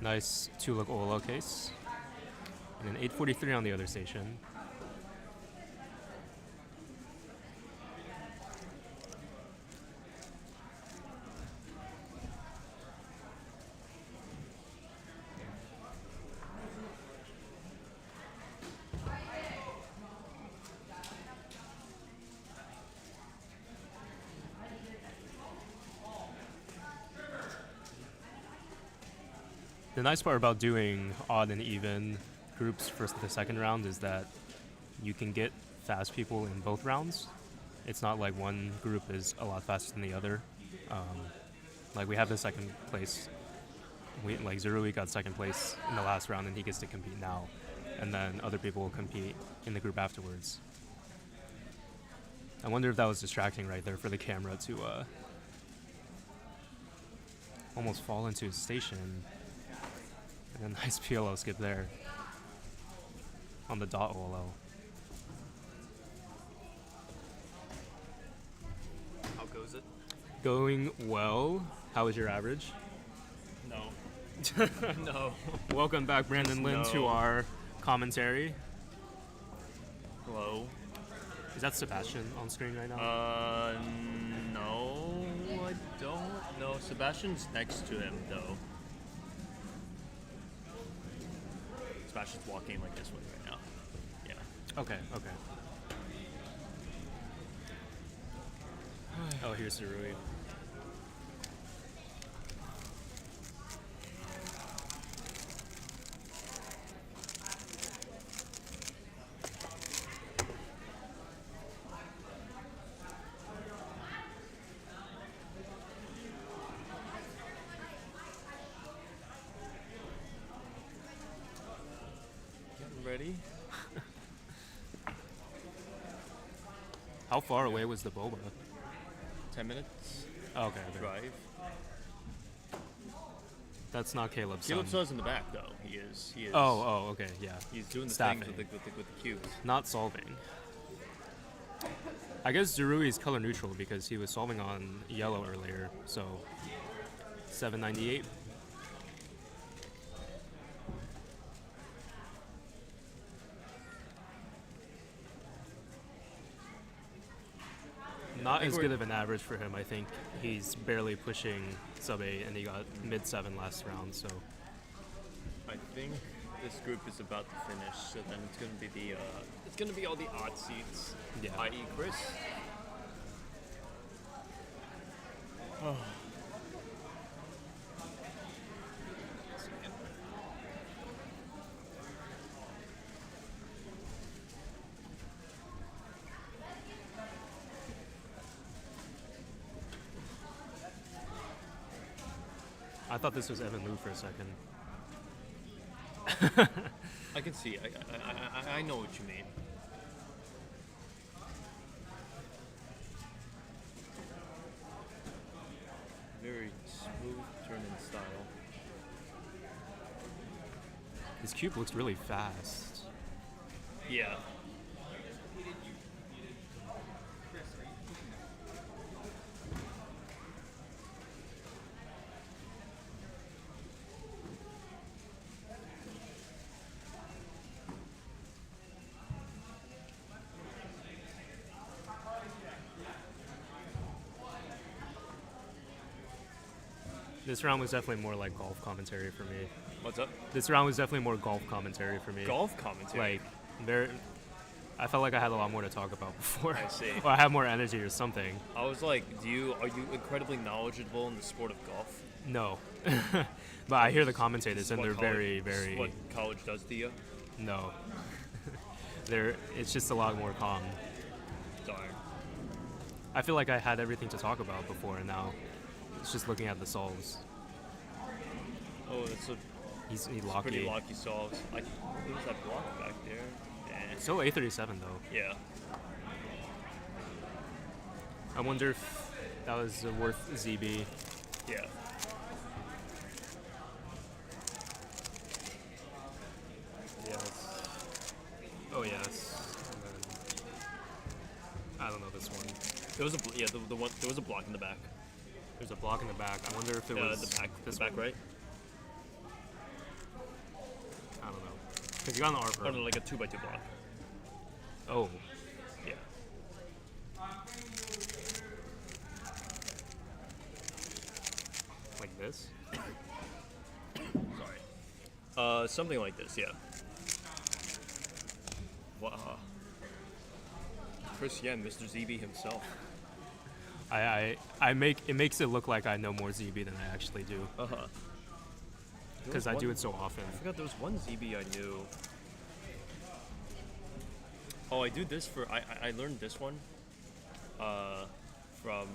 [SPEAKER 2] Nice 2-look Olo case. And an 843 on the other station. The nice part about doing odd and even groups for the second round is that you can get fast people in both rounds. It's not like one group is a lot faster than the other. Like we have the second place. Like Zirui got second place in the last round and he gets to compete now. And then other people will compete in the group afterwards. I wonder if that was distracting right there for the camera to almost fall into his station. And a nice PLO skip there on the dot OLO.
[SPEAKER 6] How goes it?
[SPEAKER 2] Going well. How was your average?
[SPEAKER 6] No. No.
[SPEAKER 2] Welcome back, Brandon Lin, to our commentary.
[SPEAKER 6] Hello.
[SPEAKER 2] Is that Sebastian on screen right now?
[SPEAKER 6] No, I don't know. Sebastian's next to him, though. Sebastian's walking like this way right now. Yeah.
[SPEAKER 2] Okay, okay. Oh, here's Zerui.
[SPEAKER 6] Ready?
[SPEAKER 2] How far away was the boba?
[SPEAKER 6] 10 minutes.
[SPEAKER 2] Oh, okay.
[SPEAKER 6] Drive.
[SPEAKER 2] That's not Caleb's son.
[SPEAKER 6] Caleb's son's in the back, though. He is.
[SPEAKER 2] Oh, okay, yeah.
[SPEAKER 6] He's doing the
[SPEAKER 2] Staffing.
[SPEAKER 6] things with the cubes.
[SPEAKER 2] Not solving. I guess Zerui is color neutral because he was solving on yellow earlier, so 798. Not as good of an average for him. I think he's barely pushing sub 8, and he got mid 7 last round. So
[SPEAKER 6] I think this group is about to finish. So then it's gonna be all the odd seeds.
[SPEAKER 2] Yeah.
[SPEAKER 6] I.e. Chris. Oh.
[SPEAKER 2] I thought this was Evan Liu for a second.
[SPEAKER 6] I can see. I know what you mean. Very smooth turn-in style.
[SPEAKER 2] His cube looks really fast.
[SPEAKER 6] Yeah.
[SPEAKER 2] This round was definitely more like golf commentary for me.
[SPEAKER 6] What's up?
[SPEAKER 2] This round was definitely more golf commentary for me.
[SPEAKER 6] Golf commentary?
[SPEAKER 2] Like, I felt like I had a lot more to talk about before.
[SPEAKER 6] I see.
[SPEAKER 2] Or I had more energy or something.
[SPEAKER 6] I was like, are you incredibly knowledgeable in the sport of golf?
[SPEAKER 2] No. But I hear the commentators and they're very,
[SPEAKER 6] This is what college does to you?
[SPEAKER 2] No. It's just a lot more calm.
[SPEAKER 6] Darn.
[SPEAKER 2] I feel like I had everything to talk about before, and now it's just looking at the solves.
[SPEAKER 6] Oh, that's
[SPEAKER 2] He's
[SPEAKER 6] locky. Pretty locky solves. Who's that block back there?
[SPEAKER 2] Still A37 though.
[SPEAKER 6] Yeah.
[SPEAKER 2] I wonder if that was worth ZB.
[SPEAKER 6] Yeah.
[SPEAKER 2] Yes. Oh yes. I don't know this one.
[SPEAKER 6] There was there was a block in the back.
[SPEAKER 2] There's a block in the back. I wonder if it was
[SPEAKER 6] the back.
[SPEAKER 2] This
[SPEAKER 6] the back,
[SPEAKER 2] one?
[SPEAKER 6] right?
[SPEAKER 2] I don't know. Because you got an R
[SPEAKER 6] Oh, no, like a 2x2 block.
[SPEAKER 2] Oh.
[SPEAKER 6] Yeah.
[SPEAKER 2] Like this?
[SPEAKER 6] Sorry. Something like this, yeah. Wow. Chris Yen, Mr. ZB himself.
[SPEAKER 2] It makes it look like I know more ZB than I actually do.
[SPEAKER 6] Uh-huh.
[SPEAKER 2] Because I do it so often.
[SPEAKER 6] I forgot there was one ZB I knew. Oh, I do this I learned this one from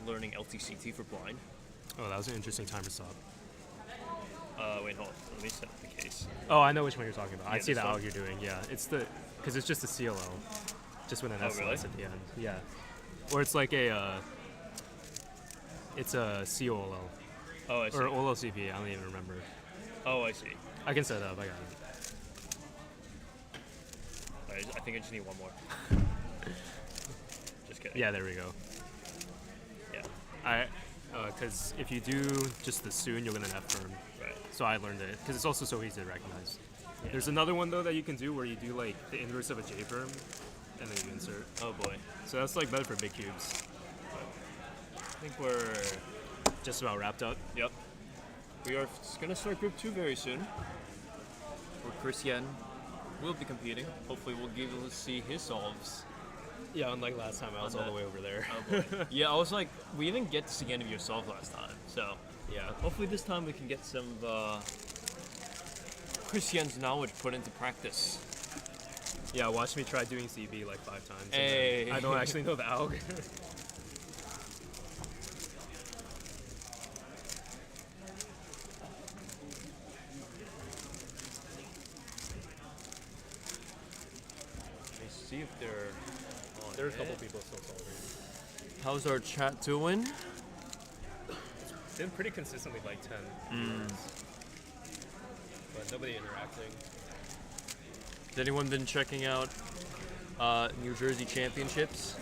[SPEAKER 6] learning LTCT for blind.
[SPEAKER 2] Oh, that was an interesting timer stop.
[SPEAKER 6] Wait, hold on. Let me set up the case.
[SPEAKER 2] Oh, I know which one you're talking about.
[SPEAKER 6] Yeah,
[SPEAKER 2] I see
[SPEAKER 6] this
[SPEAKER 2] the
[SPEAKER 6] one?
[SPEAKER 2] alg you're doing. Yeah, because it's just a CLO. just with an
[SPEAKER 6] Oh,
[SPEAKER 2] S
[SPEAKER 6] really?
[SPEAKER 2] at the end. Yeah. Or it's like a it's a COLL.
[SPEAKER 6] Oh, I see.
[SPEAKER 2] Or OLCP. I don't even remember.
[SPEAKER 6] Oh, I see.
[SPEAKER 2] I can set it up. I got it.
[SPEAKER 6] I think I just need one more. Just kidding.
[SPEAKER 2] Yeah, there we go.
[SPEAKER 6] Yeah.
[SPEAKER 2] Because if you do just the soon, you'll get an F firm.
[SPEAKER 6] Right.
[SPEAKER 2] So I learned it because it's also so easy to recognize.
[SPEAKER 6] Yeah.
[SPEAKER 2] There's another one though that you can do where you do like the inverse of a J firm, and then you insert.
[SPEAKER 6] Oh boy.
[SPEAKER 2] So that's like better for big cubes.
[SPEAKER 6] I think we're
[SPEAKER 2] just about wrapped up.
[SPEAKER 6] Yep. We are gonna start group 2 very soon. Where Chris Yen will be competing. Hopefully we'll be able to see his solves.
[SPEAKER 2] Yeah, unlike last time, I was all the way over there.
[SPEAKER 6] Oh boy. Yeah, I was like, we didn't get to see any of your solves last time. So yeah, hopefully this time we can get some Chris Yen's knowledge put into practice.
[SPEAKER 2] Yeah, watch me try doing CB like 5 times.
[SPEAKER 6] Hey.
[SPEAKER 2] I don't actually know the alg.
[SPEAKER 6] Let's see if they're on
[SPEAKER 2] There are a couple
[SPEAKER 6] it.
[SPEAKER 2] people still solving.
[SPEAKER 6] How's our chat doing?
[SPEAKER 2] It's been pretty consistently like 10. But nobody interacting.
[SPEAKER 6] Has anyone been checking out New Jersey Championships?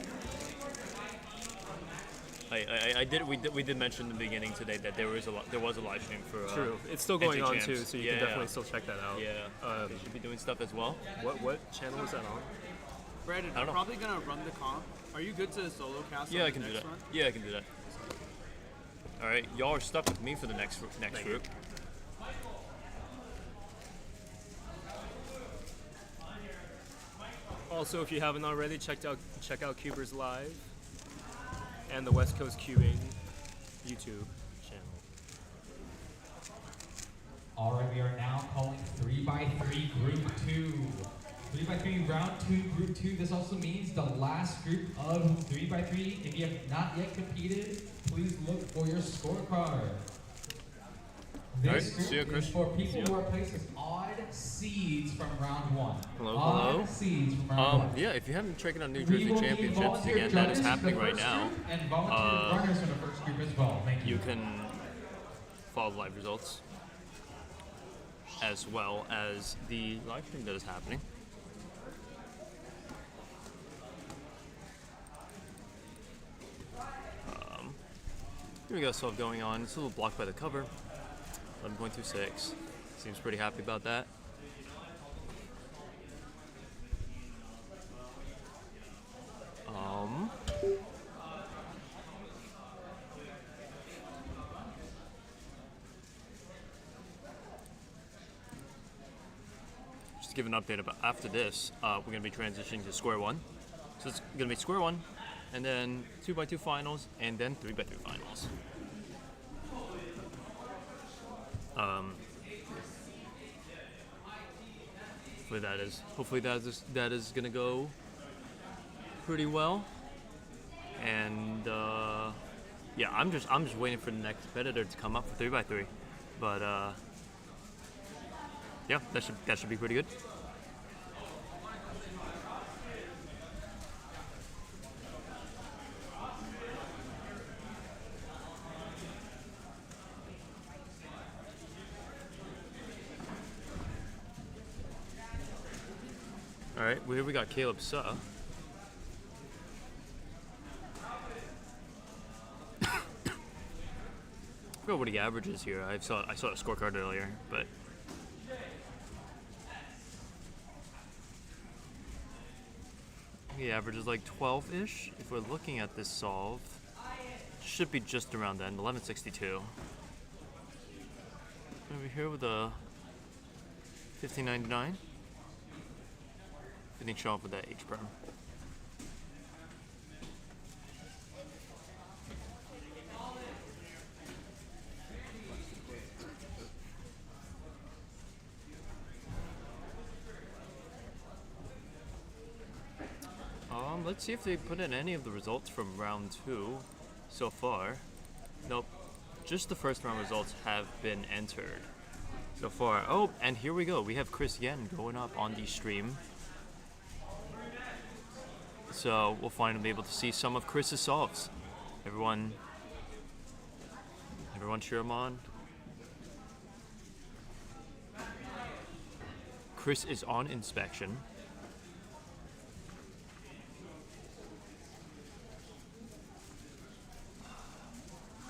[SPEAKER 6] We did mention in the beginning today that there was a live stream for
[SPEAKER 2] True. It's still going on
[SPEAKER 6] NJ
[SPEAKER 2] too,
[SPEAKER 6] Champs.
[SPEAKER 2] so you can definitely still check that out.
[SPEAKER 6] Yeah. They should be doing stuff as well.
[SPEAKER 2] What channel is that on?
[SPEAKER 1] Brandon,
[SPEAKER 6] I don't
[SPEAKER 1] I'm
[SPEAKER 6] know.
[SPEAKER 1] probably gonna run the comp. Are you good to solo cast?
[SPEAKER 6] Yeah,
[SPEAKER 1] on
[SPEAKER 6] I
[SPEAKER 1] the
[SPEAKER 6] can do
[SPEAKER 1] next
[SPEAKER 6] that.
[SPEAKER 1] One?
[SPEAKER 6] Yeah, I can do that. All right, y'all are stuck with me for the next group.
[SPEAKER 2] Also, if you haven't already, check out Cubers Live and the West Coast Cubing YouTube channel.
[SPEAKER 3] Alright, we are now calling 3x3 Group 2. 3x3 Round 2 Group 2. This also means the last group of 3x3. If you have not yet competed, please look for your scorecard. This
[SPEAKER 6] Alright, see ya,
[SPEAKER 3] group
[SPEAKER 6] Chris.
[SPEAKER 3] is for people who are placed as odd seeds from round 1.
[SPEAKER 6] Hello,
[SPEAKER 3] odd
[SPEAKER 6] hello.
[SPEAKER 3] seeds from round 1.
[SPEAKER 6] Yeah, if you haven't checked out New
[SPEAKER 3] We
[SPEAKER 6] Jersey
[SPEAKER 3] will need
[SPEAKER 6] Championships,
[SPEAKER 3] volunteer
[SPEAKER 6] again, that is
[SPEAKER 3] judges for
[SPEAKER 6] happening
[SPEAKER 3] the
[SPEAKER 6] right
[SPEAKER 3] first
[SPEAKER 6] now.
[SPEAKER 3] group and volunteer runners for the first group as well. Thank you.
[SPEAKER 6] You can follow the live results as well as the live stream that is happening. Here we got stuff going on. It's a little blocked by the cover. 11.26. Seems pretty happy about that. Just to give an update about after this, we're going to be transitioning to square one. So it's going to be square one, and then 2x2 finals, and then 3x3 finals. Hopefully that is gonna go pretty well. And yeah, I'm just waiting for the next competitor to come up for 3x3. But yeah, that should be pretty good. Alright, well, here we got Caleb Suh. I forgot what he averages here. I saw a scorecard earlier, but he averages like 12-ish. If we're looking at this solve, should be just around then, 1162. Over here with a 1599. Finishing off with that H perm. Let's see if they put in any of the results from round 2 so far. Nope, just the first round results have been entered so far. Oh, and here we go. We have Chris Yen going up on the stream. So we'll finally be able to see some of Chris's solves. Everyone cheer him on. Chris is on inspection.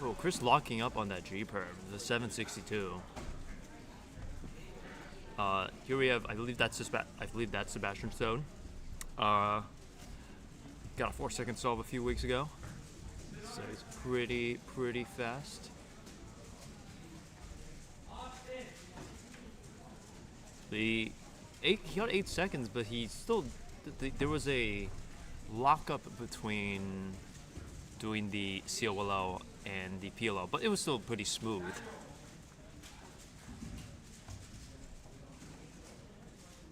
[SPEAKER 6] Oh, Chris locking up on that G-perm, the 762. Here we have, I believe that's Sebastian Stone. Got a 4-second solve a few weeks ago, so he's pretty fast. He got 8 seconds, but he still there was a lockup between doing the COLO and the PLO, but it was still pretty smooth.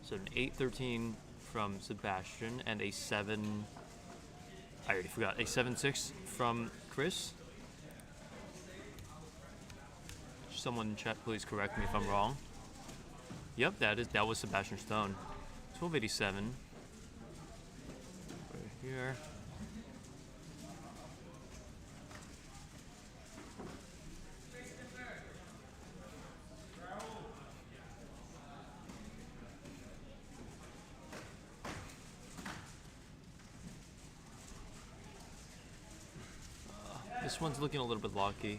[SPEAKER 6] So an 8.13 from Sebastian and a 7.6 from Chris. Someone in chat, please correct me if I'm wrong. Yep, that was Sebastian Stone. 12.87. Right here. This one's looking a little bit locky.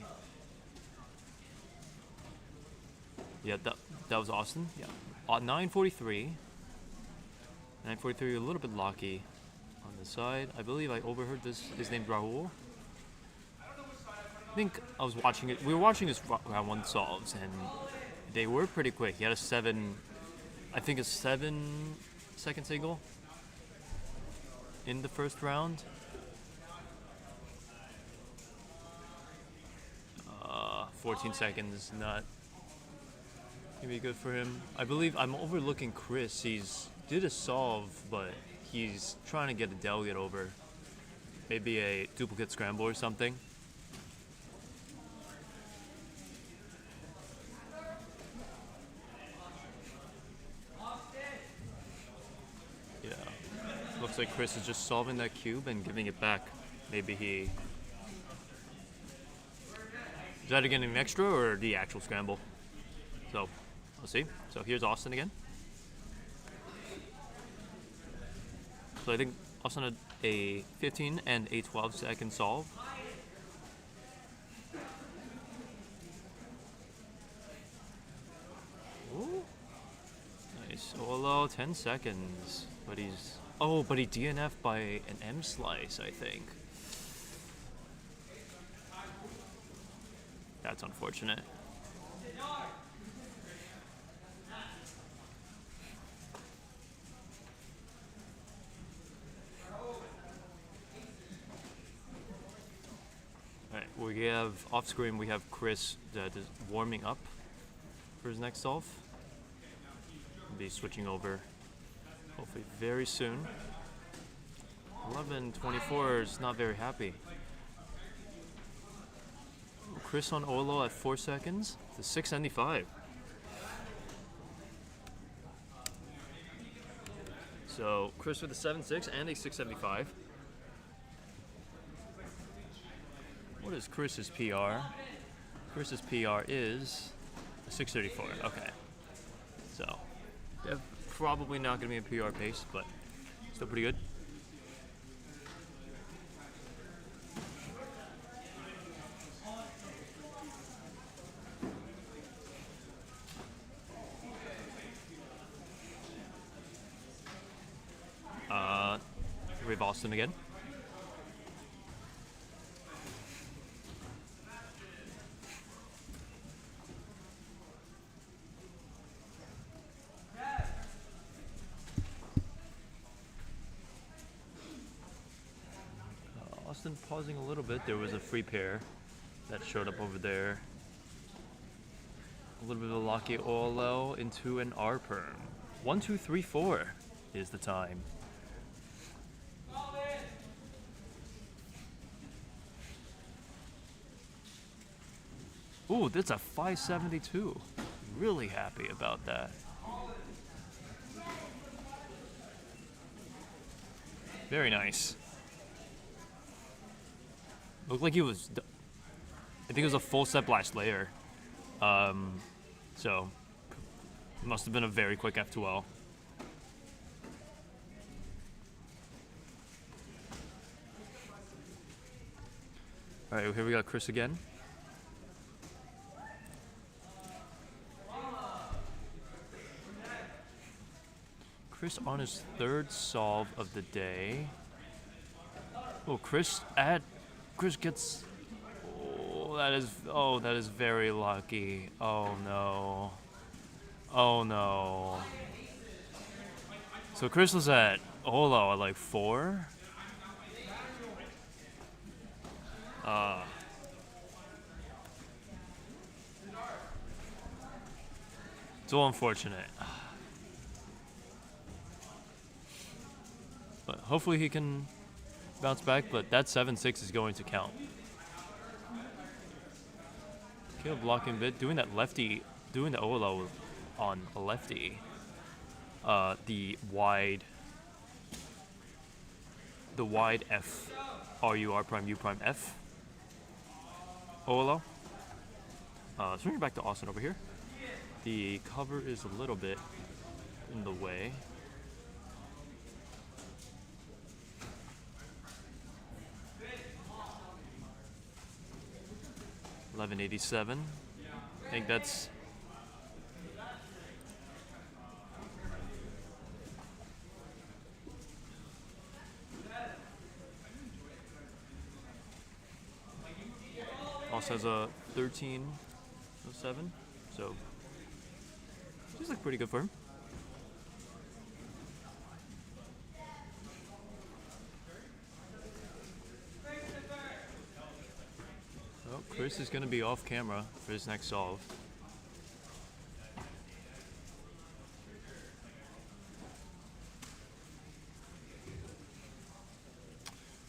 [SPEAKER 6] Yeah, that was Austin. Yeah, 9:43. 9:43, a little bit locky on the side. I believe I overheard this. His name's Rahul. I think I was watching it. We were watching his round 1 solves, and they were pretty quick. He had a 7-second single in the first round. 14 seconds, not gonna be good for him. I believe I'm overlooking Chris. He's did a solve, but he's trying to get a delegate over. Maybe a duplicate scramble or something. Yeah. Looks like Chris is just solving that cube and giving it back. Maybe he... Is that again an extra or the actual scramble? So, let's see. So here's Austin again. So I think Austin had a 15 and a 12-second solve. Ooh. Nice. Solo, 10 seconds. But he's... Oh, but he DNF'd by an M slice, I think. That's unfortunate. Alright, we have off screen, we have Chris just warming up for his next solve. He'll be switching over hopefully very soon. 11:24 is not very happy. Chris on Olo at 4 seconds to 675. So Chris with a 7.6 and a 675. What is Chris's PR? Chris's PR is a 634. Okay. So probably not going to be a PR pace, but still pretty good. We have Austin again. Austin pausing a little bit. There was a free pair that showed up over there. A little bit of a locky Olo into an R perm. 1, 2, 3, 4 is the time. Ooh, that's a 572. Really happy about that. Very nice. Looked like he was. I think it was a full set blast layer. So it must have been a very quick F2L. All right, here we got Chris again. Chris on his third solve of the day. Oh, Chris gets. Oh, that is very lucky. Oh no. Oh no. So Chris was at Olo at like 4. So unfortunate. But hopefully he can bounce back, but that 7-6 is going to count. Caleb blocking bit, doing that lefty, doing the Olo on a lefty. The wide F, R prime, U prime F. Olo. Swinging back to Austin over here. The cover is a little bit in the way. $11.87. I think that's. Also has a 13.07, so seems like pretty good for him. Well, Chris is going to be off camera for his next solve.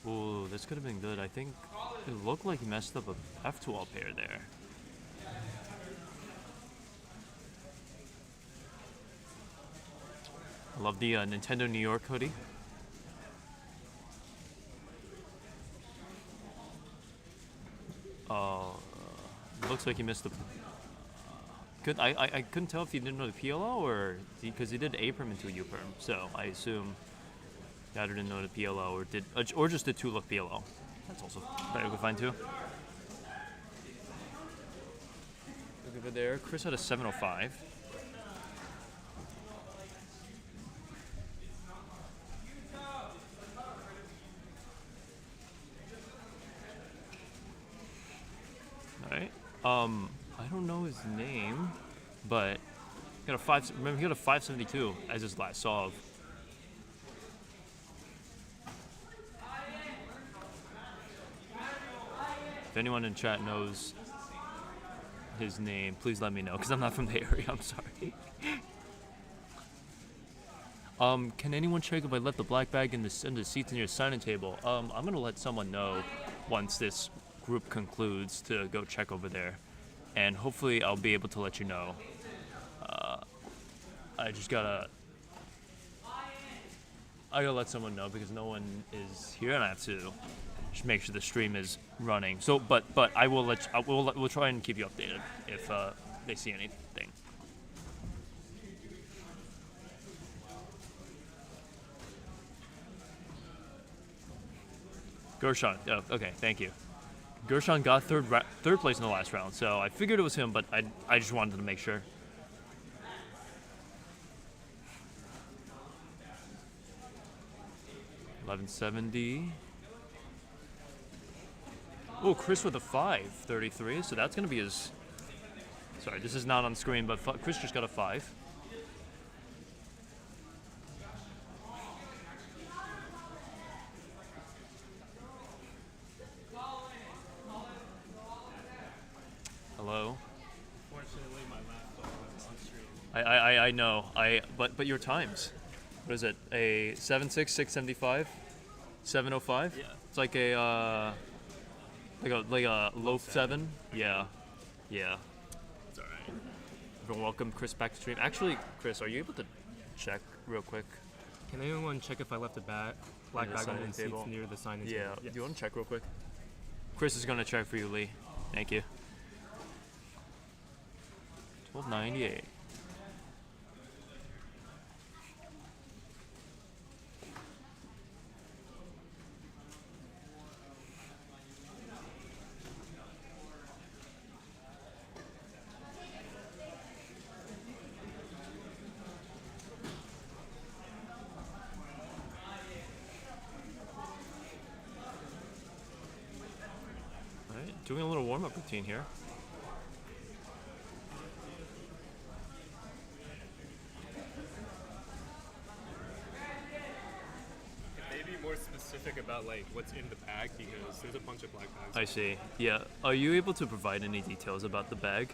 [SPEAKER 6] Ooh, this could have been good. I think it looked like he messed up a F2L pair there. I love the Nintendo New York hoodie. Looks like he missed the. I couldn't tell if he didn't know the PLO or because he did A perm into a U perm, so I assume he either didn't know the PLO or just did 2-look PLO. That's also very good fine too. Look over there. Chris had a 705. Alright. I don't know his name, but he got a remember he got a 572 as his last solve. If anyone in chat knows his name, please let me know, because I'm not from the area, I'm sorry. Can anyone check if I left the black bag in the seats in your signing table? I'm going to let someone know once this group concludes to go check over there. And hopefully I'll be able to let you know. I gotta let someone know because no one is here and I have to just make sure the stream is running. So, but I will we'll try and keep you updated if they see anything. Gershon, oh, okay, thank you. Gershon got third place in the last round, so I figured it was him, but I just wanted to make sure. $11.70. Oh, Chris with a 5.33, so that's gonna be his. Sorry, this is not on screen, but Chris just got a 5. Hello.
[SPEAKER 5] Fortunately, my laptop was on stream.
[SPEAKER 6] I know. But your times. What is it? A 7.6, 6.75, 7.05.
[SPEAKER 5] Yeah.
[SPEAKER 6] It's like a low 7. Yeah. Yeah.
[SPEAKER 5] It's all right.
[SPEAKER 6] Everyone, welcome Chris back to stream. Actually, Chris, are you able to check real quick?
[SPEAKER 2] Can anyone check if I left a Black
[SPEAKER 6] in the
[SPEAKER 2] bag on
[SPEAKER 6] signing
[SPEAKER 2] the seats
[SPEAKER 6] table.
[SPEAKER 2] near the signing
[SPEAKER 6] Yeah.
[SPEAKER 2] table.
[SPEAKER 6] Do you want to check real quick? Chris is gonna check for you, Lee. Thank you. 1298. Alright, doing a little warm-up routine here.
[SPEAKER 2] Maybe more specific about like what's in the bag because there's a bunch of black bags.
[SPEAKER 6] I see. Yeah. Are you able to provide any details about the bag?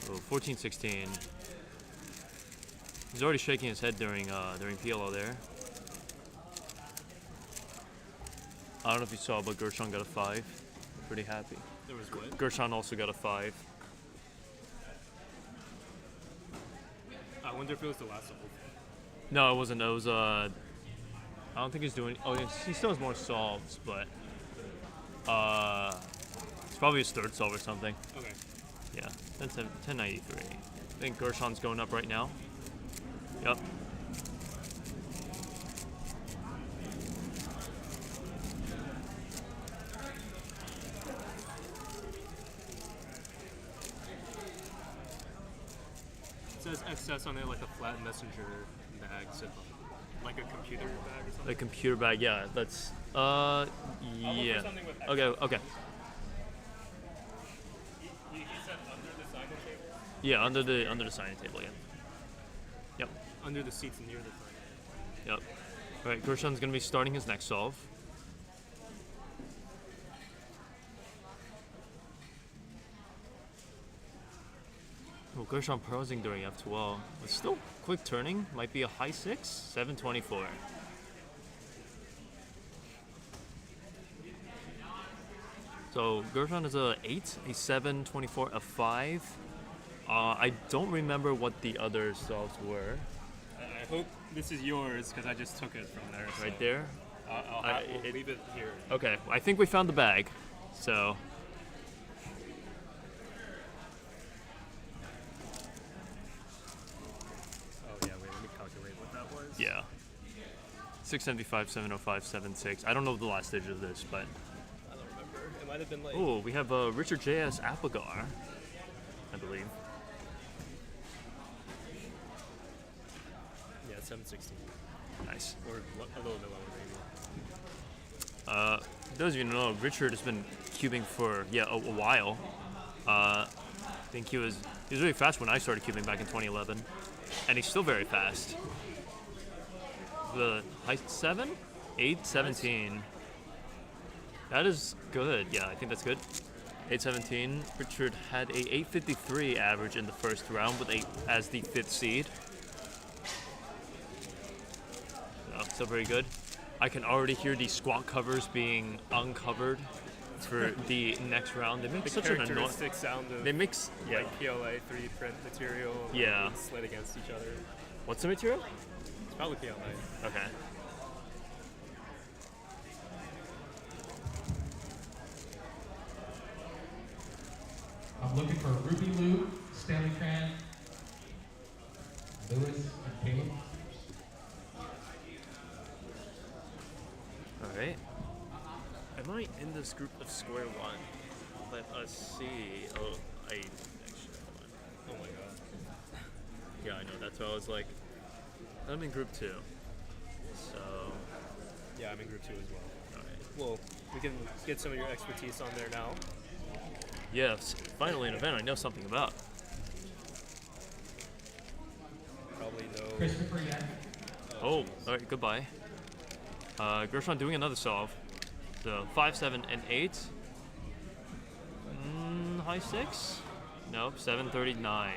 [SPEAKER 6] Oh, 1416. He's already shaking his head during PLO there. I don't know if you saw, but Gershon got a 5. Pretty happy.
[SPEAKER 2] There was what?
[SPEAKER 6] Gershon also got a 5.
[SPEAKER 2] I wonder if it was the last solve.
[SPEAKER 6] No, it wasn't. It was I don't think he's doing. Oh, he still has more solves, but it's probably his third solve or something.
[SPEAKER 2] Okay.
[SPEAKER 6] Yeah, 1093. I think Gershon's going up right now. Yep.
[SPEAKER 2] It says XS on it like a flat messenger bag, so like a computer bag or something.
[SPEAKER 6] A computer bag, yeah. That's
[SPEAKER 2] I'll look
[SPEAKER 6] yeah.
[SPEAKER 2] for something with
[SPEAKER 6] Okay, okay.
[SPEAKER 2] You said under the signing table?
[SPEAKER 6] Yeah, under the signing table, yeah. Yep.
[SPEAKER 2] Under the seats near the signing table.
[SPEAKER 6] Yep. All right, Gershon's gonna be starting his next solve. Oh, Gershon prosing during F2L. But still quick turning. Might be a high 6, 724. So Gershon is a 8, a 7, 24, a 5. I don't remember what the other solves were.
[SPEAKER 2] I hope this is yours because I just took it from there.
[SPEAKER 6] Right there?
[SPEAKER 2] We'll leave it here.
[SPEAKER 6] Okay, I think we found the bag. So.
[SPEAKER 2] Oh yeah, wait, let me calculate what that was.
[SPEAKER 6] Yeah. 675, 705, 76. I don't know the last digit of this, but.
[SPEAKER 2] I don't remember. It might have been like.
[SPEAKER 6] Oh, we have Richard J.S. Appagar, I believe.
[SPEAKER 2] Yeah, 716.
[SPEAKER 6] Nice.
[SPEAKER 2] Or a little bit lower, maybe.
[SPEAKER 6] Those of you who know, Richard has been cubing for a while. I think he was really fast when I started cubing back in 2011, and he's still very fast. The high 7, 8, 17. That is good. Yeah, I think that's good. 817. Richard had a 853 average in the first round with 8 as the 5th seed. So, still very good. I can already hear the squat covers being uncovered for the next round. They make
[SPEAKER 2] the
[SPEAKER 6] such an annoying
[SPEAKER 2] characteristic sound of like PLA 3D print material slid against each other.
[SPEAKER 6] What's the material?
[SPEAKER 2] It's probably PLA.
[SPEAKER 6] Okay.
[SPEAKER 3] I'm looking for Ruby Lou, Stanley Cran, Lewis, and Caleb.
[SPEAKER 6] Alright. Am I in this group of square one? Let us see. Oh, actually, hold on.
[SPEAKER 2] Oh my god.
[SPEAKER 6] Yeah, I know. That's why I was like, I'm in group 2. So.
[SPEAKER 2] Yeah, I'm in group 2 as well. Alright. Well, we can get some of your expertise on there now.
[SPEAKER 6] Yes, finally an event I know something about.
[SPEAKER 2] Probably no.
[SPEAKER 3] Christopher, yeah.
[SPEAKER 6] Oh, alright, goodbye. Gershon doing another solve. So 5, 7, and 8. High 6? Nope, 739.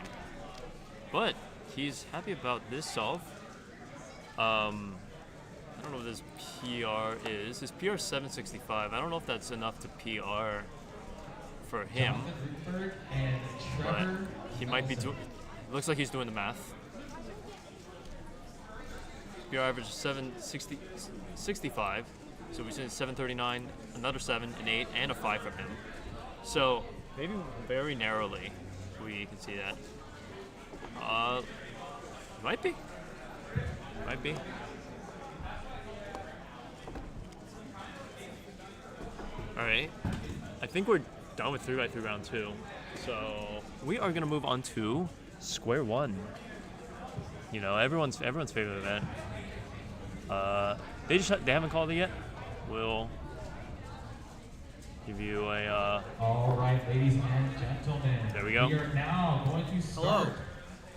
[SPEAKER 6] But he's happy about this solve. I don't know what his PR is. His PR is 765. I don't know if that's enough to PR for him.
[SPEAKER 3] Jonathan Rupert and Trevor
[SPEAKER 6] But he might be doing. Looks like he's doing the math. Your average is 765. So we sent 739, another 7, an 8, and a 5 from him. So maybe very narrowly we can see that. Might be. Might be. Alright. I think we're done with 3x3 round 2. So we are gonna move on to square 1. You know, everyone's favorite event. They haven't called it yet. We'll give you a
[SPEAKER 3] All right, ladies and gentlemen.
[SPEAKER 6] There we go.
[SPEAKER 3] We are now going to start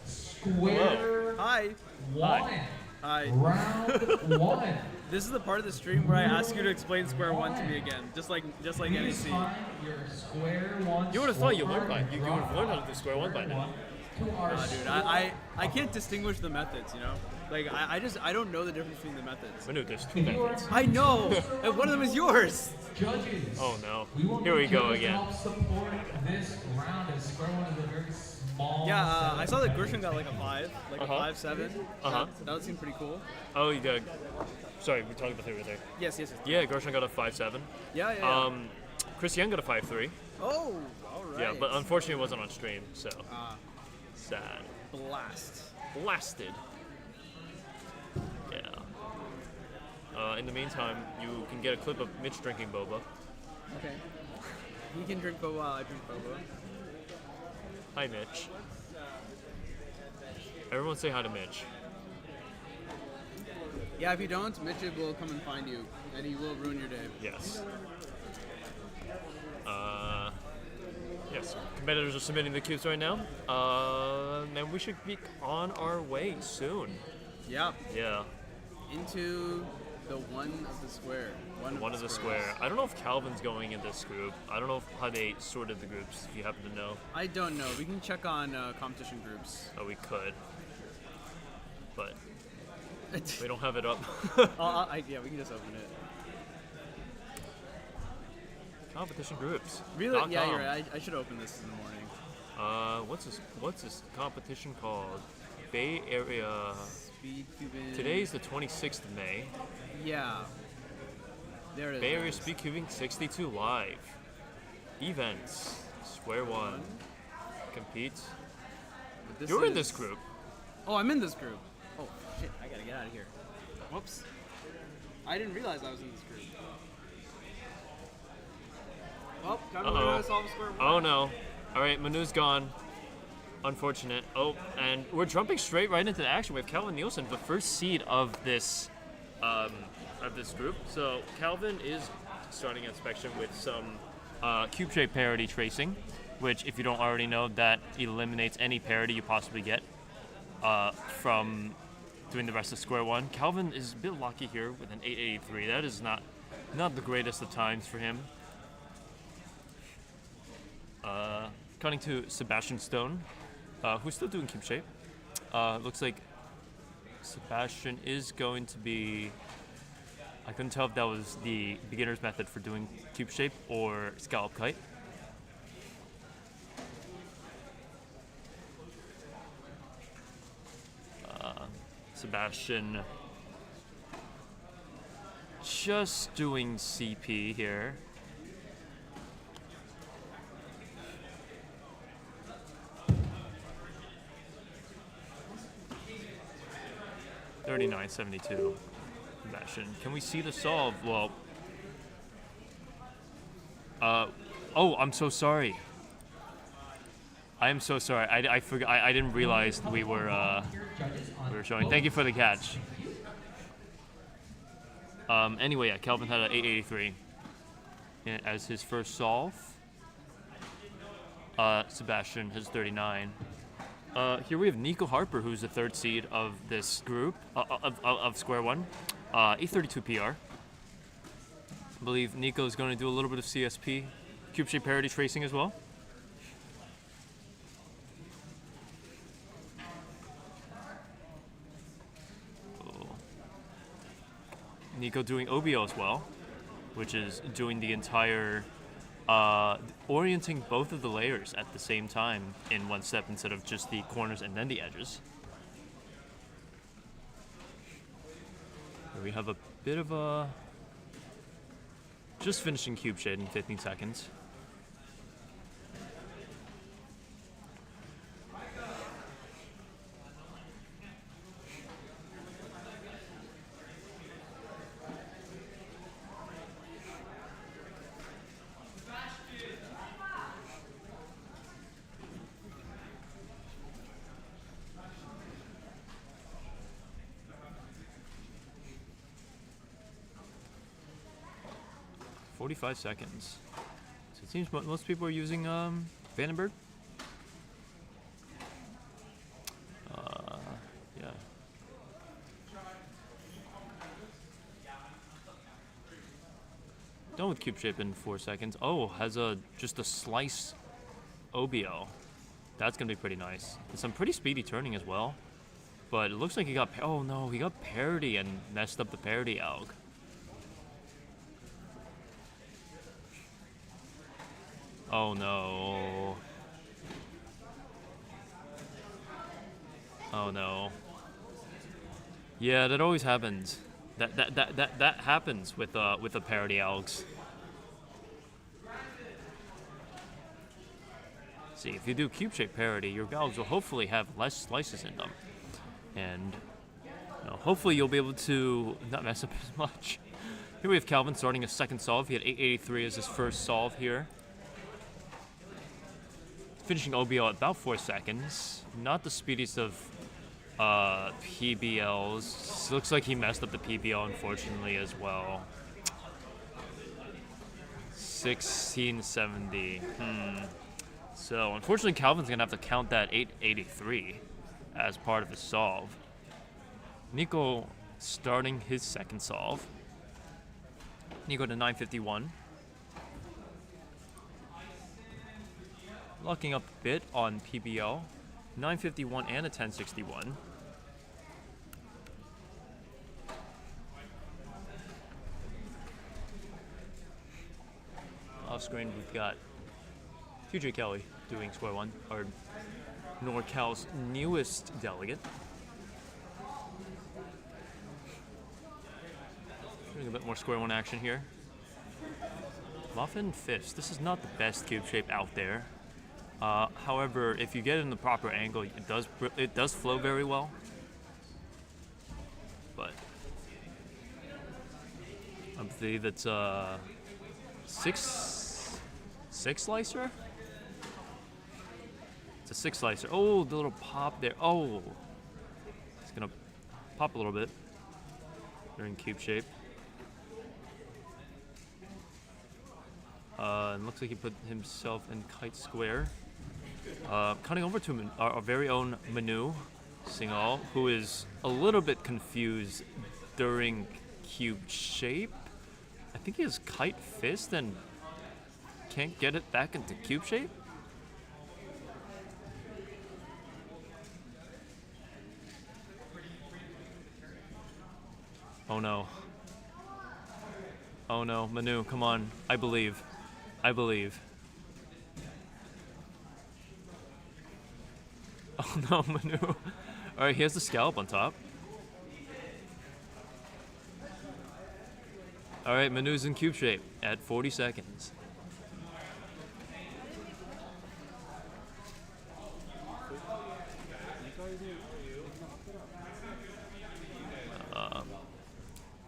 [SPEAKER 3] square
[SPEAKER 1] Hi.
[SPEAKER 3] one.
[SPEAKER 1] Hi.
[SPEAKER 3] Round 1.
[SPEAKER 1] This is the part of the stream where I ask you to explain square 1 to me again, just like
[SPEAKER 3] Please
[SPEAKER 1] NEC.
[SPEAKER 3] find your square 1.
[SPEAKER 6] You would have thought you learned by you would have learned how to do square 1 by now.
[SPEAKER 1] Dude, I can't distinguish the methods, you know? Like, I don't know the difference between the methods.
[SPEAKER 6] I know there's 2 methods.
[SPEAKER 1] I know! And one of them is yours!
[SPEAKER 3] Judges.
[SPEAKER 6] Oh no.
[SPEAKER 3] want
[SPEAKER 6] Here we
[SPEAKER 3] the
[SPEAKER 6] go
[SPEAKER 3] judges to
[SPEAKER 6] again.
[SPEAKER 3] help support this round as square 1 is a very small.
[SPEAKER 1] Yeah, I saw that Gershon got like a 5, like a 5-7.
[SPEAKER 6] Uh-huh.
[SPEAKER 1] That would seem pretty cool.
[SPEAKER 6] Oh, you got. Sorry, we're talking about 3 right there.
[SPEAKER 1] Yes.
[SPEAKER 6] Yeah, Gershon got a 5-7.
[SPEAKER 1] Yeah.
[SPEAKER 6] Chris Young got a 5-3.
[SPEAKER 1] Oh, alright.
[SPEAKER 6] Yeah, but unfortunately it wasn't on stream, so. Sad. Blasted. Yeah. In the meantime, you can get a clip of Mitch drinking boba.
[SPEAKER 1] Okay. He can drink boba while I drink boba.
[SPEAKER 6] Hi, Mitch. Everyone say hi to Mitch.
[SPEAKER 1] Yeah, if you don't, Mitch will come and find you, and he will ruin your day.
[SPEAKER 6] Yes. Yes, competitors are submitting the cubes right now. And we should be on our way soon.
[SPEAKER 1] Yeah.
[SPEAKER 6] Yeah.
[SPEAKER 1] Into the 1 of the square. One
[SPEAKER 6] of the square. I don't know if Calvin's going in this group. I don't know how they sorted the groups, if you happen to know.
[SPEAKER 1] I don't know. We can check on competition groups.
[SPEAKER 6] Oh, we could. But we don't have it up.
[SPEAKER 1] Yeah, we can just open it.
[SPEAKER 6] Competition groups.
[SPEAKER 1] Really? Yeah, you're right. I should open this in the morning.
[SPEAKER 6] What's this competition called? Bay Area.
[SPEAKER 1] Speedcubing.
[SPEAKER 6] Today's the 26th of May.
[SPEAKER 1] Yeah. There it is.
[SPEAKER 6] Bay Area Speedcubing 62 live. Events. Square 1. Compete. You're in this group.
[SPEAKER 1] Oh, I'm in this group. Oh shit! I gotta get out of here. Whoops. I didn't realize I was in this group. Oh, gotta learn how to solve a square 1.
[SPEAKER 6] Oh no. Alright, Manu's gone. Unfortunate. Oh, and we're jumping straight right into the action with Calvin Nielsen, the first seed of this group. So Calvin is starting inspection with some cube shape parity tracing, which, if you don't already know, that eliminates any parity you possibly get from doing the rest of square 1. Calvin is a bit lucky here with an 883. That is not the greatest of times for him. Cutting to Sebastian Stone, who's still doing cube shape. Looks like Sebastian is going to be. I couldn't tell if that was the beginner's method for doing cube shape or scallop kite. Sebastian just doing CP here. $39.72. Sebastian, can we see the solve? Well, oh, I'm so sorry. I am so sorry. I forgot. I didn't realize we were showing. Thank you for the catch. Anyway, yeah, Calvin had an 883 as his first solve. Sebastian has 39. Here we have Nico Harper, who's the 3rd seed of this group of square 1. 832 PR. I believe Nico is going to do a little bit of CSP, cube shape parity tracing as well. Nico doing OBO as well, which is doing the entire orienting both of the layers at the same time in one step instead of just the corners and then the edges. Here we have a bit of a just finishing cube shade in 15 seconds. $45 seconds. So it seems most people are using Vandenberg. Yeah. Done with cube shape in 4 seconds. Oh, has just a slice OBL. That's gonna be pretty nice. And some pretty speedy turning as well. But it looks like he got oh no, he got parity and messed up the parity alg. Oh no. Oh no. Yeah, that always happens. That happens with the parity algs. See, if you do cube shape parity, your algs will hopefully have less slices in them. And hopefully you'll be able to not mess up as much. Here we have Calvin starting a second solve. He had 883 as his first solve here. Finishing OBL at about 4 seconds. Not the speediest of PBLs. Looks like he messed up the PBL, unfortunately, as well. 1670. So, unfortunately, Calvin's going to have to count that 883 as part of his solve. Nico starting his second solve. Nico to 951. Locking up a bit on PBL, 951 and a 1061. Off screen, we've got Future Kelly doing square one, or NorCal's newest delegate. Doing a bit more square one action here. Muffin Fist. This is not the best cube shape out there. However, if you get it in the proper angle, it does flow very well. But I believe it's a six slicer. It's a 6 slicer. Oh, the little pop there. Oh, it's gonna pop a little bit. They're in cube shape. And looks like he put himself in kite square. Cutting over to our very own Manu Singhal, who is a little bit confused during cube shape. I think he has kite fist and can't get it back into cube shape. Oh no. Oh no, Manu, come on. I believe. I believe. Oh no, Manu. Alright, he has the scallop on top. Alright, Manu's in cube shape at 40 seconds.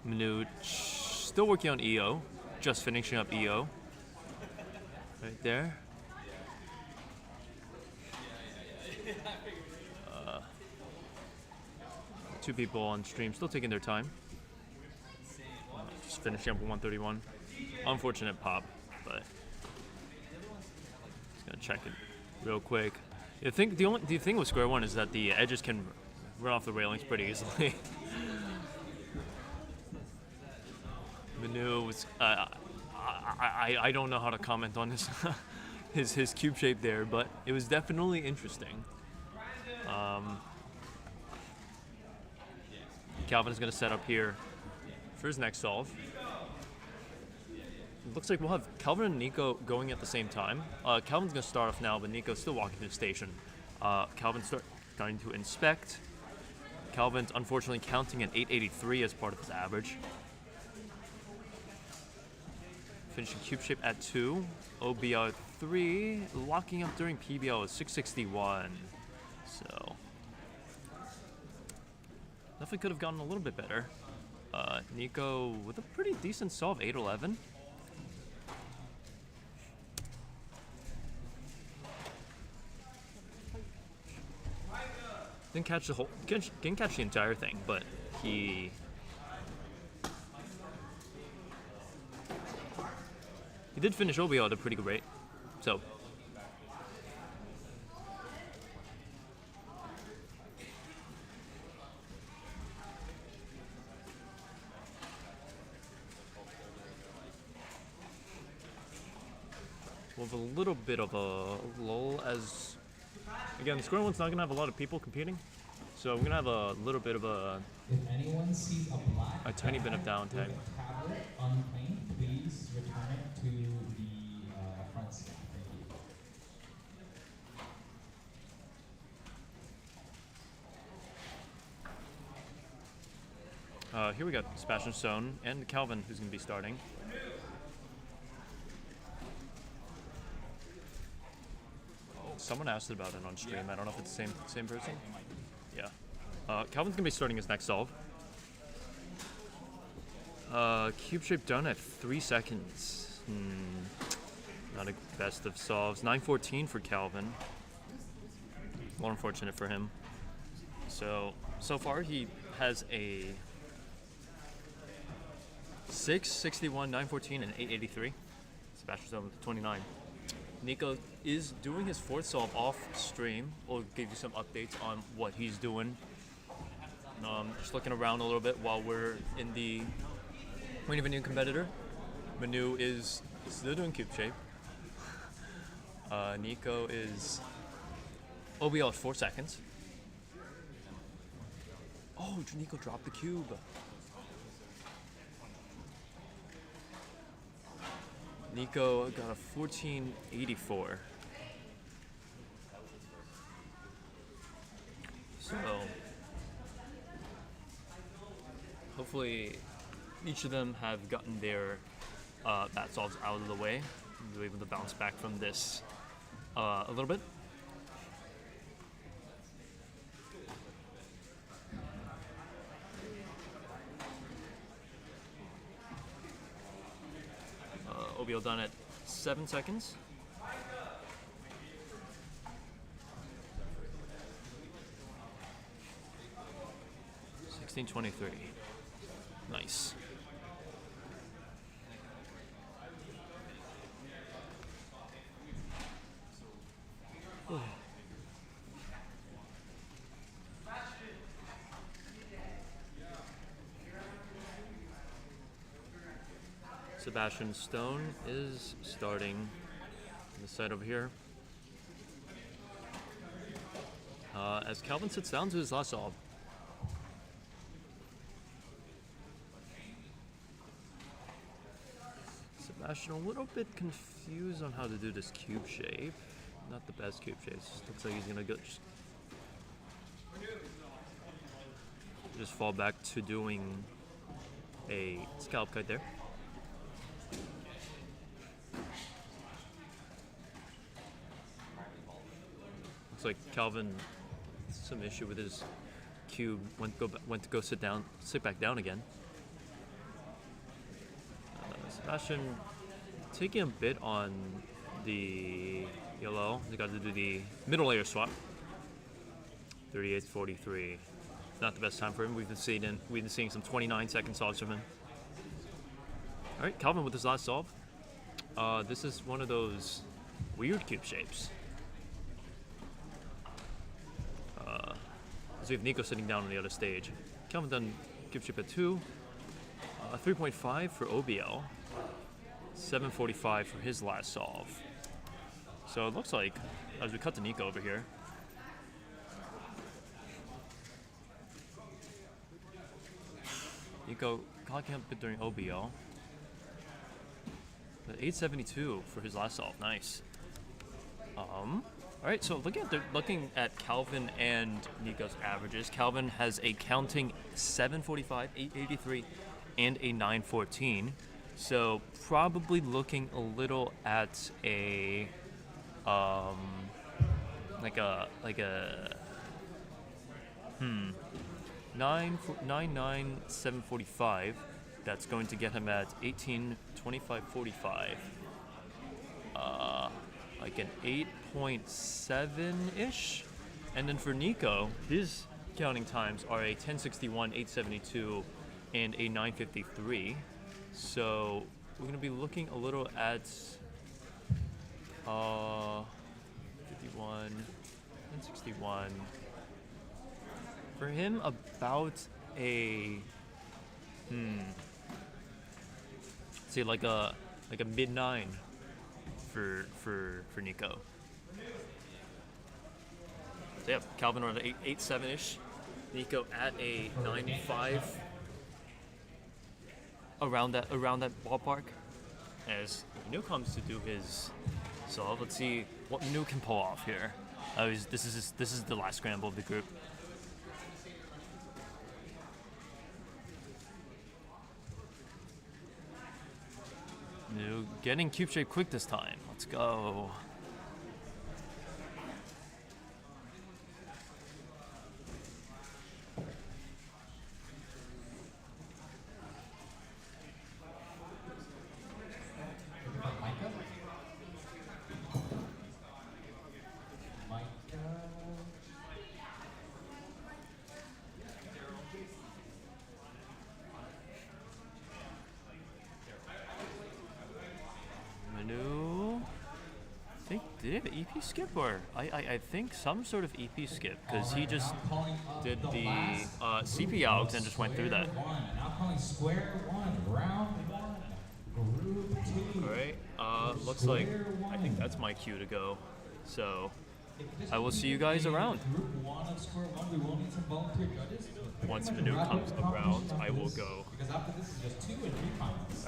[SPEAKER 6] Manu still working on EO, just finishing up EO. Right there. Two people on stream still taking their time. Just finishing up with 131. Unfortunate pop, but just gonna check it real quick. The thing with square one is that the edges can run off the railings pretty easily. Manu was I don't know how to comment on his cube shape there, but it was definitely interesting. Calvin is going to set up here for his next solve. looks like we'll have Calvin and Nico going at the same time. Calvin's going to start off now, but Nico's still walking to the station. Calvin's starting to inspect. Calvin's unfortunately counting an 883 as part of his average. Finishing cube shape at 2. OBL at 3. Locking up during PBL is 661. So definitely could have gotten a little bit better. Nico with a pretty decent solve, 811. Didn't catch the entire thing, but he did finish OBL at a pretty good rate. So with a little bit of a lull, as again, the square one's not gonna have a lot of people competing, so we're gonna have a little bit of a tiny bit of downtime.
[SPEAKER 3] Tablet on the plane, please return it to the front staff. Thank you.
[SPEAKER 6] Here we got Sebastian Stone and Calvin, who's gonna be starting. Someone asked about it on stream. I don't know if it's the same person. Yeah. Calvin's gonna be starting his next solve. Cube shape done at 3 seconds. Not a best of solves. 914 for Calvin. More unfortunate for him. So far he has a 6, 61, 914, and 883. Sebastian's on with 29. Nico is doing his 4th solve off stream. We'll give you some updates on what he's doing. Just looking around a little bit while we're in the waiting for a new competitor. Manu is still doing cube shape. Nico is OBL at 4 seconds. Oh, Nico dropped the cube. Nico got a 1484. So hopefully each of them have gotten their bat solves out of the way and be able to bounce back from this a little bit. OBL done at 7 seconds. $16.23. Nice. Sebastian Stone is starting on the side over here. As Calvin sits down to his last solve. Sebastian a little bit confused on how to do this cube shape. Not the best cube shape. Looks like he's gonna go just fall back to doing a scalp kite there. Looks like Calvin some issue with his cube. Went to go sit back down again. Sebastian taking a bit on the yellow. They got to do the middle layer swap. 38.43. Not the best time for him. We've been seeing some 29-second solves from him. All right, Calvin with his last solve. This is one of those weird cube shapes. So we have Nico sitting down on the other stage. Calvin done cube shape at 2. 3.5 for OBL. 7.45 for his last solve. So it looks like, as we cut to Nico over here, Nico clocking up a bit during OBL. But 872 for his last solve. Nice. All right, so looking at Calvin and Nico's averages. Calvin has a counting 745, 883, and a 914. So probably looking a little at a 745. That's going to get him at 1825.45. Like an 8.7-ish. And then for Nico, his counting times are a 1061, 872, and a 953. So we're going to be looking a little at 51, 1061. For him, about a say like a mid-9 for Nico. So yeah, Calvin around 8.7-ish. Nico at a 9.5. Around that ballpark. As Manu comes to do his solve, let's see what Manu can pull off here. This is the last scramble of the group. Manu getting cube shape quick this time. Let's go. Did he have an EP skip, or I think some sort of EP skip, because he just did the CP Algs and just went through that.
[SPEAKER 3] Now calling square one, round one, group two.
[SPEAKER 6] All right, looks like I think that's my cue to go. So I will see you guys around.
[SPEAKER 3] Group one of square one, we will need some volunteer judges.
[SPEAKER 6] Once Manu comes around, I will go.
[SPEAKER 3] Because after this is just 2 and 3 finals.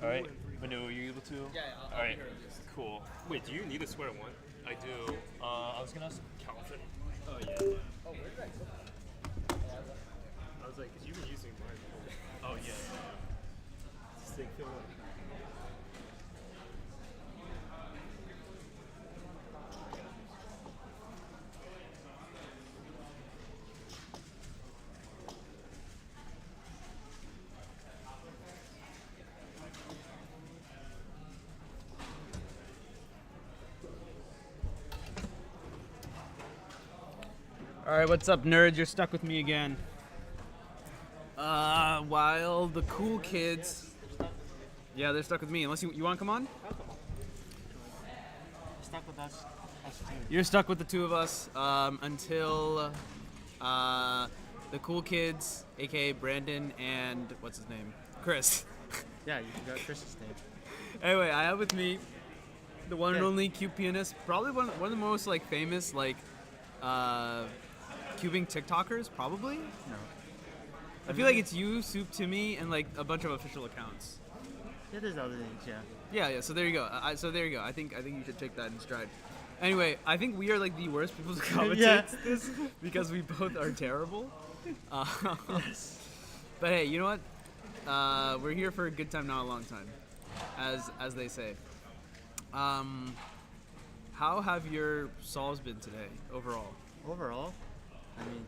[SPEAKER 6] All right, Manu, are you able to?
[SPEAKER 2] Yeah, I'll
[SPEAKER 6] all right,
[SPEAKER 2] be here at least.
[SPEAKER 6] cool.
[SPEAKER 2] Wait, do you need a square one?
[SPEAKER 6] I do. I was gonna ask Calvin.
[SPEAKER 2] Oh yeah. Oh, where did I put that? I was like, because you've been using mine.
[SPEAKER 6] Oh yeah.
[SPEAKER 2] Stick fill up.
[SPEAKER 1] Alright, what's up, nerds? You're stuck with me again. While the cool kids... Yeah, they're stuck with me. Unless you want to come on?
[SPEAKER 16] Stuck with us.
[SPEAKER 1] You're stuck with the two of us until the cool kids, aka Brandon and... what's his name? Chris.
[SPEAKER 16] Yeah, you got Chris's name.
[SPEAKER 1] Anyway, I have with me the one and only cube pianist. Probably one of the most famous cubing TikTokers, probably?
[SPEAKER 16] No.
[SPEAKER 1] I feel like it's you, Soup Timmy, and a bunch of official accounts.
[SPEAKER 16] Yeah, there's other things, yeah.
[SPEAKER 1] Yeah. So there you go. I think you should take that in stride. Anyway, I think we are the worst people to commentate this because we both are terrible.
[SPEAKER 16] Yes.
[SPEAKER 1] But hey, you know what? We're here for a good time, not a long time, as they say. How have your solves been today overall?
[SPEAKER 16] Overall, I mean,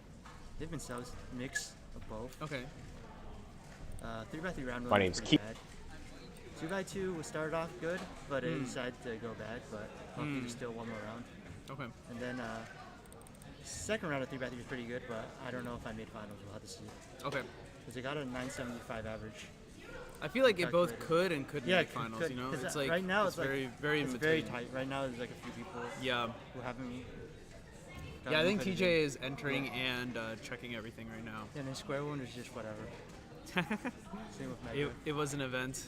[SPEAKER 16] they've been solves mix of both.
[SPEAKER 1] Okay.
[SPEAKER 16] 3x3 round
[SPEAKER 17] My
[SPEAKER 16] one
[SPEAKER 17] name's
[SPEAKER 16] was pretty
[SPEAKER 17] Keith.
[SPEAKER 16] bad. 2x2 was started off good, but it decided to go bad. But hopefully there's still one more round.
[SPEAKER 1] Okay.
[SPEAKER 16] And then second round of 3x3 was pretty good, but I don't know if I made finals. We'll have to see.
[SPEAKER 1] Okay.
[SPEAKER 16] Because it got a 975 average.
[SPEAKER 1] I feel like it both could and couldn't make finals.
[SPEAKER 16] Could.
[SPEAKER 1] You know, it's
[SPEAKER 16] right now
[SPEAKER 1] it's very very
[SPEAKER 16] it's
[SPEAKER 1] in
[SPEAKER 16] very
[SPEAKER 1] between.
[SPEAKER 16] tight. Right now, there's a few people.
[SPEAKER 1] Yeah.
[SPEAKER 16] Who haven't.
[SPEAKER 1] Yeah, I think TJ is entering and checking everything right now.
[SPEAKER 16] Yeah, and then square one is just whatever. Same with Mega.
[SPEAKER 1] It was an event.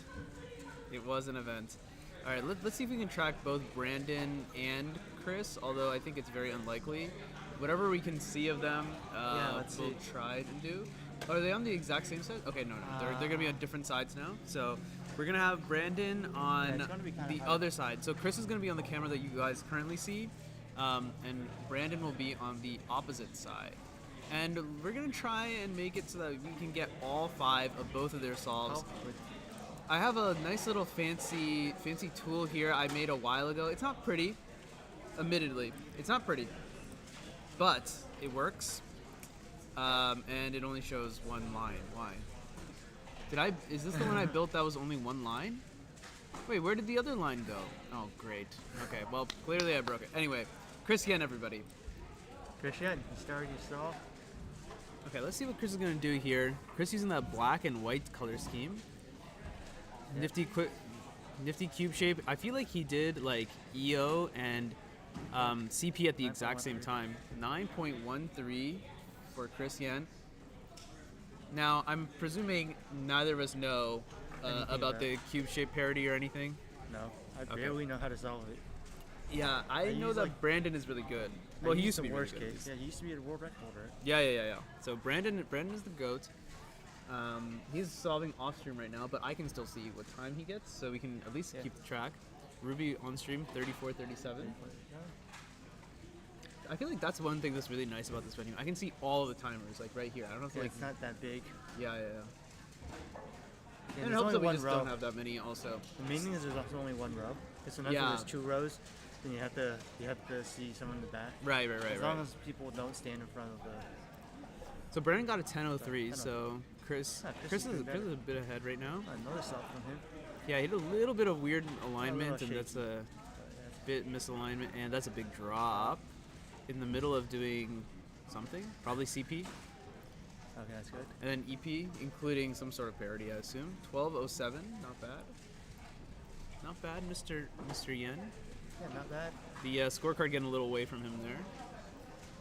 [SPEAKER 1] It was an event. All right, let's see if we can track both Brandon and Chris. Although I think it's very unlikely. Whatever we can see of them,
[SPEAKER 16] let's
[SPEAKER 1] we'll
[SPEAKER 16] see.
[SPEAKER 1] try to do. Are they on the exact same side? Okay, no. They're gonna be on different sides now. So we're gonna have Brandon on the other side. So Chris is gonna be on the camera that you guys currently see, and Brandon will be on the opposite side. And we're gonna try and make it so that we can get all 5 of both of their solves. I have a nice little fancy tool here I made a while ago. It's not pretty, admittedly. It's not pretty, but it works. And it only shows one line. Why? Is this the one I built that was only one line? Wait, where did the other line go? Oh, great. Okay, well, clearly I broke it. Anyway, Chris Yen, everybody.
[SPEAKER 16] Chris Yen, you started your solve.
[SPEAKER 1] Okay, let's see what Chris is gonna do here. Chris using that black and white color scheme. Yeah. Nifty cube shape. I feel like he did like EO and CP at the exact same time. 9.13 for Chris Yen. Now, I'm presuming neither of us know about the cube shape parity or anything.
[SPEAKER 16] No, I barely know how to solve it.
[SPEAKER 1] Yeah, I know that Brandon is really good. Well, he used to be
[SPEAKER 16] the worst
[SPEAKER 1] really good.
[SPEAKER 16] case. Yeah, he used to be a world record holder.
[SPEAKER 1] Yeah. So Brandon is the GOAT. He's solving off stream right now, but I can still see what time he gets, so we can at least keep the track. Ruby on stream 34:37. I feel like that's one thing that's really nice about this venue. I can see all of the timers, like right here. I don't have to
[SPEAKER 16] it's not that big.
[SPEAKER 1] Yeah. And it helps that we just don't have that many also.
[SPEAKER 16] The main thing is there's also only one row. Because sometimes there's 2 rows, then you have to see someone in the back.
[SPEAKER 1] Right.
[SPEAKER 16] As long as people don't stand in front of the.
[SPEAKER 1] So Brandon got a 10:03. So Chris is a bit ahead right now.
[SPEAKER 16] Another solve from him.
[SPEAKER 1] Yeah, he did a little bit of weird alignment, and that's a bit misalignment, and that's a big drop in the middle of doing something, probably CP.
[SPEAKER 16] Okay, that's good.
[SPEAKER 1] And then EP, including some sort of parity, I assume. 12:07, not bad. Not bad, Mr. Yen.
[SPEAKER 16] Yeah, not bad.
[SPEAKER 1] The scorecard getting a little away from him there.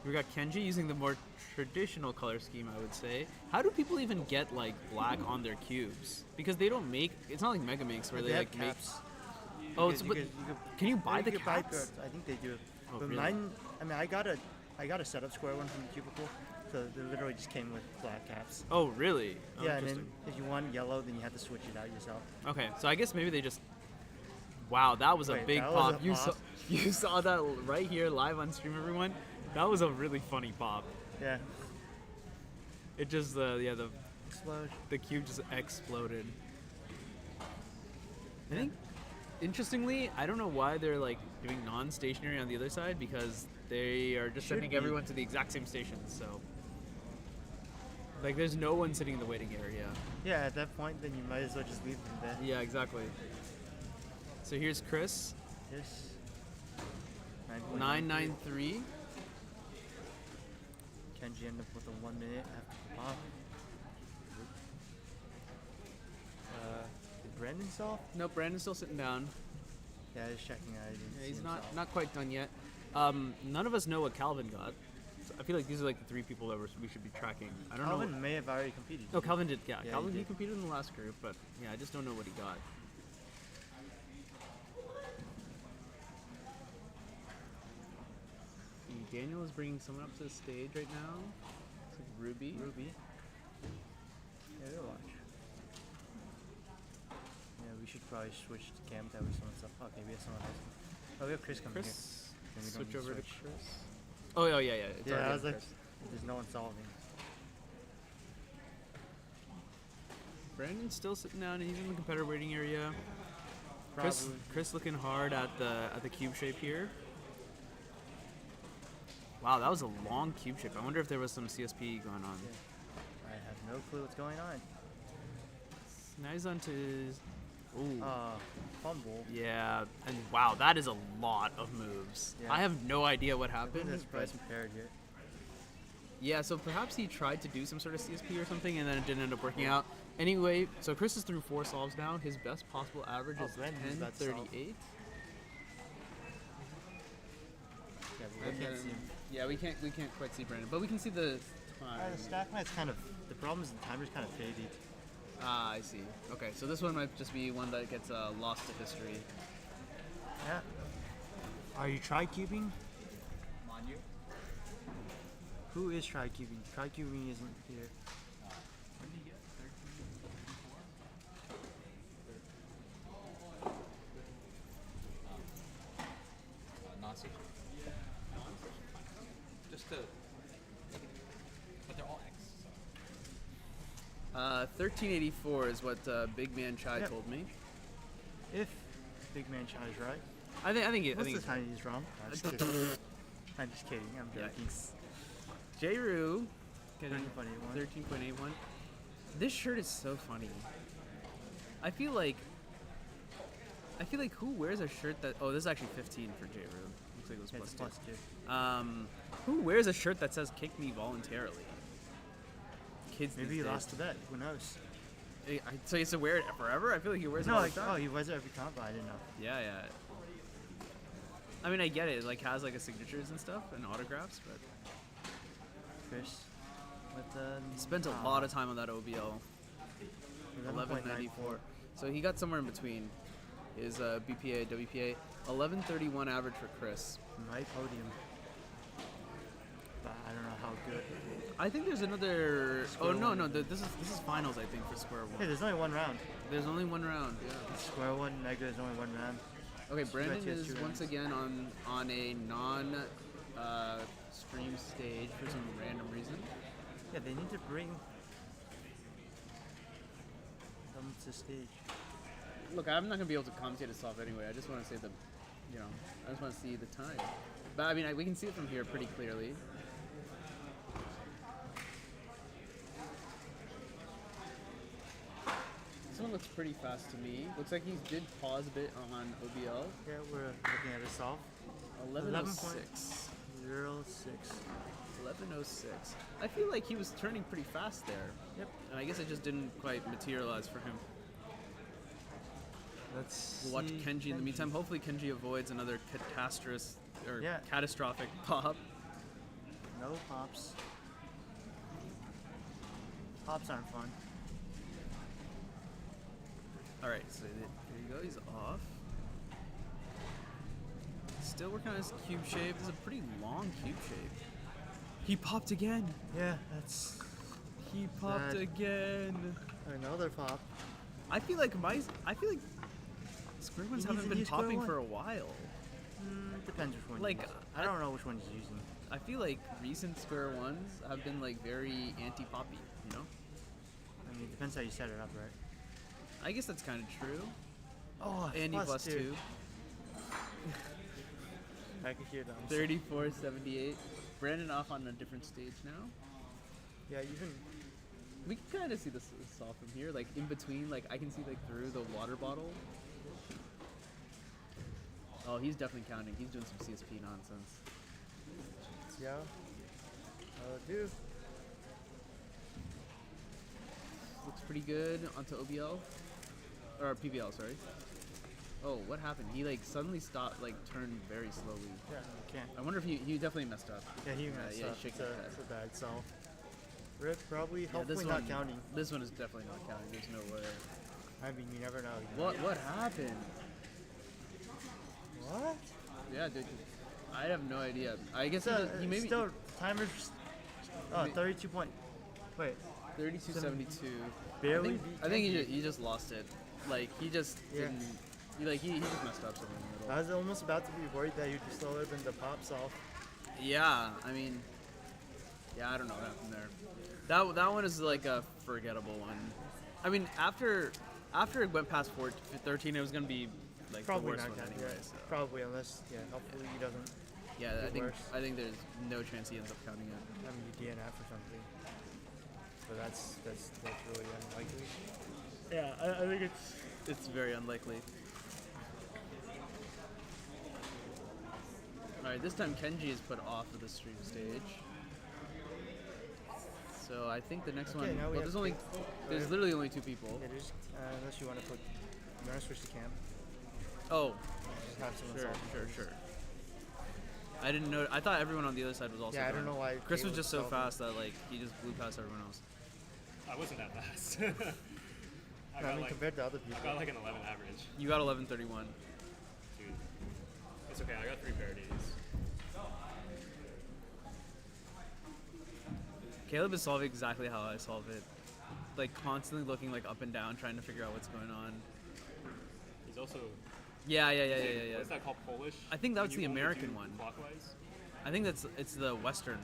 [SPEAKER 1] We got Kenji using the more traditional color scheme, I would say. How do people even get like black on their cubes? Because they don't make. It's not like Mega Makes where they like
[SPEAKER 16] caps.
[SPEAKER 1] make. Oh, can you buy the caps?
[SPEAKER 16] I think they do.
[SPEAKER 1] Oh,
[SPEAKER 16] but
[SPEAKER 1] really?
[SPEAKER 16] mine, I mean, I got a setup square one from TheCubicle, so they literally just came with black caps.
[SPEAKER 1] Oh, really? Oh,
[SPEAKER 16] yeah, and then if you want yellow, then you have to switch it out yourself.
[SPEAKER 1] Okay, so I guess maybe they just. Wow, that was a big pop. You saw that right here live on stream, everyone. That was a really funny pop.
[SPEAKER 16] Yeah.
[SPEAKER 1] It just the cube just exploded. I think, interestingly, I don't know why they're like doing non-stationary on the other side, because they are just sending everyone to the exact same stations. So, like, there's no one sitting in the waiting area.
[SPEAKER 16] Yeah, at that point, then you might as well just leave them there.
[SPEAKER 1] Yeah, exactly. So here's Chris.
[SPEAKER 16] Yes.
[SPEAKER 1] 993.
[SPEAKER 16] Kenji ended up with a 1 minute after the pop. Did Brandon solve?
[SPEAKER 1] No, Brandon's still sitting down.
[SPEAKER 16] Yeah, just checking out.
[SPEAKER 1] He's not quite done yet. None of us know what Calvin got. So I feel like these are like the 3 people that we should be tracking. I don't know.
[SPEAKER 16] Calvin may have already competed.
[SPEAKER 1] Oh, Calvin did. Yeah, Calvin
[SPEAKER 16] he
[SPEAKER 1] he competed in the last group, but yeah, I just don't know what he got. Daniel is bringing someone up to the stage right now. It's like Ruby.
[SPEAKER 16] Yeah, we'll watch. Yeah, we should probably switch to cam that with someone's up. Okay, we have someone else. Oh, we have Chris coming here.
[SPEAKER 1] Switch over to Chris. Oh, yeah. It's
[SPEAKER 16] I was like,
[SPEAKER 1] Chris.
[SPEAKER 16] there's no one solving.
[SPEAKER 1] Brandon's still sitting down, and he's in the competitor waiting area.
[SPEAKER 16] Probably.
[SPEAKER 1] Chris looking hard at the cube shape here. Wow, that was a long cube shape. I wonder if there was some CSP going on.
[SPEAKER 16] Yeah. I have no clue what's going on.
[SPEAKER 1] Now he's on to his... Ooh.
[SPEAKER 16] Fumble.
[SPEAKER 1] Yeah, and wow, that is a lot of moves. Yeah. I have no idea what happened.
[SPEAKER 16] That's probably some paired here.
[SPEAKER 1] Yeah, so perhaps he tried to do some sort of CSP or something, and then it didn't end up working out. Anyway, so Chris is through 4 solves now. His best possible average is 10:38.
[SPEAKER 16] Yeah, we can't see him.
[SPEAKER 1] Yeah, we can't quite see Brandon, but we can see the time.
[SPEAKER 16] The stack might's kind of, the problem is the timer's kind of faded.
[SPEAKER 1] Ah, I see. Okay, so this one might just be one that gets lost to history.
[SPEAKER 16] Yeah. Are you TheCubing?
[SPEAKER 13] On you.
[SPEAKER 16] Who is TheCubing? TheCubing isn't here.
[SPEAKER 1] 1384 is what Big Man Chai told me.
[SPEAKER 16] If Big Man Chai is right.
[SPEAKER 1] I think
[SPEAKER 16] Most of the time he's wrong. I'm just kidding. I'm just kidding. I'm joking.
[SPEAKER 1] J-Roo getting
[SPEAKER 16] 13.81.
[SPEAKER 1] 13.81. This shirt is so funny. I feel like who wears a shirt that... Oh, this is actually 15 for J-Roo. Looks like it was plus 2. Who wears a shirt that says "Kick me voluntarily"? Kids.
[SPEAKER 16] Maybe he lost the bet. Who knows?
[SPEAKER 1] So he has to wear it forever? I feel like he wears it
[SPEAKER 16] no,
[SPEAKER 1] all the time.
[SPEAKER 16] Oh, he wears it every comp, but I didn't know.
[SPEAKER 1] Yeah. I mean, I get it. It, like, has, like, a signatures and stuff and autographs, but...
[SPEAKER 16] Chris.
[SPEAKER 1] Spent a lot of time on that OBL. 1194. So he got somewhere in between. His BPA, WPA. 1131 average for Chris.
[SPEAKER 16] My podium. But I don't know how good.
[SPEAKER 1] I think there's another... No. This is finals, I think, for Square One.
[SPEAKER 16] Hey, there's only one round.
[SPEAKER 1] There's only one round, yeah.
[SPEAKER 16] Square One, Mega is only one round.
[SPEAKER 1] Okay, Brandon is once again on a non-stream stage for some random reason.
[SPEAKER 16] Yeah, they need to bring them to stage.
[SPEAKER 1] Look, I'm not gonna be able to commentate this off anyway. I just want to say I just want to see the time. But I mean, we can see it from here pretty clearly. This one looks pretty fast to me. Looks like he did pause a bit on OBL.
[SPEAKER 16] Yeah, we're looking at a solve.
[SPEAKER 1] 11:06. 11:06. I feel like he was turning pretty fast there.
[SPEAKER 16] Yep.
[SPEAKER 1] And I guess it just didn't quite materialize for him.
[SPEAKER 16] We'll
[SPEAKER 1] watch Kenji in the meantime. Hopefully Kenji avoids another catastrophic pop.
[SPEAKER 16] No pops. Pops aren't fun.
[SPEAKER 1] Alright, so there you go. He's off. Still working on his cube shape. This is a pretty long cube shape. He popped again.
[SPEAKER 16] Yeah, that's...
[SPEAKER 1] He popped again.
[SPEAKER 16] Another pop.
[SPEAKER 1] I feel like Square Ones haven't been popping for a while.
[SPEAKER 16] Depends which one. Like, I don't know which one he's using.
[SPEAKER 1] I feel like recent Square Ones have been like very anti-poppy, you know?
[SPEAKER 16] I mean, it depends how you set it up, right?
[SPEAKER 1] I guess that's kind of true.
[SPEAKER 16] Oh,
[SPEAKER 1] Andy plus 2.
[SPEAKER 16] I can hear them.
[SPEAKER 1] 34.78. Brandon off on a different stage now.
[SPEAKER 16] Yeah, even...
[SPEAKER 1] We can kind of see this saw from here, like in between, like I can see like through the water bottle. Oh, he's definitely counting. He's doing some CSP nonsense.
[SPEAKER 16] Yeah. Dude.
[SPEAKER 1] Looks pretty good onto OBL. Or PBL, sorry. Oh, what happened? He like suddenly stopped, like turned very slowly.
[SPEAKER 16] Yeah, you can't.
[SPEAKER 1] I wonder if he definitely messed up.
[SPEAKER 16] Yeah, he messed up.
[SPEAKER 1] It's
[SPEAKER 16] a bad solve. Rip, probably, hopefully not counting.
[SPEAKER 1] This one is definitely not counting. There's no way.
[SPEAKER 16] I mean, you never know.
[SPEAKER 1] What happened?
[SPEAKER 16] What?
[SPEAKER 1] Yeah, dude. I have no idea. I guess he maybe...
[SPEAKER 16] Still, timer's... Oh, 32 point... Wait.
[SPEAKER 1] 32.72.
[SPEAKER 16] Barely
[SPEAKER 1] I think he just lost it. Like, he just didn't... He just messed up something in the middle.
[SPEAKER 16] I was almost about to be worried that you'd be slower than the pop solve.
[SPEAKER 1] Yeah, I mean... Yeah, I don't know what happened there. That one is like a forgettable one. I mean, after it went past 13, it was gonna be like
[SPEAKER 16] probably
[SPEAKER 1] the worst
[SPEAKER 16] not
[SPEAKER 1] one anyway.
[SPEAKER 16] Yeah.
[SPEAKER 1] So.
[SPEAKER 16] Probably, unless hopefully he doesn't.
[SPEAKER 1] Yeah, I think there's no chance he ends up counting it.
[SPEAKER 16] I mean, you DNF or something. But that's really unlikely.
[SPEAKER 1] Yeah, I think it's very unlikely. All right, this time Kenji is put off of the stream stage. So I think the next one. Well, there's literally only 2 people.
[SPEAKER 16] Yeah, unless you want to switch the cam.
[SPEAKER 1] Oh,
[SPEAKER 16] just have someone
[SPEAKER 1] sure. I didn't know. I thought everyone on the other side was also.
[SPEAKER 16] Yeah, I don't know why.
[SPEAKER 1] Chris was just so fast that like he just blew past everyone else.
[SPEAKER 2] I wasn't that fast.
[SPEAKER 16] I mean, compared to other people.
[SPEAKER 2] I got like an 11 average.
[SPEAKER 1] You got 11:31.
[SPEAKER 2] Dude, it's okay. I got 3 parodies.
[SPEAKER 1] Caleb is solving exactly how I solve it. Like constantly looking like up and down, trying to figure out what's going on.
[SPEAKER 2] He's also...
[SPEAKER 1] Yeah.
[SPEAKER 2] What is that called, Polish?
[SPEAKER 1] I think that was the American one.
[SPEAKER 2] Clockwise?
[SPEAKER 1] I think it's the Western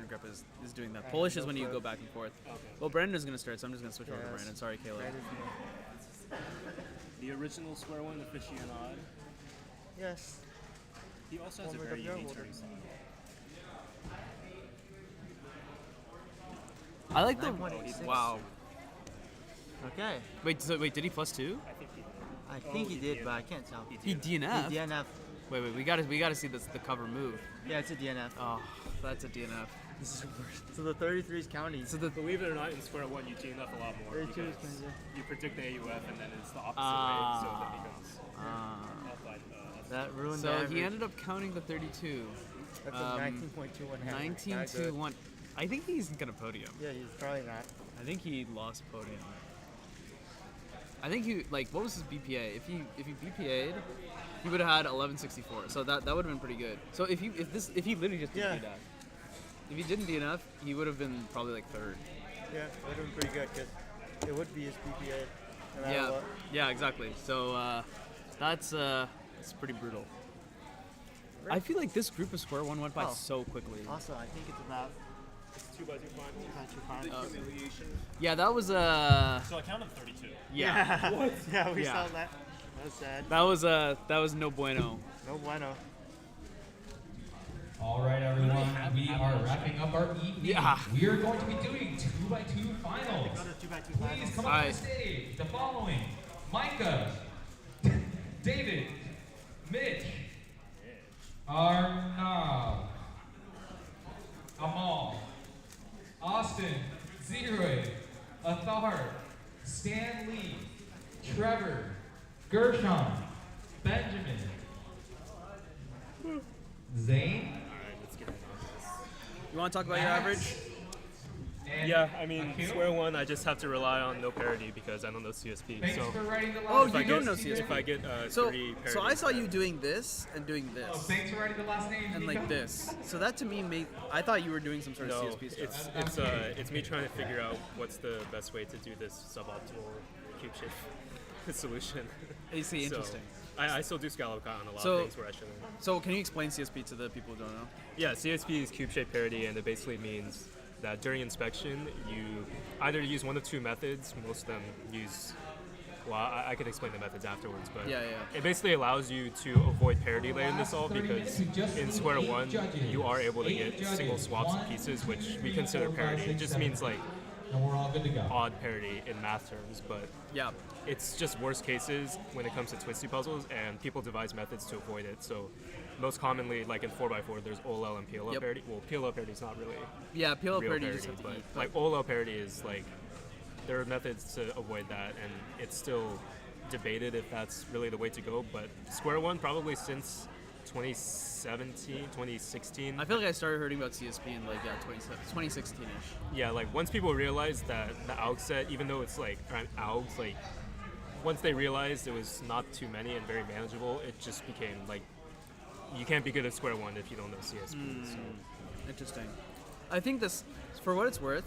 [SPEAKER 1] grip is doing that. Polish is when you go back and forth.
[SPEAKER 5] Okay.
[SPEAKER 1] Well, Brandon's gonna start, so I'm just gonna switch over to
[SPEAKER 16] Yes.
[SPEAKER 1] Brandon. Sorry, Caleb.
[SPEAKER 5] The original square one, the aficionado.
[SPEAKER 16] Yes.
[SPEAKER 5] He also has a
[SPEAKER 16] Over
[SPEAKER 5] very
[SPEAKER 16] the
[SPEAKER 5] unique
[SPEAKER 16] build.
[SPEAKER 5] turning style.
[SPEAKER 1] I like the
[SPEAKER 16] 9.86.
[SPEAKER 1] wow.
[SPEAKER 16] Okay.
[SPEAKER 1] Wait, did he +2?
[SPEAKER 5] I think he did.
[SPEAKER 16] I think he did, but I can't tell.
[SPEAKER 1] He DNF.
[SPEAKER 16] He DNF.
[SPEAKER 1] Wait, we gotta see this the cover move.
[SPEAKER 16] Yeah, it's a DNF.
[SPEAKER 1] Oh, that's a DNF.
[SPEAKER 16] This is worse. So the 33 is counting.
[SPEAKER 1] So the
[SPEAKER 5] Believe it or not, in square one you DNF a lot more
[SPEAKER 16] 32 is
[SPEAKER 5] because
[SPEAKER 16] counting, yeah.
[SPEAKER 5] you predict the AUF and then it's the opposite way, so that becomes
[SPEAKER 16] That ruined
[SPEAKER 1] So
[SPEAKER 16] the
[SPEAKER 1] he
[SPEAKER 16] average.
[SPEAKER 1] ended up counting the 32.
[SPEAKER 16] That's a 19.21 hammer.
[SPEAKER 1] 19.21. I think he's gonna podium.
[SPEAKER 16] Yeah, he's probably not.
[SPEAKER 1] I think he lost podium. I think he what was his BPA? If he BPA'd, he would have had 1164. So that would have been pretty good. So if he literally just didn't DNF, if he didn't DNF, he would have been probably like third.
[SPEAKER 16] Yeah, it would have been pretty good because it would be his BPA. No matter
[SPEAKER 1] Yeah,
[SPEAKER 16] what.
[SPEAKER 1] yeah, exactly. So that's pretty brutal. I feel like this group of square one went by so quickly.
[SPEAKER 16] Also, I think it's about
[SPEAKER 5] 2x2 finals.
[SPEAKER 1] Yeah, that was
[SPEAKER 6] So I counted 32.
[SPEAKER 1] Yeah.
[SPEAKER 16] What? Yeah, we
[SPEAKER 1] Yeah.
[SPEAKER 16] saw that. That was sad.
[SPEAKER 1] That was no bueno.
[SPEAKER 16] No bueno.
[SPEAKER 3] All right, everyone, we are wrapping up our evening.
[SPEAKER 1] Yeah.
[SPEAKER 3] We are going to be doing 2x2 finals. Please come up to the stage. The following: Micah, David, Mitch, Arnav, Amal, Austin, Zeroy, Athar, Stan Lee, Trevor, Gershon, Benjamin, Zane.
[SPEAKER 1] You want to talk about your average?
[SPEAKER 2] Yeah, I mean, square one, I just have to rely on no parity because I don't know CSP.
[SPEAKER 3] Thanks
[SPEAKER 2] so
[SPEAKER 3] for writing the last
[SPEAKER 1] Oh,
[SPEAKER 3] name.
[SPEAKER 1] you don't know CSP.
[SPEAKER 2] If I get
[SPEAKER 1] So
[SPEAKER 2] 3 parity.
[SPEAKER 1] I saw you doing this and doing this.
[SPEAKER 3] Oh, thanks for writing the last name.
[SPEAKER 1] And like this. So that to me made I thought you were doing some sort of
[SPEAKER 2] No,
[SPEAKER 1] CSP stuff.
[SPEAKER 2] it's me trying to figure out what's the best way to do this suboptimal cube shape solution.
[SPEAKER 1] I see, interesting.
[SPEAKER 2] So, I still do scallop on a lot of things where I shouldn't.
[SPEAKER 1] So can you explain CSP to the people who don't know?
[SPEAKER 2] Yeah, CSP is cube shape parity, and it basically means that during inspection, you either use one of two methods. Most of them use, well, I could explain the methods afterwards, but it basically allows you to avoid parity layer in the solve because in square one, you are able to get single swaps of pieces, which we consider parity. It just means like
[SPEAKER 3] And we're all good to go.
[SPEAKER 2] odd parity in math terms, but it's just worst cases when it comes to twisty puzzles, and people devise methods to avoid it. So most commonly, like in 4x4, there's OLL and PLL parity. Well, PLL parity is not really
[SPEAKER 1] PLL
[SPEAKER 2] real
[SPEAKER 1] parity you just have to
[SPEAKER 2] but
[SPEAKER 1] eat,
[SPEAKER 2] like OLL parity is like there are methods to avoid that, and it's still debated if that's really the way to go. But square one probably since 2017, 2016.
[SPEAKER 1] I feel like I started hearing about CSP in 2016ish.
[SPEAKER 2] Yeah, like once people realized that the AUG set, even though it's like AUGs, like once they realized it was not too many and very manageable, it just became like you can't be good at square one if you don't know CSP. So.
[SPEAKER 1] Interesting. I think this, for what it's worth,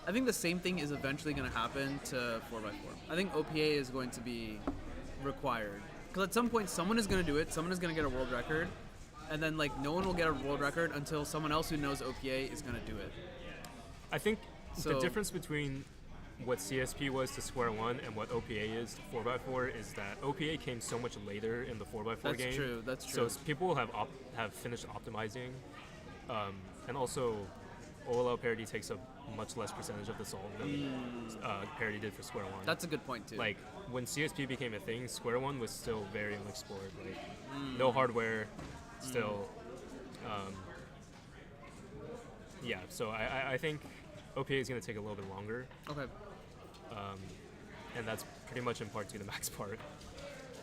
[SPEAKER 1] I think the same thing is eventually going to happen to 4x4. I think OPA is going to be required. Because at some point, someone is going to do it, someone is going to get a world record, and then like no one will get a world record until someone else who knows OPA is going to do it.
[SPEAKER 2] I think the difference between what CSP was to square one and what OPA is to 4x4 is that OPA came so much later in the 4x4 game.
[SPEAKER 1] That's true.
[SPEAKER 2] So people have finished optimizing, and also OLL parity takes a much less percentage of the solve than parity did for square one.
[SPEAKER 1] That's a good point too.
[SPEAKER 2] Like when CSP became a thing, square one was still very unexplored. Like no hardware, still. Yeah, so I think OPA is going to take a little bit longer.
[SPEAKER 1] Okay.
[SPEAKER 2] And that's pretty much in part due to Mac's part,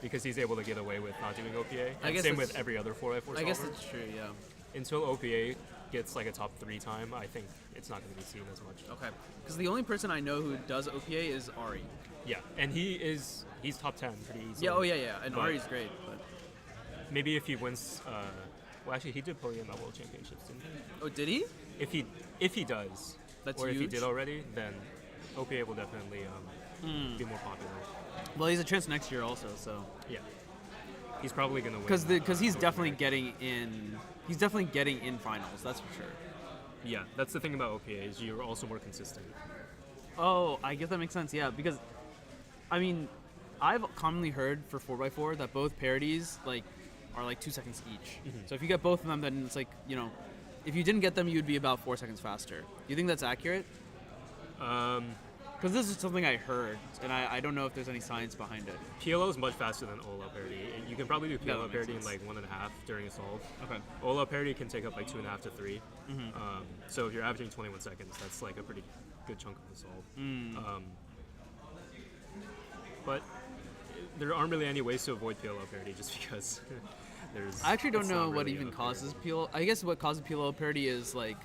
[SPEAKER 2] because he's able to get away with not doing OPA.
[SPEAKER 1] I
[SPEAKER 2] And
[SPEAKER 1] guess
[SPEAKER 2] same with every other 4x4 solver.
[SPEAKER 1] I guess that's true, yeah.
[SPEAKER 2] Until OPA gets like a top 3 time, I think it's not going to be seen as much.
[SPEAKER 1] Okay. Because the only person I know who does OPA is Ari.
[SPEAKER 2] Yeah, and he's top 10 pretty easily.
[SPEAKER 1] Yeah, and Ari's great. But
[SPEAKER 2] maybe if he wins, well, actually, he did podium at World Championships, didn't he?
[SPEAKER 1] Oh, did he?
[SPEAKER 2] If he does,
[SPEAKER 1] That's
[SPEAKER 2] or if he
[SPEAKER 1] huge.
[SPEAKER 2] did already, then OPA will definitely be more popular.
[SPEAKER 1] Well, he's a chance next year also, so.
[SPEAKER 2] Yeah. He's probably gonna win.
[SPEAKER 1] Because he's definitely getting in. He's definitely getting in finals. That's for sure.
[SPEAKER 2] Yeah, that's the thing about OPA is you're also more consistent.
[SPEAKER 1] Oh, I guess that makes sense. Yeah, because I mean, I've commonly heard for 4x4 that both parodies are like 2 seconds each.
[SPEAKER 2] Mm-hmm.
[SPEAKER 1] So if you get both of them, then it's like, you know, if you didn't get them, you'd be about 4 seconds faster. Do you think that's accurate? Because this is something I heard, and I don't know if there's any science behind it.
[SPEAKER 2] PLO is much faster than OLO parody. You can probably do PLO parody in like 1.5 during a solve.
[SPEAKER 1] Okay.
[SPEAKER 2] OLO parody can take up like 2.5 to 3.
[SPEAKER 1] Mhm.
[SPEAKER 2] So if you're averaging 21 seconds, that's like a pretty good chunk of the solve. But there aren't really any ways to avoid PLO parody just because there's...
[SPEAKER 1] I actually don't
[SPEAKER 2] it's
[SPEAKER 1] know
[SPEAKER 2] not
[SPEAKER 1] what
[SPEAKER 2] really
[SPEAKER 1] even
[SPEAKER 2] a
[SPEAKER 1] causes PLO. I guess what causes PLO parody is like,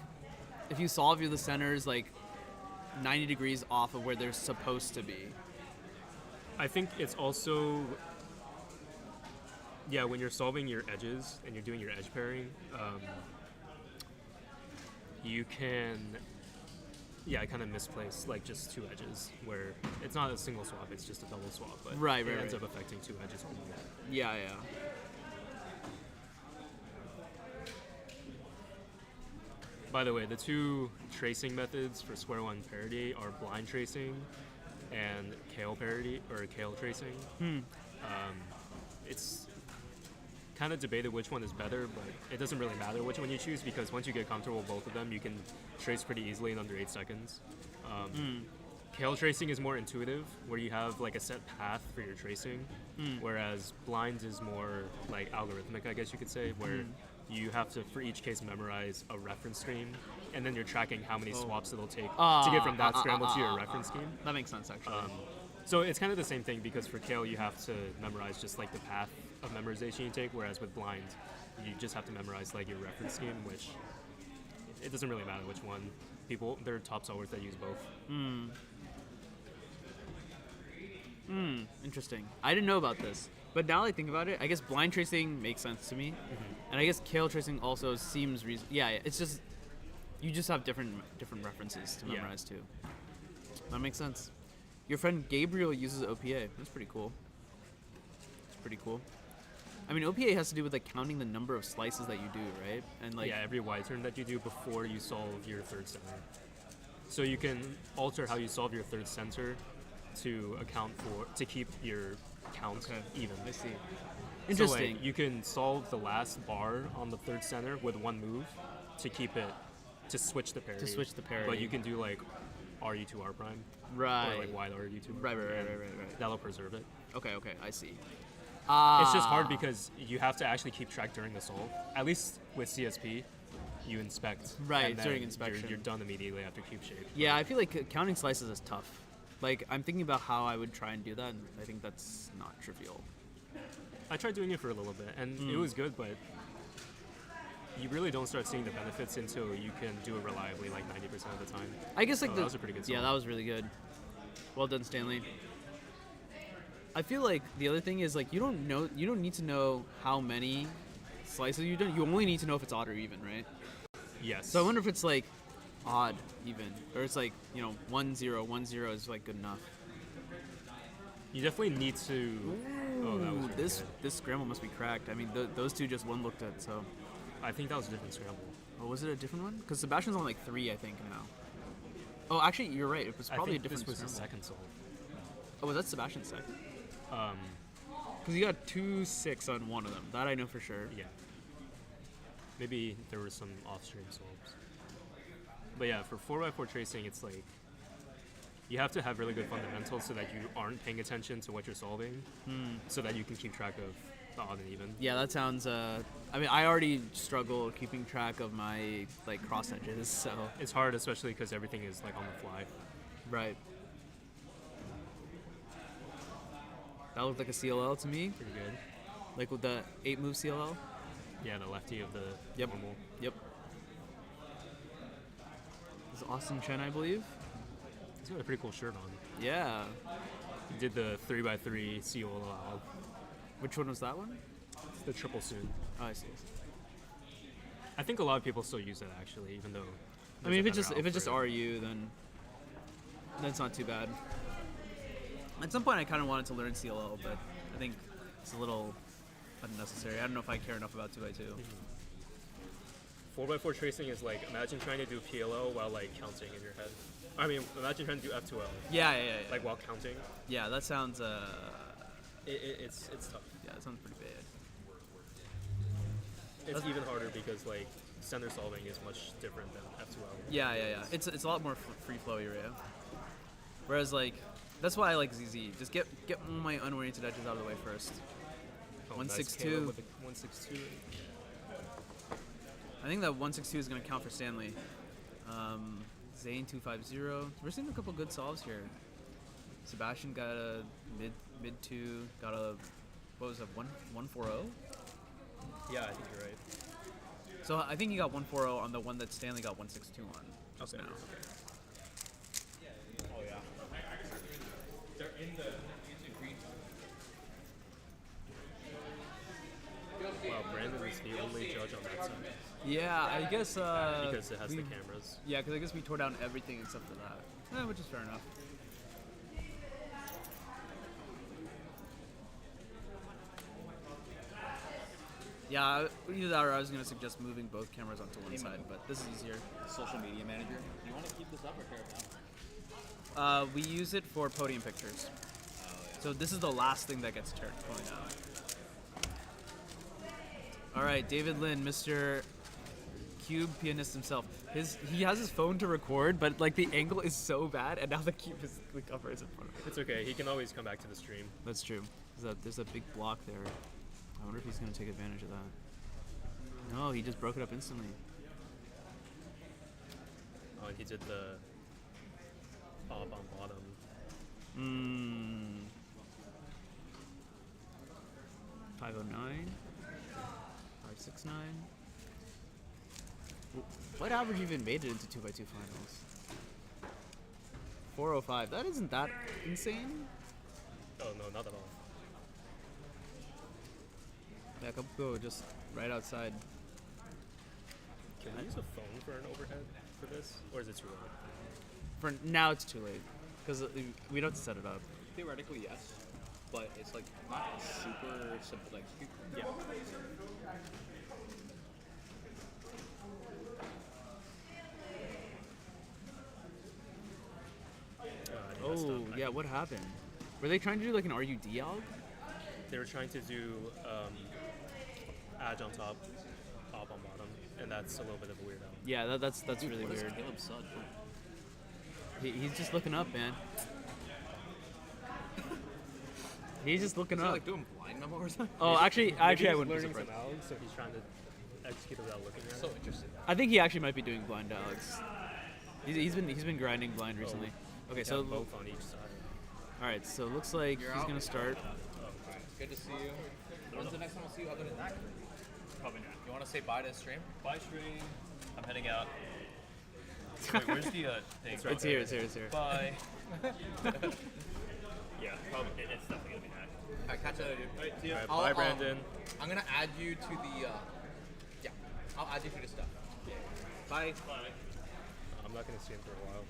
[SPEAKER 1] if you solve, the centers like 90 degrees off of where they're supposed to be.
[SPEAKER 2] I think it's also, yeah, when you're solving your edges and you're doing your edge pairing, you can, kind of misplace like just 2 edges where it's not a single swap, it's just a double swap, but
[SPEAKER 1] Right,
[SPEAKER 2] it
[SPEAKER 1] right,
[SPEAKER 2] ends
[SPEAKER 1] right.
[SPEAKER 2] up affecting 2 edges only.
[SPEAKER 1] Yeah.
[SPEAKER 2] By the way, the 2 tracing methods for square one parody are blind tracing and Kale parody or Kale tracing. It's kind of debated which one is better, but it doesn't really matter which one you choose because once you get comfortable with both of them, you can trace pretty easily in under 8 seconds. Kale tracing is more intuitive, where you have like a set path for your tracing, whereas blind is more like algorithmic, I guess you could say, where you have to, for each case, memorize a reference stream, and then you're tracking how many swaps it'll take to get from that scramble to your reference scheme.
[SPEAKER 1] That makes sense, actually.
[SPEAKER 2] So it's kind of the same thing because for Kale, you have to memorize just like the path of memorization you take, whereas with blind, you just have to memorize like your reference scheme, which it doesn't really matter which one. There are top solvers that use both.
[SPEAKER 1] Interesting. I didn't know about this. But now that I think about it, I guess blind tracing makes sense to me. And I guess Kale tracing also seems it's just, you just have different references to memorize too. That makes sense. Your friend Gabriel uses OPA. That's pretty cool. I mean, OPA has to do with like counting the number of slices that you do, right? And like
[SPEAKER 2] every Y turn that you do before you solve your third center. So you can alter how you solve your third center to keep your count even.
[SPEAKER 1] I see.
[SPEAKER 2] Interesting. So, like, you can solve the last bar on the third center with one move to keep it, to switch the parity. But you can do like RU2 R prime.
[SPEAKER 1] Right.
[SPEAKER 2] Or like Y RU2.
[SPEAKER 1] Right.
[SPEAKER 2] That'll preserve it.
[SPEAKER 1] Okay, I see.
[SPEAKER 2] It's just hard because you have to actually keep track during the solve. At least with CSP, you inspect.
[SPEAKER 1] Right,
[SPEAKER 2] and
[SPEAKER 1] during inspection.
[SPEAKER 2] You're done immediately after cube shape.
[SPEAKER 1] Yeah, I feel like counting slices is tough. Like, I'm thinking about how I would try and do that, and I think that's not trivial.
[SPEAKER 2] I tried doing it for a little bit, and it was good, but you really don't start seeing the benefits until you can do it reliably, like 90% of the time.
[SPEAKER 1] I guess like
[SPEAKER 2] that was a pretty good solve.
[SPEAKER 1] Yeah, that was really good. Well done, Stanley. I feel like the other thing is like you don't need to know how many slices you've done. You only need to know if it's odd or even, right?
[SPEAKER 2] Yes.
[SPEAKER 1] So I wonder if it's like odd even, or it's like 1-0 is like good enough.
[SPEAKER 2] You definitely need to.
[SPEAKER 1] Ooh,
[SPEAKER 2] that was really
[SPEAKER 1] this
[SPEAKER 2] good.
[SPEAKER 1] This scramble must be cracked. I mean, those two just one looked at. So
[SPEAKER 2] I think that was a different scramble.
[SPEAKER 1] Oh, was it a different one? Because Sebastian's on like 3, I think now. Oh, actually, you're right. It was probably a different.
[SPEAKER 2] This was
[SPEAKER 1] scramble.
[SPEAKER 2] the second solve.
[SPEAKER 1] Oh, was that Sebastian's second? Because he got 2-6 on one of them. That I know for sure.
[SPEAKER 2] Yeah. Maybe there were some off-stream solves. But yeah, for 4x4 tracing, it's like you have to have really good fundamentals so that you aren't paying attention to what you're solving, so that you can keep track of the odd and even.
[SPEAKER 1] Yeah, that sounds. I mean, I already struggle keeping track of my like cross edges, so
[SPEAKER 2] it's hard, especially because everything is like on the fly.
[SPEAKER 1] Right. That looked like a CLL to me.
[SPEAKER 2] Pretty good.
[SPEAKER 1] Like with the 8-move CLL.
[SPEAKER 2] Yeah, the lefty of the normal.
[SPEAKER 1] Yep. This is Austin Chen, I believe.
[SPEAKER 2] He's got a pretty cool shirt on.
[SPEAKER 1] Yeah.
[SPEAKER 2] He did the 3x3 CLL.
[SPEAKER 1] Which one was that one?
[SPEAKER 2] It's the triple soon.
[SPEAKER 1] Oh, I see.
[SPEAKER 2] I think a lot of people still use that actually, even though.
[SPEAKER 1] I mean, if it's just RU, then it's not too bad. At some point, I kind of wanted to learn CLL, but I think it's a little unnecessary. I don't know if I care enough about 2x2.
[SPEAKER 2] 4x4 tracing is like, imagine trying to do PLO while like counting in your head. I mean, imagine trying to do F2L.
[SPEAKER 1] Yeah.
[SPEAKER 2] Like while counting.
[SPEAKER 1] Yeah, that sounds.
[SPEAKER 2] It's tough.
[SPEAKER 1] Yeah, it sounds pretty bad.
[SPEAKER 2] It's even harder because like center solving is much different than F2L.
[SPEAKER 1] Yeah. It's a lot more free flowy, right? Whereas like, that's why I like ZZ. Just get all my unoriented edges out of the way first. 162.
[SPEAKER 2] 162.
[SPEAKER 1] I think that 162 is going to count for Stanley. Zane 250. We're seeing a couple good solves here. Sebastian got a mid 2. Got a, what was it, 140?
[SPEAKER 2] Yeah, I think you're right.
[SPEAKER 1] So I think he got 140 on the one that Stanley got 162 on just now.
[SPEAKER 13] Oh yeah. They're in the green.
[SPEAKER 2] Wow, Brandon is the only judge on that side.
[SPEAKER 1] Yeah, I guess.
[SPEAKER 2] Because it has the cameras.
[SPEAKER 1] Yeah, because I guess we tore down everything except for that. Which is fair enough. Yeah, either that or I was going to suggest moving both cameras onto one side, but this is easier.
[SPEAKER 13] Social media manager. Do you want to keep this up or tear it down?
[SPEAKER 1] We use it for podium pictures. So this is the last thing that gets torn down. All right, David Lin, Mr. Cube pianist himself. He has his phone to record, but like the angle is so bad, and now the cube is the cover is in front of him.
[SPEAKER 2] It's okay. He can always come back to the stream.
[SPEAKER 1] That's true. There's a big block there. I wonder if he's gonna take advantage of that. No, he just broke it up instantly.
[SPEAKER 2] Oh, and he did the up on bottom.
[SPEAKER 1] 509. 569. What average even made it into 2x2 finals? 405. That isn't that insane.
[SPEAKER 2] Oh no, not at all.
[SPEAKER 1] Yeah, go just right outside.
[SPEAKER 2] Can we use a phone for an overhead for this, or is it too late?
[SPEAKER 1] For now, it's too late because we don't have to set it up.
[SPEAKER 13] Theoretically, yes, but it's like not super simple. Like, yeah.
[SPEAKER 1] Oh, yeah, what happened? Were they trying to do like an RUD alg?
[SPEAKER 2] They were trying to do edge on top, op on bottom, and that's a little bit of a weird alg.
[SPEAKER 1] Yeah, that's
[SPEAKER 13] Dude,
[SPEAKER 1] really
[SPEAKER 13] what is
[SPEAKER 1] weird.
[SPEAKER 13] Caleb's sud?
[SPEAKER 1] He's just looking up, man. He's just looking
[SPEAKER 13] Is
[SPEAKER 1] up.
[SPEAKER 13] he like doing blind memo or something?
[SPEAKER 1] Oh, actually, I wouldn't be
[SPEAKER 2] learning some
[SPEAKER 1] surprised.
[SPEAKER 2] algs, so he's trying to execute it without looking at it.
[SPEAKER 13] So interesting.
[SPEAKER 1] I think he actually might be doing blind Alex. He's been grinding blind recently. Okay, so
[SPEAKER 2] both on each side.
[SPEAKER 1] All right, so it looks like he's gonna start.
[SPEAKER 13] Good to see you. When's the next time we'll see you other than that?
[SPEAKER 6] Probably not.
[SPEAKER 13] You want to say bye to the stream?
[SPEAKER 6] Bye, stream. I'm heading out. Wait, where's the thing?
[SPEAKER 1] It's here.
[SPEAKER 6] Bye. Yeah, probably. It's definitely gonna be hacked.
[SPEAKER 13] Alright, catch you later, dude.
[SPEAKER 2] Alright, see ya. Bye, Brandon.
[SPEAKER 13] I'm gonna add you to the. Yeah, I'll add you to the stuff.
[SPEAKER 1] Bye.
[SPEAKER 6] Bye.
[SPEAKER 2] I'm not gonna see him for a while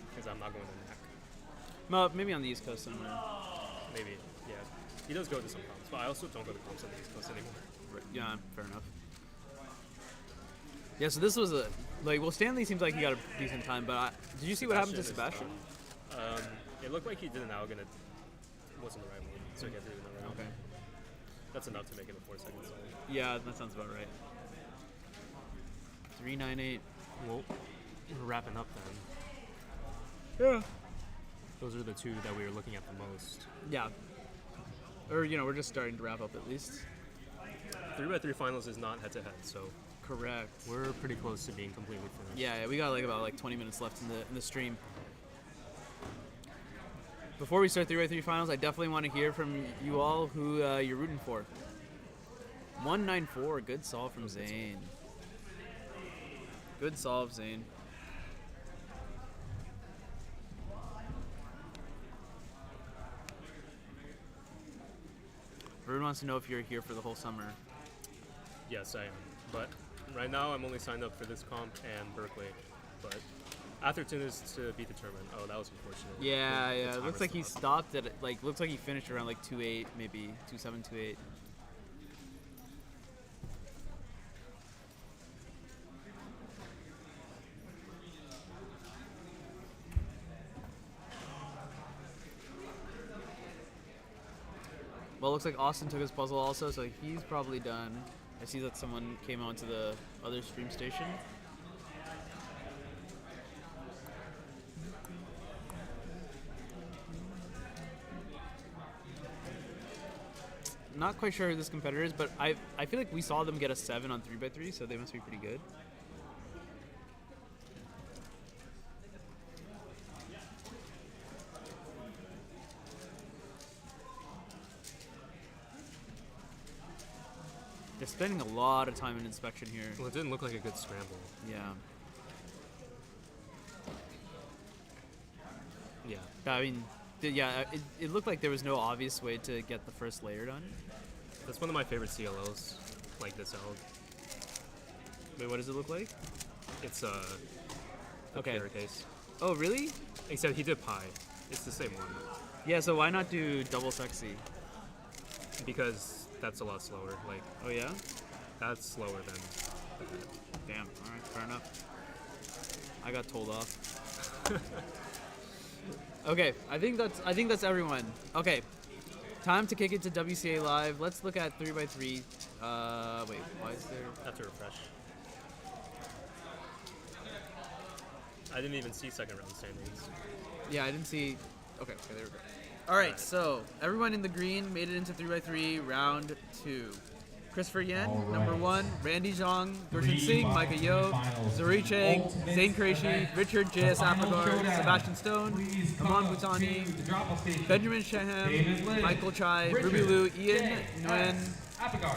[SPEAKER 2] because I'm not going to NAC.
[SPEAKER 1] Well, maybe on the East Coast somewhere.
[SPEAKER 2] Maybe, yeah. He does go to some comps, but I also don't go to comps on the East Coast anymore.
[SPEAKER 1] Yeah, fair enough. Yeah, so this was well, Stanley seems like he got a decent time, but did you see what happened to Sebastian?
[SPEAKER 2] It looked like he did an alg and it wasn't the right one, so he had to do another round.
[SPEAKER 1] Okay.
[SPEAKER 2] That's enough to make it a 4 second solve.
[SPEAKER 1] Yeah, that sounds about right. 398.
[SPEAKER 2] Well, we're wrapping up then.
[SPEAKER 1] Yeah.
[SPEAKER 2] Those are the two that we were looking at the most.
[SPEAKER 1] Yeah. Or, we're just starting to wrap up at least.
[SPEAKER 2] 3x3 finals is not head-to-head, so
[SPEAKER 1] correct.
[SPEAKER 2] We're pretty close to being completely finished.
[SPEAKER 1] Yeah, we got about 20 minutes left in the stream. Before we start 3x3 finals, I definitely want to hear from you all who you're rooting for. 194, good solve from Zane. Good solve, Zane. Everyone wants to know if you're here for the whole summer.
[SPEAKER 2] Yes, I am. But right now, I'm only signed up for this comp and Berkeley. But Atherton is to be determined. Oh, that was unfortunate.
[SPEAKER 1] Yeah,
[SPEAKER 2] The
[SPEAKER 1] yeah. It
[SPEAKER 2] timer
[SPEAKER 1] looks like he
[SPEAKER 2] stopped.
[SPEAKER 1] stopped at looks like he finished around 2.8, maybe 2.7, 2.8. looks like Austin took his puzzle also, so he's probably done. I see that someone came onto the other stream station. Not quite sure who this competitor is, but I feel like we saw them get a 7 on 3x3, so they must be pretty good. They're spending a lot of time in inspection here.
[SPEAKER 2] Well, it didn't look like a good scramble.
[SPEAKER 1] Yeah.
[SPEAKER 2] Yeah.
[SPEAKER 1] I mean, yeah, it looked like there was no obvious way to get the first layer done.
[SPEAKER 2] That's one of my favorite CLOs, like this L.
[SPEAKER 1] Wait, what does it look like?
[SPEAKER 2] It's a
[SPEAKER 1] okay.
[SPEAKER 2] case.
[SPEAKER 1] Oh, really?
[SPEAKER 2] Except he did pie. It's the same one.
[SPEAKER 1] Yeah, so why not do double sexy?
[SPEAKER 2] Because that's a lot slower. Like,
[SPEAKER 1] oh yeah,
[SPEAKER 2] that's slower than.
[SPEAKER 1] Damn. All right, fair enough. I got told off. Okay, I think that's everyone. Okay, time to kick it to WCA Live. Let's look at 3x3. Wait, why is there?
[SPEAKER 2] I have to refresh. I didn't even see second round standings.
[SPEAKER 1] Yeah, I didn't see. Okay, there we go. All right, so everyone in the green made it into 3x3 round 2. Christopher Yen, number 1, Randy Zhang, Gershan Singh, Micah Yo, Zuri Chang, Zane Qureshi, Richard J.S. Apagard, Sebastian Stone, Aman Bhutani, Benjamin Shaham, Michael Chai, Ruby Liu, Ian Nguyen,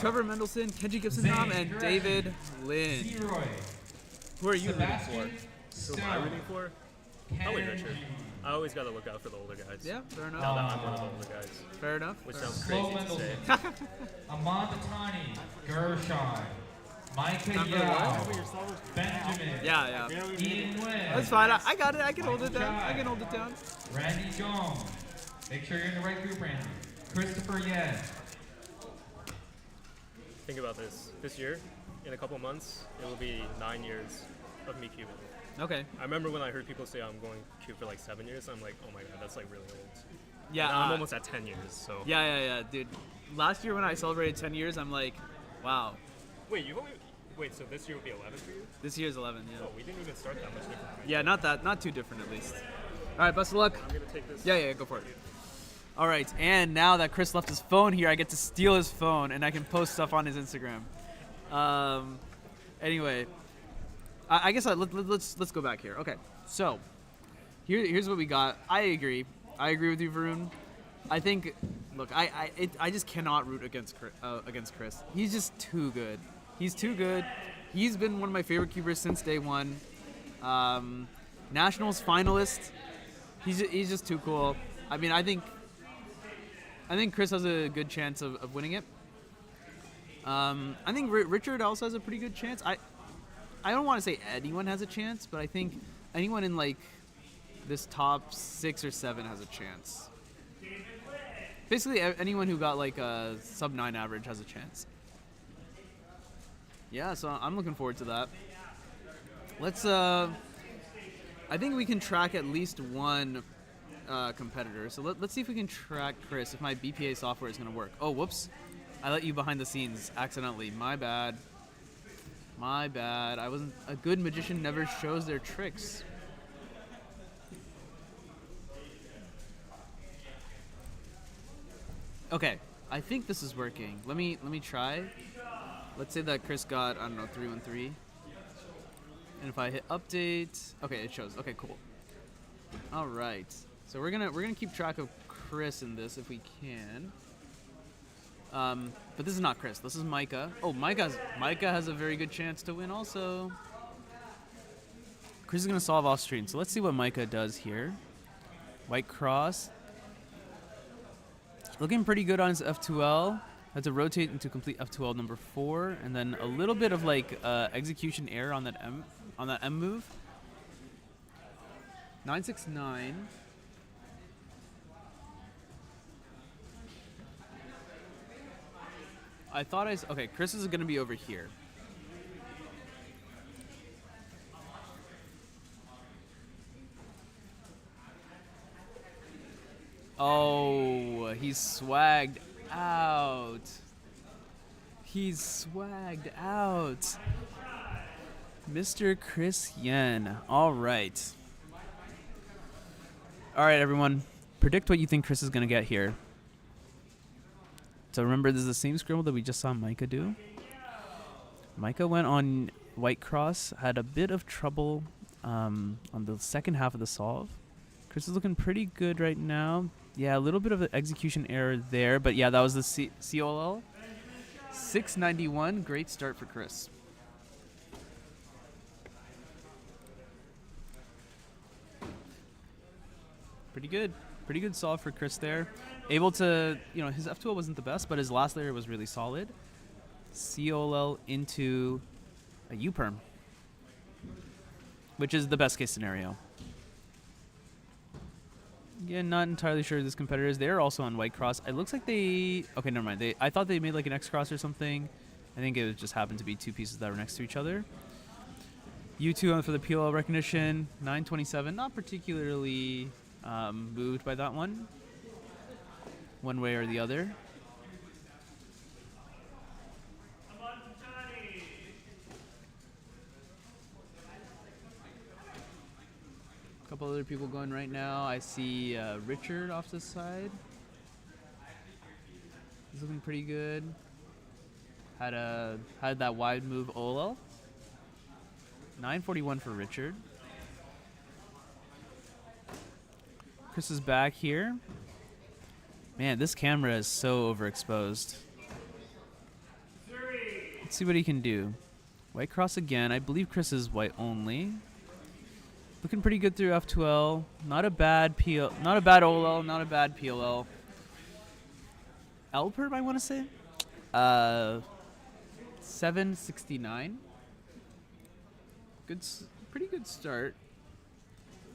[SPEAKER 1] Trevor Mendelson, Kenji Gibson Nam, and David Lin. Who are you rooting for?
[SPEAKER 2] Who am I rooting for? Probably Richard. I always got to look out for the older guys.
[SPEAKER 1] Yeah, fair enough.
[SPEAKER 2] Now that I'm one of the older guys.
[SPEAKER 1] Fair enough.
[SPEAKER 2] Which sounds crazy to say.
[SPEAKER 3] Aman Bhutani, Gershon, Micah Yao, Benjamin.
[SPEAKER 1] Yeah.
[SPEAKER 3] Ian Nguyen.
[SPEAKER 1] That's fine. I got it. I can hold it down. I can hold it down.
[SPEAKER 3] Randy Jong. Make sure you're in the right group, Randy. Christopher Yen.
[SPEAKER 2] Think about this. This year, in a couple months, it will be 9 years of me cubing.
[SPEAKER 1] Okay.
[SPEAKER 2] I remember when I heard people say I'm going cube for like 7 years. I'm like, oh my god, that's like really old.
[SPEAKER 1] Yeah.
[SPEAKER 2] Now I'm almost at 10 years. So.
[SPEAKER 1] Yeah, dude. Last year when I celebrated 10 years, I'm like, wow.
[SPEAKER 2] Wait, so this year would be 11 for you?
[SPEAKER 1] This year's 11, yeah.
[SPEAKER 2] Oh, we didn't even start that much different.
[SPEAKER 1] Yeah, not too different at least. All right, best of luck.
[SPEAKER 2] I'm gonna take this.
[SPEAKER 1] Yeah, go for it. All right, and now that Chris left his phone here, I get to steal his phone and I can post stuff on his Instagram. Anyway, I guess let's go back here. Okay, so here's what we got. I agree with you, Varun. I think, look, I just cannot root against Chris. He's just too good. He's too good. He's been one of my favorite cubers since day one. Nationals finalist. He's just too cool. I mean, I think Chris has a good chance of winning it. I think Richard also has a pretty good chance. I don't want to say anyone has a chance, but I think anyone in like this top 6 or 7 has a chance. Basically, anyone who got like a sub 9 average has a chance. Yeah, so I'm looking forward to that. Let's. I think we can track at least one competitor. So let's see if we can track Chris. If my BPA software is gonna work. Oh, whoops! I let you behind the scenes accidentally. My bad. I wasn't a good magician. Never shows their tricks. Okay, I think this is working. Let me try. Let's say that Chris got, I don't know, 313. And if I hit update, okay, it shows. Okay, cool. All right. So we're gonna keep track of Chris in this if we can. But this is not Chris. This is Micah. Oh, Micah has a very good chance to win also. Chris is gonna solve off stream. So let's see what Micah does here. White cross. Looking pretty good on his F2L. Had to rotate into complete F2L number 4, and then a little bit of like execution error on that M move. 969. I thought okay, Chris is gonna be over here. Oh, he's swagged out. He's swagged out. Mr. Chris Yen. All right. All right, everyone. Predict what you think Chris is going to get here. So remember, this is the same scribble that we just saw Micah do. Micah went on white cross, had a bit of trouble on the second half of the solve. Chris is looking pretty good right now. Yeah, a little bit of an execution error there, but yeah, that was the COL. 691, great start for Chris. Pretty good solve for Chris there. Able to, his F2L wasn't the best, but his last layer was really solid. COL into a U-perm, which is the best case scenario. Again, not entirely sure who this competitor is. They're also on white cross. It looks like okay, never mind. I thought they made like an X cross or something. I think it just happened to be two pieces that were next to each other. U2 for the PLL recognition. 927, not particularly moved by that one way or the other. A couple other people going right now. I see Richard off to the side. He's looking pretty good. Had that wide move OLL. 941 for Richard. Chris is back here. Man, this camera is so overexposed. Let's see what he can do. White cross again. I believe Chris is white only. Looking pretty good through F2L. Not a bad OLL, not a bad PLL. Alperb, I want to say. 769. Pretty good start.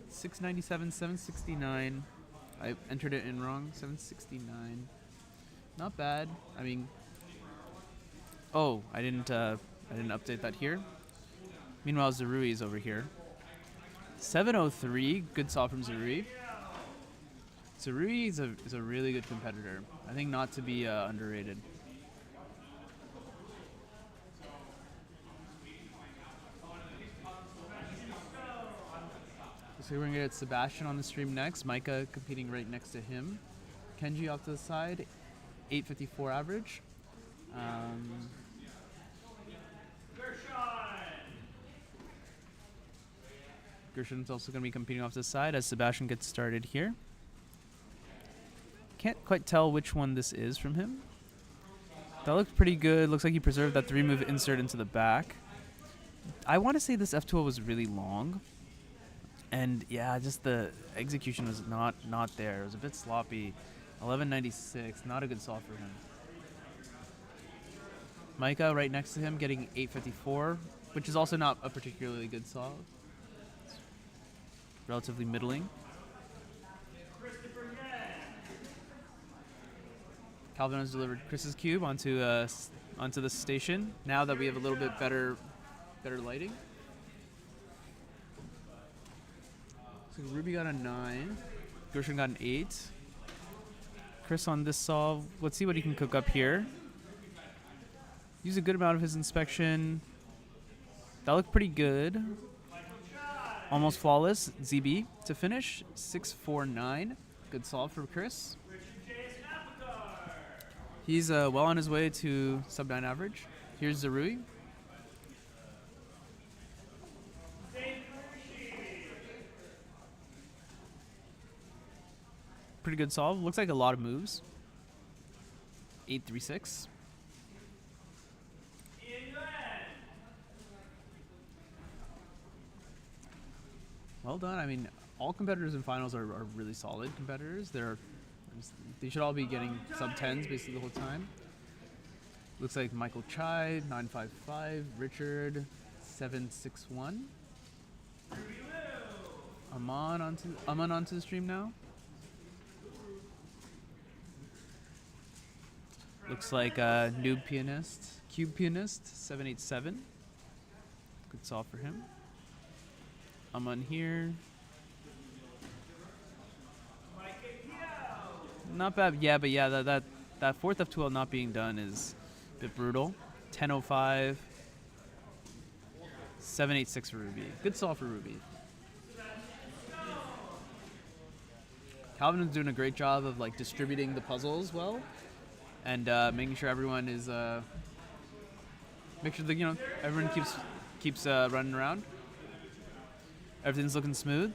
[SPEAKER 1] 697, 769. I entered it in wrong. 769. Not bad. I mean, I didn't update that here. Meanwhile, Zarui is over here. 703. Good solve from Zarui. Zarui is a really good competitor. I think not to be underrated. So we're going to get Sebastian on the stream next. Micah competing right next to him. Kenji off to the side. 854 average. Gershon's also going to be competing off to the side as Sebastian gets started here. Can't quite tell which one this is from him. That looks pretty good. Looks like he preserved that 3-move insert into the back. I want to say this F2L was really long. And yeah, just the execution was not there. It was a bit sloppy. 1196, not a good solve for him. Micah right next to him getting 854, which is also not a particularly good solve. It's relatively middling. Calvin has delivered Chris's cube onto the station. Now that we have a little bit better lighting. So Ruby got a 9. Gershon got an 8. Chris on this solve. Let's see what he can cook up here. Use a good amount of his inspection. That looked pretty good. Almost flawless. ZB to finish. 649. Good solve for Chris. He's well on his way to sub-9 average. Here's Zarui. Pretty good solve. Looks like a lot of moves. 836. Well done. I mean, all competitors in finals are really solid competitors. They should all be getting sub-10s basically the whole time. Looks like Michael Chai, 955. Richard, 761. Aman onto the stream now. Looks like Noob Pianist, Cube Pianist, 787. Good solve for him. Aman here. Not bad. Yeah, but yeah, that fourth F2L not being done is a bit brutal. 10:05. 786 for Ruby. Good solve for Ruby. Calvin is doing a great job of like distributing the puzzles well, and making sure everyone is make sure that everyone keeps running around. Everything's looking smooth.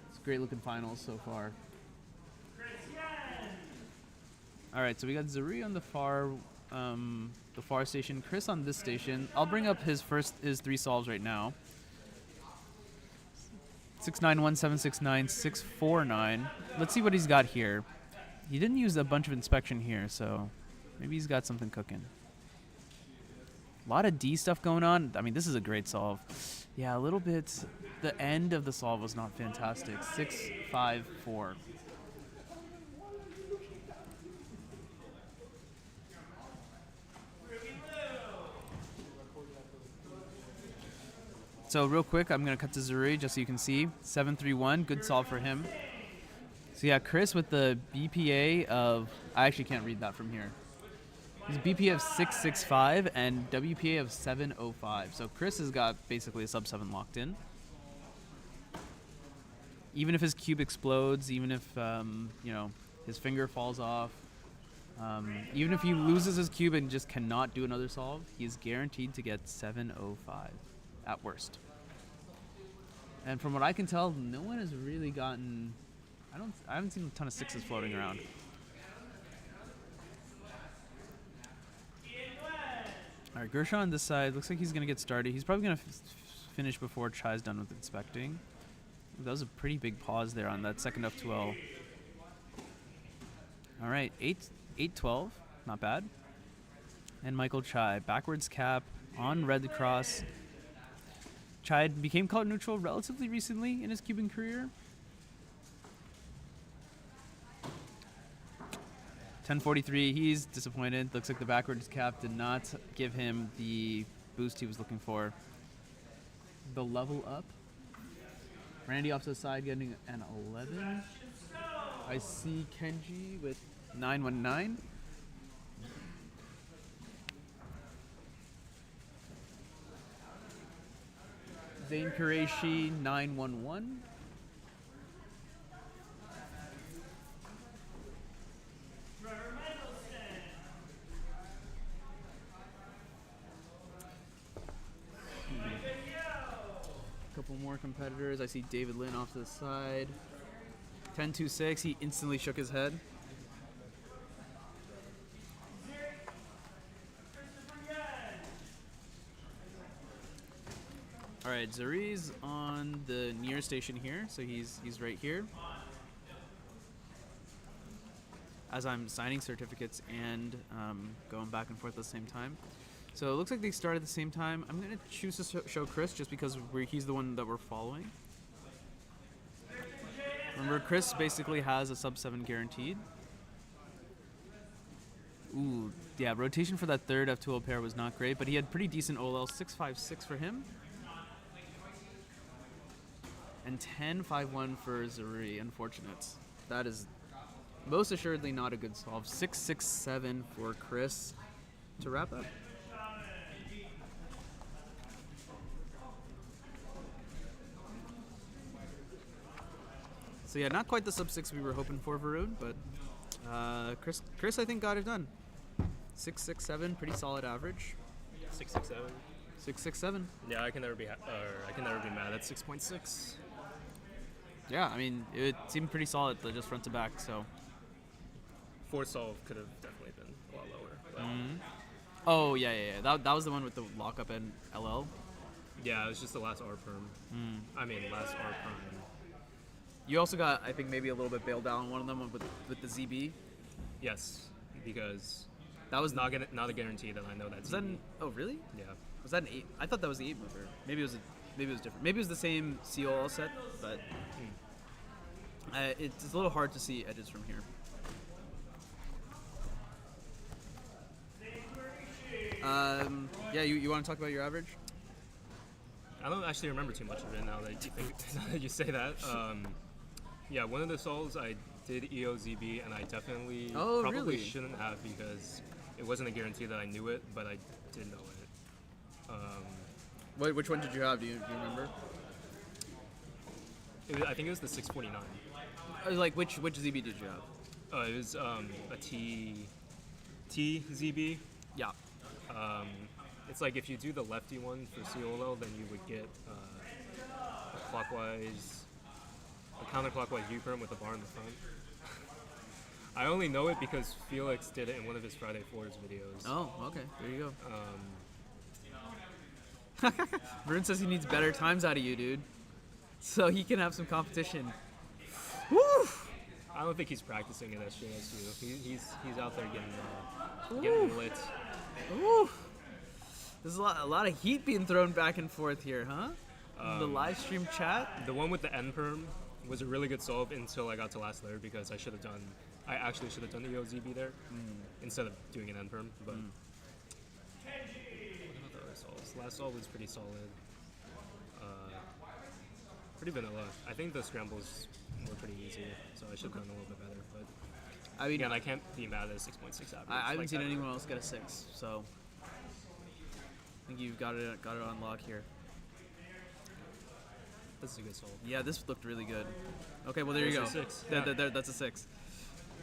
[SPEAKER 1] It's a great looking finals so far. All right, so we got Zuri on the far station, Chris on this station. I'll bring up his three solves right now. 691, 769, 649. Let's see what he's got here. He didn't use a bunch of inspection here, so maybe he's got something cooking. A lot of D stuff going on. I mean, this is a great solve. Yeah, a little bit. The end of the solve was not fantastic. 654. So real quick, I'm going to cut to Zuri just so you can see. 731, good solve for him. So yeah, Chris with the BPA of... I actually can't read that from here. He's BPA of 665 and WPA of 705. So Chris has got basically a sub 7 locked in. Even if his cube explodes, even if his finger falls off, even if he loses his cube and just cannot do another solve, he's guaranteed to get 705 at worst. And from what I can tell, no one has really gotten... I haven't seen a ton of sixes floating around. All right, Gershon on this side. Looks like he's going to get started. He's probably going to finish before Chai's done with inspecting. That was a pretty big pause there on that second F2L. All right, 8-12. Not bad. And Michael Chai. Backwards cap on red cross. Chai became color neutral relatively recently in his cubing career. 10:43, he's disappointed. Looks like the backwards cap did not give him the boost he was looking for. The level up. Randy off to the side getting an 11. I see Kenji with 919. Zain Qureshi 911. Couple more competitors. I see David Lin off to the side. 10-2-6. He instantly shook his head. All right, Zuri's on the near station here, so he's right here. As I'm signing certificates and going back and forth at the same time. So it looks like they started at the same time. I'm going to choose to show Chris just because he's the one that we're following. Remember, Chris basically has a sub 7 guaranteed. Ooh, yeah, rotation for that third F2L pair was not great, but he had pretty decent OLL. 6.56 for him. And 10.51 for Zuri. Unfortunate. That is most assuredly not a good solve. 6.67 for Chris to wrap up. So yeah, not quite the sub 6 we were hoping for Varun, but Chris I think got it done. 6.67, pretty solid average.
[SPEAKER 2] 6.67.
[SPEAKER 1] 6.67.
[SPEAKER 2] Yeah, I can never be mad at 6.6.
[SPEAKER 1] Yeah, I mean it seemed pretty solid just front to back. So.
[SPEAKER 2] Fourth solve could have definitely been a lot lower. But
[SPEAKER 1] Oh yeah. That was the one with the lockup and LL.
[SPEAKER 2] Yeah, it was just the last R perm. I mean, last R perm.
[SPEAKER 1] You also got, I think, maybe a little bit bailed out on one of them with the ZB.
[SPEAKER 2] Yes, because that was not a guarantee that I know that.
[SPEAKER 1] Was that oh really?
[SPEAKER 2] Yeah.
[SPEAKER 1] Was that an 8? I thought that was the 8 mover. Maybe it was different. Maybe it was the same COL set, but it's a little hard to see edges from here. Yeah, you want to talk about your average?
[SPEAKER 2] I don't actually remember too much of it now that you say that. Yeah, one of the solves I did EOZB, and I definitely
[SPEAKER 1] Oh,
[SPEAKER 2] probably
[SPEAKER 1] really?
[SPEAKER 2] shouldn't have because it wasn't a guarantee that I knew it, but I did know it.
[SPEAKER 1] Which one did you have? Do you remember?
[SPEAKER 2] I think it was the 649.
[SPEAKER 1] Like which ZB did you have?
[SPEAKER 2] It was a TZB.
[SPEAKER 1] Yeah.
[SPEAKER 2] It's like if you do the lefty one for COLL, then you would get a counterclockwise U-perm with a bar in the front. I only know it because Felix did it in one of his Friday Fours videos.
[SPEAKER 1] Oh, okay. There you go. Vern says he needs better times out of you, dude, so he can have some competition. Woo!
[SPEAKER 2] I don't think he's practicing at SJSU. He's out there getting lit.
[SPEAKER 1] Ooh. There's a lot of heat being thrown back and forth here, huh? The live stream chat.
[SPEAKER 2] The one with the N perm was a really good solve until I got to last layer because I actually should have done the EOZB there instead of doing an N perm. But what about the other solves? Last solve was pretty solid. Pretty vanilla. I think the scrambles were pretty easy, so I should have done a little bit better. But
[SPEAKER 1] I mean,
[SPEAKER 2] again, I can't be mad at a 6.6 average.
[SPEAKER 1] I haven't seen anyone else get a 6, so I think you've got it on lock here.
[SPEAKER 2] This is a good solve.
[SPEAKER 1] Yeah, this looked really good. Okay, well there you go.
[SPEAKER 2] That's a 6.
[SPEAKER 1] Yeah.
[SPEAKER 2] Yeah.
[SPEAKER 1] That's a 6.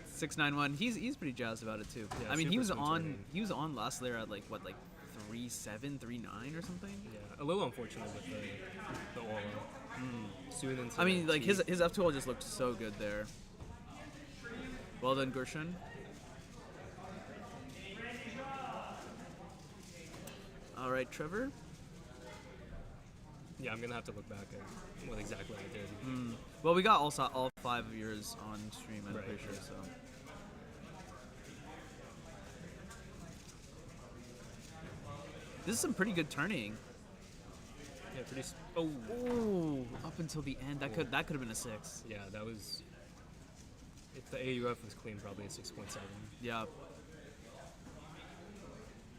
[SPEAKER 1] 691. He's pretty jazzed about it too.
[SPEAKER 2] Yeah,
[SPEAKER 1] I mean, he was on
[SPEAKER 2] turning.
[SPEAKER 1] last layer at like 3.7, 3.9 or something.
[SPEAKER 2] Yeah, a little unfortunate with the aura. Soon into
[SPEAKER 1] I mean, like
[SPEAKER 2] T.
[SPEAKER 1] his F2 just looked so good there. Well done, Gershon. All right, Trevor.
[SPEAKER 2] Yeah, I'm gonna have to look back at what exactly I did.
[SPEAKER 1] Well, we got all 5 of yours on stream, I'm pretty sure. So. This is some pretty good turning.
[SPEAKER 2] Yeah, pretty.
[SPEAKER 1] Oh, up until the end, that could have been a 6.
[SPEAKER 2] Yeah, that was. If the AUF was clean, probably a 6.7.
[SPEAKER 1] Yeah.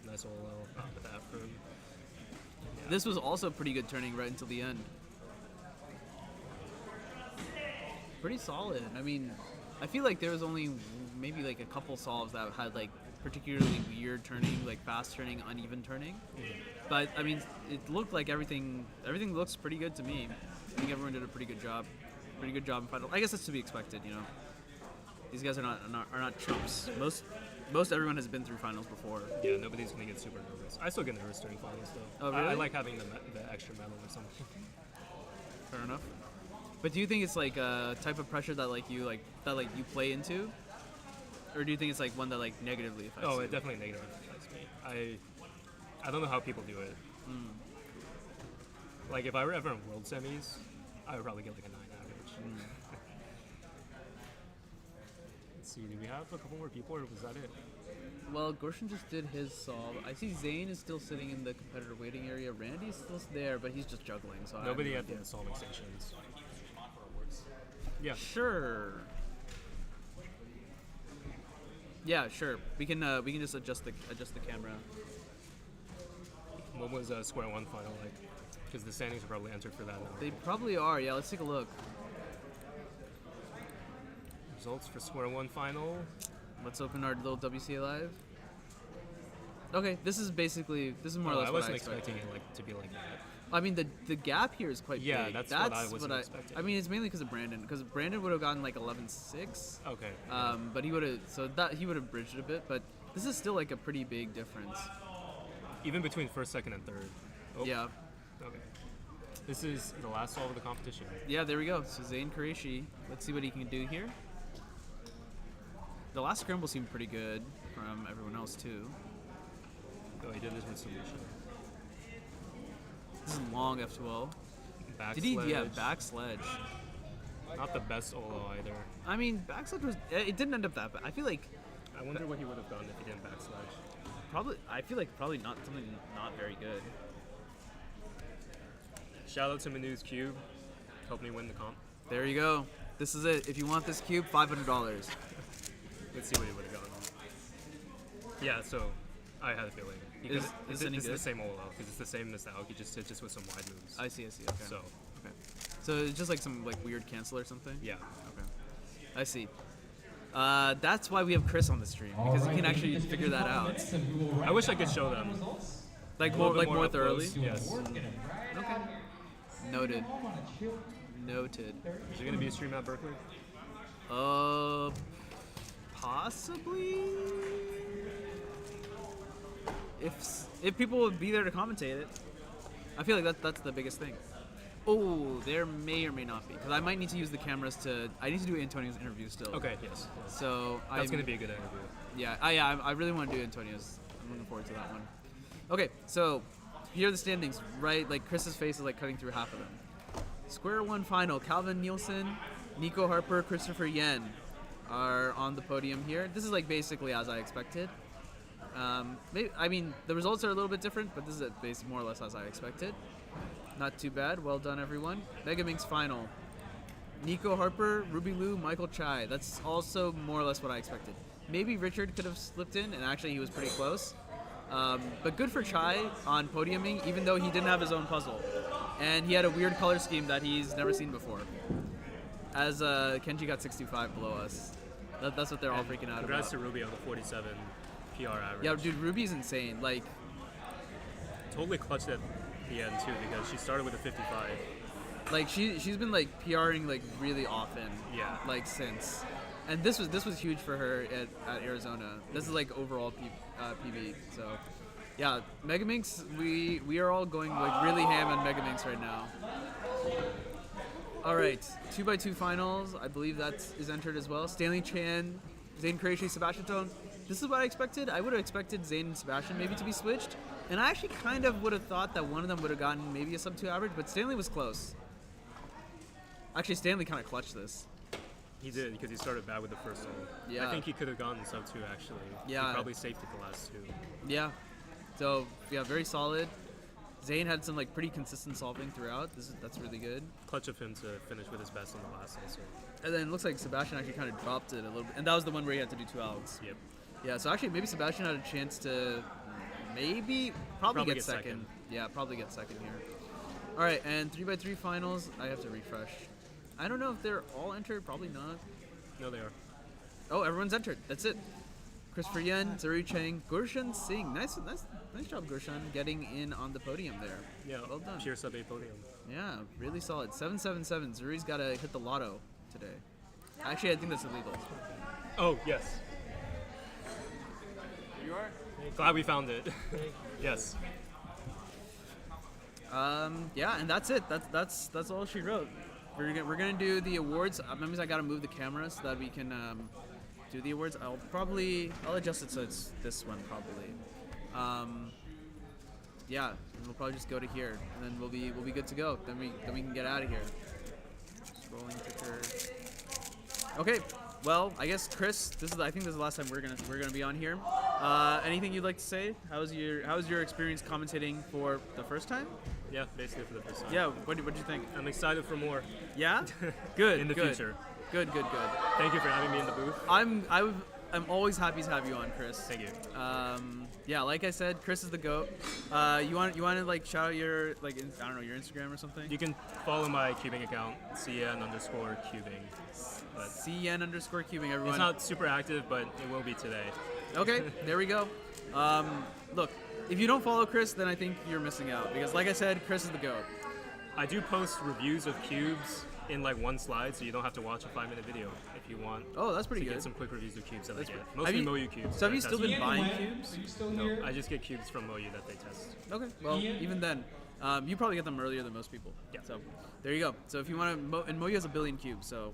[SPEAKER 2] Nice OLL with that for him. Yeah.
[SPEAKER 1] This was also pretty good turning right until the end. Pretty solid. I mean, I feel like there was only maybe like a couple solves that had like particularly weird turning, like fast turning, uneven turning. But I mean, it looked like everything looks pretty good to me. I think everyone did a pretty good job. Pretty good job in final. I guess that's to be expected, you know. These guys are not chumps. Most everyone has been through finals before.
[SPEAKER 2] Yeah, nobody's gonna get super nervous. I still get nervous during finals though.
[SPEAKER 1] Oh, really?
[SPEAKER 2] I like having the extra medal or something.
[SPEAKER 1] Fair enough. But do you think it's like a type of pressure that you play into, or do you think it's like one that like negatively affects?
[SPEAKER 2] Oh,
[SPEAKER 1] you?
[SPEAKER 2] it definitely negatively affects me. I don't know how people do it. Like if I were ever in world semis, I would probably get like a 9 average. Let's see, do we have a couple more people, or was that it?
[SPEAKER 1] Well, Gorshin just did his solve. I see Zane is still sitting in the competitor waiting area. Randy's still there, but he's just juggling. So
[SPEAKER 2] Nobody at the solving stations. Yeah.
[SPEAKER 1] Sure. Yeah, sure. We can just adjust the camera.
[SPEAKER 2] What was Square One final like? Because the standings are probably entered for that now.
[SPEAKER 1] They probably are. Yeah, let's take a look.
[SPEAKER 2] Results for Square One final.
[SPEAKER 1] Let's open our little WCA live. Okay, this is more or less
[SPEAKER 2] I
[SPEAKER 1] what
[SPEAKER 2] wasn't
[SPEAKER 1] I expected.
[SPEAKER 2] expecting it to be like that.
[SPEAKER 1] I mean, the gap here is quite big.
[SPEAKER 2] Yeah, that's what I wasn't expecting.
[SPEAKER 1] I mean, it's mainly because of Brandon. Because Brandon would have gotten like 11.6.
[SPEAKER 2] Okay.
[SPEAKER 1] But he would have bridged it a bit. But this is still like a pretty big difference.
[SPEAKER 2] Even between first, second, and third. Oh.
[SPEAKER 1] Yeah.
[SPEAKER 2] Okay. This is the last solve of the competition.
[SPEAKER 1] Yeah, there we go. So Zane Qureshi. Let's see what he can do here. The last scramble seemed pretty good from everyone else too.
[SPEAKER 2] Oh, he did this with solution.
[SPEAKER 1] This is long F2L.
[SPEAKER 2] Back
[SPEAKER 1] Did he?
[SPEAKER 2] sledge.
[SPEAKER 1] Yeah, back sledge.
[SPEAKER 2] Not the best Olo either.
[SPEAKER 1] I mean, back sledge was. It didn't end up that bad. I feel like.
[SPEAKER 2] I wonder what he would have done if he didn't back sledge.
[SPEAKER 1] I feel like probably not something not very good.
[SPEAKER 2] Shout out to Manu's Cube. Helped me win the comp.
[SPEAKER 1] There you go. This is it. If you want this cube, $500.
[SPEAKER 2] Let's see what he would have gone. Yeah, so I had a feeling.
[SPEAKER 1] Is
[SPEAKER 2] this
[SPEAKER 1] any
[SPEAKER 2] is
[SPEAKER 1] good?
[SPEAKER 2] the same Olo, because it's the same as the Aoki, just with some wide moves.
[SPEAKER 1] I see. Okay.
[SPEAKER 2] So.
[SPEAKER 1] Okay. So it's just like some like weird cancel or something?
[SPEAKER 2] Yeah.
[SPEAKER 1] Okay. I see. That's why we have Chris on the stream, because he can actually figure that out.
[SPEAKER 2] I wish I could show them.
[SPEAKER 1] Like more thoroughly?
[SPEAKER 2] Yes.
[SPEAKER 1] Okay. Noted. Noted.
[SPEAKER 2] Is there going to be a stream at Berkeley?
[SPEAKER 1] Possibly. If people would be there to commentate it, I feel like that's the biggest thing. Oh, there may or may not be, because I might need to use the cameras to. I need to do Antonio's interview still.
[SPEAKER 2] Okay. Yes.
[SPEAKER 1] So
[SPEAKER 2] that's going to be a good interview.
[SPEAKER 1] Yeah. I really want to do Antonio's. I'm looking forward to that one. Okay, so here are the standings. Right, like Chris's face is like cutting through half of them. Square one final. Calvin Nielsen, Nico Harper, Christopher Yen are on the podium here. This is like basically as I expected. I mean, the results are a little bit different, but this is more or less as I expected. Not too bad. Well done, everyone. Megaminx final. Nico Harper, Ruby Liu, Michael Chai. That's also more or less what I expected. Maybe Richard could have slipped in, and actually he was pretty close. But good for Chai on podiuming, even though he didn't have his own puzzle. And he had a weird color scheme that he's never seen before. As Kenji got 65 below us. That's what they're all freaking out about.
[SPEAKER 2] Congrats to Ruby on the 47 PR average.
[SPEAKER 1] Yeah, dude, Ruby's insane. Like,
[SPEAKER 2] totally clutched at the end too, because she started with a 55.
[SPEAKER 1] Like she's been like PRing like really often.
[SPEAKER 2] Yeah.
[SPEAKER 1] Like since, and this was huge for her at Arizona. This is like overall PB. So, yeah, Megaminx, we are all going like really ham on Megaminx right now. All right, 2x2 finals. I believe that is entered as well. Stanley Chan, Zane Qureshi, Sebastian Tone. This is what I expected. I would have expected Zane and Sebastian maybe to be switched. And I actually kind of would have thought that one of them would have gotten maybe a sub 2 average, but Stanley was close. Actually, Stanley kind of clutched this.
[SPEAKER 2] He did, because he started bad with the first one.
[SPEAKER 1] Yeah.
[SPEAKER 2] I think he could have gotten sub 2 actually.
[SPEAKER 1] Yeah.
[SPEAKER 2] He probably saved it the last two.
[SPEAKER 1] Yeah. So, yeah, very solid. Zane had some like pretty consistent solving throughout. That's really good.
[SPEAKER 2] Clutch of him to finish with his best on the last also.
[SPEAKER 1] And then it looks like Sebastian actually kind of dropped it a little bit. And that was the one where he had to do 2 outs.
[SPEAKER 2] Yep.
[SPEAKER 1] Yeah, so actually maybe Sebastian had a chance to probably get second. Yeah, probably get second here. All right, and 3x3 finals. I have to refresh. I don't know if they're all entered. Probably not.
[SPEAKER 2] No, they are.
[SPEAKER 1] Oh, everyone's entered. That's it. Christopher Yen, Zuri Chang, Gurshan Singh. Nice job, Gurshan, getting in on the podium there.
[SPEAKER 2] Yeah,
[SPEAKER 1] well done.
[SPEAKER 2] Pure sub 8 podium.
[SPEAKER 1] Yeah, really solid. 777. Zuri's got to hit the lotto today. Actually, I think that's illegal.
[SPEAKER 2] Oh, yes.
[SPEAKER 1] You are?
[SPEAKER 2] Glad we found it. Yes.
[SPEAKER 1] Yeah, and that's it. That's all she wrote. We're gonna do the awards. That means I gotta move the camera so that we can do the awards. I'll adjust it so it's this one probably. Yeah, we'll probably just go to here, and then we'll be good to go. Then we can get out of here. Scrolling ticker. Okay. Well, I guess Chris, I think this is the last time we're gonna be on here. Anything you'd like to say? How's your experience commentating for the first time?
[SPEAKER 2] Yeah, basically for the first time.
[SPEAKER 1] Yeah, what did you think?
[SPEAKER 2] I'm excited for more.
[SPEAKER 1] Yeah? Good.
[SPEAKER 2] In the future.
[SPEAKER 1] Good.
[SPEAKER 2] Thank you for having me in the booth.
[SPEAKER 1] I'm always happy to have you on, Chris.
[SPEAKER 2] Thank you.
[SPEAKER 1] Yeah, like I said, Chris is the GOAT. You want to like shout out your your Instagram or something?
[SPEAKER 2] You can follow my cubing account, CN_cubing.
[SPEAKER 1] CN_cubing, everyone.
[SPEAKER 2] It's not super active, but it will be today.
[SPEAKER 1] Okay, there we go. Look, if you don't follow Chris, then I think you're missing out, because like I said, Chris is the GOAT.
[SPEAKER 2] I do post reviews of cubes in like one slide, so you don't have to watch a 5-minute video if you want.
[SPEAKER 1] Oh, that's pretty good.
[SPEAKER 2] Get some quick reviews of cubes that I get. Mostly Moyu cubes.
[SPEAKER 1] So have you still been buying cubes?
[SPEAKER 12] Are you still here?
[SPEAKER 2] No, I just get cubes from Moyu that they test.
[SPEAKER 1] Okay, well, even then, you probably get them earlier than most people.
[SPEAKER 2] Yeah.
[SPEAKER 1] So there you go. So if you want to, and Moyu has 1 billion cubes. So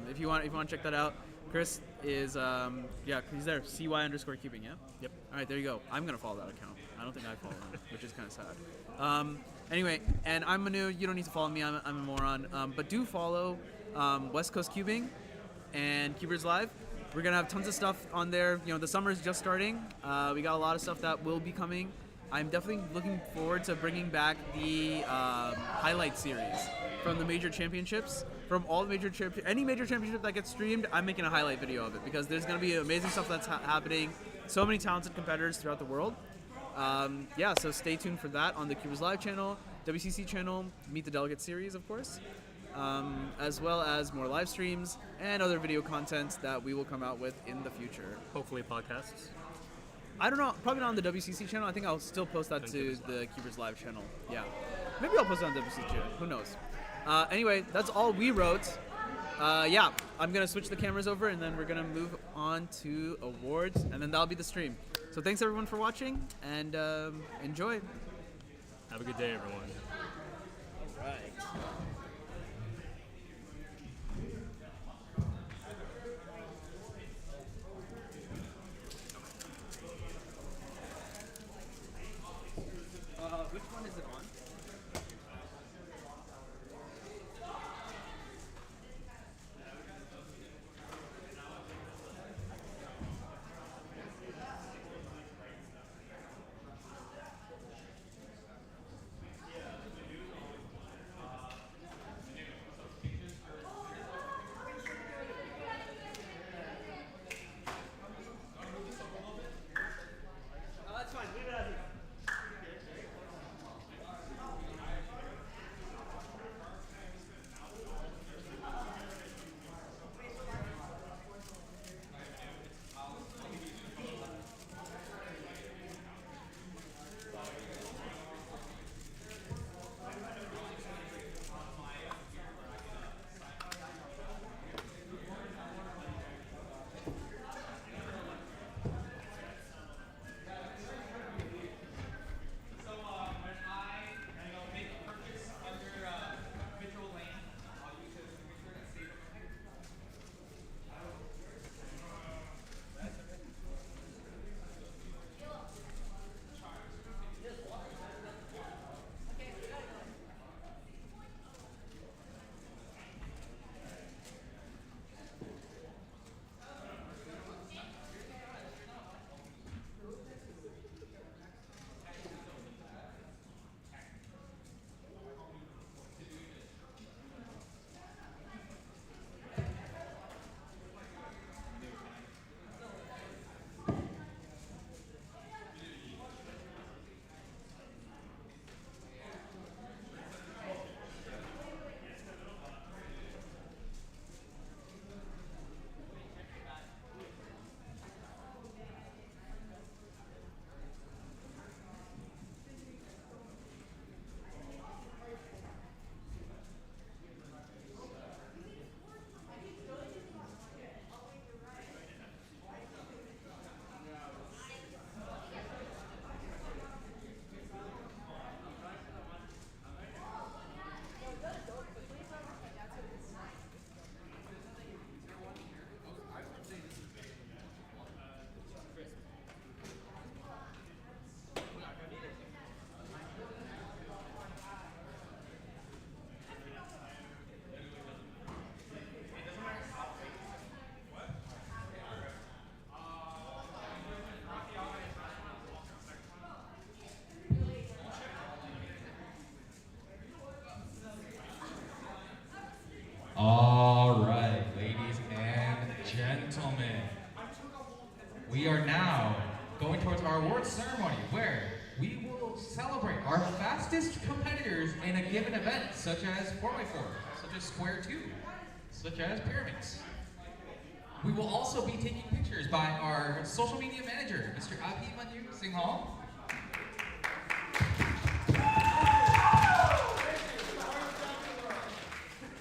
[SPEAKER 1] if you want to check that out, Chris is he's there. CY_cubing. Yeah.
[SPEAKER 2] Yep.
[SPEAKER 1] All right, there you go. I'm gonna follow that account. I don't think I follow him, which is kind of sad. Anyway, and I'm Manu. You don't need to follow me. I'm a moron. But do follow West Coast Cubing and Cubers Live. We're gonna have tons of stuff on there. You know, the summer is just starting. We got a lot of stuff that will be coming. I'm definitely looking forward to bringing back the highlight series from the major championships. From all the any major championship that gets streamed, I'm making a highlight video of it, because there's gonna be amazing stuff that's happening. So many talented competitors throughout the world. Yeah, so stay tuned for that on the Cubers Live channel, WCC channel, Meet the Delegate series, of course. as well as more live streams and other video content that we will come out with in the future.
[SPEAKER 2] Hopefully podcasts.
[SPEAKER 1] I don't know, probably not on the WCC channel. I think I'll still post that to the Cubers Live channel. Yeah. Maybe I'll post it on the WCC channel. Who knows? Anyway, that's all we wrote. Yeah, I'm going to switch the cameras over and then we're going to move on to awards and then that'll be the stream. So thanks everyone for watching and enjoy.
[SPEAKER 2] Have a good day, everyone.
[SPEAKER 1] All right. Which one is it on? That's fine. Leave it as is.
[SPEAKER 3] All right, ladies and gentlemen, we are now going towards our awards ceremony where we will celebrate our fastest competitors in a given event, such as 4x4, such as Square 2, such as Pyramids. We will also be taking pictures by our social media manager, Mr. Abhimanyu Singhal.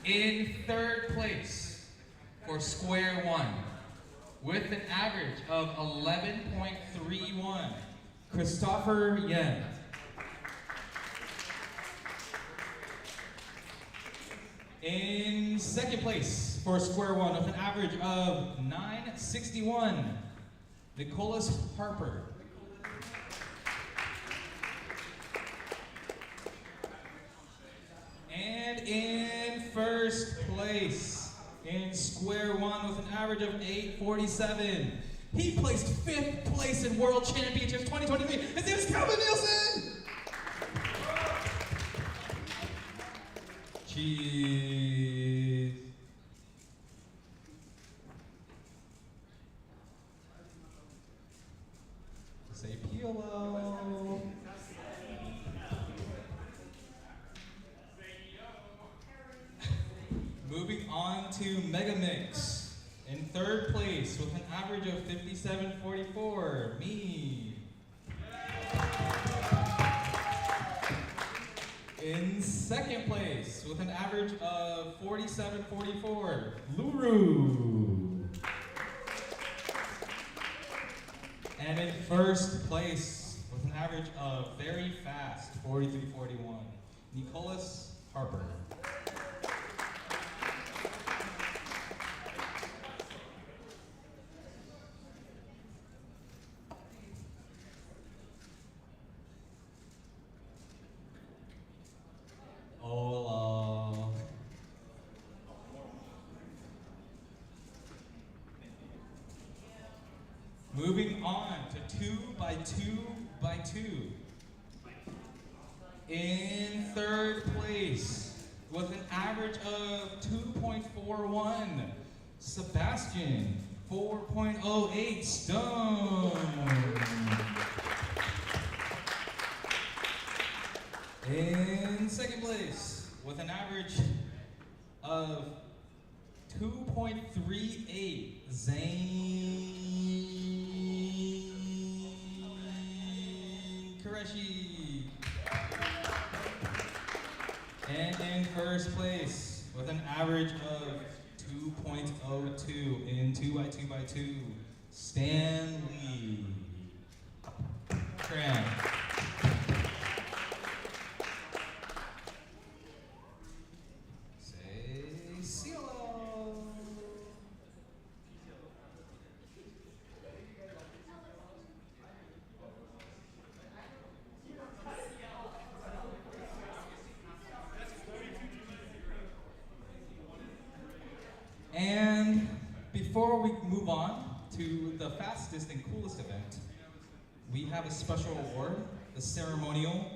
[SPEAKER 3] In third place for Square 1, with an average of 11.31, Christopher Yen. In second place for Square 1, with an average of 9.61, Nicholas Harper. And in first place in Square 1 with an average of 8.47. He placed 5th place in World Championships 2023. His name is Calvin Nielsen! Cheese. Say Piolo. on to Mega Mix. In third place with an average of 57.44, me. In second place with an average of 47.44, Luru. And in first place with an average of very fast, 43.41, Nicholas Harper. Hola. Moving on to 2 by 2 by 2. In third place with an average of 2.41, Sebastian, 4.08 Stone. In second place with an average of 2.38, Zane Qureshi. And in first place with an average of 2.02 in 2 by 2 by 2, Stanley Tran. And before we move on to the fastest and coolest event, we have a special award, the ceremonial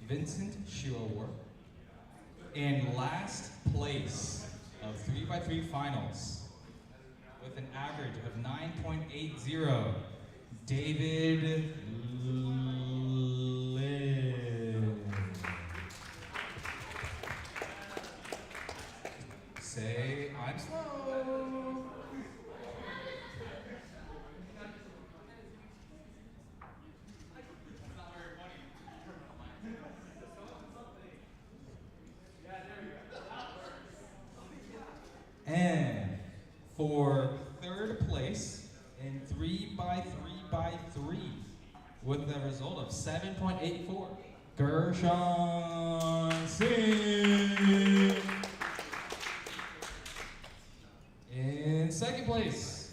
[SPEAKER 3] Vincent Shiro Award. In last place of 3 by 3 finals, with an average of 9.80, David Lynn. Say, I'm slow. And for third place in 3 by 3 by 3 with a result of 7.84, Gershon Singh. In second place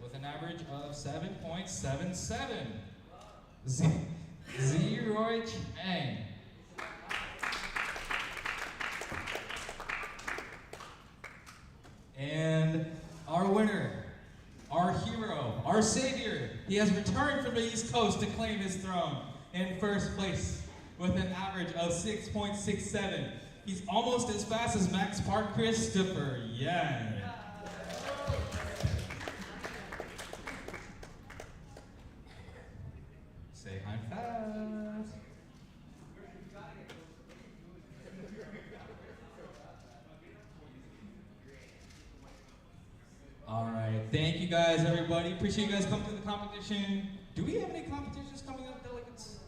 [SPEAKER 3] with an average of 7.77, Zeroy Chang. And our winner, our hero, our savior, he has returned from the East Coast to claim his throne. In first place with an average of 6.67. He's almost as fast as Max Park Christopher Yang. Say I'm fast. All right, thank you guys, everybody. Appreciate you guys coming to the competition. Do we have any competitions coming up, delegates?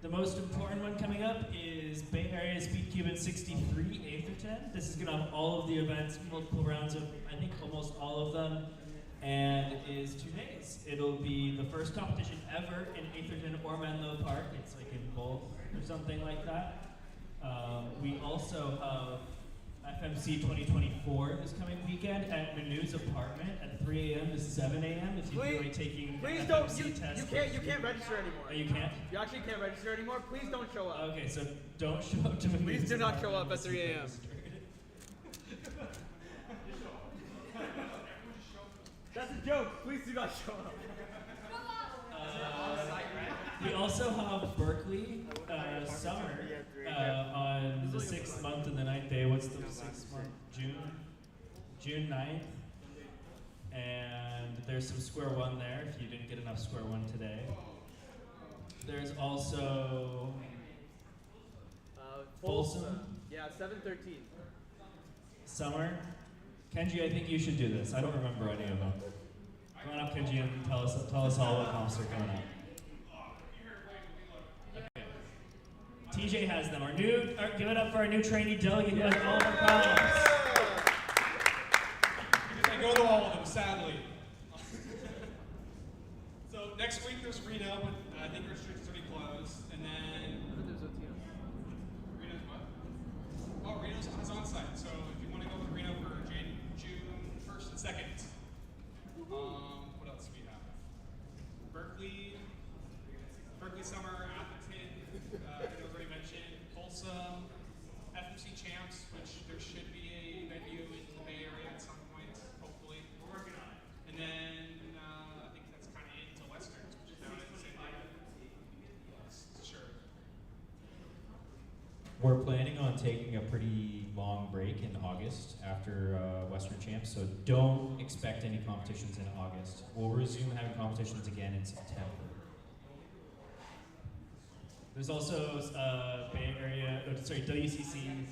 [SPEAKER 8] The most important one coming up is Bay Area Speedcubing 63, 8th through 10. This is going to have all of the events, multiple rounds of, I think, almost all of them, and is 2 days. It'll be the first competition ever in 8th through 10 or Menlo Park. It's like in both or something like that. We also have FMC 2024 this coming weekend at Manu's apartment at 3 a.m. to 7 a.m. if you feel like taking the FMC test.
[SPEAKER 7] You can't register anymore.
[SPEAKER 8] Oh, you can't?
[SPEAKER 7] You actually can't register anymore. Please don't show up.
[SPEAKER 8] Okay, so don't show up to Manu's.
[SPEAKER 7] Please do not show up at 3 a.m. That's a joke. Please do not show up.
[SPEAKER 8] We also have Berkeley summer on the 6th month and the 9th day. What's the 6th month? June 9th. And there's some square one there if you didn't get enough square one today. There's also Folsom.
[SPEAKER 7] Yeah, 7/13.
[SPEAKER 8] Summer, Kenji, I think you should do this. I don't remember any of them. Come on up, Kenji, and tell us all what comps are coming up. Okay. TJ has them. Give it up for our new trainee delegate who has all of our comps.
[SPEAKER 12] I go to all of them, sadly. So next week there's Reno, but I think restrictions already closed, and then Reno's what? Oh, Reno's has on-site. So if you want to go with Reno for June 1st and 2nd. What else do we have? Berkeley Summer, Atherton, Reno's already mentioned. Tulsa, FMC Champs, which there should be a venue in the Bay Area at some point, hopefully. We're working on it. And then I think that's kind of it until Westerns, which is down in San Diego. Sure.
[SPEAKER 14] We're planning on taking a pretty long break in August after Western Champs, so don't expect any competitions in August. We'll resume having competitions again in September.
[SPEAKER 8] There's also WCC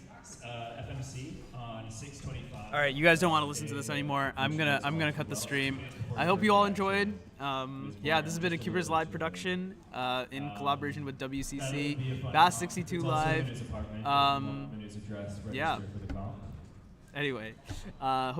[SPEAKER 8] FMC on 6/25.
[SPEAKER 1] All right, you guys don't want to listen to this anymore. I'm gonna cut the stream. I hope you all enjoyed. Yeah, this has been a Cubers Live production in collaboration with WCC, BASC 62 Live. Yeah. Anyway, hope